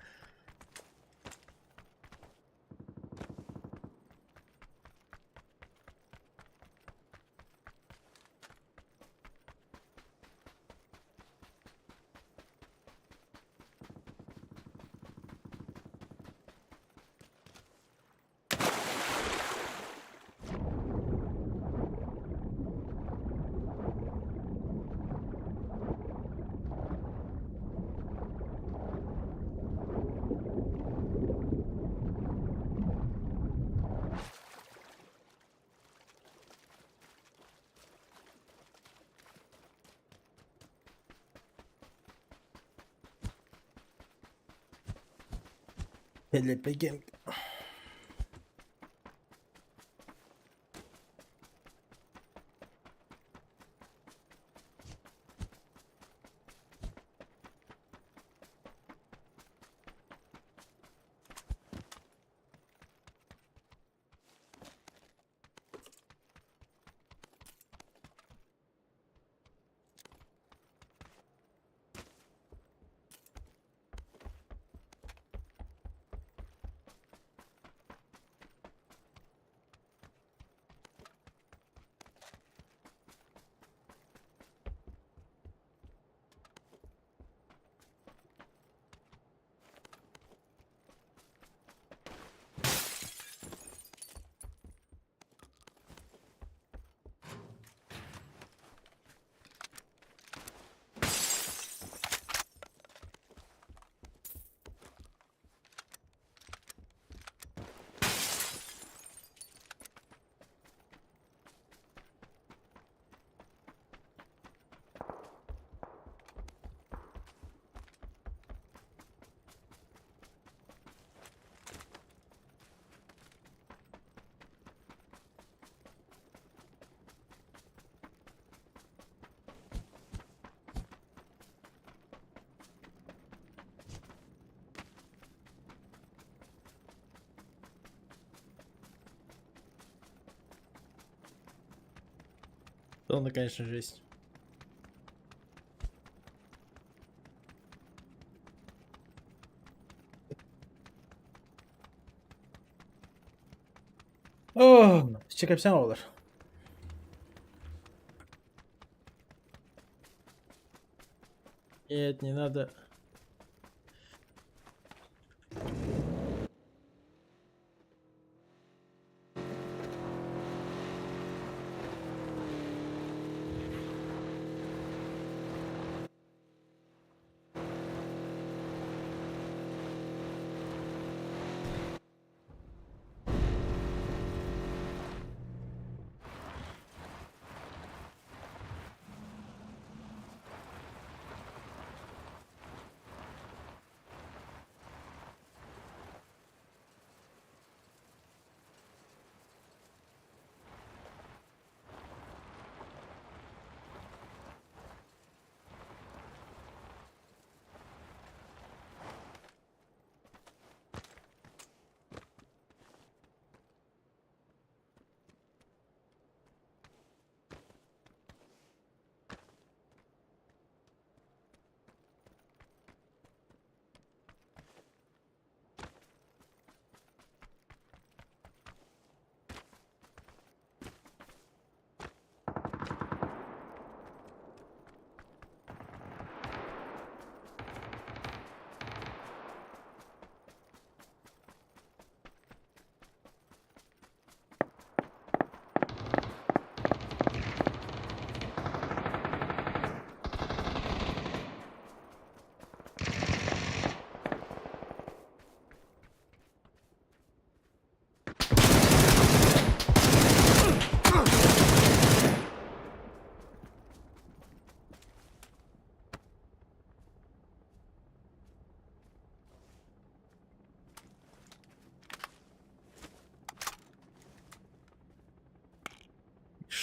Халяпа генг. Зона, конечно, жесть. О, чекапсян olur. Нет, не надо.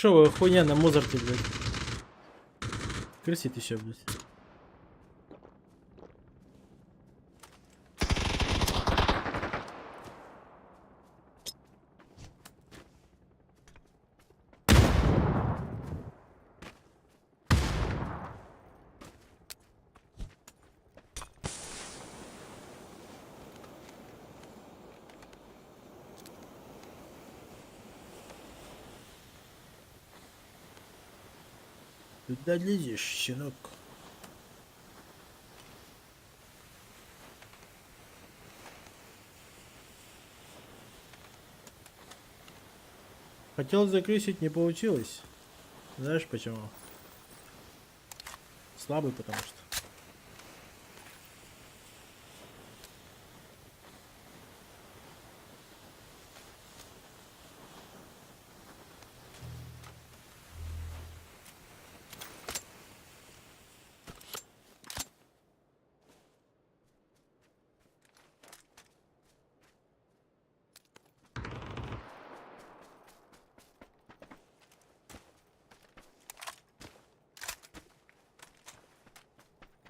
Дешевая хуйня на Мозарте, блядь. Крысит еще, блядь. Куда лезешь, щенок? Хотел закрысить, не получилось. Знаешь почему? Слабый, потому что.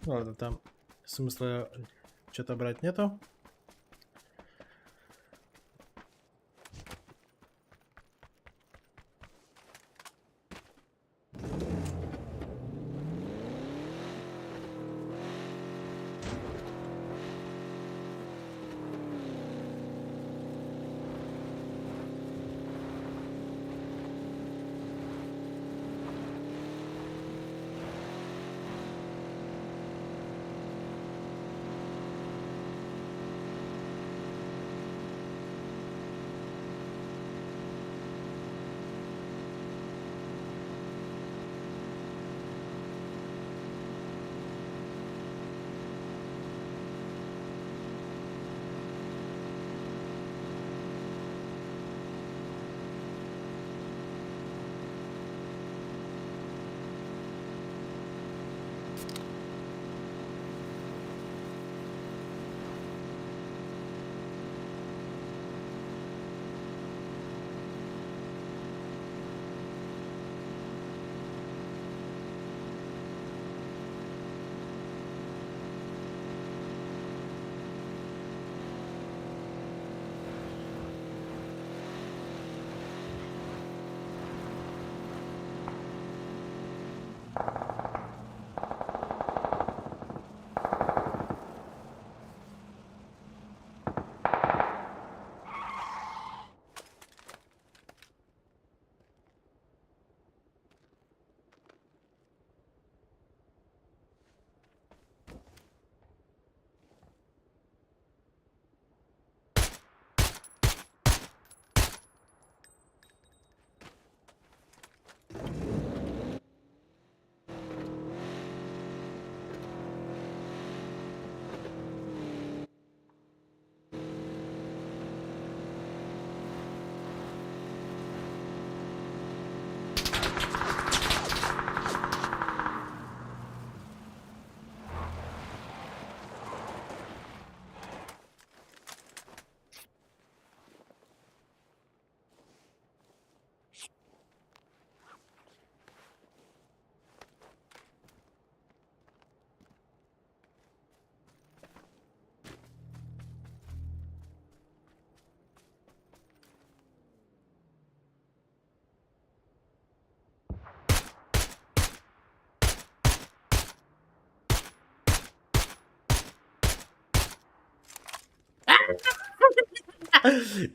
Ладно, там смысла что-то брать нету.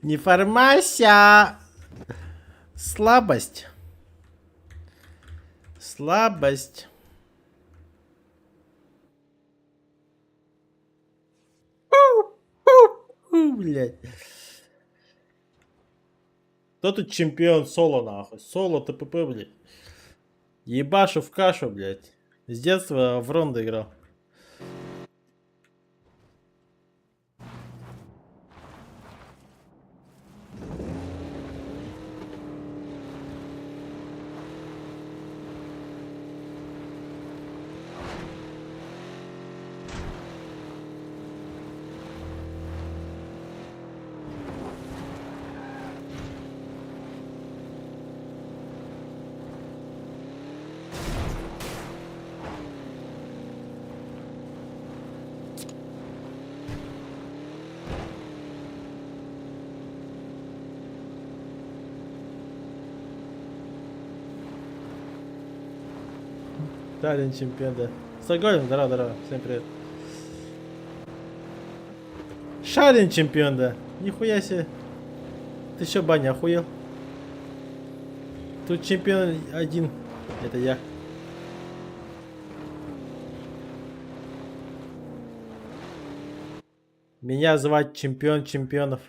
Не формася. Слабость. Слабость. Блять. Кто тут чемпион соло, нахуй? Соло ТПП, блядь. Ебашу в кашу, блядь. С детства в Рондо играл. Шарин чемпион, да. Стокгольм, здорово. Всем привет. Шарин чемпион, да. Нихуя себе. Ты чё, Баня, охуел? Тут чемпион один. Это я. Меня звать чемпион чемпионов.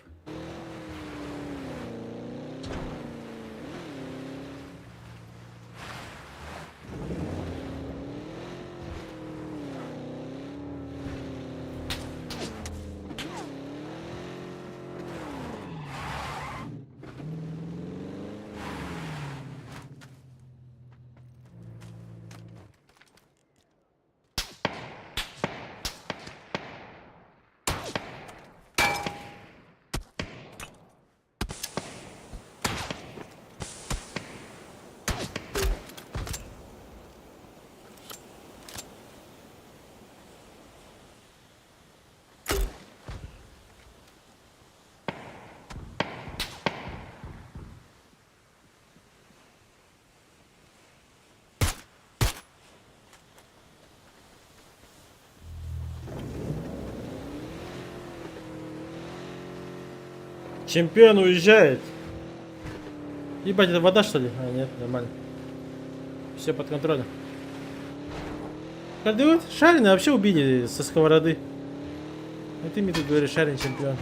Чемпион уезжает. Ебать, это вода что ли? А, нет, нормально. Все под контролем. Когда вот Шарина вообще убили со сковороды. А ты мне тут говоришь, Шарин чемпион.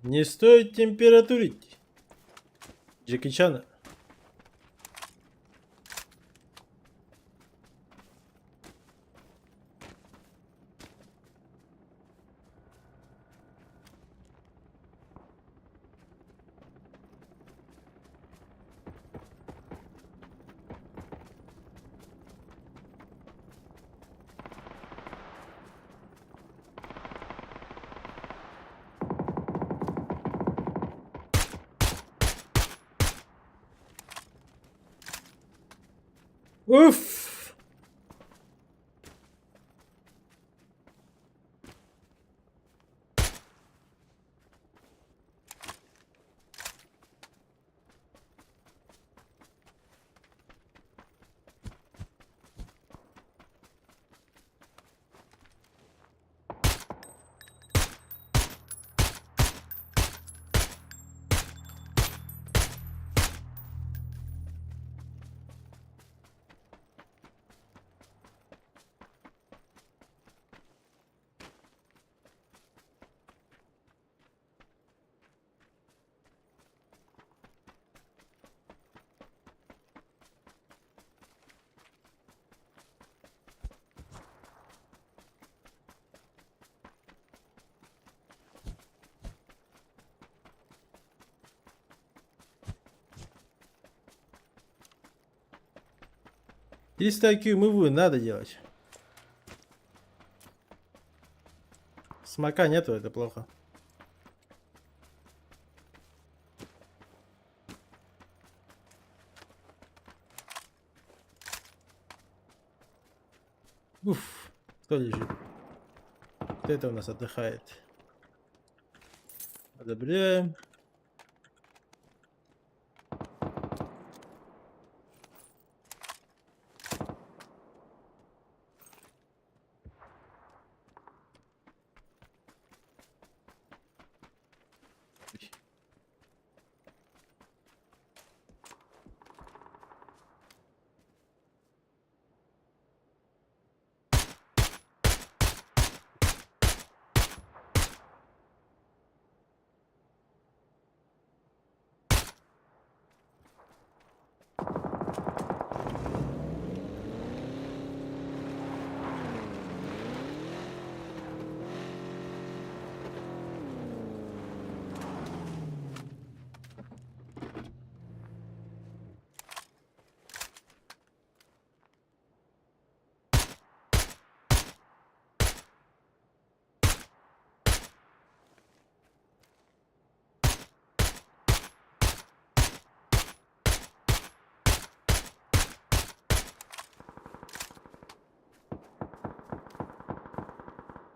Не стоит температурить. Джеки Чана. Уф! Здесь такую мыву надо делать. Смока нету, это плохо. Уф, кто лежит? Кто это у нас отдыхает? Одобряем.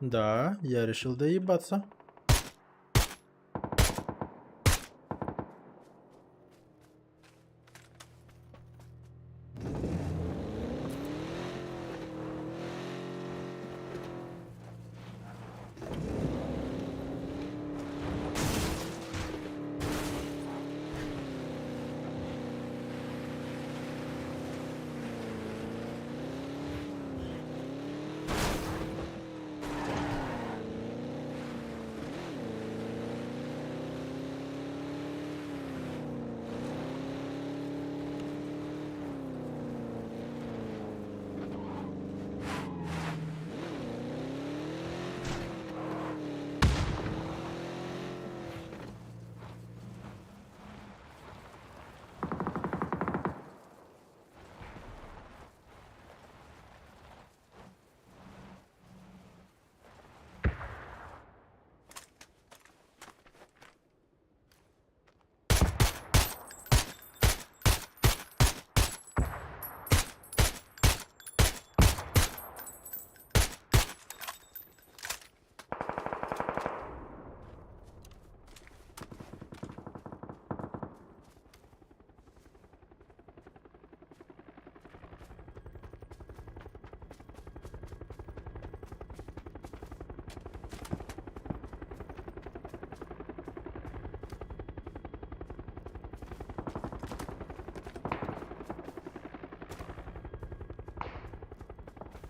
Да, я решил доебаться.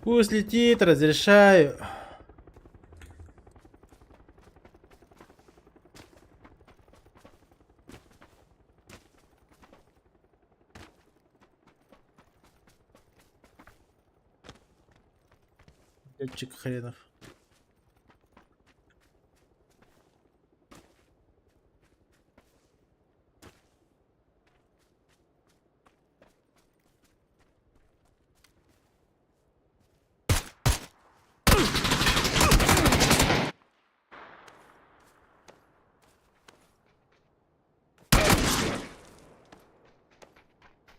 Пусть летит, разрешаю. Летчик хренов.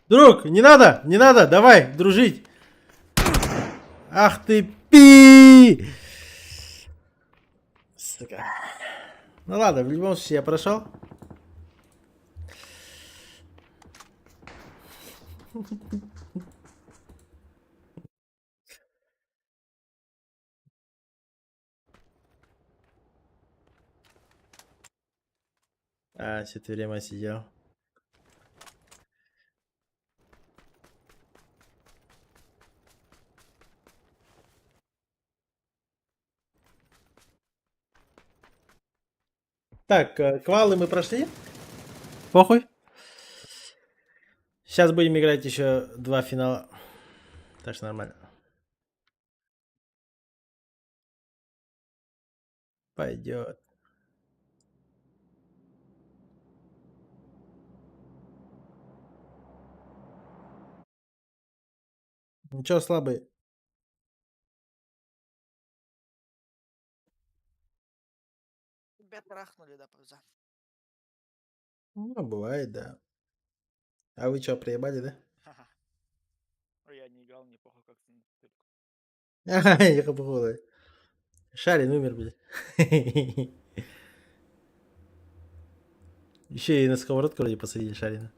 Друг, не надо, давай, дружить. Ах ты пи! Сука. Ну ладно, в любом случае я прошел. А, все это время сидел. Так, квалы мы прошли. Похуй. Сейчас будем играть еще 2 финала. Так что нормально. Пойдет. Ничего, слабый. Тебя трахнули, да, павза? Ну, бывает, да. А вы что, приебали, да? Ха-ха. Ой, я не играл, мне похуй как ты. Ага, я походу. Шарин умер, блядь. Еще и на сковородку вроде посадили Шарина.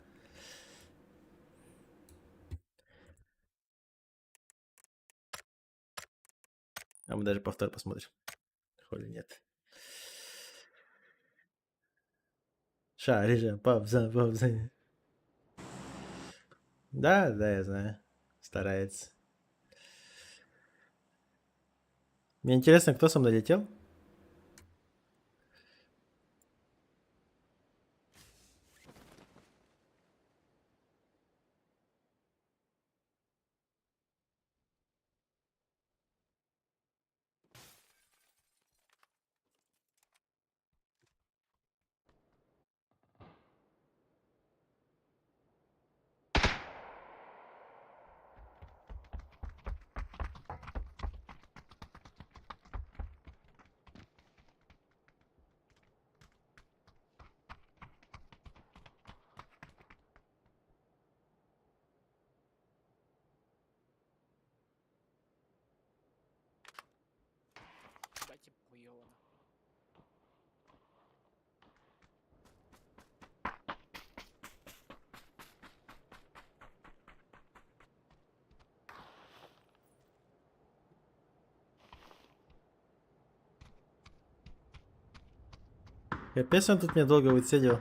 А мы даже повтор посмотрим. Хули нет. Шарижа, папза. Да, я знаю. Старается. Мне интересно, кто со мной летел? Капец, он тут меня долго выцелил.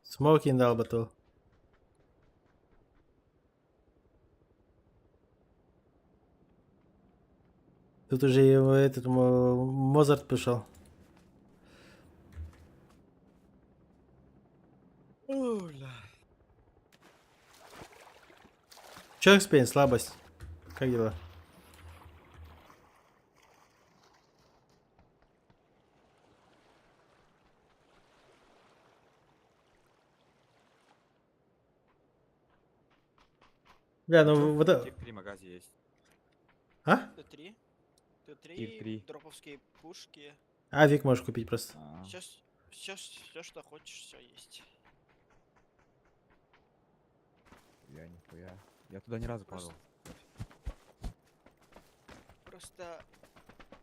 Смокинг дал батл. Тут уже его этот Мозарт пришел. Че экспейн, слабость? Как дела? Бля, ну вот это... Тип 3 магазе есть. А? Т3. Тир Т3, 3. дроповские пушки. Авик можешь купить просто. Сейчас, все, что хочешь, все есть. Я нихуя. Я туда ни разу падал. Просто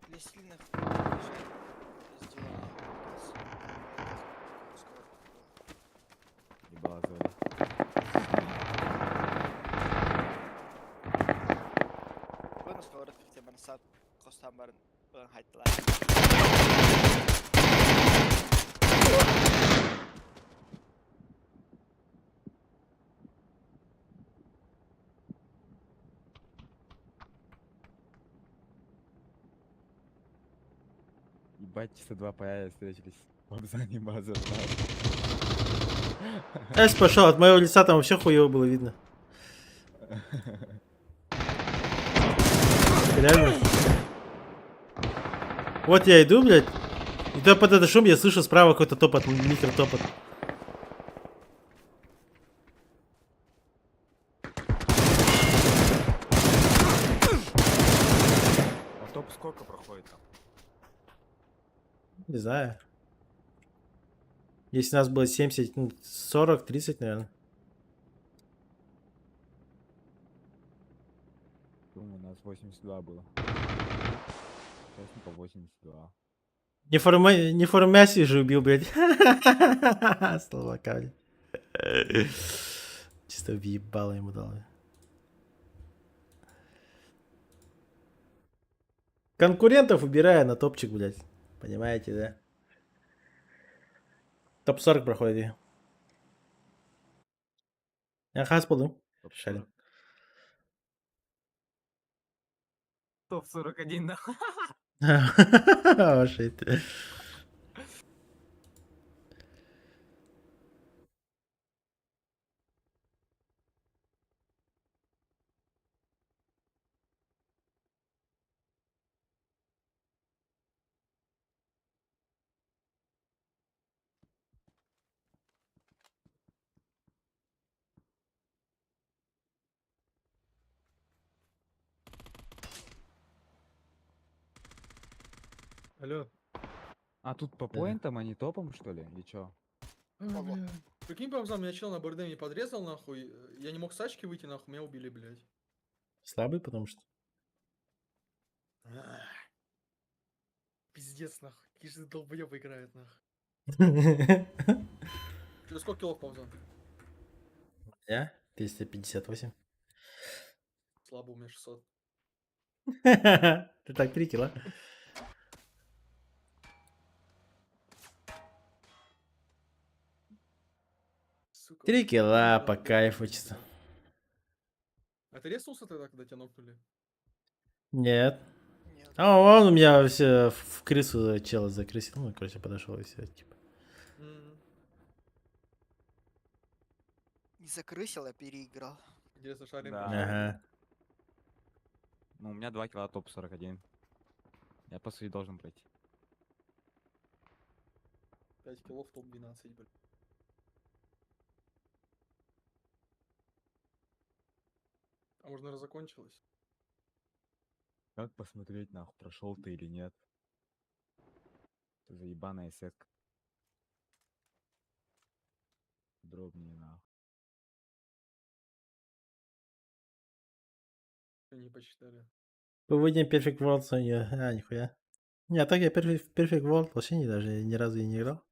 для сильных решений сделано. Ебала золи. Bonus for it 50 man sat customer height Ебать, часа 2 появились, встретились. Бабзани база. Эс пошел, от моего лица там вообще хуево было видно. Реально. Вот я иду, блядь. И то под этот шум я слышу справа какой-то топот, микротопот. А топ сколько проходит там? Не знаю. Если у нас было 70, ну, 40, 30, наверное. Думаю, у нас 82 было. Сейчас не по 82. Не формяси же убил, блядь. Словака, блядь. Чисто въебало ему дал. Конкурентов убирая на топчик, блядь. Понимаете, да? Топ-40 проходит. Я хас буду. Шарин. Топ-41, да? О, шит. Алло. А тут по поинтам, а не топом, что ли? Или чё? Бля. Прикинь, Павзам, меня чел на бордеме подрезал, нахуй. Я не мог с тачки выйти, нахуй, меня убили, блядь. Слабый, потому что. Ах. Пиздец, нахуй. Какие же долбоёбы играют, нахуй. Через сколько киллов, Павзам? Я? 258. Слабо, у меня 600. Ты так 3 килла. Сука. 3 килла по кайфу чисто. А ты резнулся тогда, когда тебя нокнули? Нет. А он у меня все в крысу чела закрысил. Ну, короче, подошел и все, типа. Не закрысил, а переиграл. Интересно, шарим. Да. Ага. Ну, у меня 2 килла топ-41. Я по сути должен пройти. 5 киллов, топ-12, блядь. А может, наверное, закончилось? Как посмотреть, нахуй, прошел ты или нет? Что за ебаная сетка? Дробнее, нахуй. Не посчитали. Сегодня Perfect World сегодня. А, нихуя. Не, а так я Perfect World вообще даже ни разу и не играл.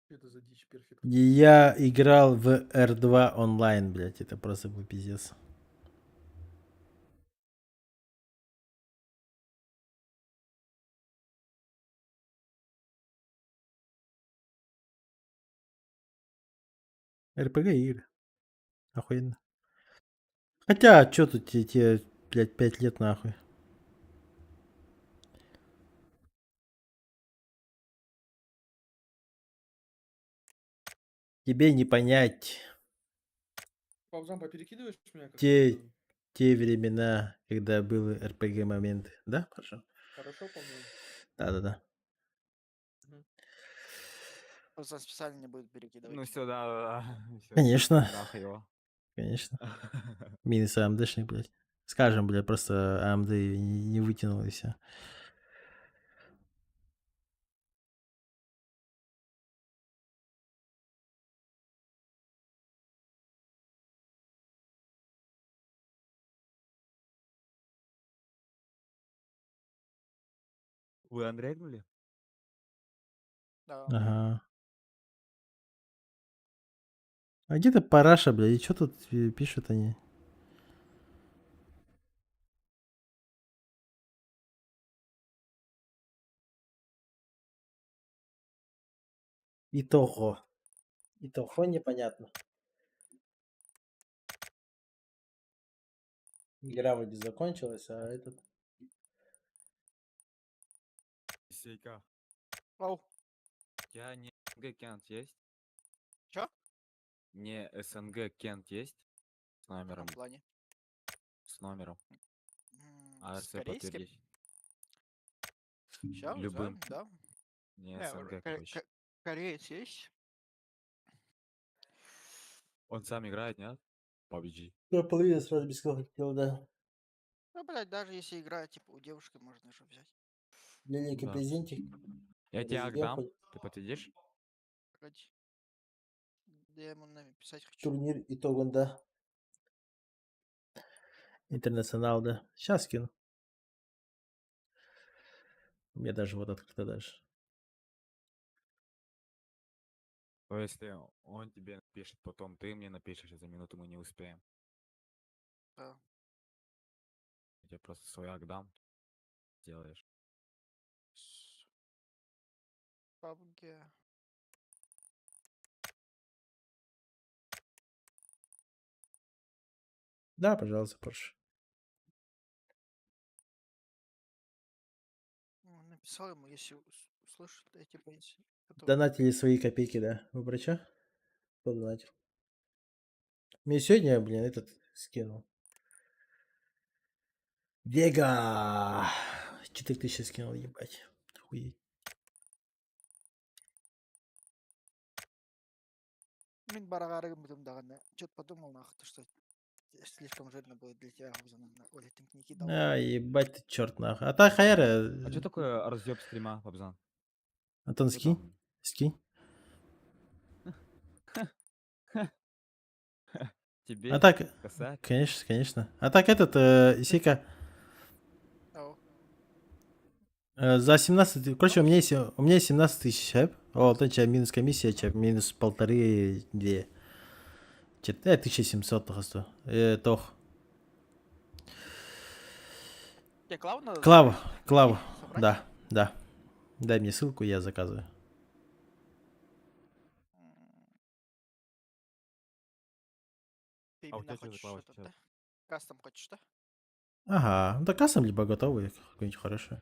Что это за дичь? перфект. Я играл в R2 онлайн, блядь, это просто был пиздец. РПГ игры. Охуенно. Хотя, чё тут тебе, блядь, 5 лет нахуй. Тебе не понять Павзан, поперекидываешь меня? Как те времена, когда были РПГ моменты. Да, хорошо? Хорошо, Павзан. Да-да-да. Просто специально не будет перекидывать. Ну все, да. Всё, Конечно. нахуй его. Конечно. Минус АМДшник, блядь. Скажем, блядь, просто АМД не вытянул и все. Вы андрегнули? Да. Ага. А где-то параша, блядь, и что тут пишут они? Итого. Итого непонятно. Игра вроде закончилась, а этот... Сейка. Ау. У тебя не СНГ Кент есть? Чё? Не СНГ Кент есть? С В каком номером. плане? С номером. АРС С корейским? подтвердить. Сейчас, Любым. да. Не Не, СНГ, короче. Кореец есть? Он сам играет, нет? PUBG. Я половину сразу без кого хотел, да. Ну, блядь, даже если играть, типа, у девушки можно же взять. Лелейка Да. презентик. Я тебе ак Разъебем дам. хоть. Ты подтвердишь? Погоди. Да я ему написать хочу. Турнир итогом, да. Интернационал, да. Сейчас кину. У меня даже вот открыто даже. То если он тебе напишет, потом ты мне напишешь, и за минуту мы не успеем. Да. Я тебе просто свой ак дам. Делаешь. PUBG. Да, пожалуйста, Порш. Написал ему, если услышит, я типа, если готов. Донатили свои копейки, да. Вы про чё? Кто донатил? Мне сегодня, блин, этот скинул. Вега! 4000 скинул, ебать. Охуеть. Мен барагарым дагана. Чё-то подумал, нахуй, что слишком жирно будет для тебя, Оля, ты не кидал. А, ебать ты черт нахуй. А так Хайра... А что такое разъеб стрима, Пабзан? Антон, Что скинь. там? Скинь. Тебе? А так... Косарь? Конечно, конечно. А так этот, Исейка... Ау. За 17... Короче, у меня есть 17 тысяч, хэп. О, то тебя минус комиссия, тебя минус 1,5-2. 1700 просто. Тох. Тебе клаву надо? Клаву. Собрать? Да, да. Дай мне ссылку, я заказываю. Ты А у именно тебя что за хочешь клава этот, сейчас? да? Кастом хочешь, да? Ага, ну так кассом либо готовый, какой-нибудь хороший.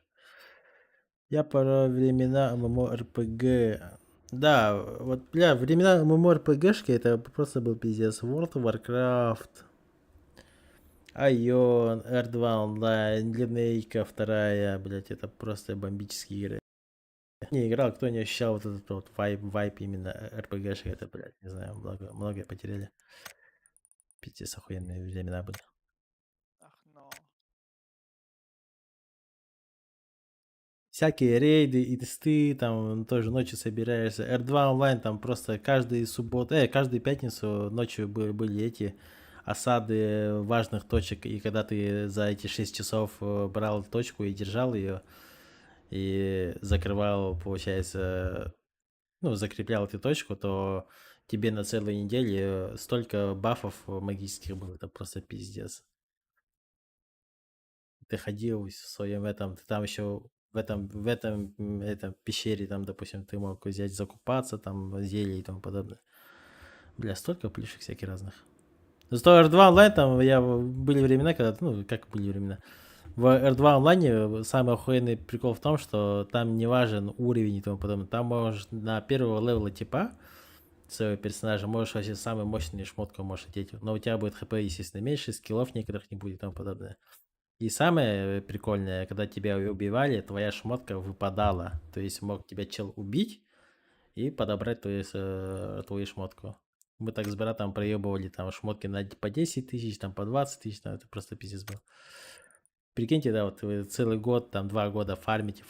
Я про времена ММО-РПГ. Да, вот, бля, времена ММО-РПГшки это просто был пиздец. World of Warcraft, Айон, R2 онлайн, Линейка вторая, блять, это просто бомбические игры. Не играл, кто не ощущал вот этот вот вайп именно РПГшки, это, блядь, не знаю, многие потеряли. Пиздец, охуенные времена были. Ах, но. Всякие рейды и тесты, там тоже ночью собираешься. R2 онлайн, там просто каждую субботу, каждую пятницу ночью были эти осады важных точек. И когда ты за эти 6 часов брал точку и держал ее, и закрывал, получается, ну, закреплял эту точку, то тебе на целую неделю столько бафов магических было, это просто пиздец. Ты ходил в своем этом, ты там еще этом пещере, там, допустим, ты мог взять закупаться, там, зелье и тому подобное. Бля, столько плюшек всяких разных. Зато R2 онлайн, там, были времена, когда, ну, как были времена. В R2 онлайне самый охуенный прикол в том, что там не важен уровень и тому подобное. Там можешь на первого левела типа своего персонажа можешь вообще самый мощный шмотку можешь одеть. Но у тебя будет хп, естественно, меньше, скиллов некоторых не будет и тому подобное. И самое прикольное, когда тебя убивали, твоя шмотка выпадала. То есть мог тебя чел убить и подобрать твою шмотку. Мы так с братом проебывали там шмотки по 10 тысяч, там по 20 тысяч, там это просто пиздец был. Прикиньте, да, вот вы целый год, там 2 года фармите.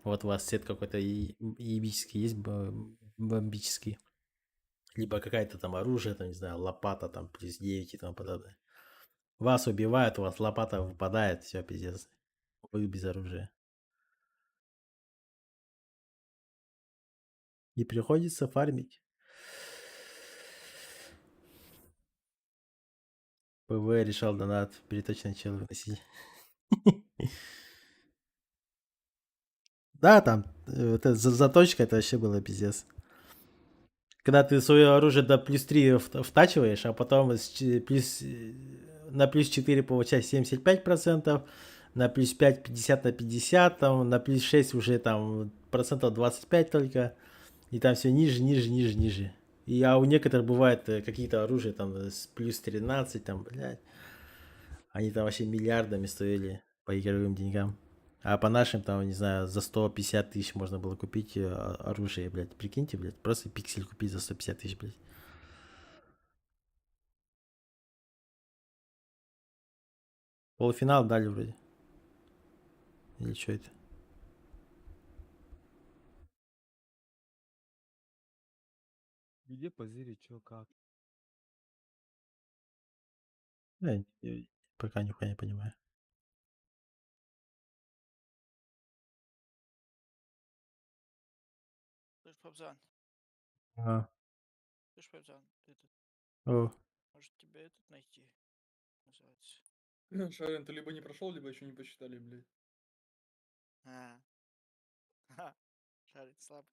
Вот у вас сет какой-то ебический есть, бомбический. Либо какая-то там оружие, там, не знаю, лопата, там, плюс 9 и тому подобное. Вас убивают, у вас лопата выпадает, все, пиздец. Вы без оружия. И приходится фармить. ПВ решал донат, переточный чел выносить. Да, там, это заточка, это вообще было пиздец. Когда ты свое оружие до плюс 3 втачиваешь, а потом на плюс 4 получаешь 75%, на плюс 5 50 на 50, там, на плюс 6 уже там процентов 25 только. И там все ниже. А у некоторых бывает какие-то оружия там с плюс 13, там, блядь. Они там вообще миллиардами стоили по игровым деньгам. А по нашим, там, не знаю, за 150 тысяч можно было купить оружие, блядь. Прикиньте, блядь, просто пиксель купить за 150 тысяч, блядь. Полуфинал дали вроде. Или что это? Где позырить, чё, как? Я пока нихуя не понимаю. Слышь, Павзан, Ага. слышь, Павзан, этот, О. может тебе этот найти, называется. Шарин, ты либо не прошел, либо еще не посчитали, блядь. А. Ха. Шарик слабый.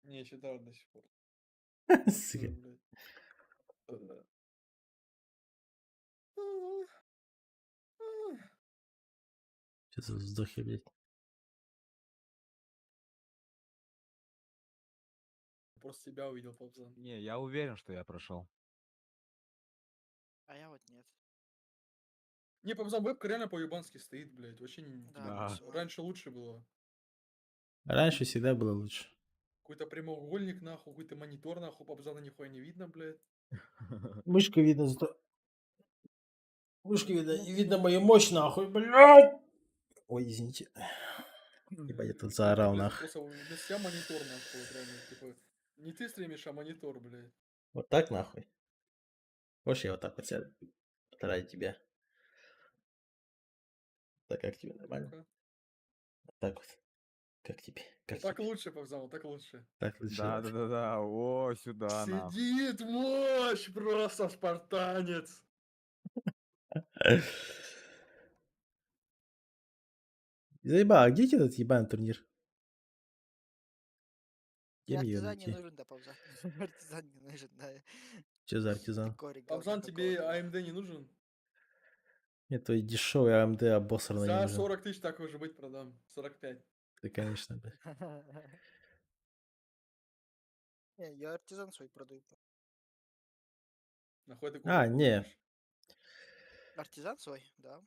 Не, считают до сих пор. Сука. Блядь. Что за вздохи, блядь. Просто тебя увидел, Павзан. Не, я уверен, что я прошел. А я вот нет. Не, Павзан, вебка реально по-ебански стоит, блядь. Вообще не... Да, Да. максимально. Раньше лучше было. Раньше всегда было лучше. Какой-то прямоугольник, нахуй, какой-то монитор, нахуй, Павзана нихуя не видно, блядь. Мышка видно, зато... Мышка видно, и видно мою мощь, нахуй, блядь. Ой, извините. Ебать, я тут заорал, Блядь, нахуй. просто вместо себя монитор, нахуй, вот реально, типа, не ты стримишь, а монитор, блядь. Вот так, нахуй. Хочешь, я вот так вот сяду? Вот ради тебя. Так как тебе, нормально? Ну-ка. Вот так вот. Как тебе? Как Вот так тебе? лучше, Павзан, вот так лучше. Так лучше. Да, вот. да, да, да. О, сюда, нахуй. Сидит мощь, просто спартанец. Заебал, а где этот ебаный турнир? И Где мне его артизан не найти? нужен, да, Павзан. Артизан не нужен, да. Что за Ты артизан? корик Павзан, говно тебе какого-то. AMD не нужен? Мне твой дешевый AMD обосранный не За нужен. 40 тысяч так уже быть продам. 45. Да, конечно, блядь. Не, я артизан свой продаю. Нахуй ты А, коврик не. продаешь? Артизан свой, да,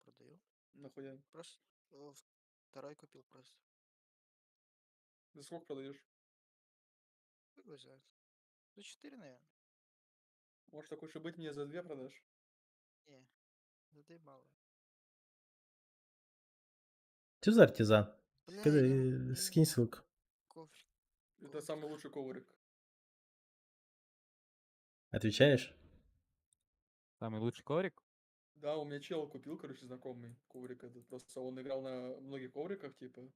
продаю. Нахуя? Просто второй купил просто. За сколько продаешь? Хуй его знает. За 4, наверное. Может, так уж и быть, мне за 2 продашь? Не, за 2 мало. Что за артизан? Бля, Когда, я не скинь могу. ссылку. Коврик. Это самый лучший коврик. Отвечаешь? Самый лучший коврик? Да, у меня чел купил, короче, знакомый коврик этот. Просто он играл на многих ковриках, типа.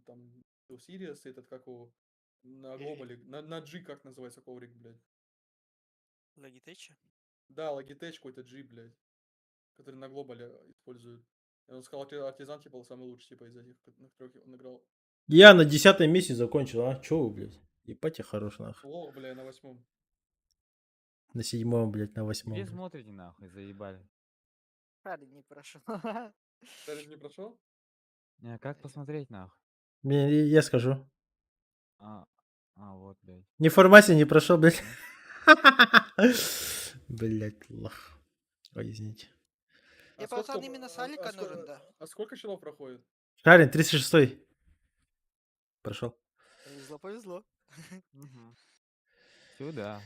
Там У Сириус этот, как его, на глобале, на G, как называется коврик, блядь? Logitech? Да, Logitech какой-то G, блядь, который на глобале используют. И он сказал, артизан, типа, самый лучший, типа, из этих, на которых он играл. Я на 10 месте закончил, а? Чё вы, блядь? Ебать я хорош, нахуй. Лох, бля, на 8-м. На 7, блядь, на 8. Где блядь. смотрите, нахуй, заебали? Парень не прошел. Ты не прошел? Не, как посмотреть, нахуй? Я скажу. А, вот, блядь. Не в формате не прошел, блядь. Блядь, лох. Ой, извините. И пацан именно с Алика нужен, да. А сколько челов проходит? Шарин, 36-й. Прошел. Повезло, повезло. Сюда.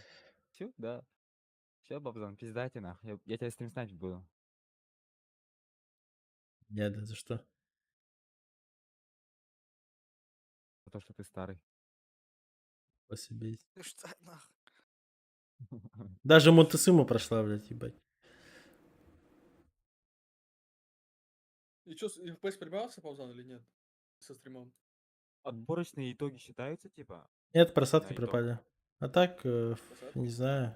Сюда. Все, Бабзан, пиздайте, нахуй. Я тебя стрим снайпить буду. Нет, да за что? За то, что ты старый. Посебись. Ты что, нахуй? Даже Монтесуму прошла, блядь, ебать. И чё, FPS прибавился, Паузан, или нет? Со стримом. Отборочные итоги считаются, типа? Нет, просадки На итог? пропали. А так, Просадки? не знаю.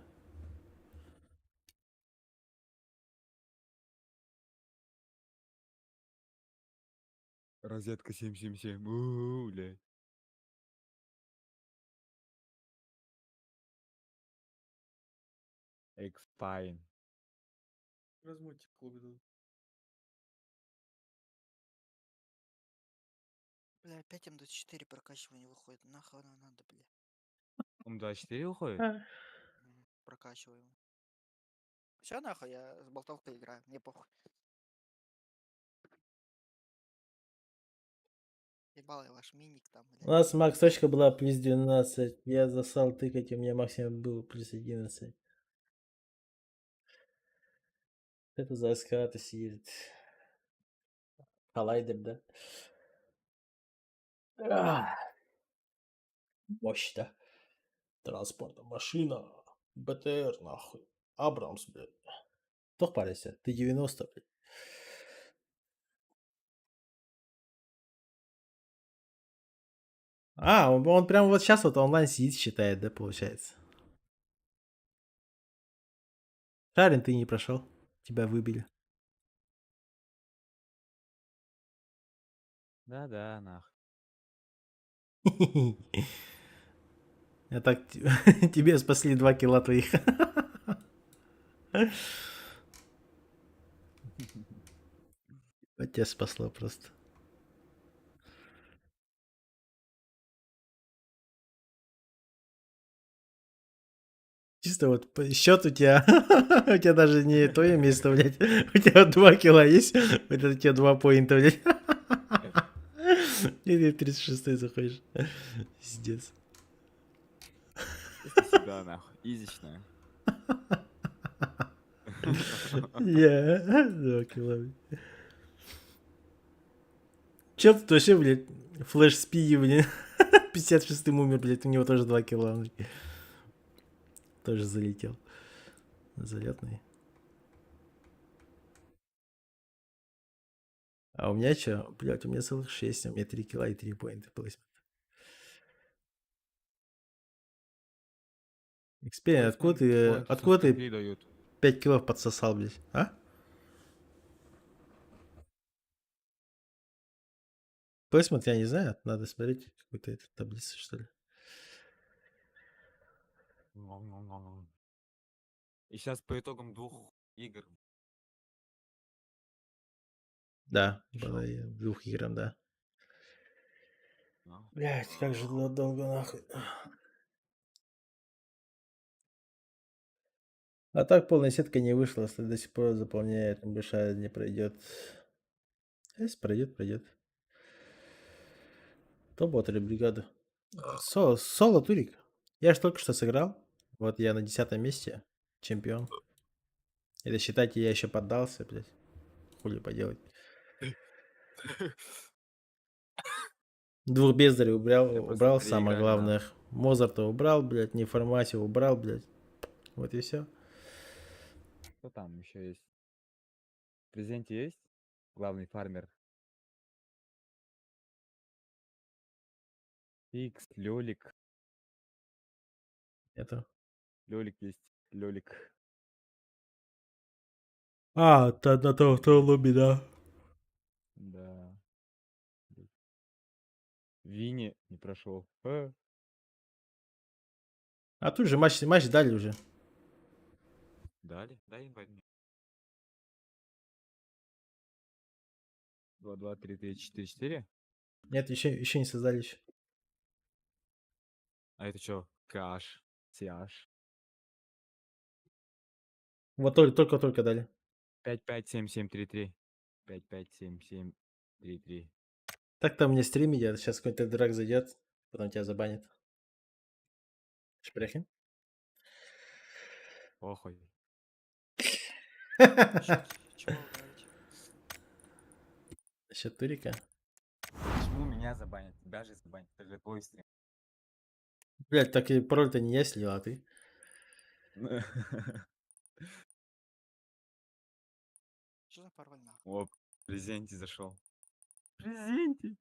Розетка 777. У-у-у, блядь. Экспайн. Размутик в клубе тут. Бля, опять М24 прокачивание выходит. Нахуй оно надо, бля. М24 уходит? Прокачиваем. Все нахуй, я с болтовкой играю, мне похуй. Ебал я ваш миник там, У бля. нас макс точка была плюс 12. Я засал тыкать, у меня максимум был плюс 11. Это за СК-то сидит. Коллайдер, да? Мощь-то. Транспортная машина. БТР, нахуй. Абрамс, блядь. Кто парится? Ты 90, блядь. Он прям вот сейчас вот онлайн сидит, считает, да, получается? Шарин, ты не прошел. Тебя выбили. Да-да, нахуй. Я так тебе спасли 2 килла твоих. Тебя спасло просто. Чисто вот счет у тебя, у тебя даже не твое место, блядь. У тебя 2 килла есть, вот это у тебя 2 поинта, блядь. И ты в 36-й заходишь. Пиздец. Если сюда, нахуй. Изичная. Я 2 килла, блядь. Чё тут вообще, блядь, флэш спи, блядь. 56-м умер, блядь, у него тоже 2 килла. Блядь. Тоже залетел. Залетный. А у меня что? Блядь, у меня целых 6, у меня 3 килла и 3 поинта. Эксперимент, откуда ты дают? 5 киллов подсосал, блядь? А? Плейсмент я не знаю, надо смотреть какую-то эту таблицу, что ли. И сейчас по итогам 2 игр. Да, Пришёл. было 2 играм, да. Нахуй. Блядь, как же долго нахуй. А так полная сетка не вышла, если до сих пор заполняет, большая не пройдет. Если пройдет, пройдет. Топ или бригаду. Соло турик. Я же только что сыграл. Вот я на 10 месте. Чемпион. Это считайте, я еще поддался, блядь. Хули поделать. 2 бездарей убрал смотри, самое играть главное. Мозарта убрал, блядь, неформатив убрал, блядь. Вот и все. Кто там еще есть? В презенте есть? Главный фармер. Икс, Лёлик. Это. Лёлик есть. Лёлик. А, на то лобби, да. Да. Винни не прошел. А тут же матч дали уже. Дали? Дай инвайт мне. 2, 2, 3, 3, 4, 4. Нет, еще не создали еще. А это что? Каш. Сиаш. Вот только дали. 5, 5, 7, 7, 3, 3. 5, 5, 7, 7, 3, 3. Так там мне стрим идет. Сейчас какой-то драк зайдет, потом тебя забанит. Sprechen? Похуй. Чего вы говорите? Насчет турика. Почему меня забанят? Тебя же забанят. Это же твой стрим. Блять, так и пароль-то не я слил, а ты. Что за пароль нахуй? О, Презенти зашел. Презенти!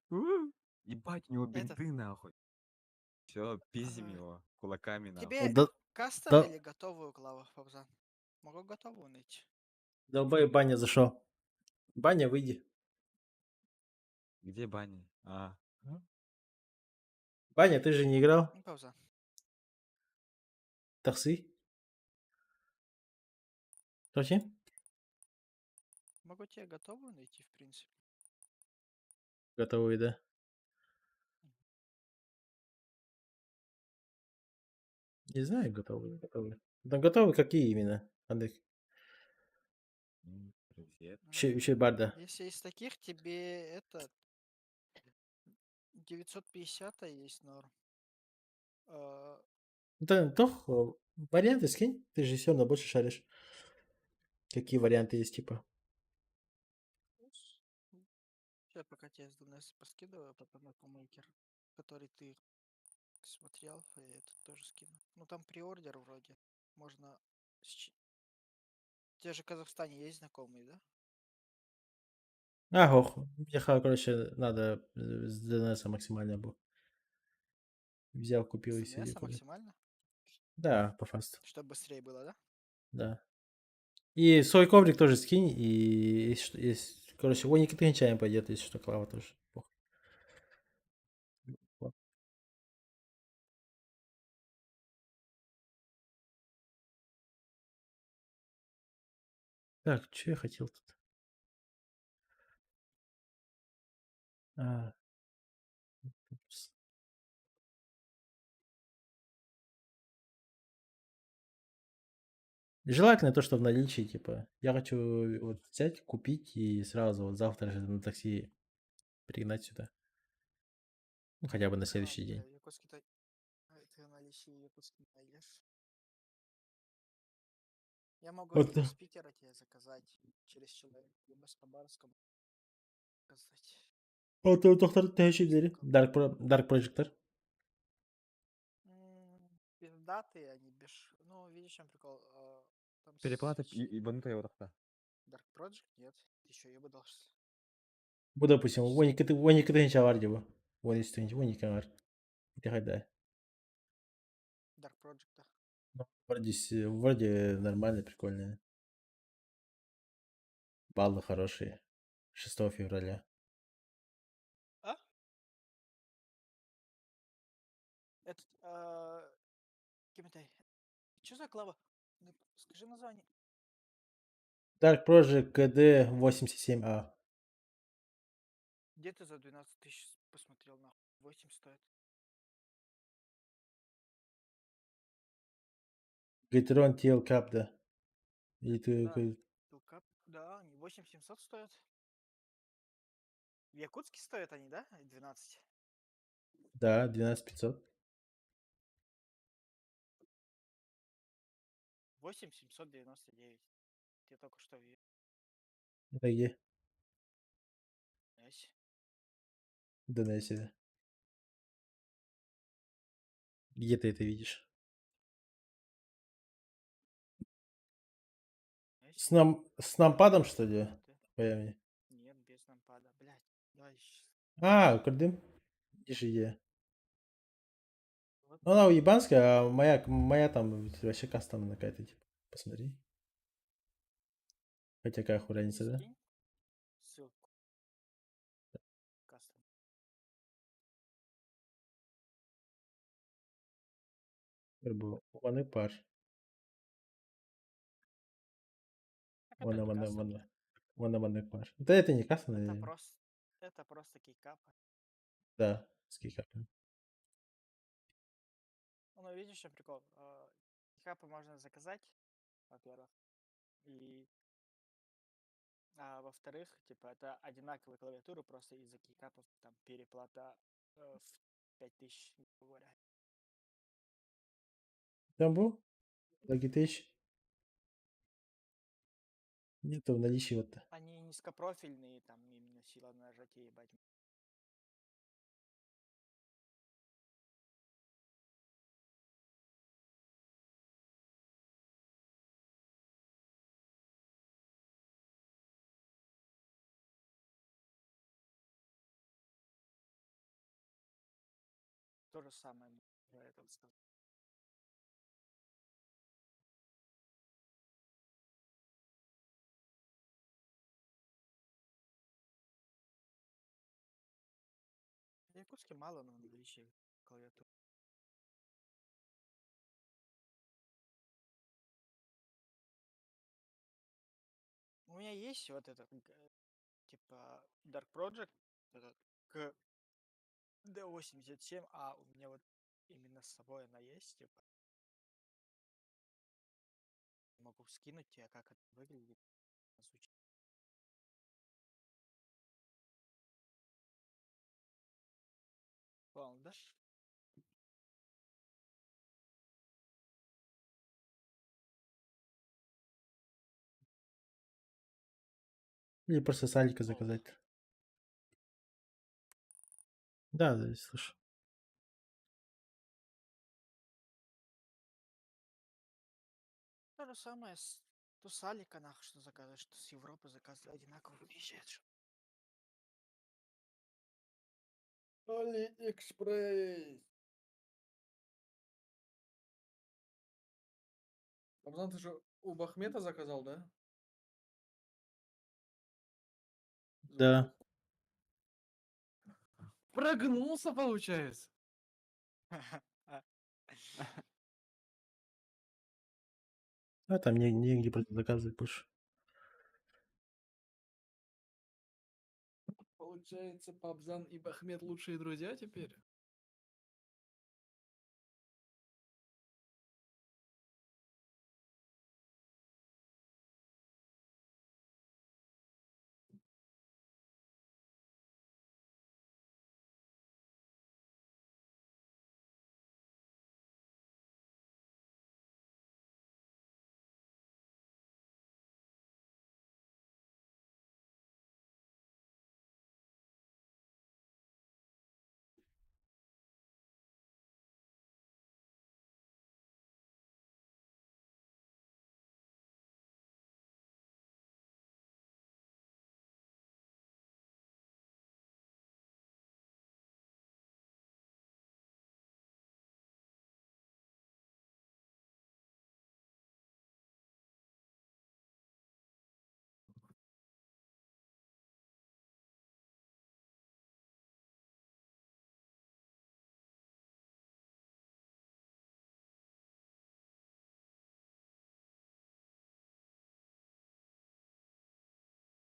Ебать, у него бинты нахуй. Все, пиздим его кулаками нахуй. Тебе Да- кастом да- или готовую клаву, Фабзан? Могу готовую найти. Долбай, баня зашел. Баня, выйди. Где баня? Баня, ты же не играл? Ну, пауза. Таксы? Точно? Могу тебе готовую найти, в принципе. Готовый, да. Не знаю, готовый. Да готовы какие именно? Андрей? Еще барда. Если из таких, тебе это 950 есть норм. Да, toch, варианты скинь. Ты же все равно больше шаришь. Какие варианты есть, типа? Сейчас пока тебе с DNS поскидываю, потом на помейкер, который ты смотрел, и это тоже скину. Ну там приордер вроде. Можно... Те же в Казахстане есть знакомые, да? Ох, мне, короче, надо с DNS максимально был. Взял, купил и С себе. DNS максимально? Да, по фасту. Чтобы быстрее было, да? Да. И свой коврик тоже скинь, и короче, Оники ты чаем пойдет, если что, клава тоже. Похуй. Вот. Так, что я хотел тут? А. Упс. Желательно то, что в наличии, типа, я хочу вот взять, купить и сразу вот завтра же на такси пригнать сюда. Ну, хотя бы на следующий день. Якутский ты наличие якутский не найдешь. Я могу Вот, либо с Питера тебе заказать через человека, либо с Хабаровска заказать. вот доктор, ты еще дери. Dark Projector. Пиздатые они без... Ну, видишь, в чем прикол? Там Переплата ебанутая его тогда. Dark Project нет. Еще ее бы должен. Bu допустим, Оники ты чавар деба. Вони стоїть, Оники var. Ти хайда. Dark Project, да. Ну, вроде нормально, прикольно. Баллы хорошие. 6 февраля. А? Этот, Кимитай. Что за клава? Скажи название. Dark Project KD 87A. Где ты за 12 тысяч посмотрел, нахуй? 8 стоит. Гайтрон TL Cap, да. Или ты... Да, Пилкап, да, они 8700 стоят. В Якутске стоят они, да? 12. Да, 12500. 8799. Я только что видел. Это где? Знаете? В Донессе, да. Где ты это видишь? С нампадом, что ли? Пойми. Нет, без нампада. Блять, давай. А, Кырдым? Видишь, где? Она уебанская, а моя там вообще кастомная какая-то, типа. Посмотри. Хотя какая хуй разница, да? Скинь ссылку. Кастом. Ваны пар. Так это не кастом. Ваны пар. Да это не кастомный. Это просто кейкапы. Да, с кейкапами. Ну, видишь, в чем прикол? Кейкапы можно заказать, во-первых. И во-вторых, типа, это одинаковые клавиатуры, просто из-за кейкапов там переплата в 5000, грубо говоря. Там был? Logitech? Нету в наличии вот-то. Они низкопрофильные, там именно сила нажатия, ебать. То же самое про это сказал. В Якутске мало, но наличие клавиатур. У меня есть вот этот, типа, Dark Project, этот к D87, а у меня вот именно с собой она есть, типа. Могу скинуть тебе, как это выглядит. Звучит. Понял, да? Или просто салика заказать. Да, да, слышу. То же самое с Алика, нахуй, что заказываешь, что с Европы заказывать одинаково приезжает. Алиэкспресс. Рамзан, ты же у Бахмета заказал, да? Да. Прогнулся, получается. А там негде просто заказывать больше. Получается, Пабзан и Бахмет лучшие друзья теперь?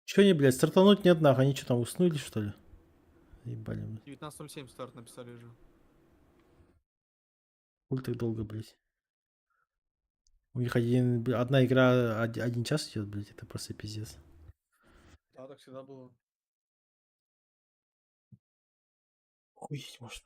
Че они, блядь, стартануть нет нахуй? Они что там, уснули, что ли? Ебали, блядь. 19:07 старт написали же. Хуй так долго, блядь. У них одна игра 1 час идет, блядь, это просто пиздец. Да, так всегда было. Хуй может.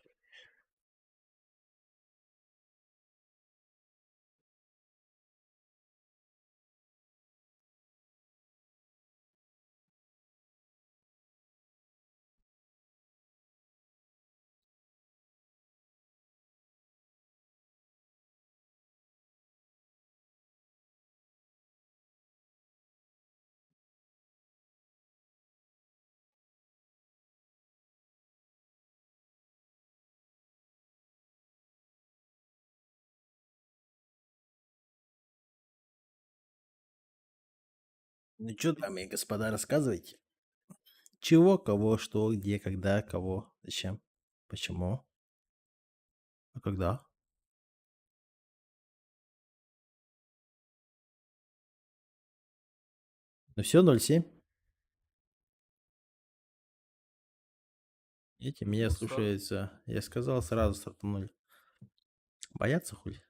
Ну чё, дамы и господа, рассказывайте. Чего, кого, что, где, когда, кого, зачем, почему, а когда. Ну все, 0,7. Эти меня Ну, старт. слушаются. Я сказал, сразу стартанули. Боятся хуй?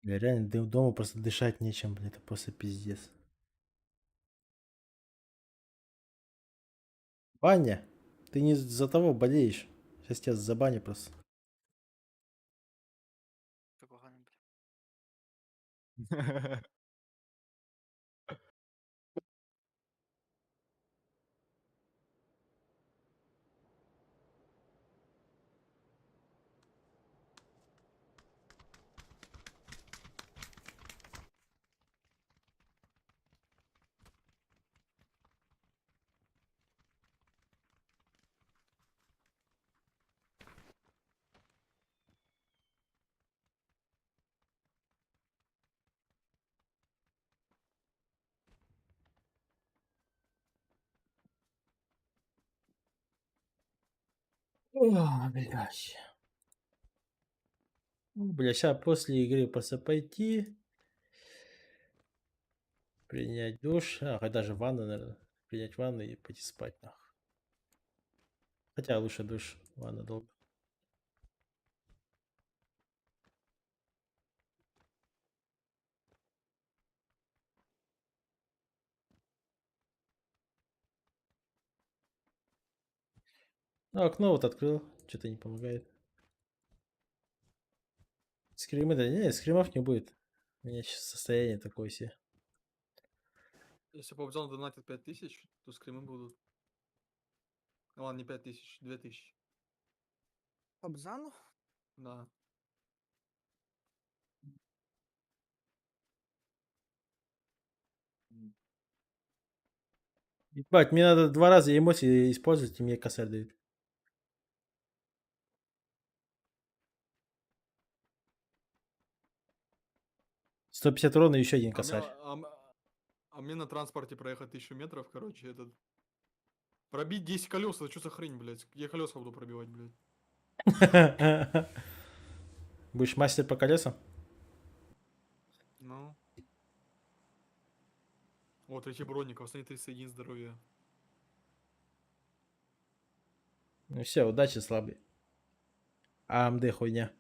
Бля, реально, дома просто дышать нечем, блин, это просто пиздец. Ваня, ты не за того болеешь. Сейчас тебя забаню просто. О, блядь. Бля, сейчас после игры просто пойти, принять душ, хоть даже ванну, наверное, принять ванну и пойти спать, нахуй. Хотя лучше душ, ванна долго. Ну, окно вот открыл, что-то не помогает. Скримы, да не, скримов не будет. У меня сейчас состояние такое себе. Если Попзон донатит 5000, то скримы будут. Ну ладно, не 5000, 2000. Обзану? Да. Ебать, мне надо 2 раза эмоции использовать, и мне косарь дают. $150 урона и еще один А мне, косарь. а мне на транспорте проехать 1000 метров, короче, этот... Пробить 10 колес, это что за хрень, блядь? Я колеса буду пробивать, блядь. Будешь мастер по колесам? Ну. О, третий броник, восстанови 31 здоровья. Ну все, удачи, слабый. АМД хуйня.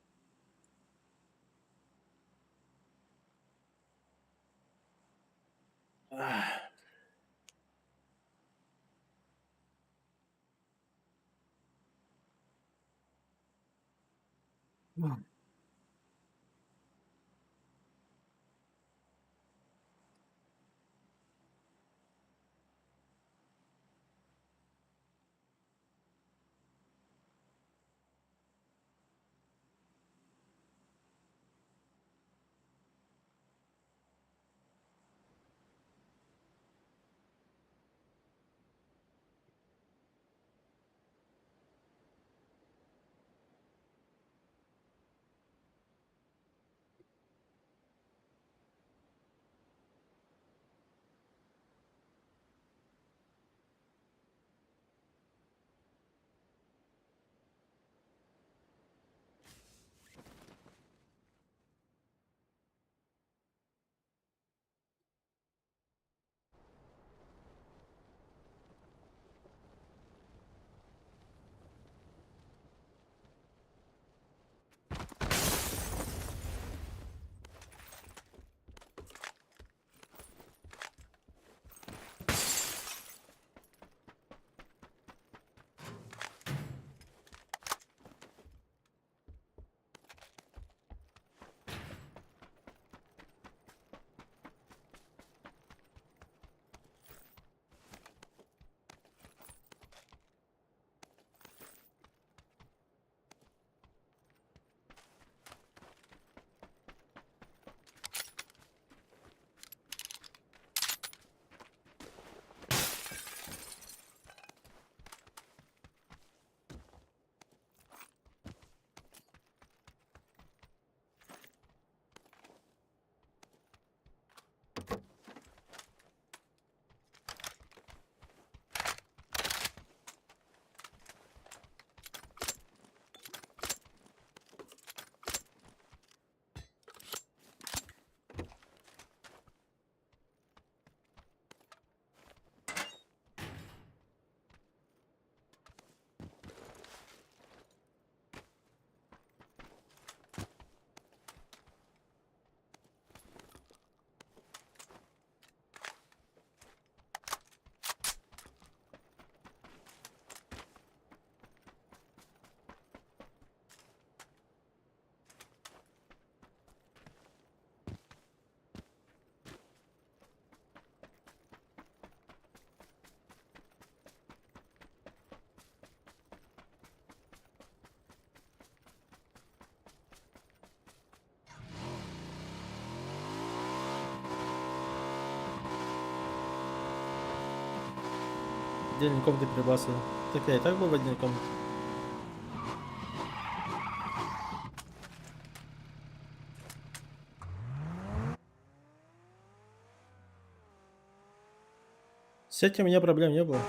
отдельной комнаты перебрался. Так я и так был в отдельной комнате. С этим у меня проблем не было.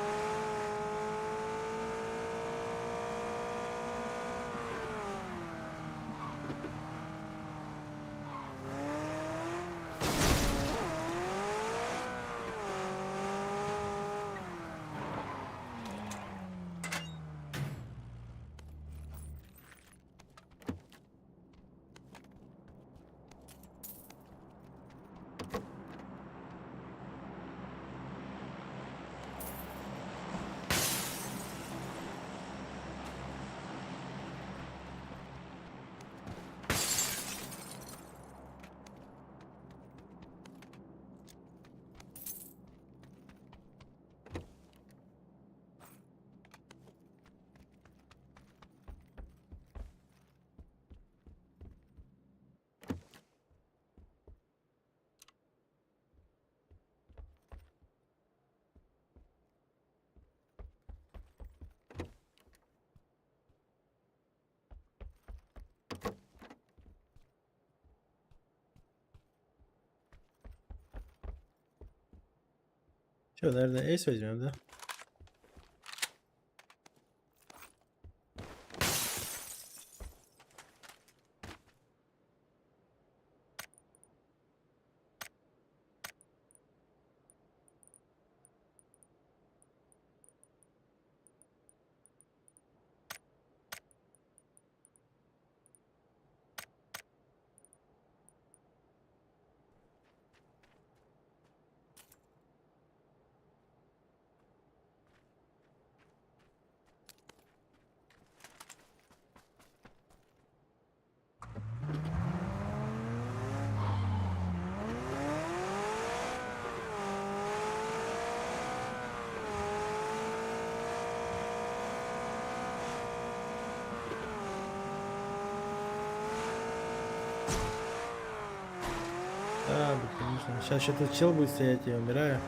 Что, наверное, эйс возьмем, да? Да, конечно. Сейчас еще тут чел будет стоять, я умираю.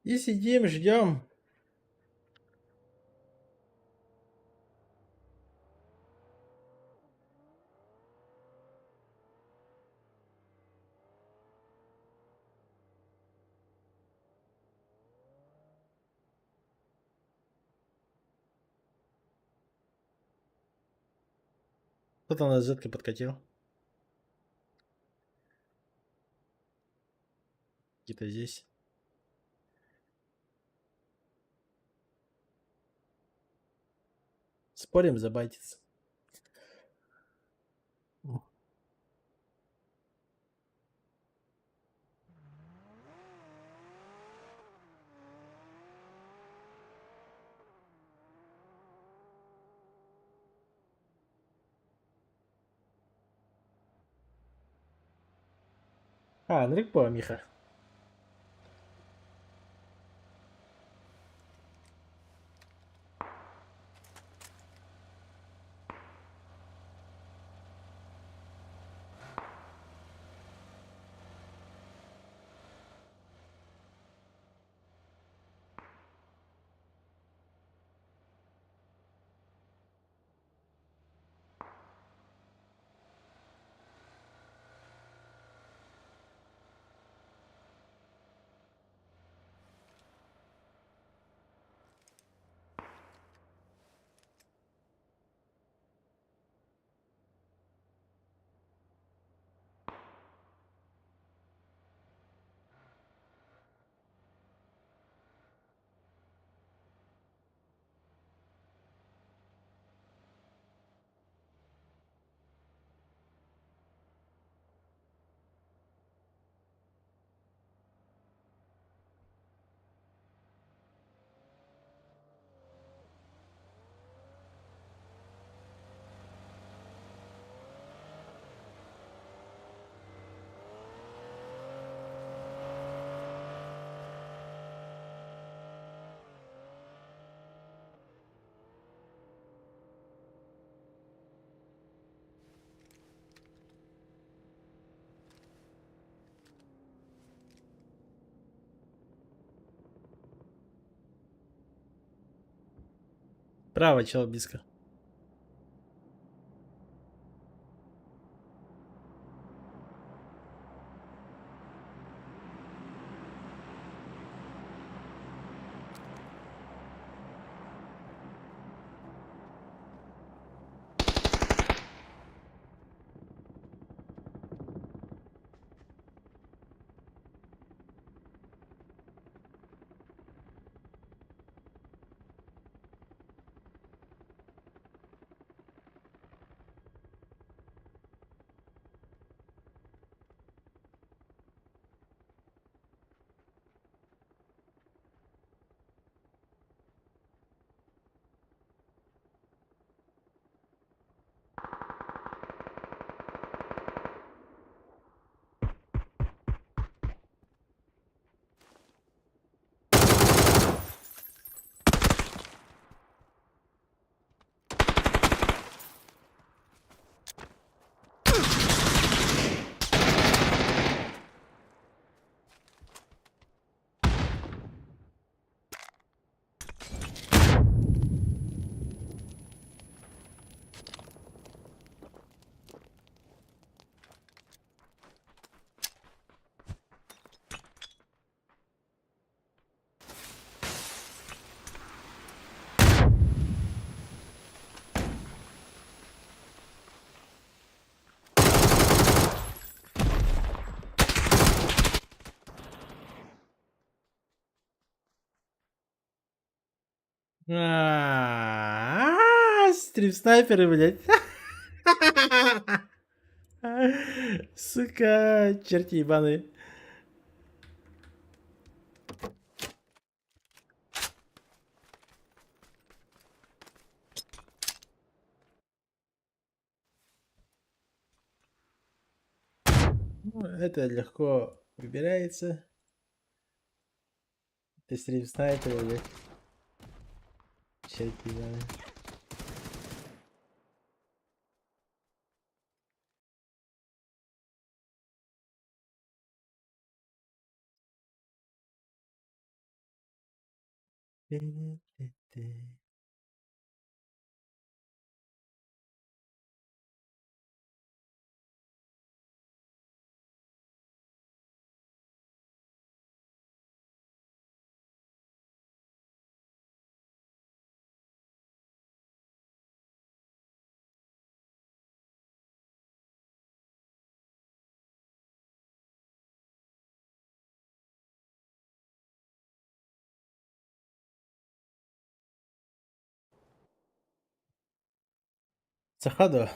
И сидим, ждем. Кто-то на Z подкатил. Где-то здесь. Спорим, забайтится. Андрик по, Миха. Право, чел близко. Стрим снайперы, блядь. Сука, черти ебаные. Ну, это легко выбирается. Ты стрим снайперы, блядь. Черти ебаные. Цехадо.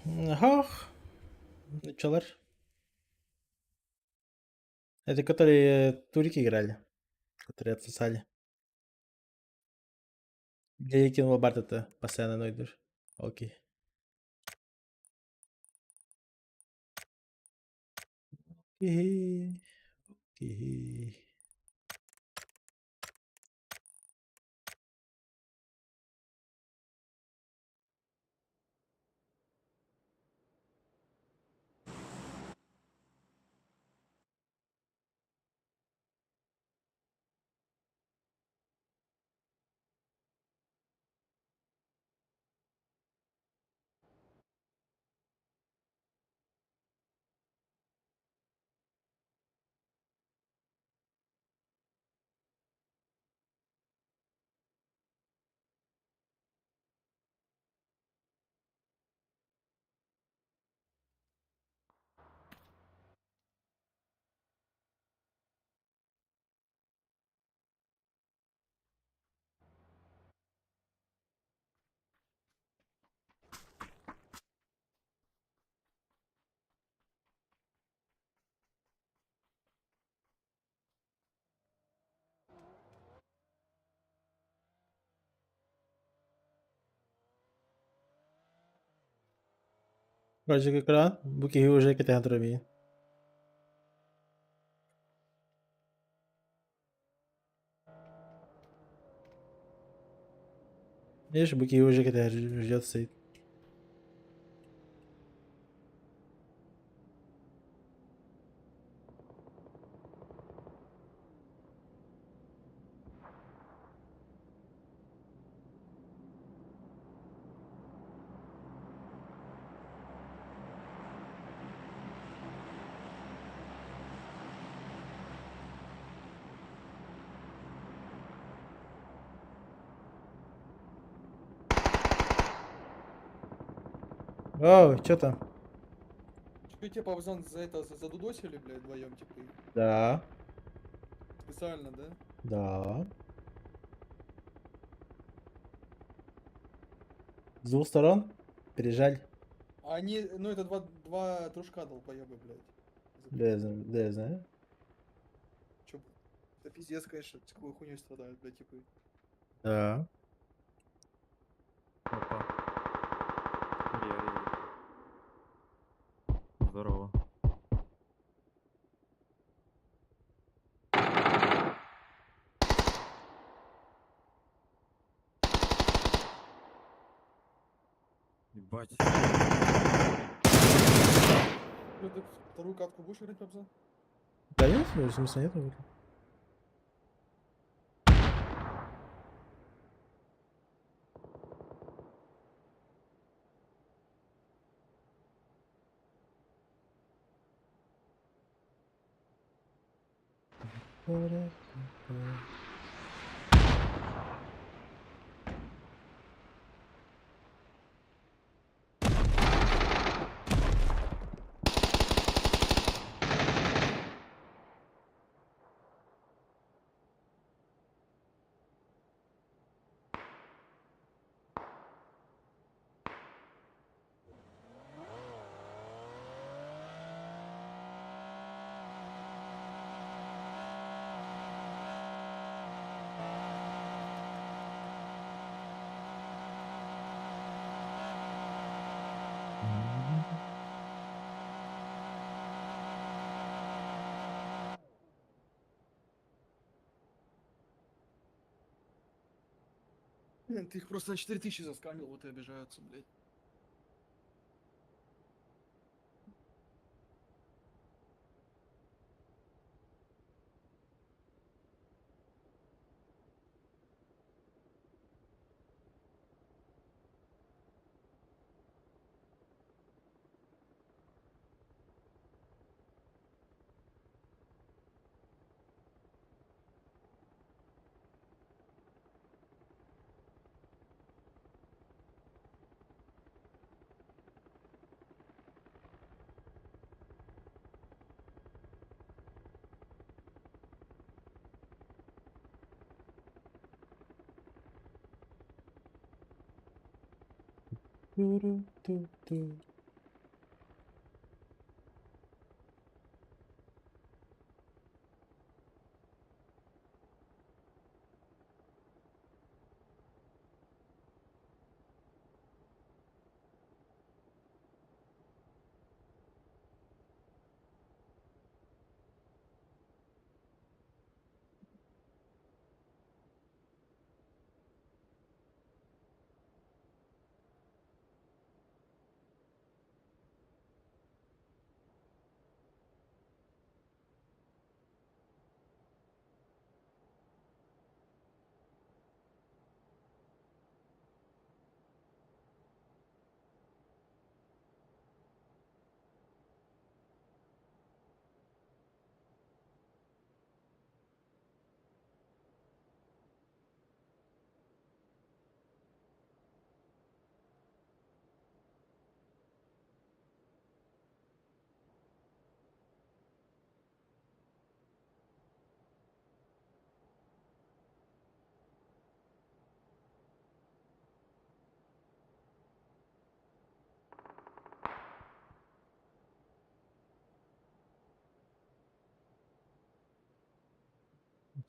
Ах. Челар. Это которые турики играли. Которые отсосали. Где я кинул Барта-то постоянно нойдешь. Окей. Окей. Окей. Project экран. Буки уже kita троби. Видишь, Буки уже kita ждет стоит. О, что там? Что типа Павзан за это задудосили, блядь, вдвоем, типа? Да. Специально, да? Да. С двух сторон? Пережаль. Они, ну это два дружка долбоебы, блядь. Да, я знаю. Чё, это пиздец, конечно, такой хуйней страдают, блядь, типа. Да. Опа. Здорово. Ебать. Ну ты вторую катку будешь играть, Павзан? Да нет, в смысле нет. вроде. Ты их просто на 4000 заскамил, вот и обижаются, блядь. Ту-ру-ту-ту.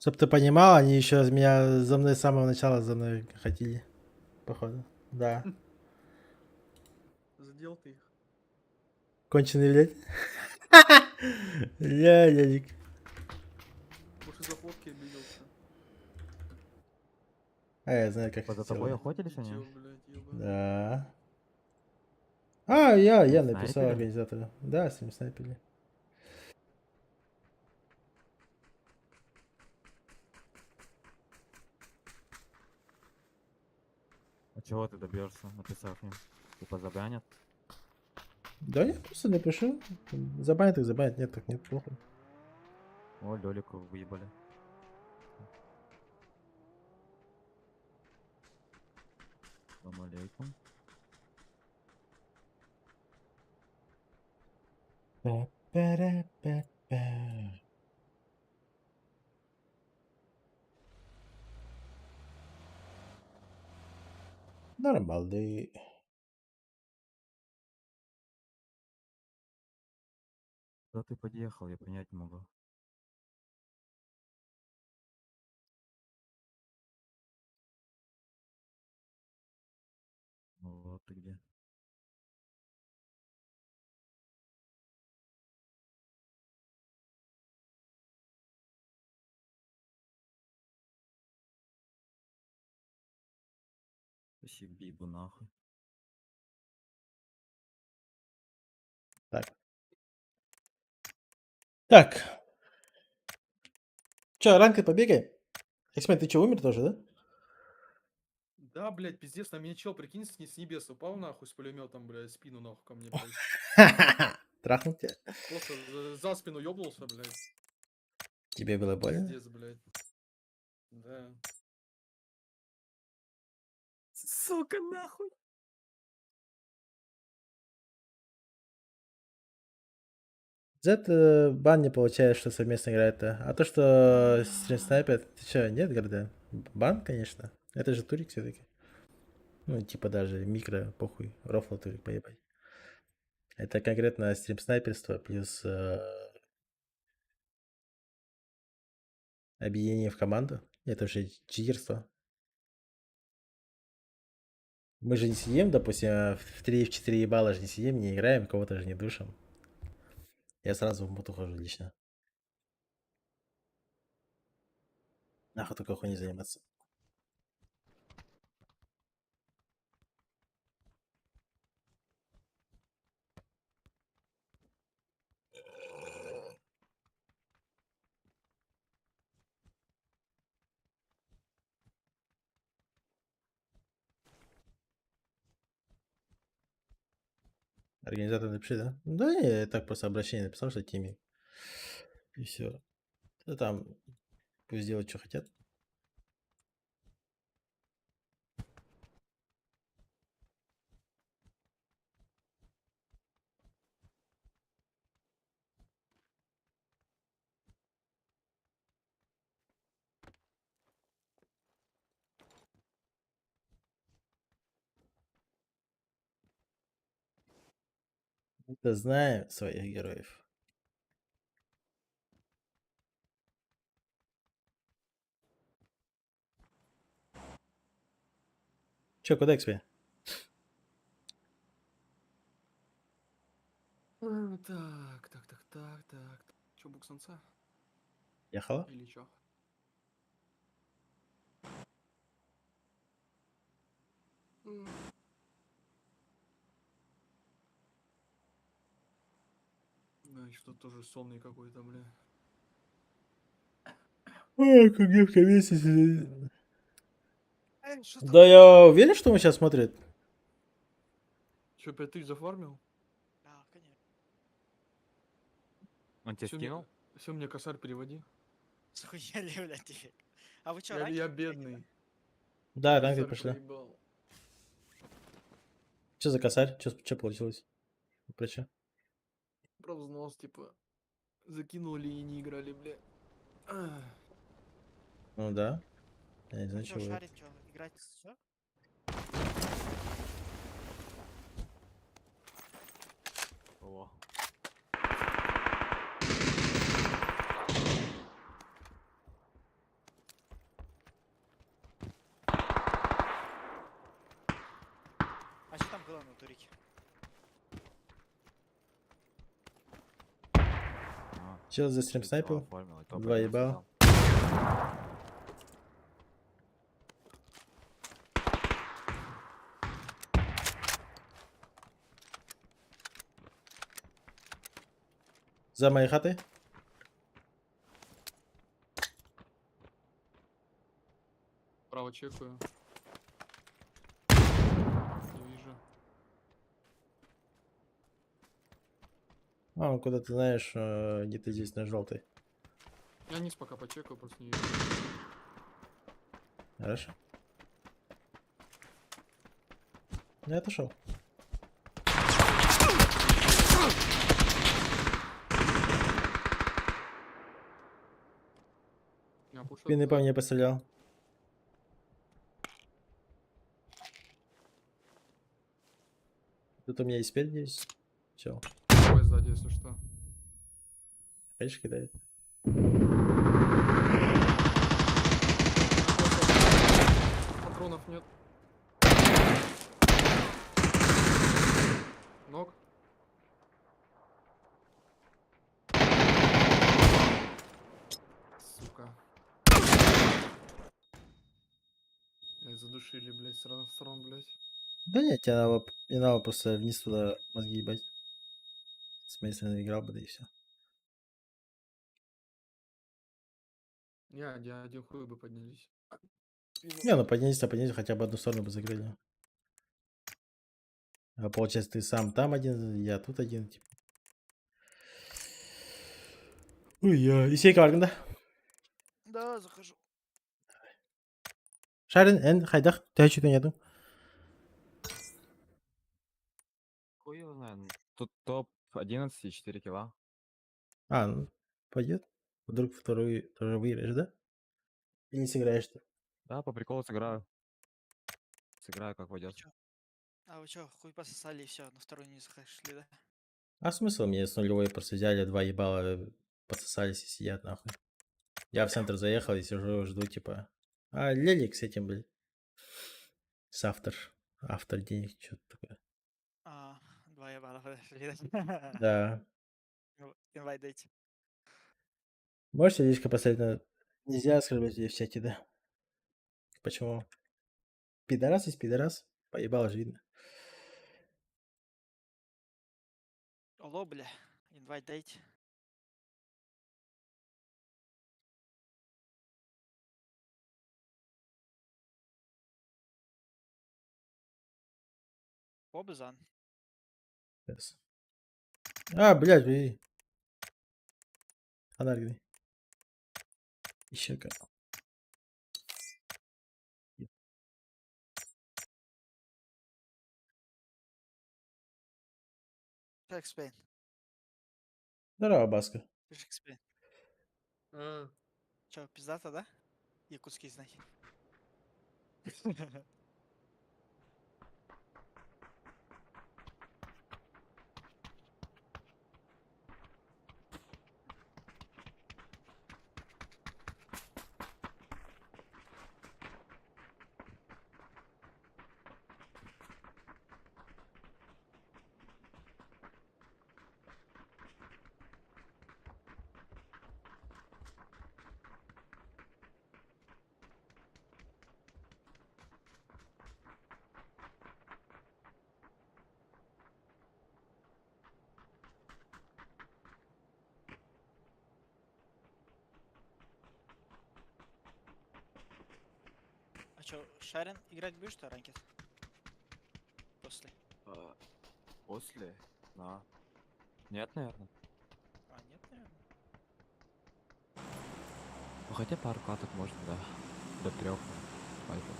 Чтоб ты понимал, они еще меня за мной с самого начала за мной ходили, походу. Да. Задел ты их. Конченый, блядь. Ля, Ярик. Может, из-за фотки обиделся. А я знаю, как За это тобой делать. охотились они? Дебил, блядь, ебаный. Да. А, я Ну, написал снайперы? организатору. Да, с ним снайпили. А чего ты добьешься, написав им? Типа забанят? Да я просто напишу. Забанят так забанят, нет, так нет, плохо. О, Лёлику выебали. Салам алейкум. Па-па-ра-па-па. Нормальный. Куда ты подъехал, я понять не могу. Ну вот ты где. Спасибо, бибу нахуй. Так. Так. Че, ранкой побегаем? Эксмен, ты че, умер тоже, да? Да, блядь, пиздец, на меня чел, прикинь, с небес упал нахуй с пулеметом, блядь, спину нахуй ко мне, блядь. Трахнул тебя? Просто за спину ёбнулся, блядь. Тебе было больно? Пиздец, блядь. Да. Сука, нахуй! Z бан не получаешь, что совместно играет. А то, что стрим снайпер, ты че, нет, Горден? Бан, конечно. Это же турик все-таки. Ну, типа даже микро, похуй. Рофл турик, поебать. Это конкретно стрим снайперство плюс объединение в команду. Это уже читерство. Мы же не сидим, допустим, в 3-4 ебала же не сидим, не играем, кого-то же не душим. Я сразу в мут ухожу лично. Нахуй только хуйней заниматься. Организатор напиши, да? Да, я так просто обращение написал, что тимик. И все. Да там пусть делают, что хотят. Да знаем своих героев. Чё, куда к себе? Так. Чё, буксанца? Ехала? Или чё? Да, что-то тоже сонный какой-то, бля. Ой, как я в комиссии сидел. Что Да я уверен, что он сейчас смотрит. Чё, 5000 зафармил? Да, конечно. Он тебе скинул? Все, мне косарь переводи. Схуяли, блядь, тебе. А вы чё, Я раньше? бедный. Да, раньше Косарь пошли. проебал. Что за косарь? Что получилось? Причем? Про взнос, типа, закинули и не играли, бля. Ах. Ну да. Я не знаю, Чё, чего это. шарим, чё, играть всё? О. А что там было на турике? Чел за стрим снайпил. Оформил, и то 2 ебал. За моей хатой? Право чекаю. Не вижу. А, он куда ты знаешь, где-то здесь на желтой. Я низ пока почекаю, просто не вижу. Хорошо. Я отошел. Я пушу Спины по туда. мне пострелял. Тут у меня и спереди есть. Чел. Ой, сзади, если что. Конечно, кидает. Патронов нет. Ног. Сука. Блядь, задушили, блядь, с разных сторон, блядь. Да нет, тебе надо просто вниз туда мозги ебать. Смысленно играл бы, да и все. Не, один хуй бы поднялись. Не, ну поднялись, хотя бы одну сторону бы закрыли. А получается, ты сам там один, я тут один, типа. Ой, я. Исейка var да? Да, захожу. Шарин, эн, хайдах, ты что-то нету. Хуй его знает. Тут топ 11 и 4 килла. А, ну, пойдет. Вдруг второй тоже выиграешь, да? Или не сыграешь-то? Да, по приколу сыграю. Сыграю, как пойдет. А вы чё, хуй пососали и все, на второй не захошли, да? А смысл мне с нулевой просто взяли, 2 ебала, подсосались и сидят нахуй. Я в центр заехал и сижу, жду, типа. А Лелик с этим, блядь. С автор денег, что-то такое. А, 2 ебала подошли, да? Да. Инвайт дайте. Можете лишка поставить на... Нельзя оскорблять людей в чате, да? Почему? Пидорас есть пидорас. Поебал же видно. Алло, бля, инвайт дайте. Обзан. Yes. А, блядь, блин. Фонарь где? Еще как. Чё, Экспейн? Здорово, Баска. Ты же Экспейн. Чё, пиздата, да? Якутский знай. А чё, Шарин играть будешь-то ранкет? После. После? Да. Нет, наверное. А, нет, наверное. Ну хотя пару каток можно, да. До 3. Поэтому.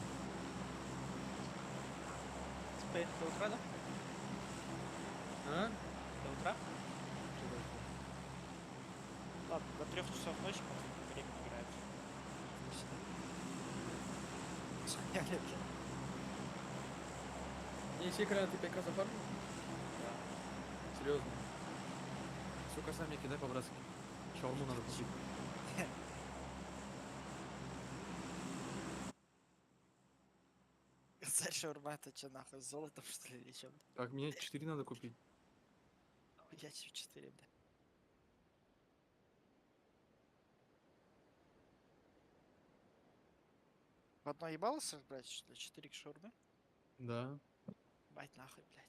Спейн до утра, да? А? До утра? Ладно, до 3 часов ночи, по времени играют. Сохраняли. Не все играют и 5 за пару? Серьезно. Сука, сами кидай по-братски. Шаурму надо купить. Царь шаурма, это чё нахуй, с золотом что ли или чем? Так, мне 4 надо купить. Я 4, бля. В одно ебалось брать, что ли? 4 шаурмы? Да. Бать нахуй, блядь.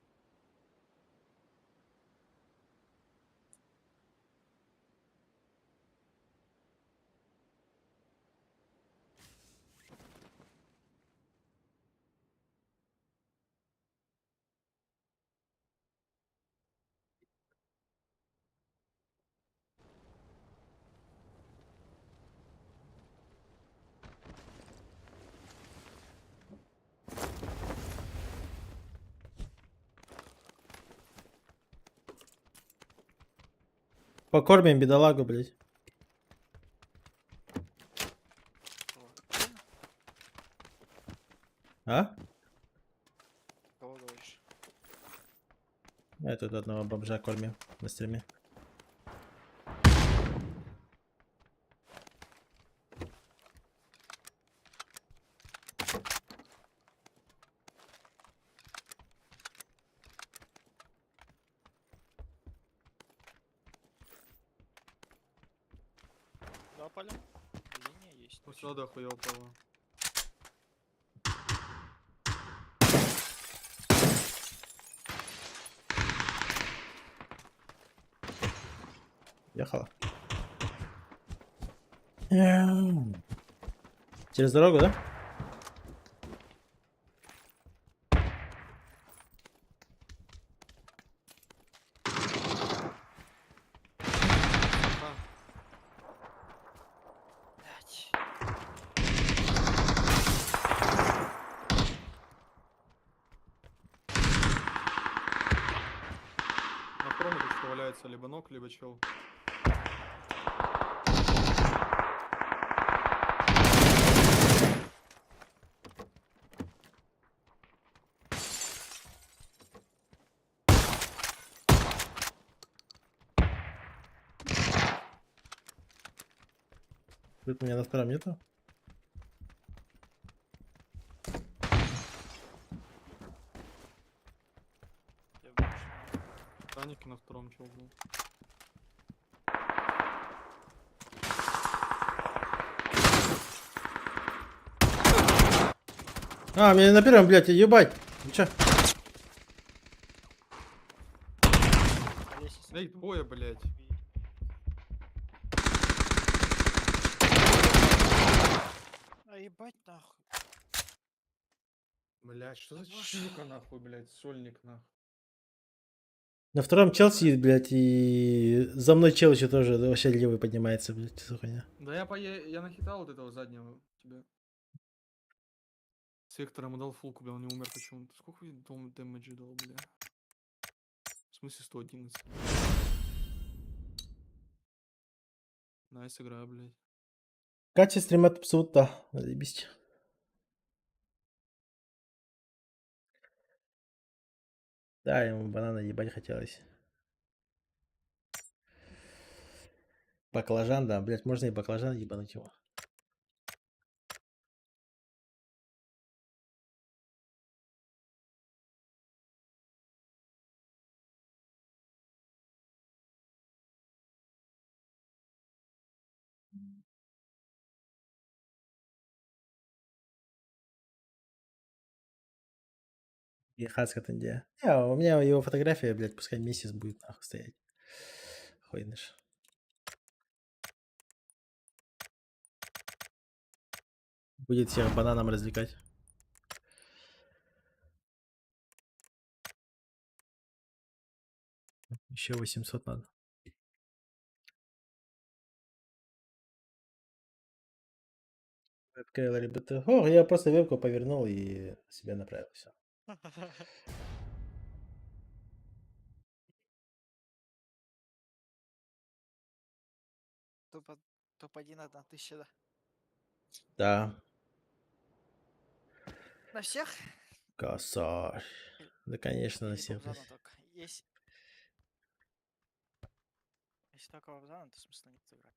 Покормим бедолагу, блядь. А? Кого говоришь? Я тут одного бомжа кормим на стриме. Да, поля? Линия есть. Ну все, да, хуёво пало. Ехала. Через дорогу, да? Блядь. На втором тут что валяется, либо ног, либо чел. Тут меня на втором нету? Таники на втором чел был. А, меня на первом, блядь, ебать. Ну чё? Эй, двое, блядь. А ебать нахуй. Блядь, что за щука нахуй, блядь, сольник нахуй. На втором чел сидит, блядь, и за мной чел еще тоже вообще левый поднимается, блядь, что за хуйня. Да я нахитал вот этого заднего тебя. С Вектором ему дал фулку, бля, он не умер почему-то. Сколько дэмэджа дал, бля? В смысле 111? Найс игра, блядь. Качество стрима абсолютно, заебись. Да, ему банана ебать хотелось. Баклажан, да, блядь, можно и баклажан ебануть его. И хацка тенде. Не, у меня его фотография, блядь, пускай месяц будет нахуй стоять. Хуйныш. Будет всех бананом развлекать. Еще 800 надо. Вебка, ребята. О, я просто вебку повернул и себя направил. Все. Топ-1 1000, да? Да. На всех? Косарь. Да, конечно, на Или всех. Бобзана только? Если только Бобзана, то смысла нет играть.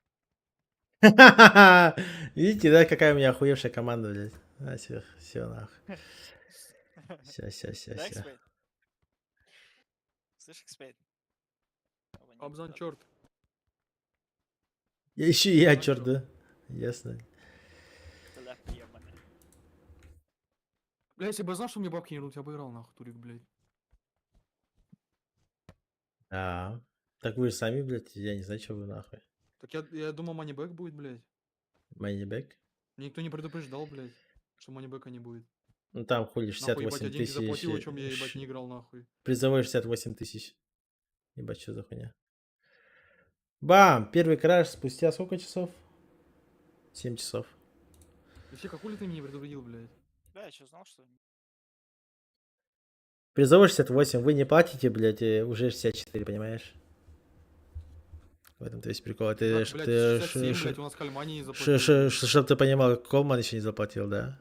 Видите, да, какая у меня охуевшая команда, блядь. А, все нахуй. Ща. Да, Экспейн? Слышь, Экспейн? Обзан черт. Еще и я, черт, да? Ясно. Тогда приеманный. Бля, если бы я знал, что мне бабки не идут, я бы играл нахуй, Турик, блядь. А, так вы же сами, блядь, я не знаю, что вы нахуй. Так я думал, манибэк будет, блядь. Манибэк? Никто не предупреждал, блядь, что манибэка не будет. Ну там хули Нахуй, ебать, 68 я деньги заплатил, о тысяч. чем я, ебать, не играл, нахуй. Призовой 68 тысяч. Ебать, что за хуйня. Бам! Первый краш спустя сколько часов? 7 часов. И все, как хули ты меня не предупредил, блядь? Да, я что, знал, что... Призовой 68, вы не платите, блядь, уже 64, понимаешь? В этом то есть прикол. Это Так, чтоб блядь, ты... 67, блядь, у нас Кальмани не заплатил. Чтоб ты понимал, Колман еще не заплатил, да?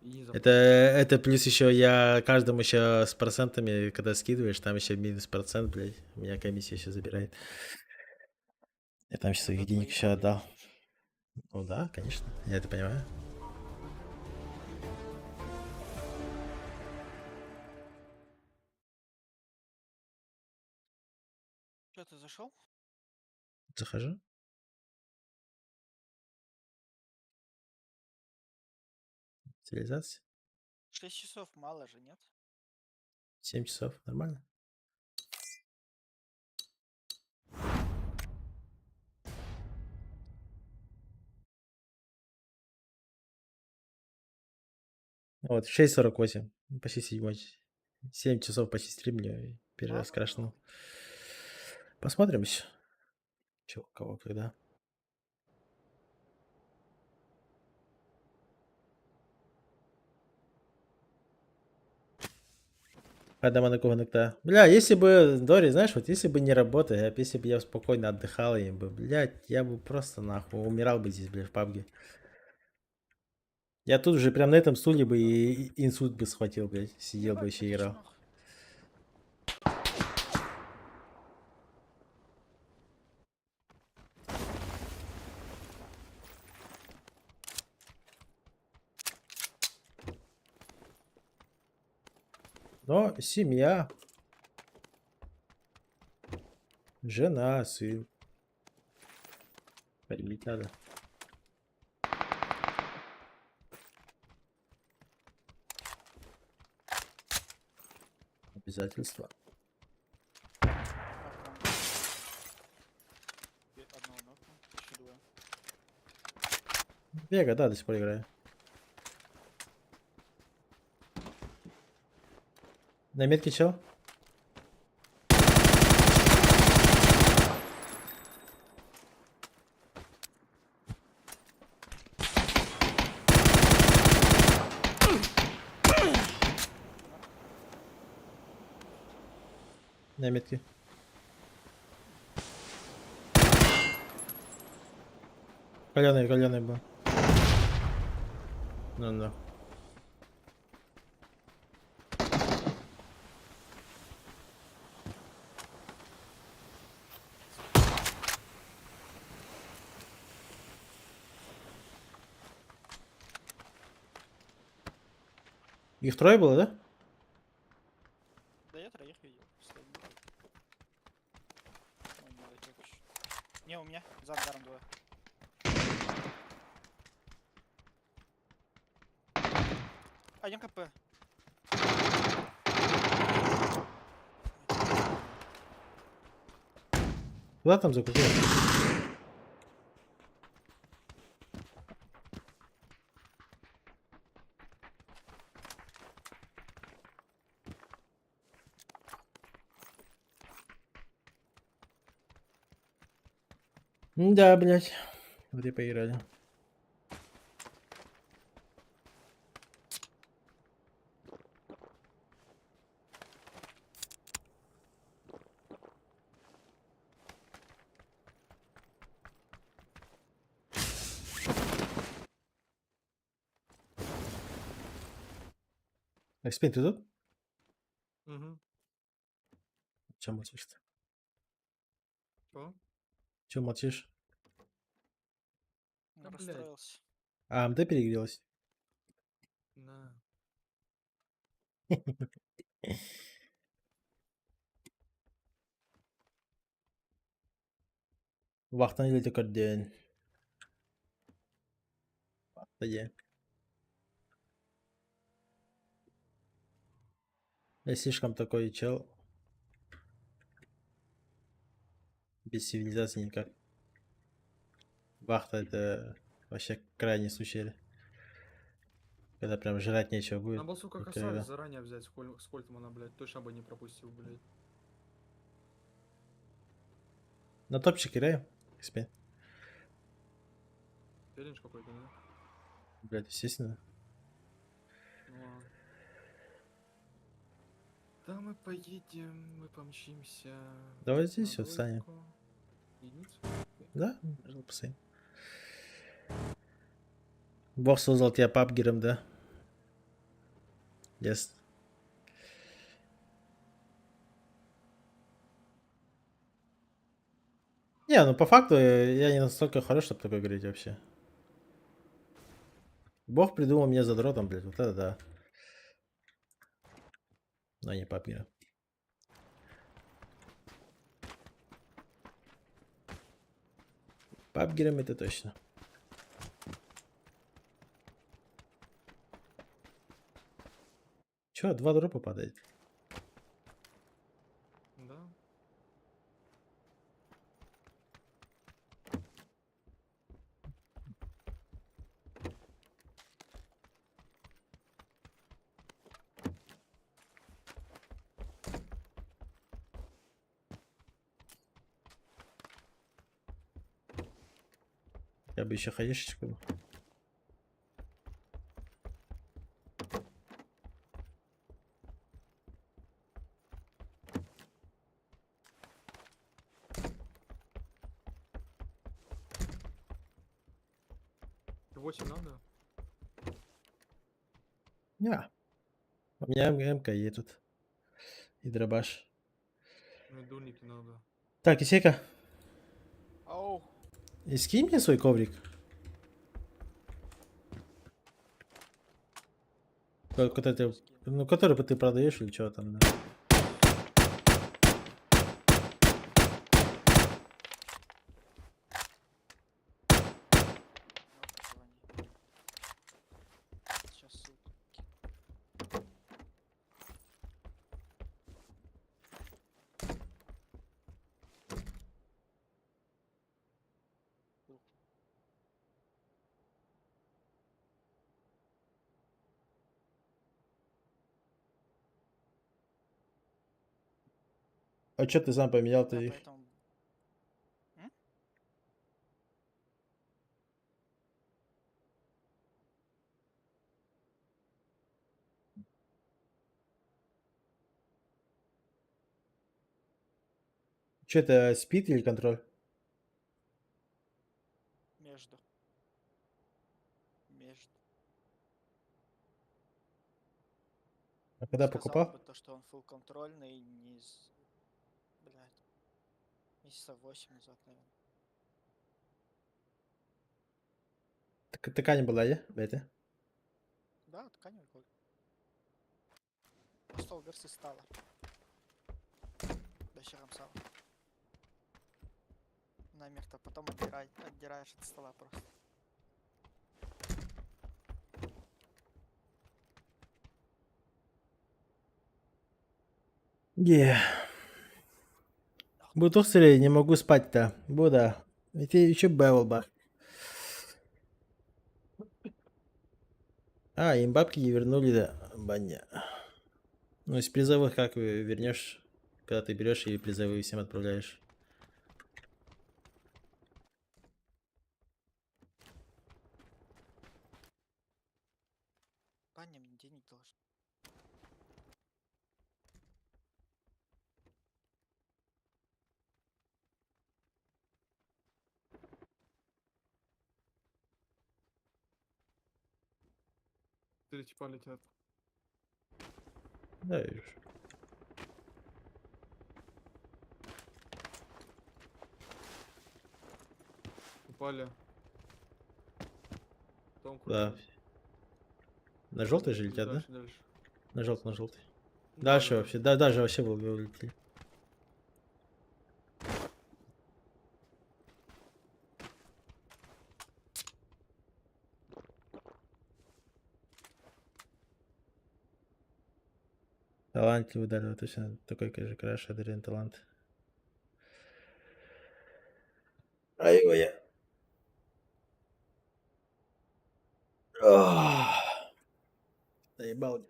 И не заплатил. Это плюс еще я каждому еще с процентами, когда скидываешь, там еще минус процент, блядь. У меня комиссия еще забирает. Я там сейчас своих денег еще отдал. Ну да, конечно, я это понимаю. Че, ты зашел? Захожу. Цивилизация. 6 часов мало же, нет? 7 часов, нормально. Вот, 6:48. Почти 7. 7 часов почти стримлю. Первый раз крашнул. Посмотрим еще. Че, кого, когда. Когда иногда. Бля, если бы, Дори, знаешь, вот если бы не работа, если бы я спокойно отдыхал, и бы, блядь, я бы просто нахуй умирал бы здесь, блядь, в пабге. Я тут же прям на этом стуле бы и инсульт бы схватил, блядь, сидел бы еще и играл. Но семья. Жена, сын. Поделить надо. Обязательства. Вега, да, до сих пор играю. На метке чел? На метке. Каляный был. Ну. Их трое было, да? Да я троих видел. Не, у меня за ангаром двое. Один КП. Куда там закупил? Да, блядь. Вот и поиграли. Экспин, ты тут? Угу. Чем молчишь-то? Что? Чем молчишь? Да, блядь. Расстроился. А, АМД перегрелась? На. Вахтан или только день? Вахта день. Я слишком такой чел. Без цивилизации никак. Вахта это вообще крайний случай. Когда прям жрать нечего будет. Надо было, сука, никогда. красавец заранее взять с Кольтмана, блядь. Точно бы не пропустил, блядь. На топчик играем? Экспин. Челлендж какой-то, да? Блядь, естественно. Ну ладно. Да, мы поедем, мы помчимся. Давай на здесь вот встанем. двойку. Единицу? Да? Можно посмотреть. Бог создал тебя папгером, да? Yes. Не, ну по факту я не настолько хорош, чтобы такое говорить вообще. Бог придумал меня задротом, блядь, вот это да. Но не папгером. Папгером это точно. Чё, 2 дропа падает? Да. Я бы еще хаешечку. Был. Ты 8 надо? Не. У меня МК тут. И дробаш. Мне дульники надо. Так, Исейка. Оу. И скинь мне свой коврик. Который ты, ну, который ты продаешь или что там, да? Сейчас ссылку. А что ты сам поменял Да, ты их? поэтому... Что это, спид или контроль? Между. Между. А когда Сказал покупал? бы то, что он full контрольный, не из... Блядь. Месяца 8 назад, наверное. Так, ткань была, да? Бета? Да, ткань выходит. Просто версии стало. Вечером сам. Намертво, потом отдираешь от стола просто. Буду стрелять, не могу спать-то. Буда. Это еще Бэвлбах. А, им бабки не вернули, да. Баня. Ну, из призовых как вернешь, когда ты берешь и призовые всем отправляешь? компания мне денег должна. Три типа летят. Да, вижу. Упали. Том Да. На желтый же летят, да? Дальше, дальше. На желтый, на желтый. Да, Дальше да, да. вообще, да, даже вообще вылетели. Талантливый, да, точно такой, конечно, краш, Адриан талант. Ай-ой. Заебал.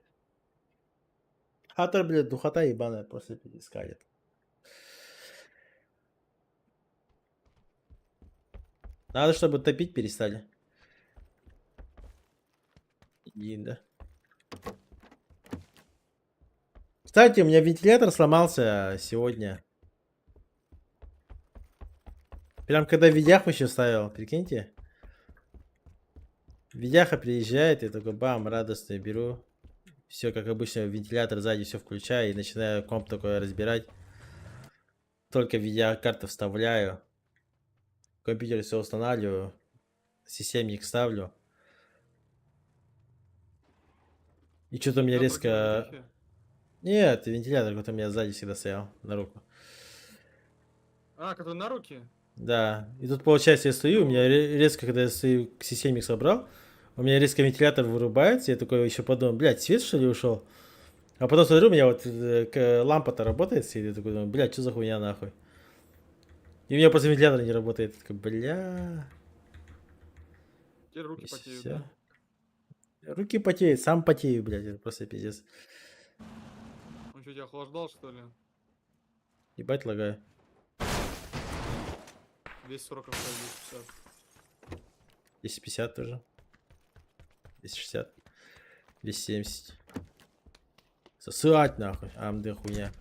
Хатер, блядь, духота ебаная после перескалит. Надо, чтобы топить перестали. Да. Кстати, у меня вентилятор сломался сегодня. Прям когда видяху еще ставил, прикиньте. Видяха приезжает, и такой бам, радостно беру. Все как обычно, вентилятор сзади все включаю и начинаю комп такой разбирать. Только видеокарту вставляю. Компьютер все устанавливаю. Системник ставлю. И что-то у меня резко... Нет, вентилятор, который у меня сзади всегда стоял, на руку. А, который на руки? Да. И тут получается я стою, у меня резко, когда я стою, системник собрал, у меня резко вентилятор вырубается, я такой еще подумал, блядь, свет что ли ушел? А потом смотрю, у меня вот лампа-то работает, и я такой думаю, блядь, что за хуйня нахуй? И у меня просто вентилятор не работает. Я такой, бля. Теперь руки потеют, Всё. да? Руки потеют, сам потею, блядь, это просто пиздец. Он что, тебя охлаждал, что ли? Ебать лагаю. 240 250. 250 тоже. 260. 270. Сосать нахуй. АМД хуйня.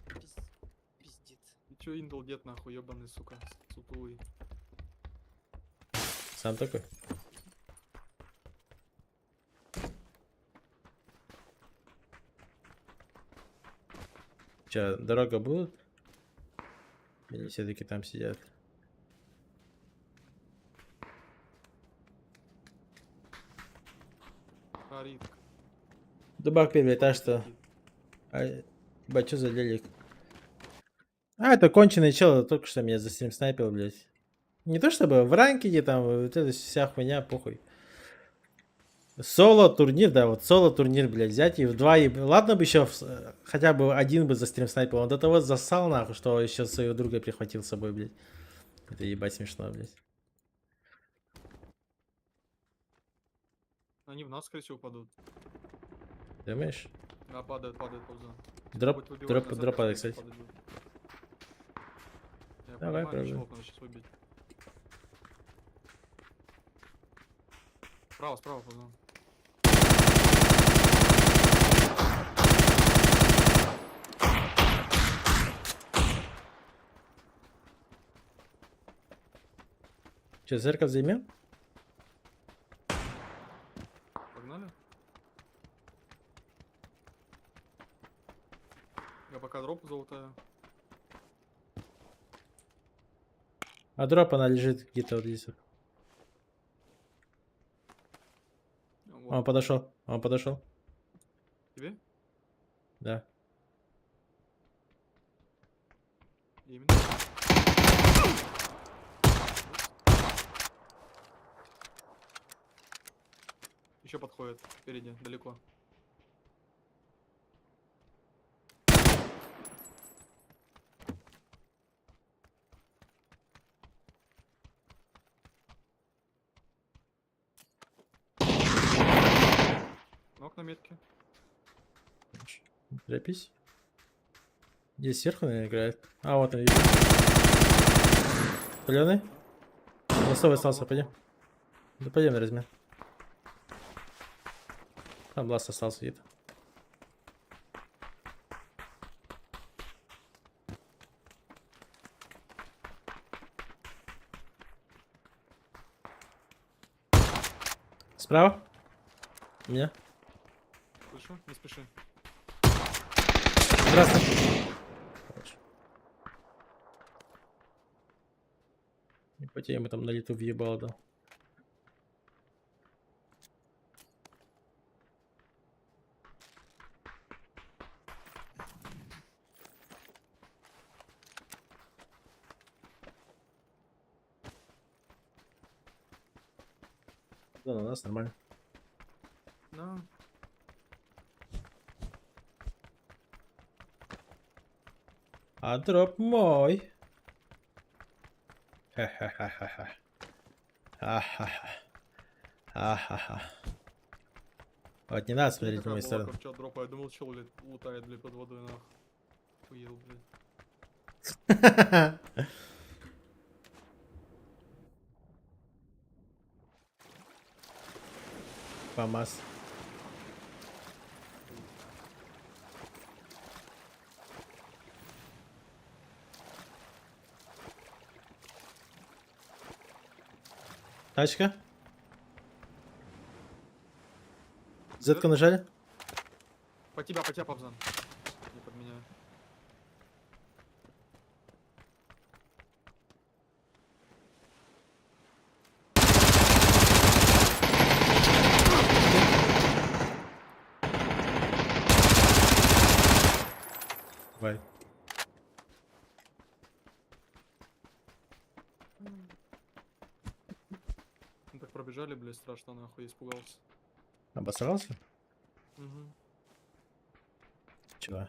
Пиздец. И чё, Интел дед нахуй, ебаный, сука, сутулый. Сам такой. Че, дорога будут? Или все-таки там сидят? Харит. Дубак первый этаж, что? А, ебать, что за лелик? А, это конченый чел, только что меня за стрим снайпил, блядь. Не то чтобы в ранкеде там, вот эта вся хуйня, похуй. Соло турнир, да, вот соло турнир, блядь, взять и в два, ладно бы еще хотя бы один бы за стрим снайпил, он до того засал нахуй, что еще своего друга прихватил с собой, блядь. Это ебать смешно, блядь. Они в нас, скорее всего, упадут. Думаешь? Да, падают, падают, ползу. Дроп падает, кстати. Я Давай, понимаю, пробуем. чего надо сейчас выбить. Справа, справа, ползу. Че, зеркало займем? Погнали? Я пока дропу залутаю. А дроп она лежит где-то вот здесь. Вот. Он подошел, он подошел. Тебе? Да. Именно. Еще подходит впереди, далеко. Ног на метке. Торопись. Здесь сверху, наверное, играет. А, вот он, вижу. Паленый? Лосовый остался, пойдем. Да пойдем на размен. Там ласт остался где-то. Справа? У меня. Слышу, не спеши. Здравствуй. Хорошо. Не потей, мы там на лету въебало дал. Да, у нас нормально. Да. А дроп мой. Ха-ха-ха-ха-ха. Ха-ха-ха. Ха-ха-ха. Вот не надо смотреть в мою сторону. Чё дропа, я думал, чел лутает, блядь, под водой, нахуй. Хуел, блядь. ФАМАС. Тачка. Зетку нажали? По тебя, Павзан. Не подменяю. Давай. Ну так пробежали, блядь, страшно, нахуй, испугался. Обосрался? Угу. Чего?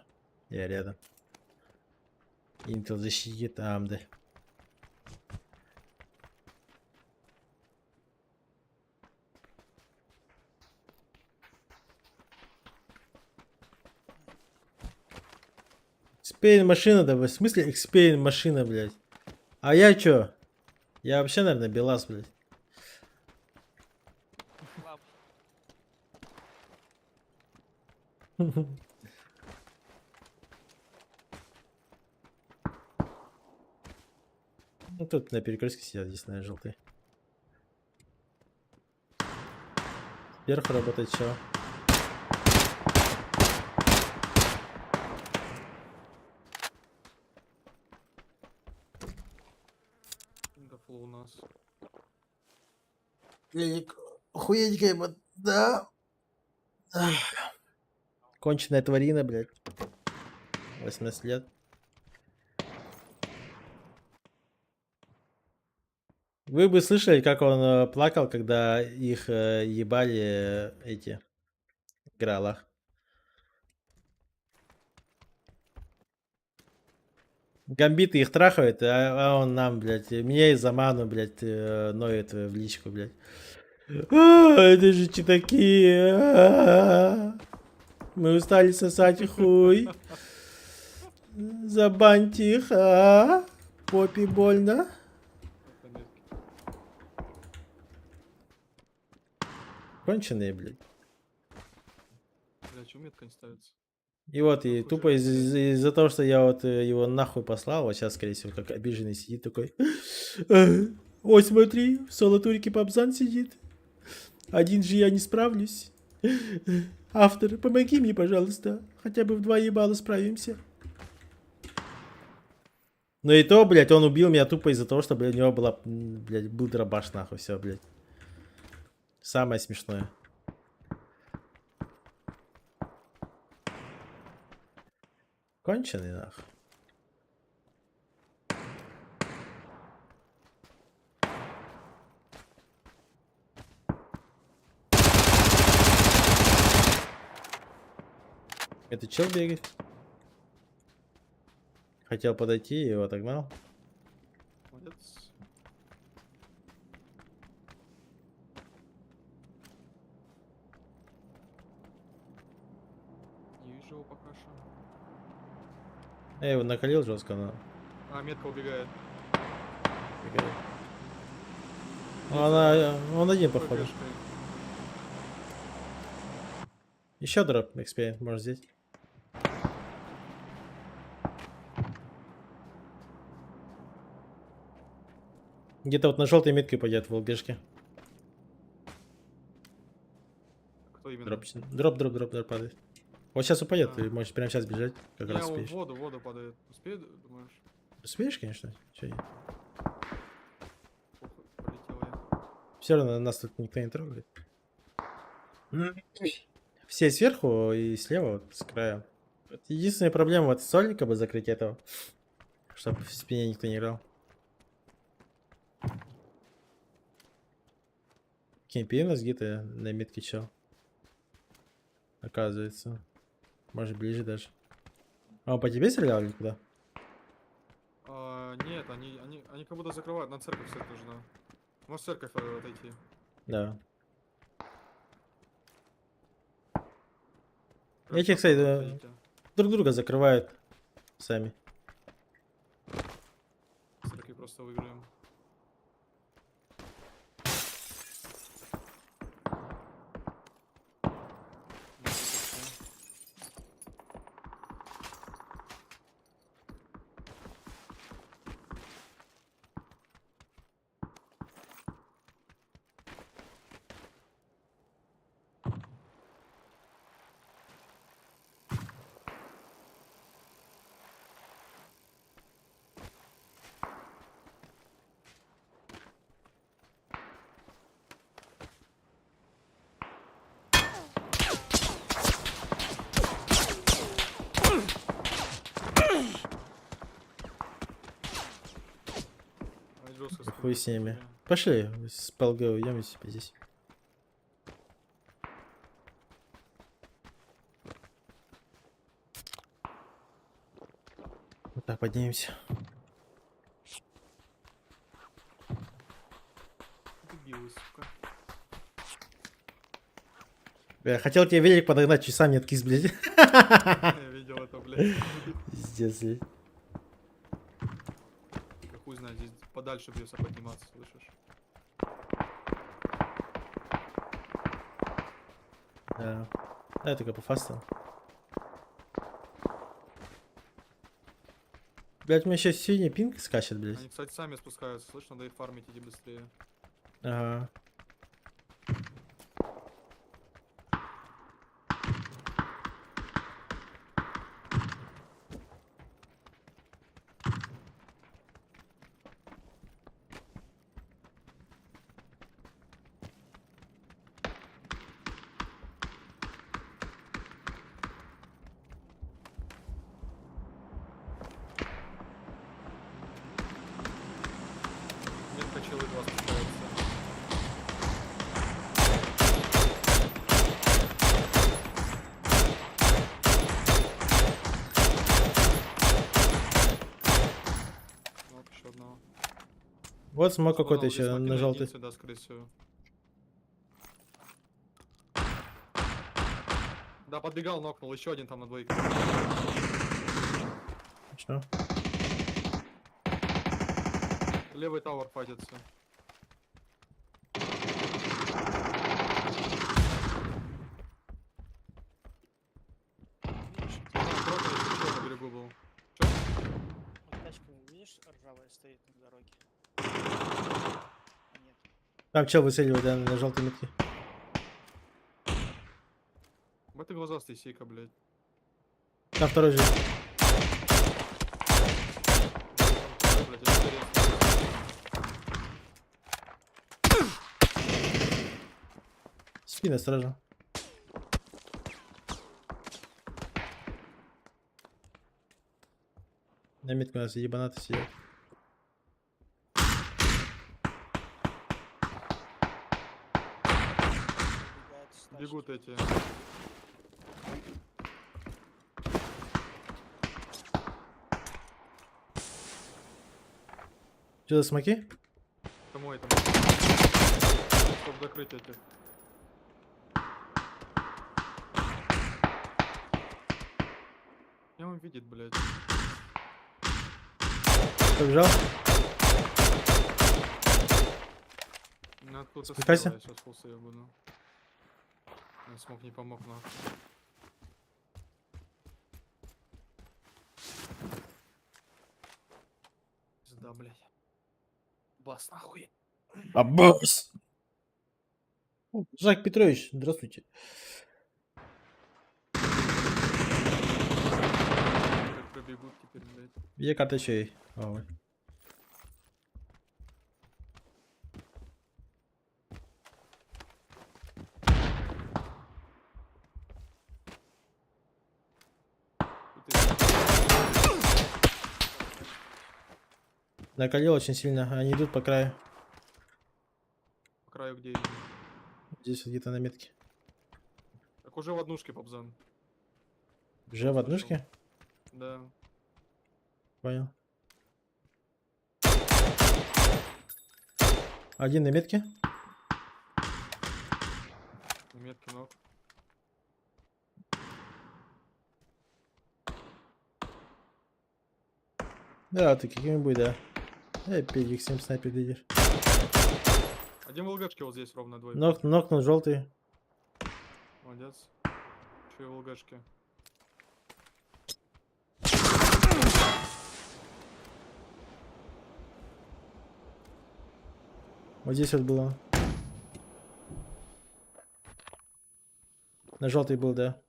Я рядом. Intel защитит AMD. Экспейн машина, да, в смысле экспейн машина, блядь? А я чё? Я вообще, наверное, белас, блядь. Ну тут на перекрестке сидят, здесь, наверное, желтые. Сверху работает чё? Ингафло у нас. Охуенькая, вот, да. Конченая тварина, блядь. 18 лет. Вы бы слышали, как он плакал, когда их ебали эти грала. Гамбиты их трахают, а он нам, блядь, меня из-за ману, блядь, ноет в личку, блядь. Это же че такие? Мы устали сосать хуй. Забаньте их, попе больно. Конченые, блядь. Бля, чё метка не ставится? И вот, и тупо из-за того, что я вот его нахуй послал, вот сейчас, скорее всего, как обиженный сидит такой. Ой, смотри, в соло-турике Павзан сидит. Один же я не справлюсь. Автор, помоги мне, пожалуйста. Хотя бы в 2 ебала справимся. Ну и то, блядь, он убил меня тупо из-за того, что, блядь, у него была, блядь, был дробаш, нахуй, все, блядь. Самое смешное. Конченый, нахуй. Это чел бегает. Хотел подойти, его отогнал. Молодец. Не вижу его пока что. Я его накалил жестко, но... А, метка убегает. Бегает. Он один, походу. ППшкой. Еще дроп XP можно взять. Где-то вот на желтой метке пойдет в ЛГшке. Кто именно? Дроп падает. Вот сейчас упадет, А. ты можешь прямо сейчас бежать, как раз Я в успеешь. воду падает. Успеет, думаешь? Успеешь, конечно. Чё я. Похуй, полетел я. Все равно нас тут никто не трогает. Все сверху и слева, вот, с края. Вот единственная проблема, вот сольника бы закрыть этого. Чтобы в спине никто не играл. Кемпи у нас где-то на метке чел. Оказывается. Может ближе даже. А он по тебе стрелял или куда? Нет, они как будто закрывают. На церковь всех нужно. Может в церковь отойти. Да. Короче, Эти, кстати, да, отойдите. друг друга закрывают сами. В церкви просто выиграем. Ай, жестко Хуй стреляют, с ними. бля. Пошли, с ПЛГ уйдем и себе здесь. Вот так поднимемся. Дебилы, сука. Я хотел тебе велик подогнать, чуть сам не откис, блядь. Я видел это, блядь. Пиздец, блядь. Я хуй знает, здесь подальше придется подниматься, слышишь? Да. Да, я только пофастил. Блядь, у меня сейчас синий пинг скачет, блядь. Они, кстати, сами спускаются, слышь, надо их фармить, иди быстрее. Ага. Метка челы 2 спускается. Вот еще одного. Вот смог какой-то Здесь еще смоки на желтый. единицы, да, скорее всего. Да, подбегал, нокнул, еще один там на двоих. Что? Левый тауэр фатится. На берегу был. Чё? Вот тачка, видишь, ржавая стоит на дороге. А нет. Там чел выцеливает, да, на желтой метке. Вот ты глазастый сика, блядь. Там второй же. Ой, блядь, это интересно. Спина осторожно. На метке у нас ебанаты сидят. Убегает с тачки. Бегут эти. Что за смоки? Кому это? Чтоб закрыть этих. Я он видит, блядь. Побежал? Надо кто-то Спускайся. слева, я сейчас фулсейв буду. Смог не помог, но. Да, блядь. Бас нахуй. Аббас! О, Жак Петрович, здравствуйте. Как пробегут теперь, блядь. Є карточей. Ой. Накалил очень сильно. Они идут по краю. По краю где именно? Здесь вот где-то на метке. Так уже в однушке, Попзан. Уже в однушке? Да. Понял. Один на метке. На метке ног. Да, ты каким-нибудь, да. Опять их 7 снайпер лидер. Один в ЛГшке вот здесь ровно двое. Нокнул желтый. Молодец. Еще и в ЛГшке. Вот здесь вот было. На желтый был, да.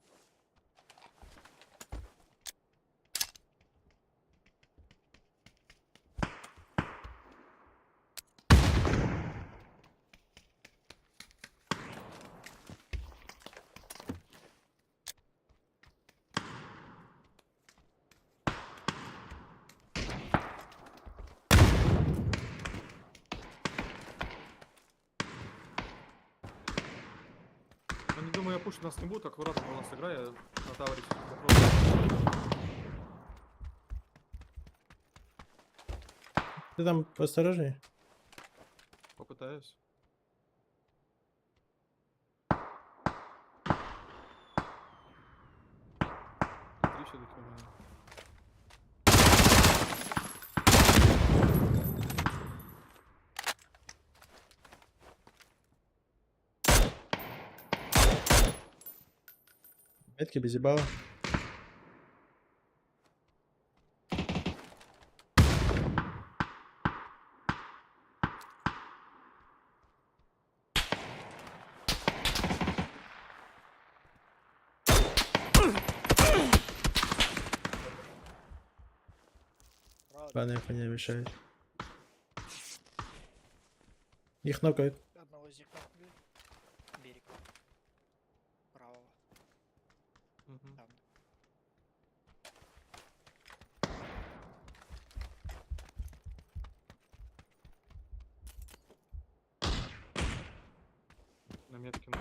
Ну не думаю, я пушить нас не буду, аккуратно у нас игра, я на тавре закрою. Ты там поосторожней. Попытаюсь. Три все-таки, наверное. Метки без ебала. Ладно, их не мешает. Их нокают. Одного из них нокнули. Берег. Правого. Там. На метке ног.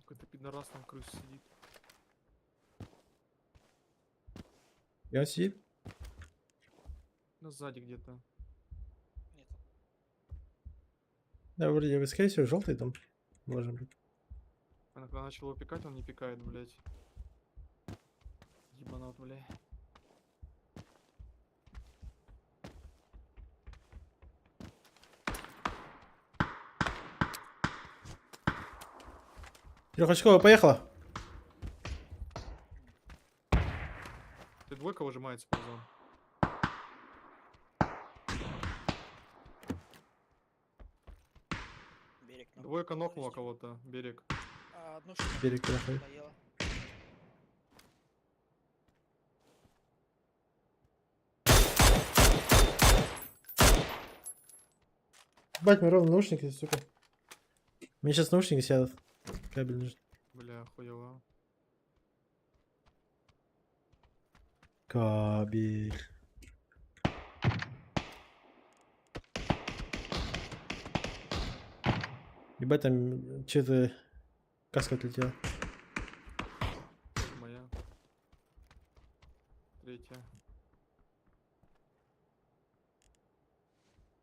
Какой-то пидорас там крыс сидит. И он сидит? Ну, сзади где-то. Да, вроде бы, скорее всего, желтый там должен быть. А когда начал его пикать, он не пикает, блядь. Ебанат, блядь. Трехочковая, поехала. Ты двойка выжимается, Попзан. Берег ног. Двойка нокнула кого-то, берег. Одну штуку. Берег проходит. Доела. Бать, мне ровно наушники, сука. Мне сейчас наушники сядут. Кабель нужен. Бля, хуево. Кабель. Ебать, там что-то каска отлетела. Моя. Третья.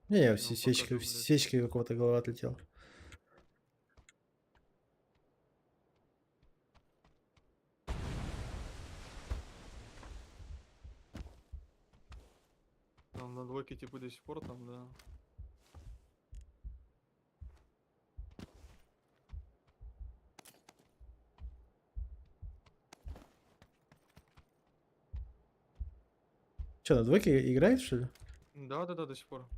Не, Я все вам сечки, покажу, блядь. сечки какого-то голова отлетела. Там на двойке типа до сих пор там, да. Че, на двойке играет, что ли? Да, до сих пор.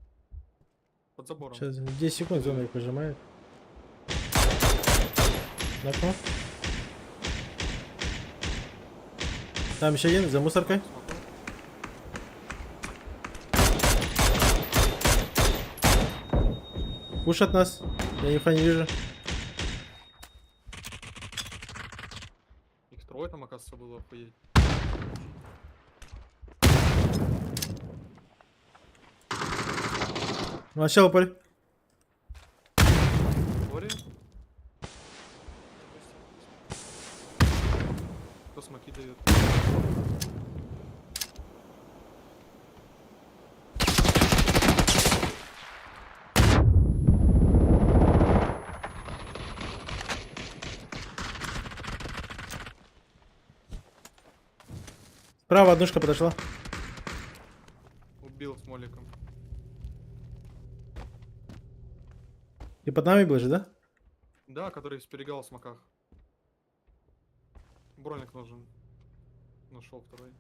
Под забором. Сейчас 10 секунд зона их пожимает. Накнул. Там еще один за мусоркой. Пушат нас. Я нихуя не вижу. Их трое там, оказывается, было охуеть. Начало поле. Ори. Кто смоки дает? Справа однушка подошла. Убил с моликом. И под нами был же, да? Да, который сперегал в смоках. Броник нужен. Нашел второй.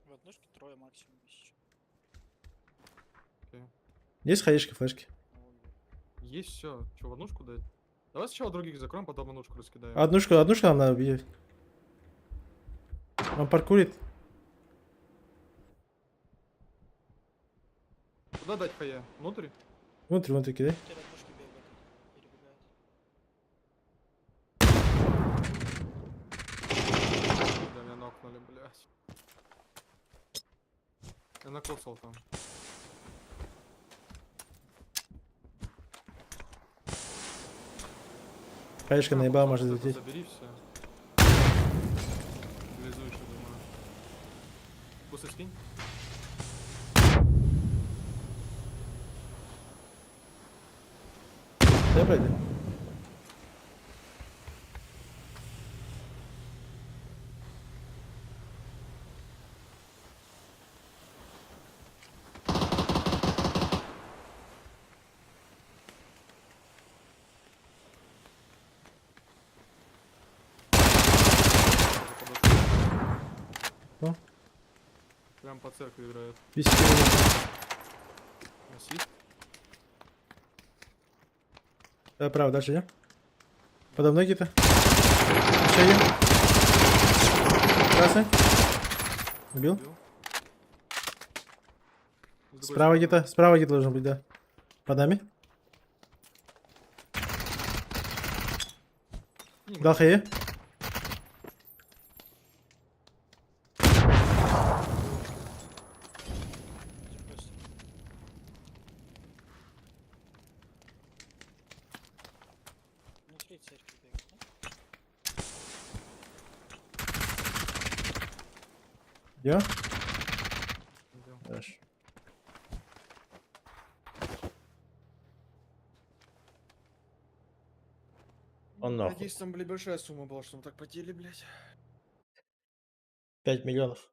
В однушке трое максимум еще. Окей. Есть хаешки, флешки? Есть все. Че, в однушку дать? Давай сначала других закроем, потом однушку раскидаем. Однушку нам надо убить. Он паркурит. Куда дать хая? Внутрь? Внутрь кидай. Теперь однушки бегают. Перебегают. Да, меня нокнули, блядь. Я накосал там. Хаешка наебал, может Вот это залететь. забери все. Влезу еще, думаю. Бусы скинь. Да, пройди. О. Прям по церкви играют. 10 секунд. Ассист. Да, право, дальше идем. Подо мной где-то. Еще один. Красный. Убил. Справа где-то должен быть, да. Под нами. Дал хае. Внутри церкви бегают, да? Где? Идём. Хорошо. Он нахуй. Надеюсь, там, блядь, большая сумма была, что мы так потели, блядь. 5 миллионов.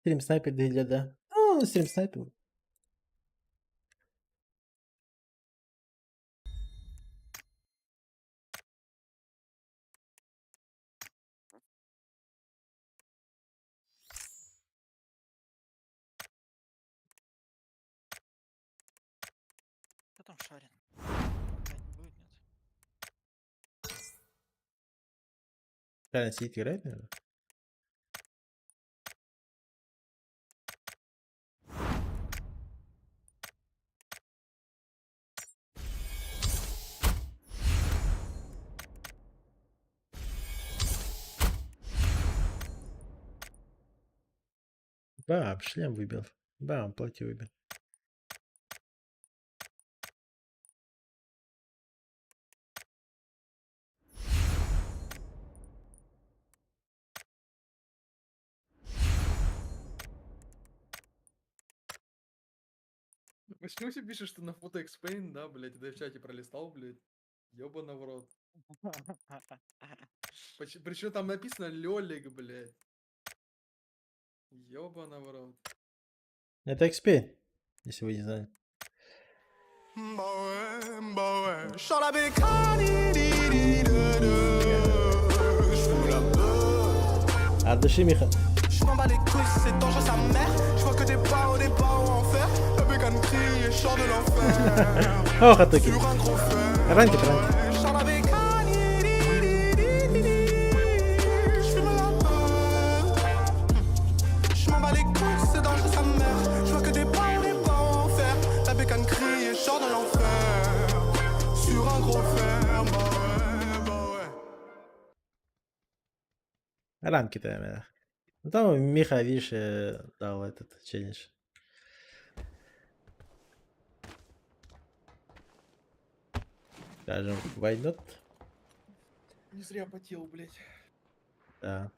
Стрим снайпер для да. Ну, стрим снайпер. Кто там шарит? Опять не будет, нет? Реально сидит играет, наверное. Бам, шлем выбил. Бам, платье выбил. Почему тебе пишешь, что на фото Xpain, да, блядь, да в чате пролистал, блядь? Ёбана в рот. Причем там написано Лёлик, блядь. Ёбана в рот. Это XP, если вы не знали. От души, Миха. Je m'en bats les couilles, c'est dangereux sa mère. Je vois que des pas en enfer. La bécane crie et chante de l'enfer. О, хатуки. Sur un gros fer. Раньте, раньте. Je sors la bécane. Je fume la peur. Je m'en bats les couilles, c'est dangereux sa mère. Je vois que des pas en enfer. La bécane crie et chante de l'enfer. Sur un gros fer. Bah ouais. Ранки-то, да. Ну, там Миха, видишь, дал этот челлендж. Скажем, why not? Не зря потел, блядь. Да.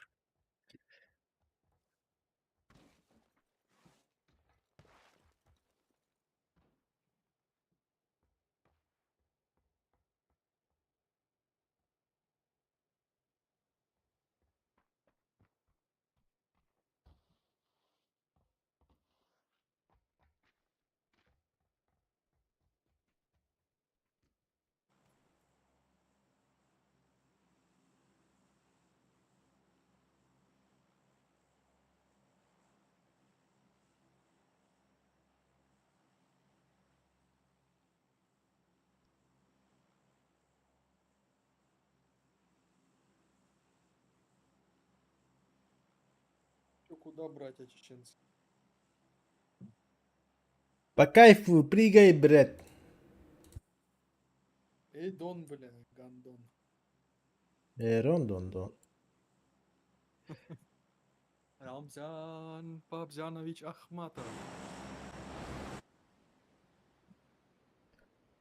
Чё, куда, братья чеченцы? По кайфу, прыгай, брат. Эй, Дон, бля, гандон. Рондон. Рамзан Пабзянович Ахматов.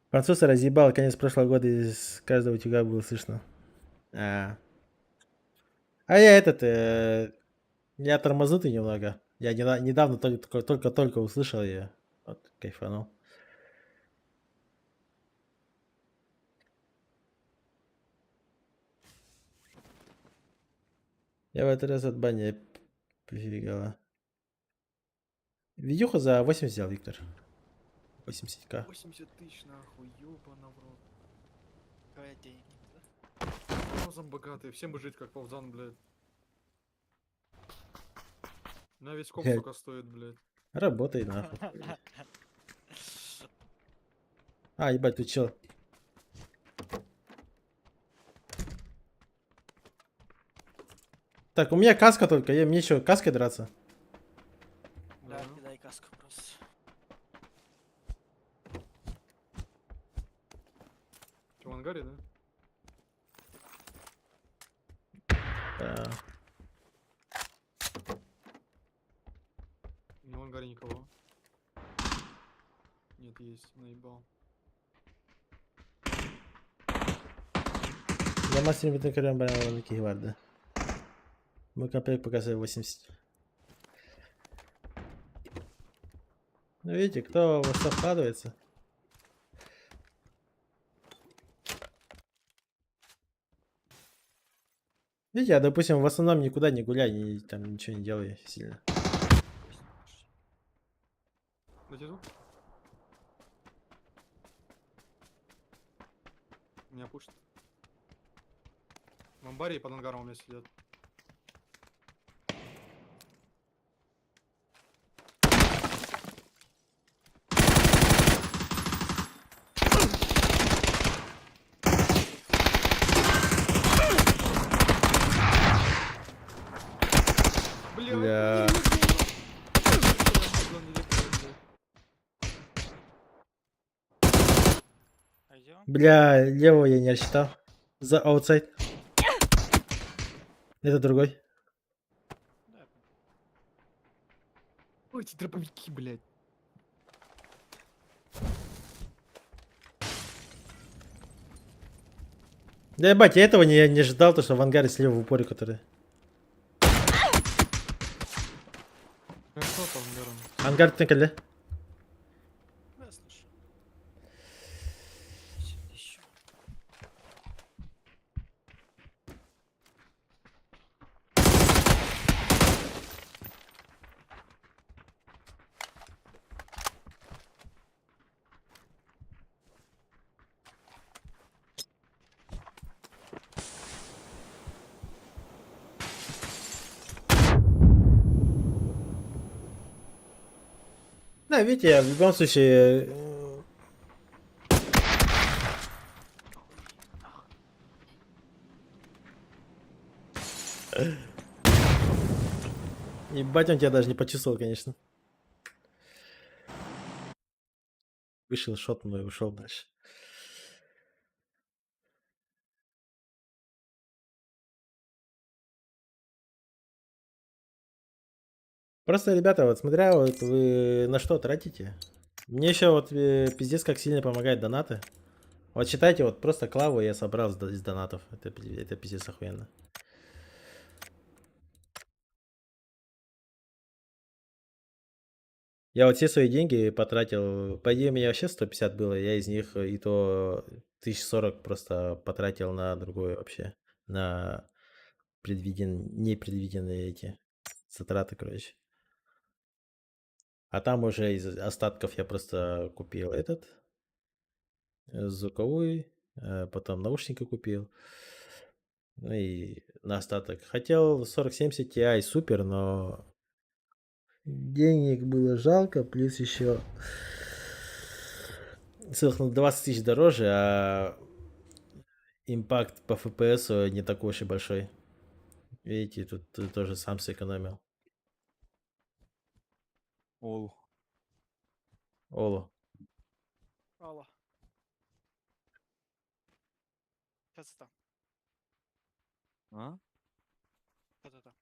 Француза разъебал, конец прошлого года из каждого утюга было слышно. А я я тормознутый немного. Я недавно только услышал ее. Вот, кайфанул. Я в этот раз от бани прифигала. Видюха за 80 взял, Виктор. 80к. 80 тысяч, нахуй, ёбана в рот. Какая денег, да? Павзан богатый, всем бы жить как Павзан, блядь. На весь комп, сука, стоит, блядь. Работай, нахуй. А, ебать, ты чё? Так, у меня каска только, мне что, каской драться? Да, кидай каску просто. Чё, в ангаре, да? Да. Не в ангаре никого. Нет, есть, наебал. Я мастер битнакарем брал Ники Гварда. Мой комплект показывает 80. Ну видите, кто во что вкладывается. Видите, я, допустим, в основном никуда не гуляю, там ничего не делаю сильно. Дайте звук. Меня пушит. В амбаре и под ангаром у меня сидят. Бля. Бля, левого я не рассчитал. За аутсайд. Это другой. Ой, эти дробовики, блядь. Да ебать, я этого не ожидал, то что в ангаре слева в упоре, который. Что по ангарам? Ангар тыкали. Да, слушай. Еще. А, видите, в любом случае... Ебать, он тебя даже не почувствовал, конечно. Вышел, шотнул и ушел дальше. Просто, ребята, вот смотря вот вы на что тратите. Мне еще вот пиздец как сильно помогает донаты. Вот считайте, вот просто клаву я собрал из донатов. Это пиздец охуенно. Я вот все свои деньги потратил. По идее, у меня вообще 150 было. Я из них и то 1040 просто потратил на другое вообще. На непредвиденные эти затраты, короче. А там уже из остатков я просто купил этот звуковой, потом наушники купил. Ну и на остаток. Хотел 4070 Ti супер, но денег было жалко, плюс еще целых на 20 тысяч дороже, а импакт по FPS не такой уж и большой. Видите, тут тоже сам сэкономил. Ол. Олу. Алло. Что это? А? Что это?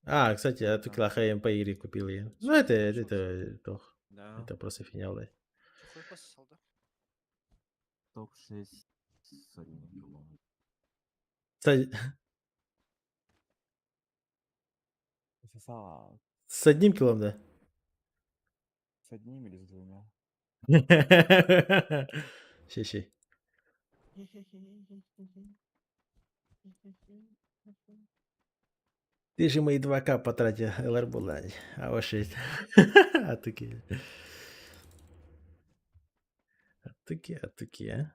А, кстати, я только ХМП купил я. Ну, это тох. Да. Это просто фигня, да. Хуй пососал, да? Топ-6 с одним килом. Кстати, Сосал. с 1 килом, да? С одним или с двумя? Щи. Ты же мои 2К потратил, Ларбулань. А ваши... А такие. А такие, а?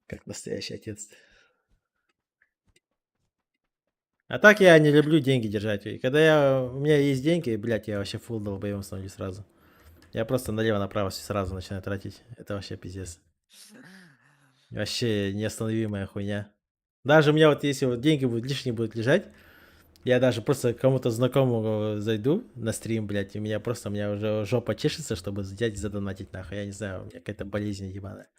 Как настоящий отец. А так я не люблю деньги держать. И когда у меня есть деньги, блядь, я вообще фулл долбоем становлюсь сразу. Я просто налево-направо сразу начинаю тратить. Это вообще пиздец. Вообще неостановимая хуйня. Даже у меня вот если вот деньги лишние будут лежать, я даже просто кому-то знакомому зайду на стрим, блядь, и у меня уже жопа чешется, чтобы взять и задонатить нахуй. Я не знаю, у меня какая-то болезнь ебаная.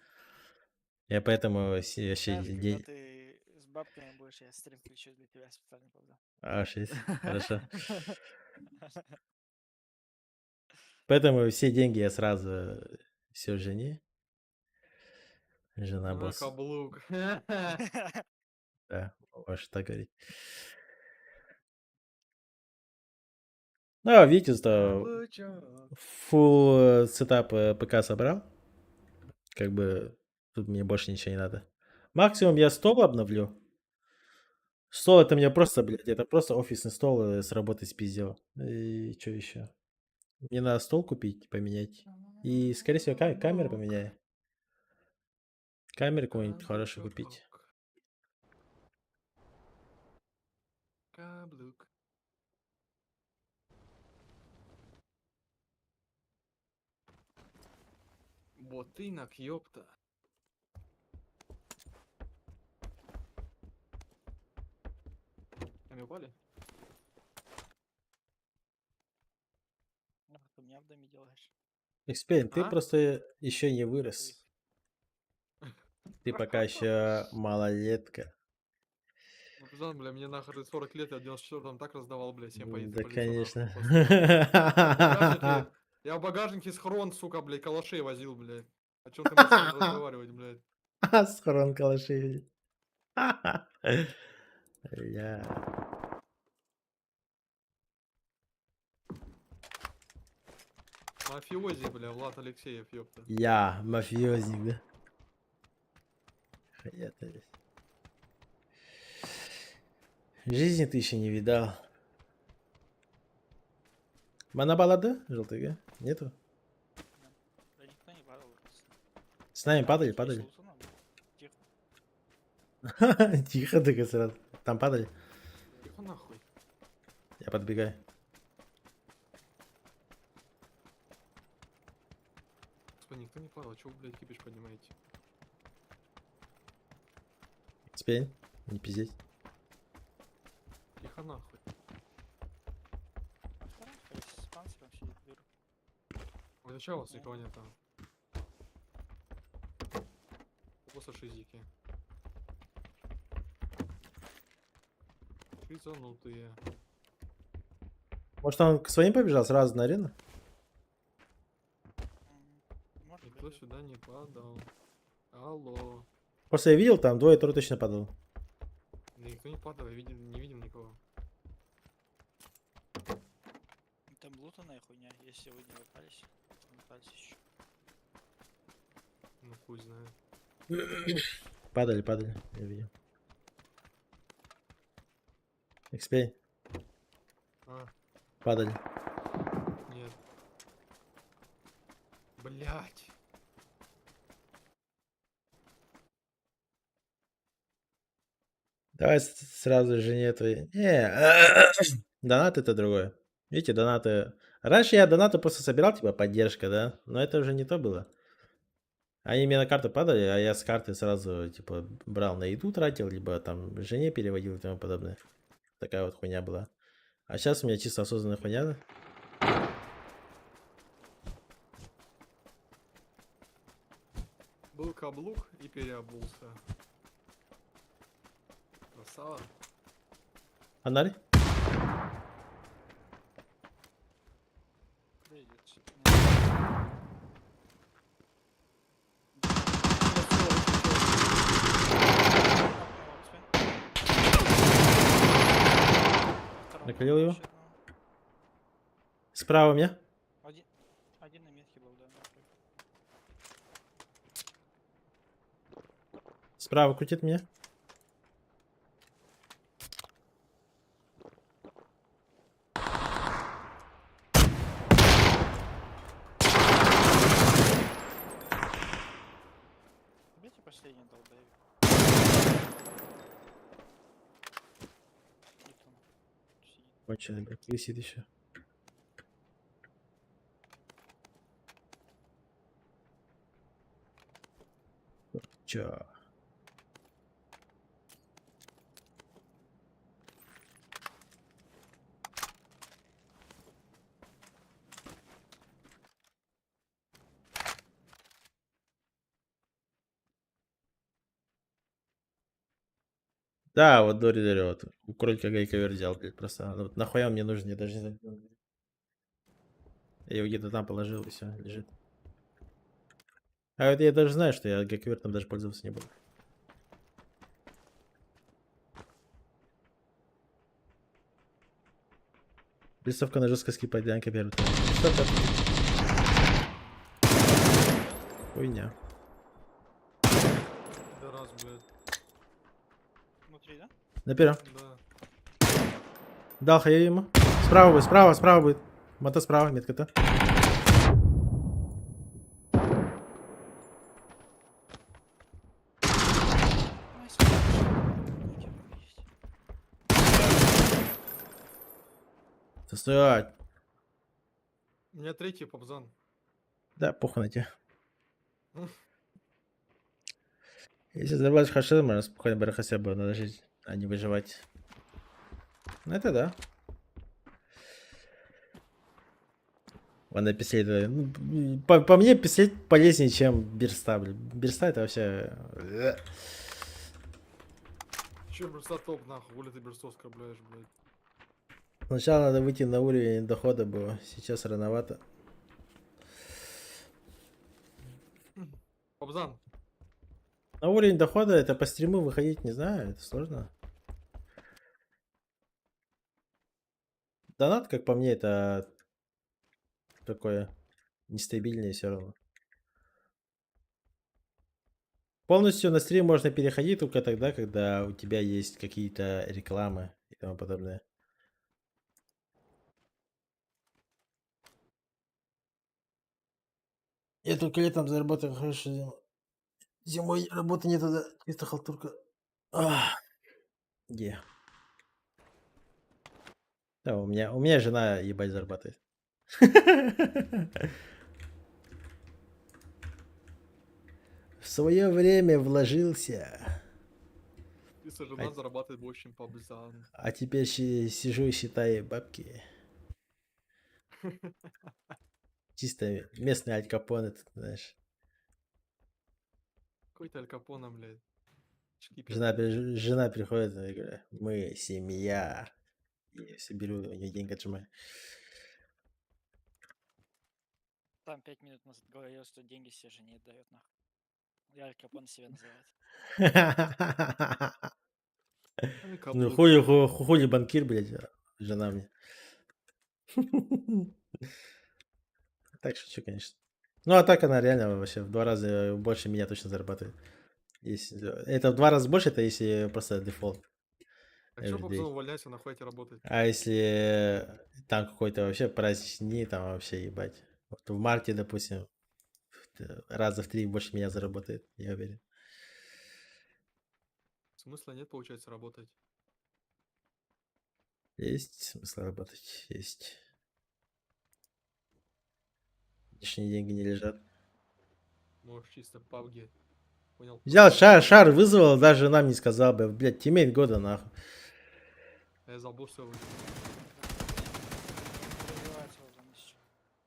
Я поэтому вообще... Знаешь, когда ты с бабками будешь, я стрим включу для тебя специально когда. А, 6. Хорошо. Поэтому все деньги я сразу все жене. Жена босс. Каблук. Да, можешь так говорить. Ну, а видите, что full сетап ПК собрал. Как бы тут мне больше ничего не надо. Максимум я стол обновлю. Стол это мне просто, блядь, это просто офисный стол с работой спиздил. И что еще? Мне надо стол купить, поменять. И, скорее всего, камеру поменяю. Камеру какую-нибудь хорошую купить. Каблук. Ботинок, ёпта. Они упали? Ну, ты у меня в доме делаешь. Эксперимент, ты А? просто еще не вырос. Ты пока еще малолетка. Ну, пиздан, бля, мне нахер 40 лет, я в 94-м так раздавал, бля, всем по Да, лицу, конечно. нахуй, просто. Я в багажнике с хрон, сука, блядь, калашей возил, блядь. О чем ты можешь разговаривать, блядь? Схорон калашей. Бля. Мафиози, бля, Влад Алексеев, ёпта. Я мафиозник, да? Хаята весь. Жизни ты еще не видал. Монобалада, желтый, да? Нету? Да никто не падал. С нами падали? Тихо. Тихо, ты сразу. Там падали? Тихо нахуй. Я подбегаю. Господи, никто не падал, чего вы, блядь, кипиш поднимаете? Спень, не пиздеть. Тихо нахуй. С панциром сидит, дурак. Ой, зачем у вас никого нет там? Просто шизики. Шизанутые. Может, он к своим побежал сразу на арену? Никто сюда не падал. Алло. Просто я видел, там двое-трое точно падал. Да никто не падал, я не видел никого. Там лутаная хуйня, если вы не попались, то не попались еще. Ну хуй знает. Падали, я видел. Экспей. А, Падали. нет. Блять. Давай сразу жене твоей. Не, донат это другое. Видите, донаты. Раньше я донаты просто собирал, типа поддержка, да? Но это уже не то было. Они мне на карту падали, а я с карты сразу, типа, брал на еду, тратил, либо там жене переводил и тому подобное. Такая вот хуйня была. А сейчас у меня чисто осознанная хуйня. Был каблук и переобулся. Красава. Фонарь? Накрыл его. Справа у меня. Один на метке был, да. Справа крутит меня. Бейте последний долбоеб. Конченый, блядь, висит еще. Чё? Да, вот Дори, вот. У кролика гайковер взял, блядь, просто. Ну, вот нахуя он мне нужен, я даже не знаю. Я его где-то там положил, и все, лежит. А вот я даже знаю, что я гайковер там даже пользоваться не буду. Приставка на жесткости подлянка первый. Что это? Хуйня. Да раз, блядь. Внутри, да? На первом. Да. Дал хая ему. Справа будет, справа будет. Мото справа, метка-то. Стоять. У меня третий попзан. Да, похуй на тебя. Если взорвать хаши, можно спокойно барахася бы надо жить, а не выживать. Ну это да. Ладно, пистолет. Ну, по мне пистолет полезнее, чем берста, блин. Берста это вообще... Че, берста топ, нахуй, хули ты берсту оскорбляешь, блядь. Сначала надо выйти на уровень дохода было. Сейчас рановато. Попзан. На уровень дохода это по стриму выходить, не знаю, это сложно. Донат, как по мне, это такое нестабильное все равно. Полностью на стрим можно переходить только тогда, когда у тебя есть какие-то рекламы и тому подобное. Я только летом заработаю хорошо. Зимой работы нет, тогда чисто халтурка. Где? Да, у меня жена ебать зарабатывает. свое время вложился. Если жена зарабатывает больше, чем Пабзан. А теперь сижу и считаю бабки. Чисто местный Аль Капоне, ты знаешь. Какой-то Аль Капоне, блядь. Шкипер. Жена приходит и говорит, мы семья. И соберу у нее деньги отжимаю. Там 5 минут назад говорил, что деньги все жене дает нахуй. Я Аль Капоне себя называет. Ну хули банкир, блядь, жена мне. Так шучу, конечно. Ну а так она реально вообще в 2 раза больше меня точно зарабатывает. Это в 2 раза больше, это если просто дефолт. А что Пабзан увольняйся, нахуй эти работать? А если там какой-то вообще праздничный дни, там вообще ебать. Вот в марте, допустим, раза в 3 больше меня заработает, я уверен. Смысла нет, получается, работать. Есть смысл работать, есть. Лишние деньги не лежат. Можешь чисто PUBG. Понял? Взял шар вызвал, даже нам не сказал бы. Блядь, тиммейт года нахуй. Я забыл, что вы.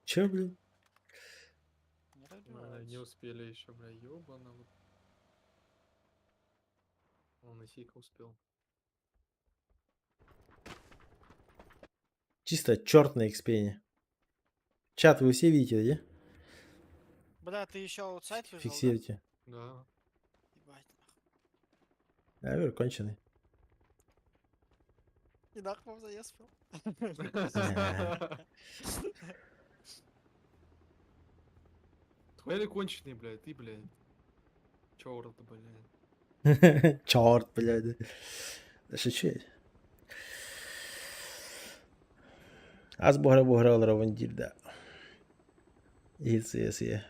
Че, блин? Не успели еще, бля, ёбана. Он и Сика успел. Чисто черт на экспене. Чат вы все видите, да? Бля, ты еще аутсайд вызвал, Фиксируйте. Да? Ебать, Я говорю, конченый. и нахуй вам заезд был. Твои конченый, блядь, ты, блядь. Чёрт, блядь. Черт, блядь. Да шучу я. Аз бугра равандир, да. Если.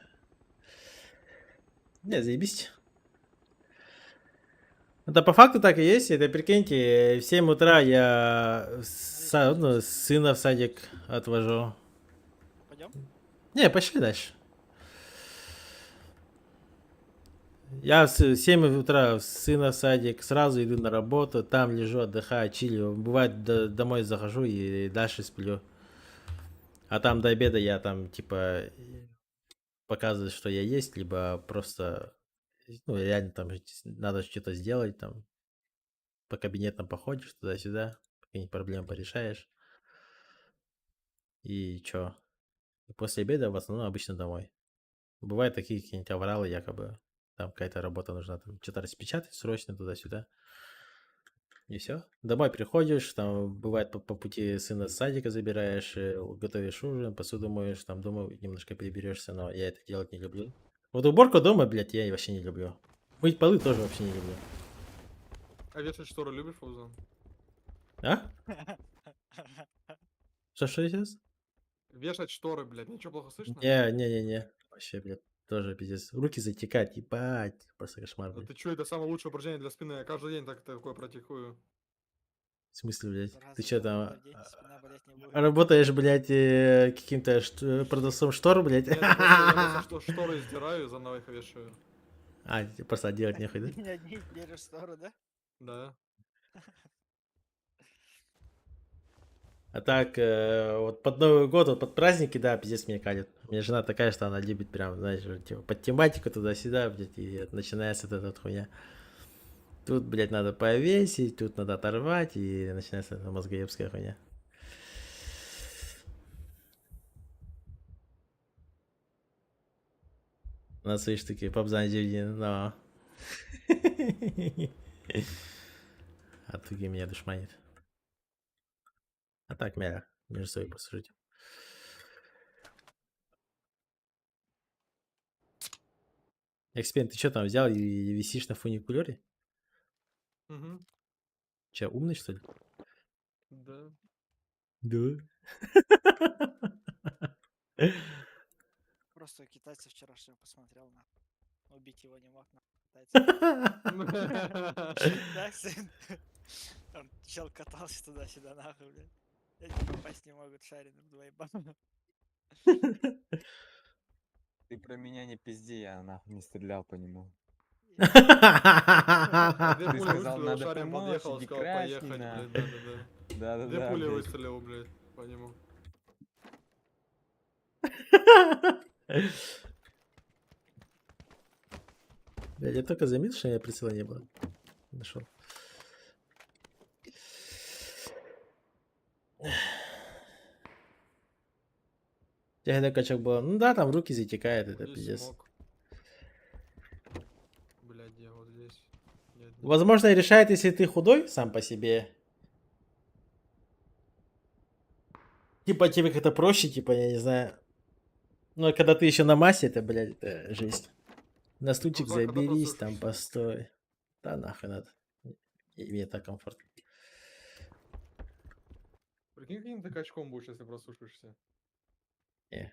Не, заебись. Это по факту так и есть. Это прикиньте, в 7 утра я сына в садик отвожу. Пойдем? Не, пошли дальше. Я в 7 утра сына в садик, сразу иду на работу, там лежу, отдыхаю, чилю. Бывает, домой захожу и дальше сплю. А там до обеда я там, типа, показываю, что я есть, либо просто, ну, реально там надо что-то сделать, там, по кабинетам походишь туда-сюда, какие-нибудь проблемы порешаешь. И чё? И после обеда в основном обычно домой. Бывают такие какие-нибудь авралы, якобы, там какая-то работа нужна, там, что-то распечатать срочно туда-сюда. И все. Домой приходишь, там бывает по пути сына с садика забираешь, готовишь ужин, посуду моешь, там дома немножко переберешься, но я это делать не люблю. Вот уборку дома, блядь, я вообще не люблю. Мыть полы тоже вообще не люблю. А вешать шторы любишь, Пабзан? А? Что сейчас? Вешать шторы, блядь, ничего плохо слышно? Не. Вообще, блядь, тоже пиздец. Руки затекают, ебать. Просто кошмар, Да блядь. ты чё, это самое лучшее упражнение для спины. Я каждый день такое практикую. В смысле, блядь? Ты Разве чё каждый там? день спина болеть не будет? Работаешь, блядь, каким-то продавцом штор, блядь? Нет, я просто шторы сдираю, заново их вешаю. А, просто делать нехуй, да? Не одни берешь шторы, да? Да. А так, вот под Новый год, вот под праздники, да, пиздец меня калит. У меня жена такая, что она любит прям, знаешь, типа, под тематику туда-сюда, блядь, и начинается вот эта вот хуйня. Тут, блядь, надо повесить, тут надо оторвать, и начинается эта мозгоебская хуйня. На свои штуки, Пабзан Дюдин, но... А туги меня душманит. А так, мяля, между собой посужите. Эксперимент, ты что там взял и висишь на фуникулере? Угу. Че, умный, что ли? Да. Да. Просто китайца вчерашнего посмотрел на. Убить его не мог на китайца. Да, сын. Там чел катался туда-сюда нахуй, блядь. Эти попасть не могут шариным двоебам. Ты про меня не пизди, я нахуй не стрелял по нему. Ты пули сказал, выстрелил, надо шарик помочь, подъехал, иди сказал, красный, поехать, на. блядь, да-да-да. Да-да-да, Две пули блядь. выстрелил, блядь, по нему. Блядь, я только заметил, что у меня прицела не было. Нашел. Когда качок было. Ну да, там руки затекают, это Здесь пиздец. смог. Блядь, я вот здесь. Нет, нет. Возможно, и решает, если ты худой сам по себе. Типа тебе как-то проще, типа, я не знаю. Ну, а когда ты еще на массе, это, блядь, это жесть. На стульчик Ну, да, когда заберись, там просушишься. постой. Да нахуй надо. И мне так комфортно. Прикинь, каким ты качком будешь, если просушишься. Не.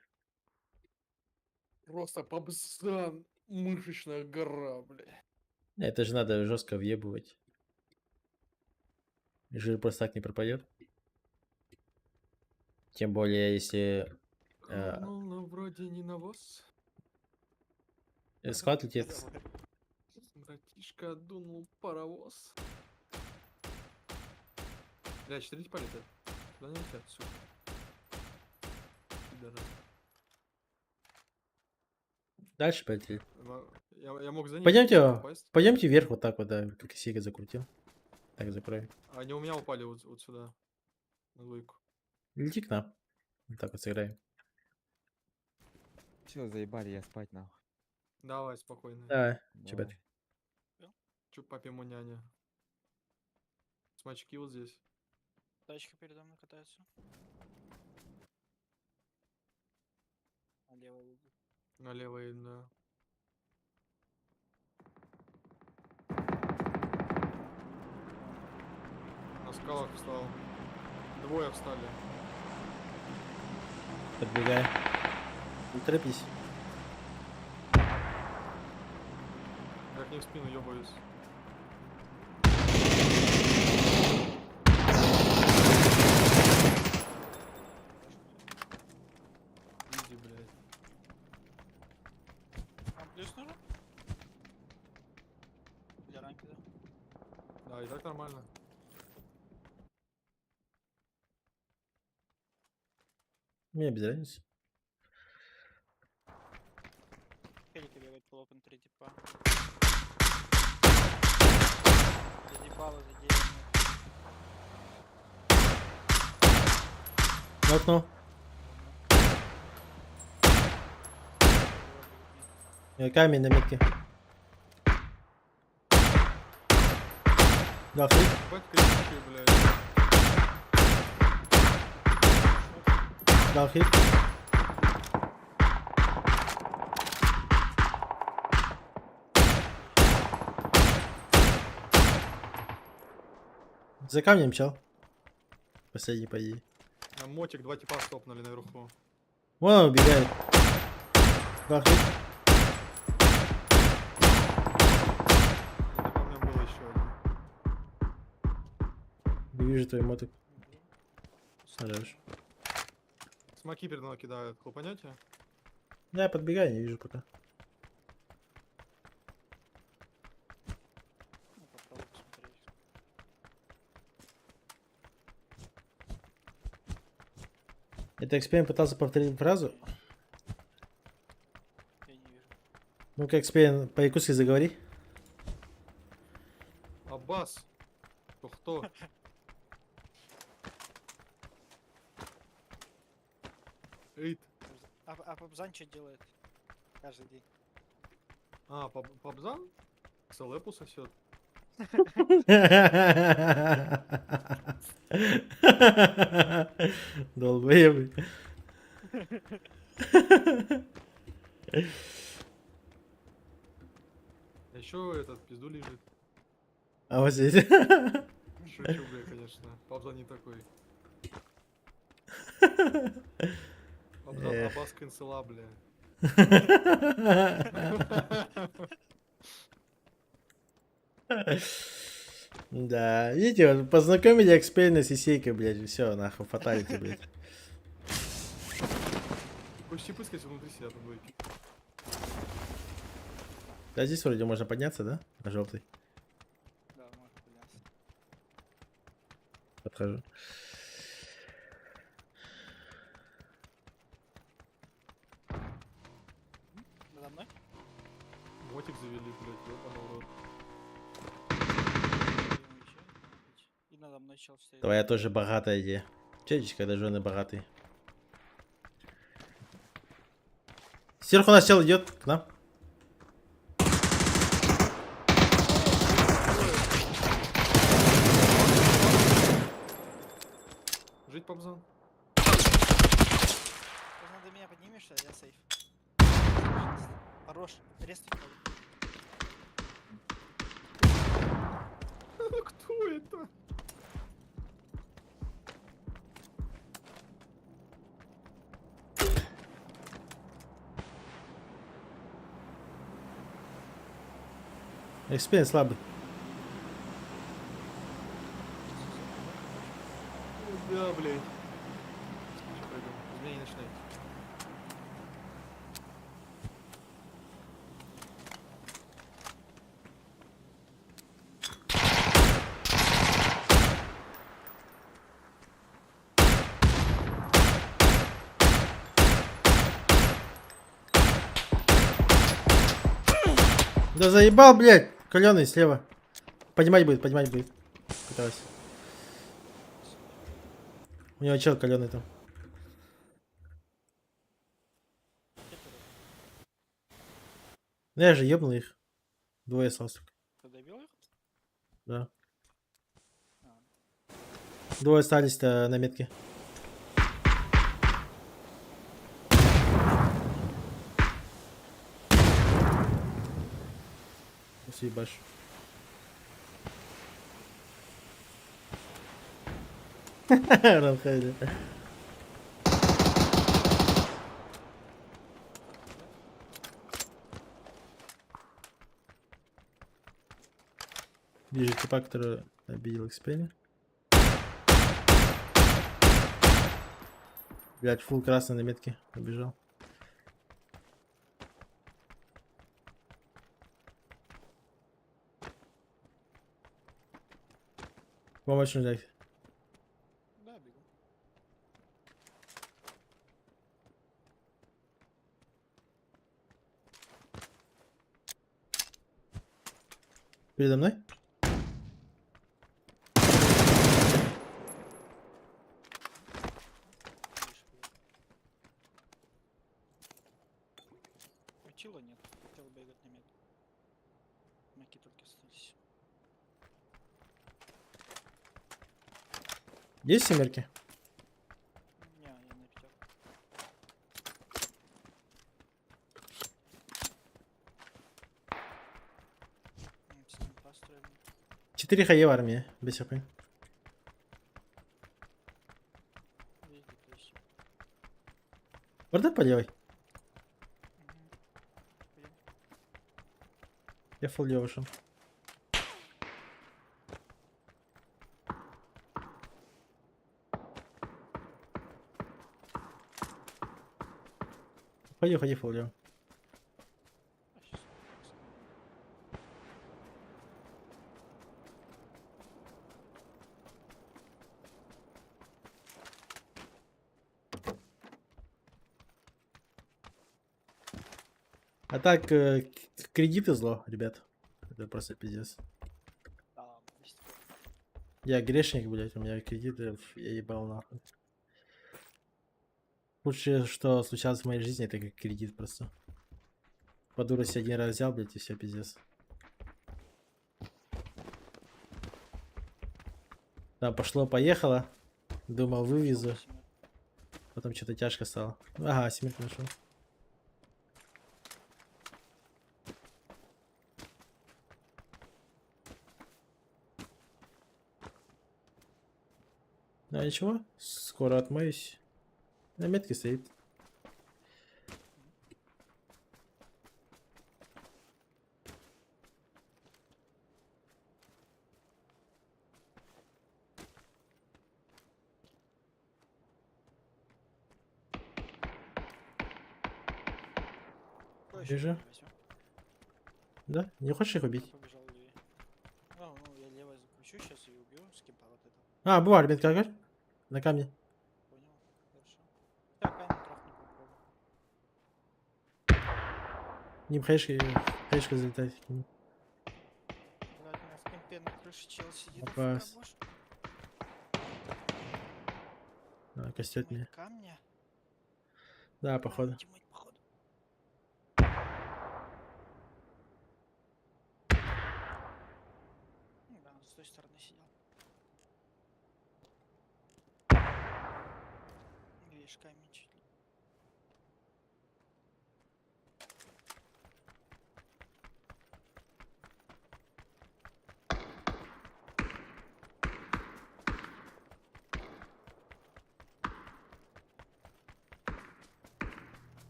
Просто побсан, мышечная гора, блядь. Это же надо жестко въебывать. Жир просто так не пропадет. Тем более, если Ну, вроде не навоз. склад летит. Братишка дунул паровоз. Бля, 4 типа летят. Куда они летят, сука? Пидоры. Дальше полетели. Я мог за ними Пойдемте, попасть. пойдемте вверх вот так вот, да, как Сига закрутил. Так закроем. Они у меня упали вот сюда. На двойку. Лети к нам. Вот так вот сыграем. Все, заебали, я спать нахуй. Давай, спокойно. Давай, чебят. Чё папе няня? Смачки вот здесь. Тачка передо мной катается. Налево уйди. Налево и да. На скалах встал. Двое встали. Подбегай. Не торопись. Я к ним в спину ёбаюсь. Иди, блядь. Там плюс нужен? Для ранки, да? Да, и так нормально. Мне без разницы. Хелики бегают по лопен 3 типа. Задебало, задеревно. На окно. Камень на метке. Да, фрик. Ебать кричащие, блядь. Да, фрик. За камнем, чел. Последний, по идее. На мотик 2 типа стопнули наверху. Вон он убегает. Да, фрик. Это у меня был еще один. Вижу твой мотик. Хорош. Смоки перед мной кидают. Хлопанете? Да, подбегай, не вижу пока. Ну, попробуй посмотреть. Это Экспейн пытался повторить фразу. Я не вижу. Ну-ка, Экспейн, по-якутски заговори. Аббас. Кто? Эйт. А Пабзан что делает? Каждый день. А, Пабзан? Салепу сосет. Долбоебый. А еще этот пизду лежит. А вот здесь. Шучу, бля, конечно. Пабзан не такой. Пабзан Аббас Кенсела, бля. Да, видите, вот познакомили Экспейна с Исейкой, блядь, все, нахуй, фаталити, блядь. Почти пускай внутри сидят на двойке. Да, здесь вроде можно подняться, да? На желтый. Да, можно подняться. Подхожу. Надо мной? Мотик завели, блядь, ёбаный в рот. И надо мной чел стоит. Твоя тоже богатая идея. Чечь, когда жены богатые. Сверху у нас чел идет к нам. Жить, Пабзан. Пацан, ты меня поднимешься, я сейф. Хорош, рез Кто это? Экспириенс слабый. Да, блядь. Сейчас пойду. Изменение начинает. Да заебал, блядь. Каленый слева. Поднимать будет, поднимать будет. Пыталась. У него чел каленый там. Ну я же ебнул их. Двое осталось только. Ты добил их? Да. Двое остались-то на метке. Съебашь. Ранхайда. Вижу типа, который обидел Экспери. Блять, фул красный на метке побежал. Помощь нужна. Да, бегу. Передо мной? Учила нет, хотел бегать на мед. Маки только остались. Есть семерки? Не, я на пятерку. С ним построили. 4 хае в армии, без хп. Везде тысячи. Орда поделай. Я фул вышел. Ходи, фул лево. А так, кредиты зло, ребят. Это просто пиздец. Да, есть. Я грешник, блять, у меня кредиты, я ебал нахуй. Лучшее, что случалось в моей жизни, это как кредит просто. По дурости один раз взял, блять, и все, пиздец. Там пошло-поехало. Думал, вывезу. Потом что-то тяжко стало. Ага, семерку нашел. Да ничего, скоро отмоюсь. На метке стоит. Вижу. Да? Не хочешь их убить? Побежал левее. А, ну я левой закручу сейчас и убью с кемпа вот этого. А, был арбит как? На камне. Понял? Хорошо. Я камень трафну попробую. Ним хэшка залетает. Блядь, у меня в кемпе на крыше чел сидит. Опас. Боже. А, костет мне. Камня? Да, походу. Тиммейт, походу. Ну да, он с той стороны сидел. Видишь, камень чуть ли.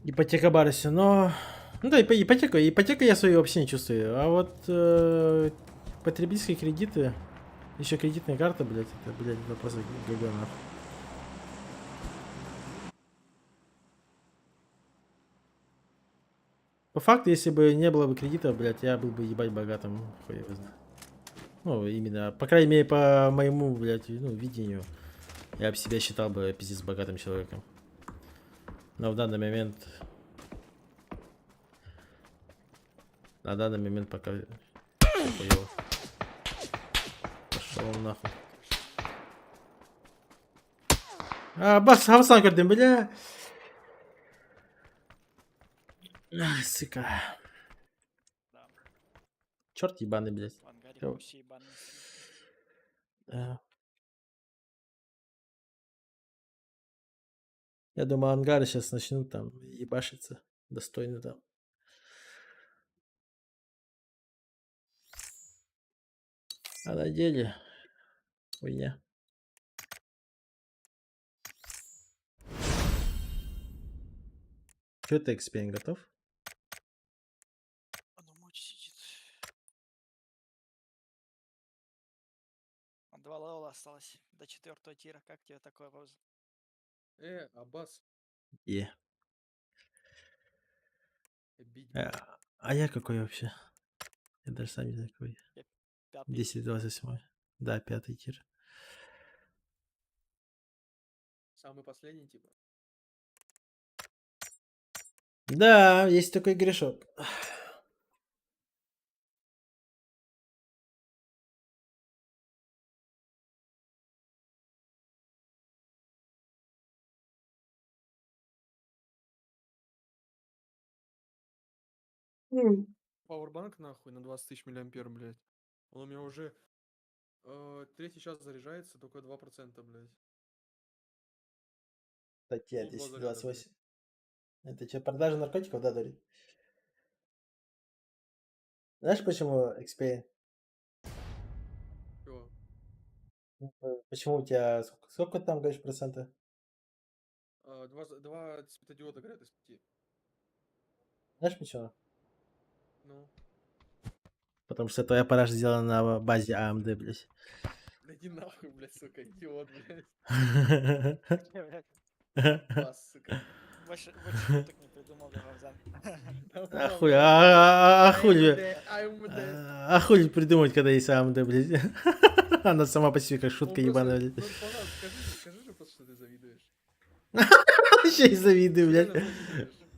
Ипотека Барси, но... Ну да, ипотека я свою вообще не чувствую. А вот потребительские кредиты, еще кредитная карта, блядь, это, блядь, это просто ГГ нахуй. По факту, если бы не было бы кредита, блядь, я был бы ебать богатым, хуй его знает. Ну, именно, по крайней мере, по моему, блядь, ну, видению, я бы себя считал бы пиздец богатым человеком. Но в данный момент... На данный момент пока... Хуёво. Пошел нахуй. А, бас, хавсан көрдім, бля. Сука. Черт ебаный, блядь. В ангаре Чё? все ебаные сидят. Я думаю, ангары сейчас начнут там ебашиться достойно там. А на деле хуйня. Че ты, Экспейн, готов? Он умочь сидит. 2 левела осталось до 4-го тира. Как тебе такое, Роза? Аббас. Е. Бить А я какой вообще? Я даже сам не знаю какой. Я 5-й тир. 10-28. Да, 5-й тир. Самый последний, типа. Да, есть такой грешок. Пауэрбанк нахуй на 20 тысяч миллиампер, блядь. Он у меня уже третий час заряжается, только 2%, блядь. Статья Полтора заряда, 1028. Это что, продажа наркотиков, да, Дори? Знаешь, почему Экспейн? Чего? Почему у тебя... Сколько там, говоришь, процента? 2 светодиода горят из 5. Знаешь почему? Ну. Потому что твоя пара сделана на базе AMD, блядь. Да иди нахуй, блядь, сука, идиот, блядь. Бас, сука. Больше шуток не придумал, да, Равзан. А хуй придумать, когда есть AMD, блядь. Она сама по себе как шутка ебаная, блядь. Ну, пожалуйста, скажи же просто, что ты завидуешь. Еще и завидую, блядь.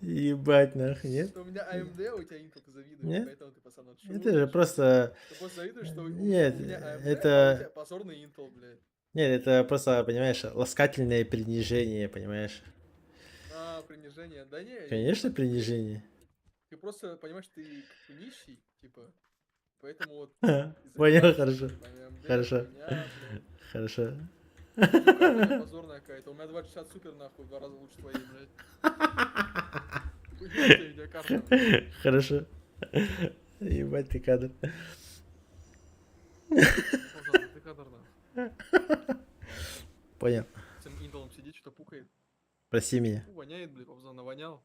Ебать, нахуй, нет? Что у меня AMD, а у тебя Intel, ты завидуешь, Нет? поэтому ты, пацан, шутишь. Это же просто... Ты просто завидуешь, что у Нет, меня AMD, а у это... тебя позорный Intel, блядь. Нет, это просто, понимаешь, ласкательное принижение, понимаешь? А, принижение, да не. Конечно, принижение. Ты просто понимаешь, ты как бы нищий, типа, поэтому вот... Понял, хорошо. Хорошо. Хорошо. Карта позорная какая-то, у меня 260 супер, нахуй, в 2 раза лучше твоей, блядь. Хуйня видеокарта. Хорошо. Ебать ты кадр. Ты кадр, нахуй. Понял. С этим Интелом сидит, что-то пукает. Прости меня. Воняет, блядь, Павзан, навонял.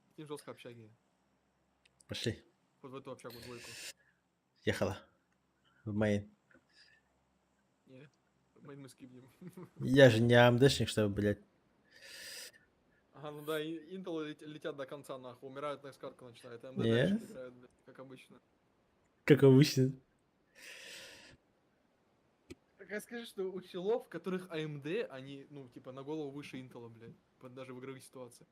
С ним жестко общаги. Пошли. Вот в эту общагу двойку. Ехала. В мейн. Не. мы скипнем. Я же не АМДшник, чтобы, блядь. Ага, ну да, Intel летят до конца, нахуй. Умирают, на скатку начинает. AMD Не. дальше играют, блядь, как обычно. Как обычно. Так я скажу, что у хилов, которых AMD, они, ну, типа, на голову выше Intel, блядь. Даже в игровых ситуациях.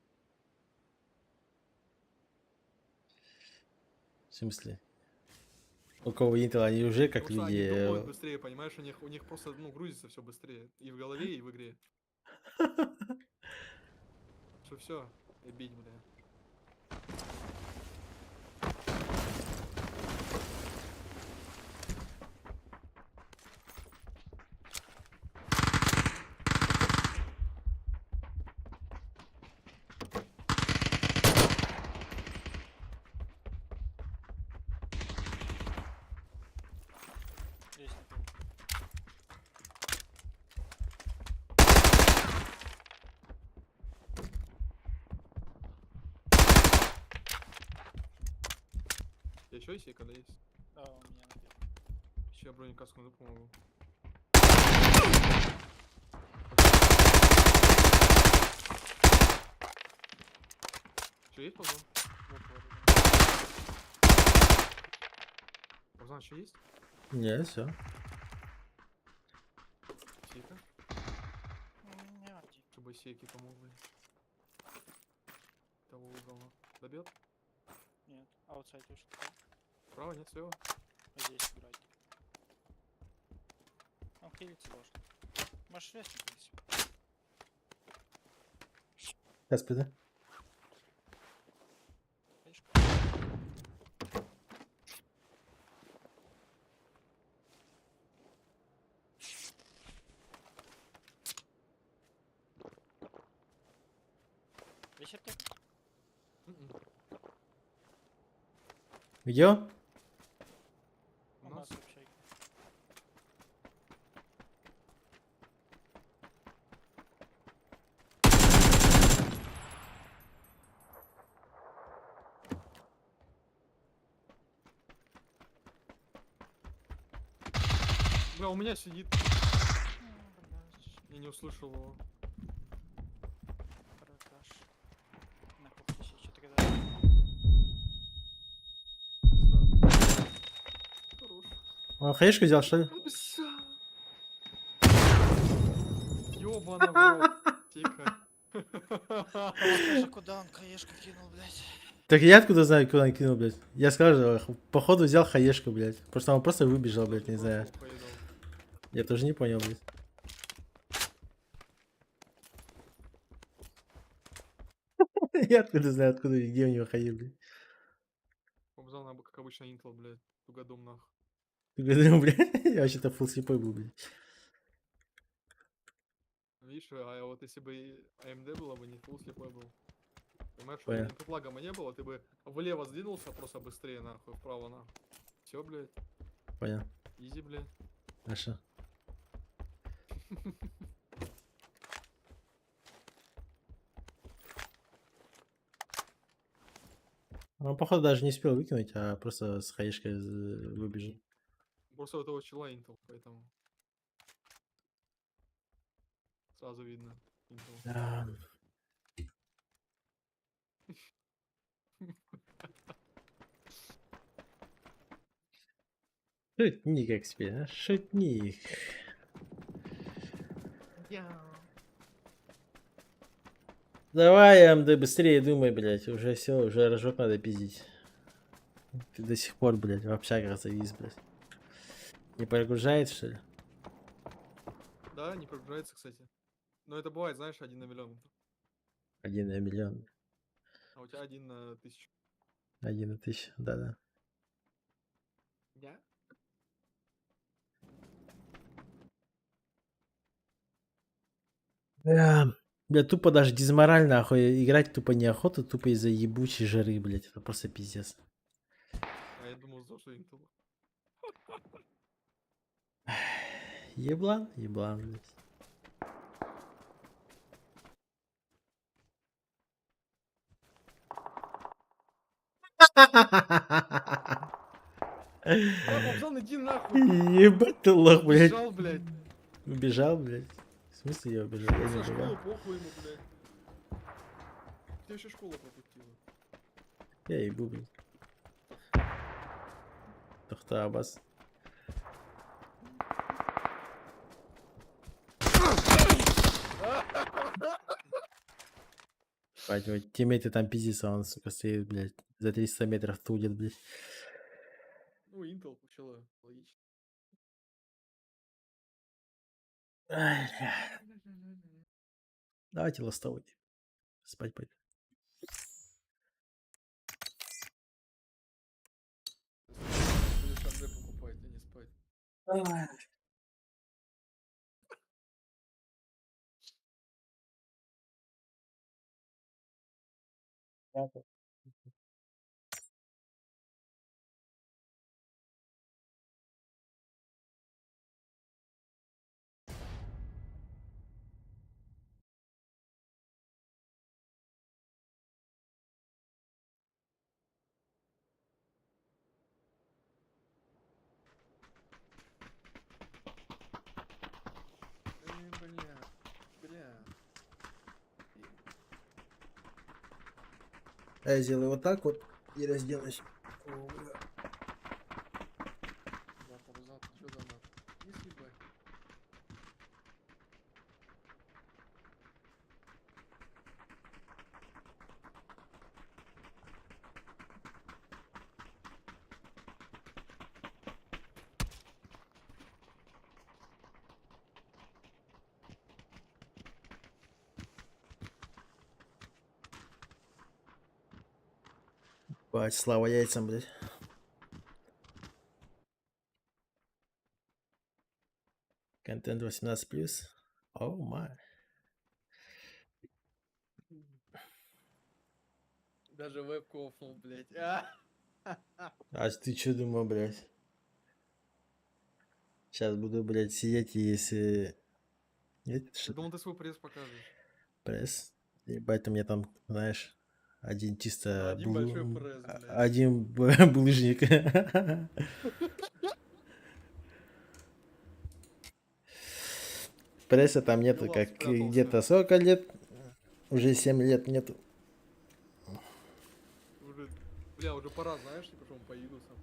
В смысле? У кого Intel, они уже как Потому что они люди... думают быстрее, понимаешь, у них просто, ну, грузится все быстрее. И в голове, и в игре. Что все, бить, бля. Еще есть когда есть? Да, у меня надел. Еще я бронекаску помогу. Что есть, Павзан? Павзан, что есть? Не, все. Сейка? Не, один. Чтобы сейки помогли. Того угла. Добьет? Нет, аутсайд ушел. Справа, нет, слева. Здесь играть. Он хилиться должен. Можешь вести, в принципе. Господи. Вещи ты? Где? У нас общайка. Бля, у меня сидит. Я не услышал его. Продаж. На кухне еще что-то когда. Хорош. Он хаешку взял, что ли? Ёбана в рот. Тихо. Скажи, куда он хаешку кинул, блядь. Так я откуда знаю, куда он кинул, блядь? Я скажу, походу взял хаешку, блядь. Просто он просто выбежал, блядь, не знаю. Я тоже не понял, блядь. Я откуда знаю, откуда, где у него хаи, блядь. Павзан, как обычно, Intel, блядь. Тугодум нахуй. Ты говорил, блядь, я вообще-то фулл слепой был, блядь. Видишь, а вот если бы AMD было бы, не фулл слепой был. Понимаешь, что Понял. инпут-лага бы не было, ты бы влево сдвинулся просто быстрее, нахуй, вправо, нахуй. Все, блядь. Понял. Изи, блядь. Хорошо. Он, походу, даже не успел выкинуть, а просто с хаешкой выбежал. Просто у этого чела Intel, поэтому сразу видно. Intel. Да. Шутник, эксперт, а? Шутник. Давай, МД, быстрее думай, блядь. Уже все, уже рожок надо пиздить. Ты до сих пор, блядь, в общагах завис, блядь. Не прогружается, что ли? Да, не прогружается, кстати. Но это бывает, знаешь, 1 на миллион. 1 на миллион. А у тебя 1 на 1000. 1 на 1000, да-да. Я? Бля, тупо даже дизморально, нахуй, играть тупо неохота, тупо из-за ебучей жары, блядь. Это просто пиздец. А я думал, что Intel. Еблан, еблан, блядь. Павзан, иди нахуй. Ебать ты лох, блядь. Бежал, блядь. Убежал, блядь. В смысле я убежал? Я не За школу убегал. похуй ему, блядь. Тебя еще школа пропустила. Я ебу, блядь. Тохта Аббас. Бать, вот тиммейты там пиздится, он, сука, стоит, блядь, за 300 метров тудит, блядь. Ну, Intel, пчела, логично. Ай, бля. Давайте ластовый. Спать пойду. Будешь АД покупать, а не спать. Бля. Я сделаю вот так вот и разделаюсь. О, бля. Да, ползал, что за нахуй? Не съебай. Бать, слава яйцам, блядь. Контент 18+. О, май. Даже вебку офнул, блядь. А ты чё думал, блядь? Сейчас буду, блядь, сидеть и если... Нет, Я что думал, ты свой пресс покажешь. пресс. Ебать, у меня там, знаешь, один чисто... Один большой пресс, блядь. Один булыжник. Пресса там нету, ладно, как спрятался. где-то 40 лет. Уже 7 лет нету. Уже, бля, уже пора, знаешь, типа, что он поеду сам.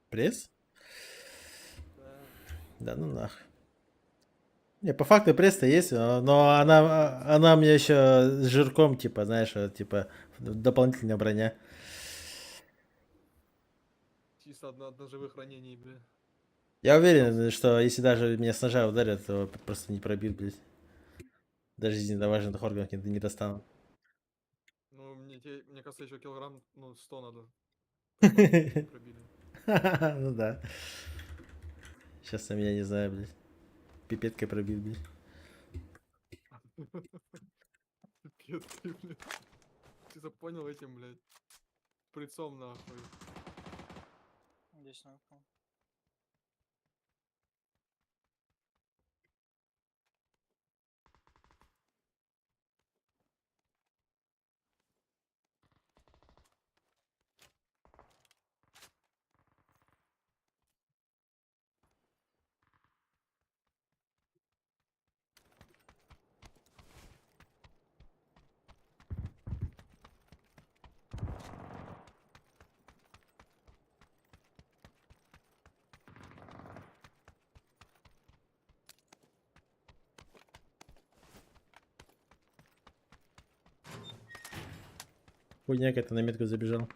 Пресс? Да. Да ну нах. Не, по факту пресс-то есть, но она мне еще с жирком, типа, знаешь, типа, дополнительная броня. Чисто от ножевых ранений, бля. Я уверен, что если даже меня с ножа ударят, то просто не пробит, блядь. Даже жизненно важных органов не достану. Ну, мне кажется, еще килограмм, ну, 100 надо. Чтобы пробили. Ну да. Сейчас там, я не знаю, блядь. Пипеткой пробил, блядь. Пипеткой, блядь. Ты запонял этим, блядь. Прицом, нахуй. Здесь нахуй. Хуйня какая-то на метку забежал.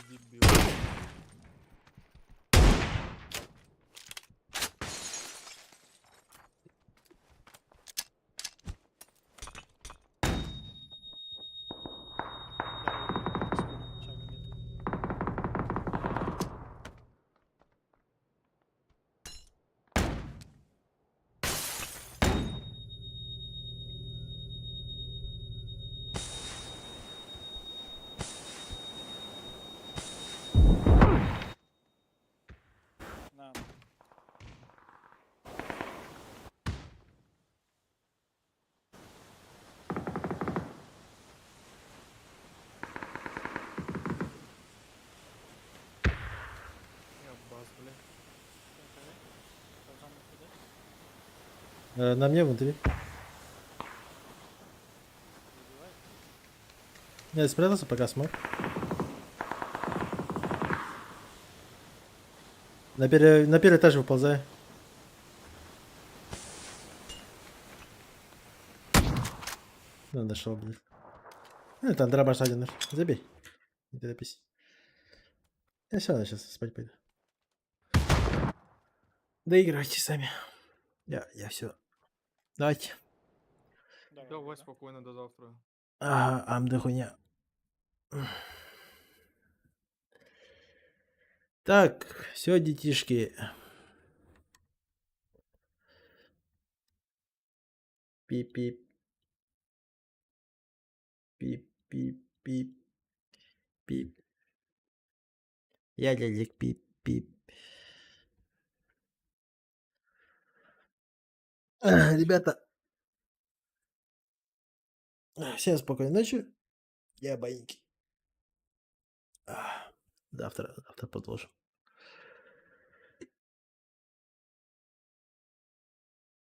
Дебил. На мне внутри. Я спрятался, пока смог. На первый этаж выползаю. Ну, дошел, блин. Там дробаш один. Забей. Не торопись. Я все равно сейчас спать пойду. Доиграйте сами. Я все. Давайте. Давай спокойно до завтра. Да хуйня. Так, все, детишки. Пип-пип. Пип-пип-пип. Пип. Я лялик пип-пип. Ребята. Всем спокойной ночи. Я баиньки. Завтра продолжим.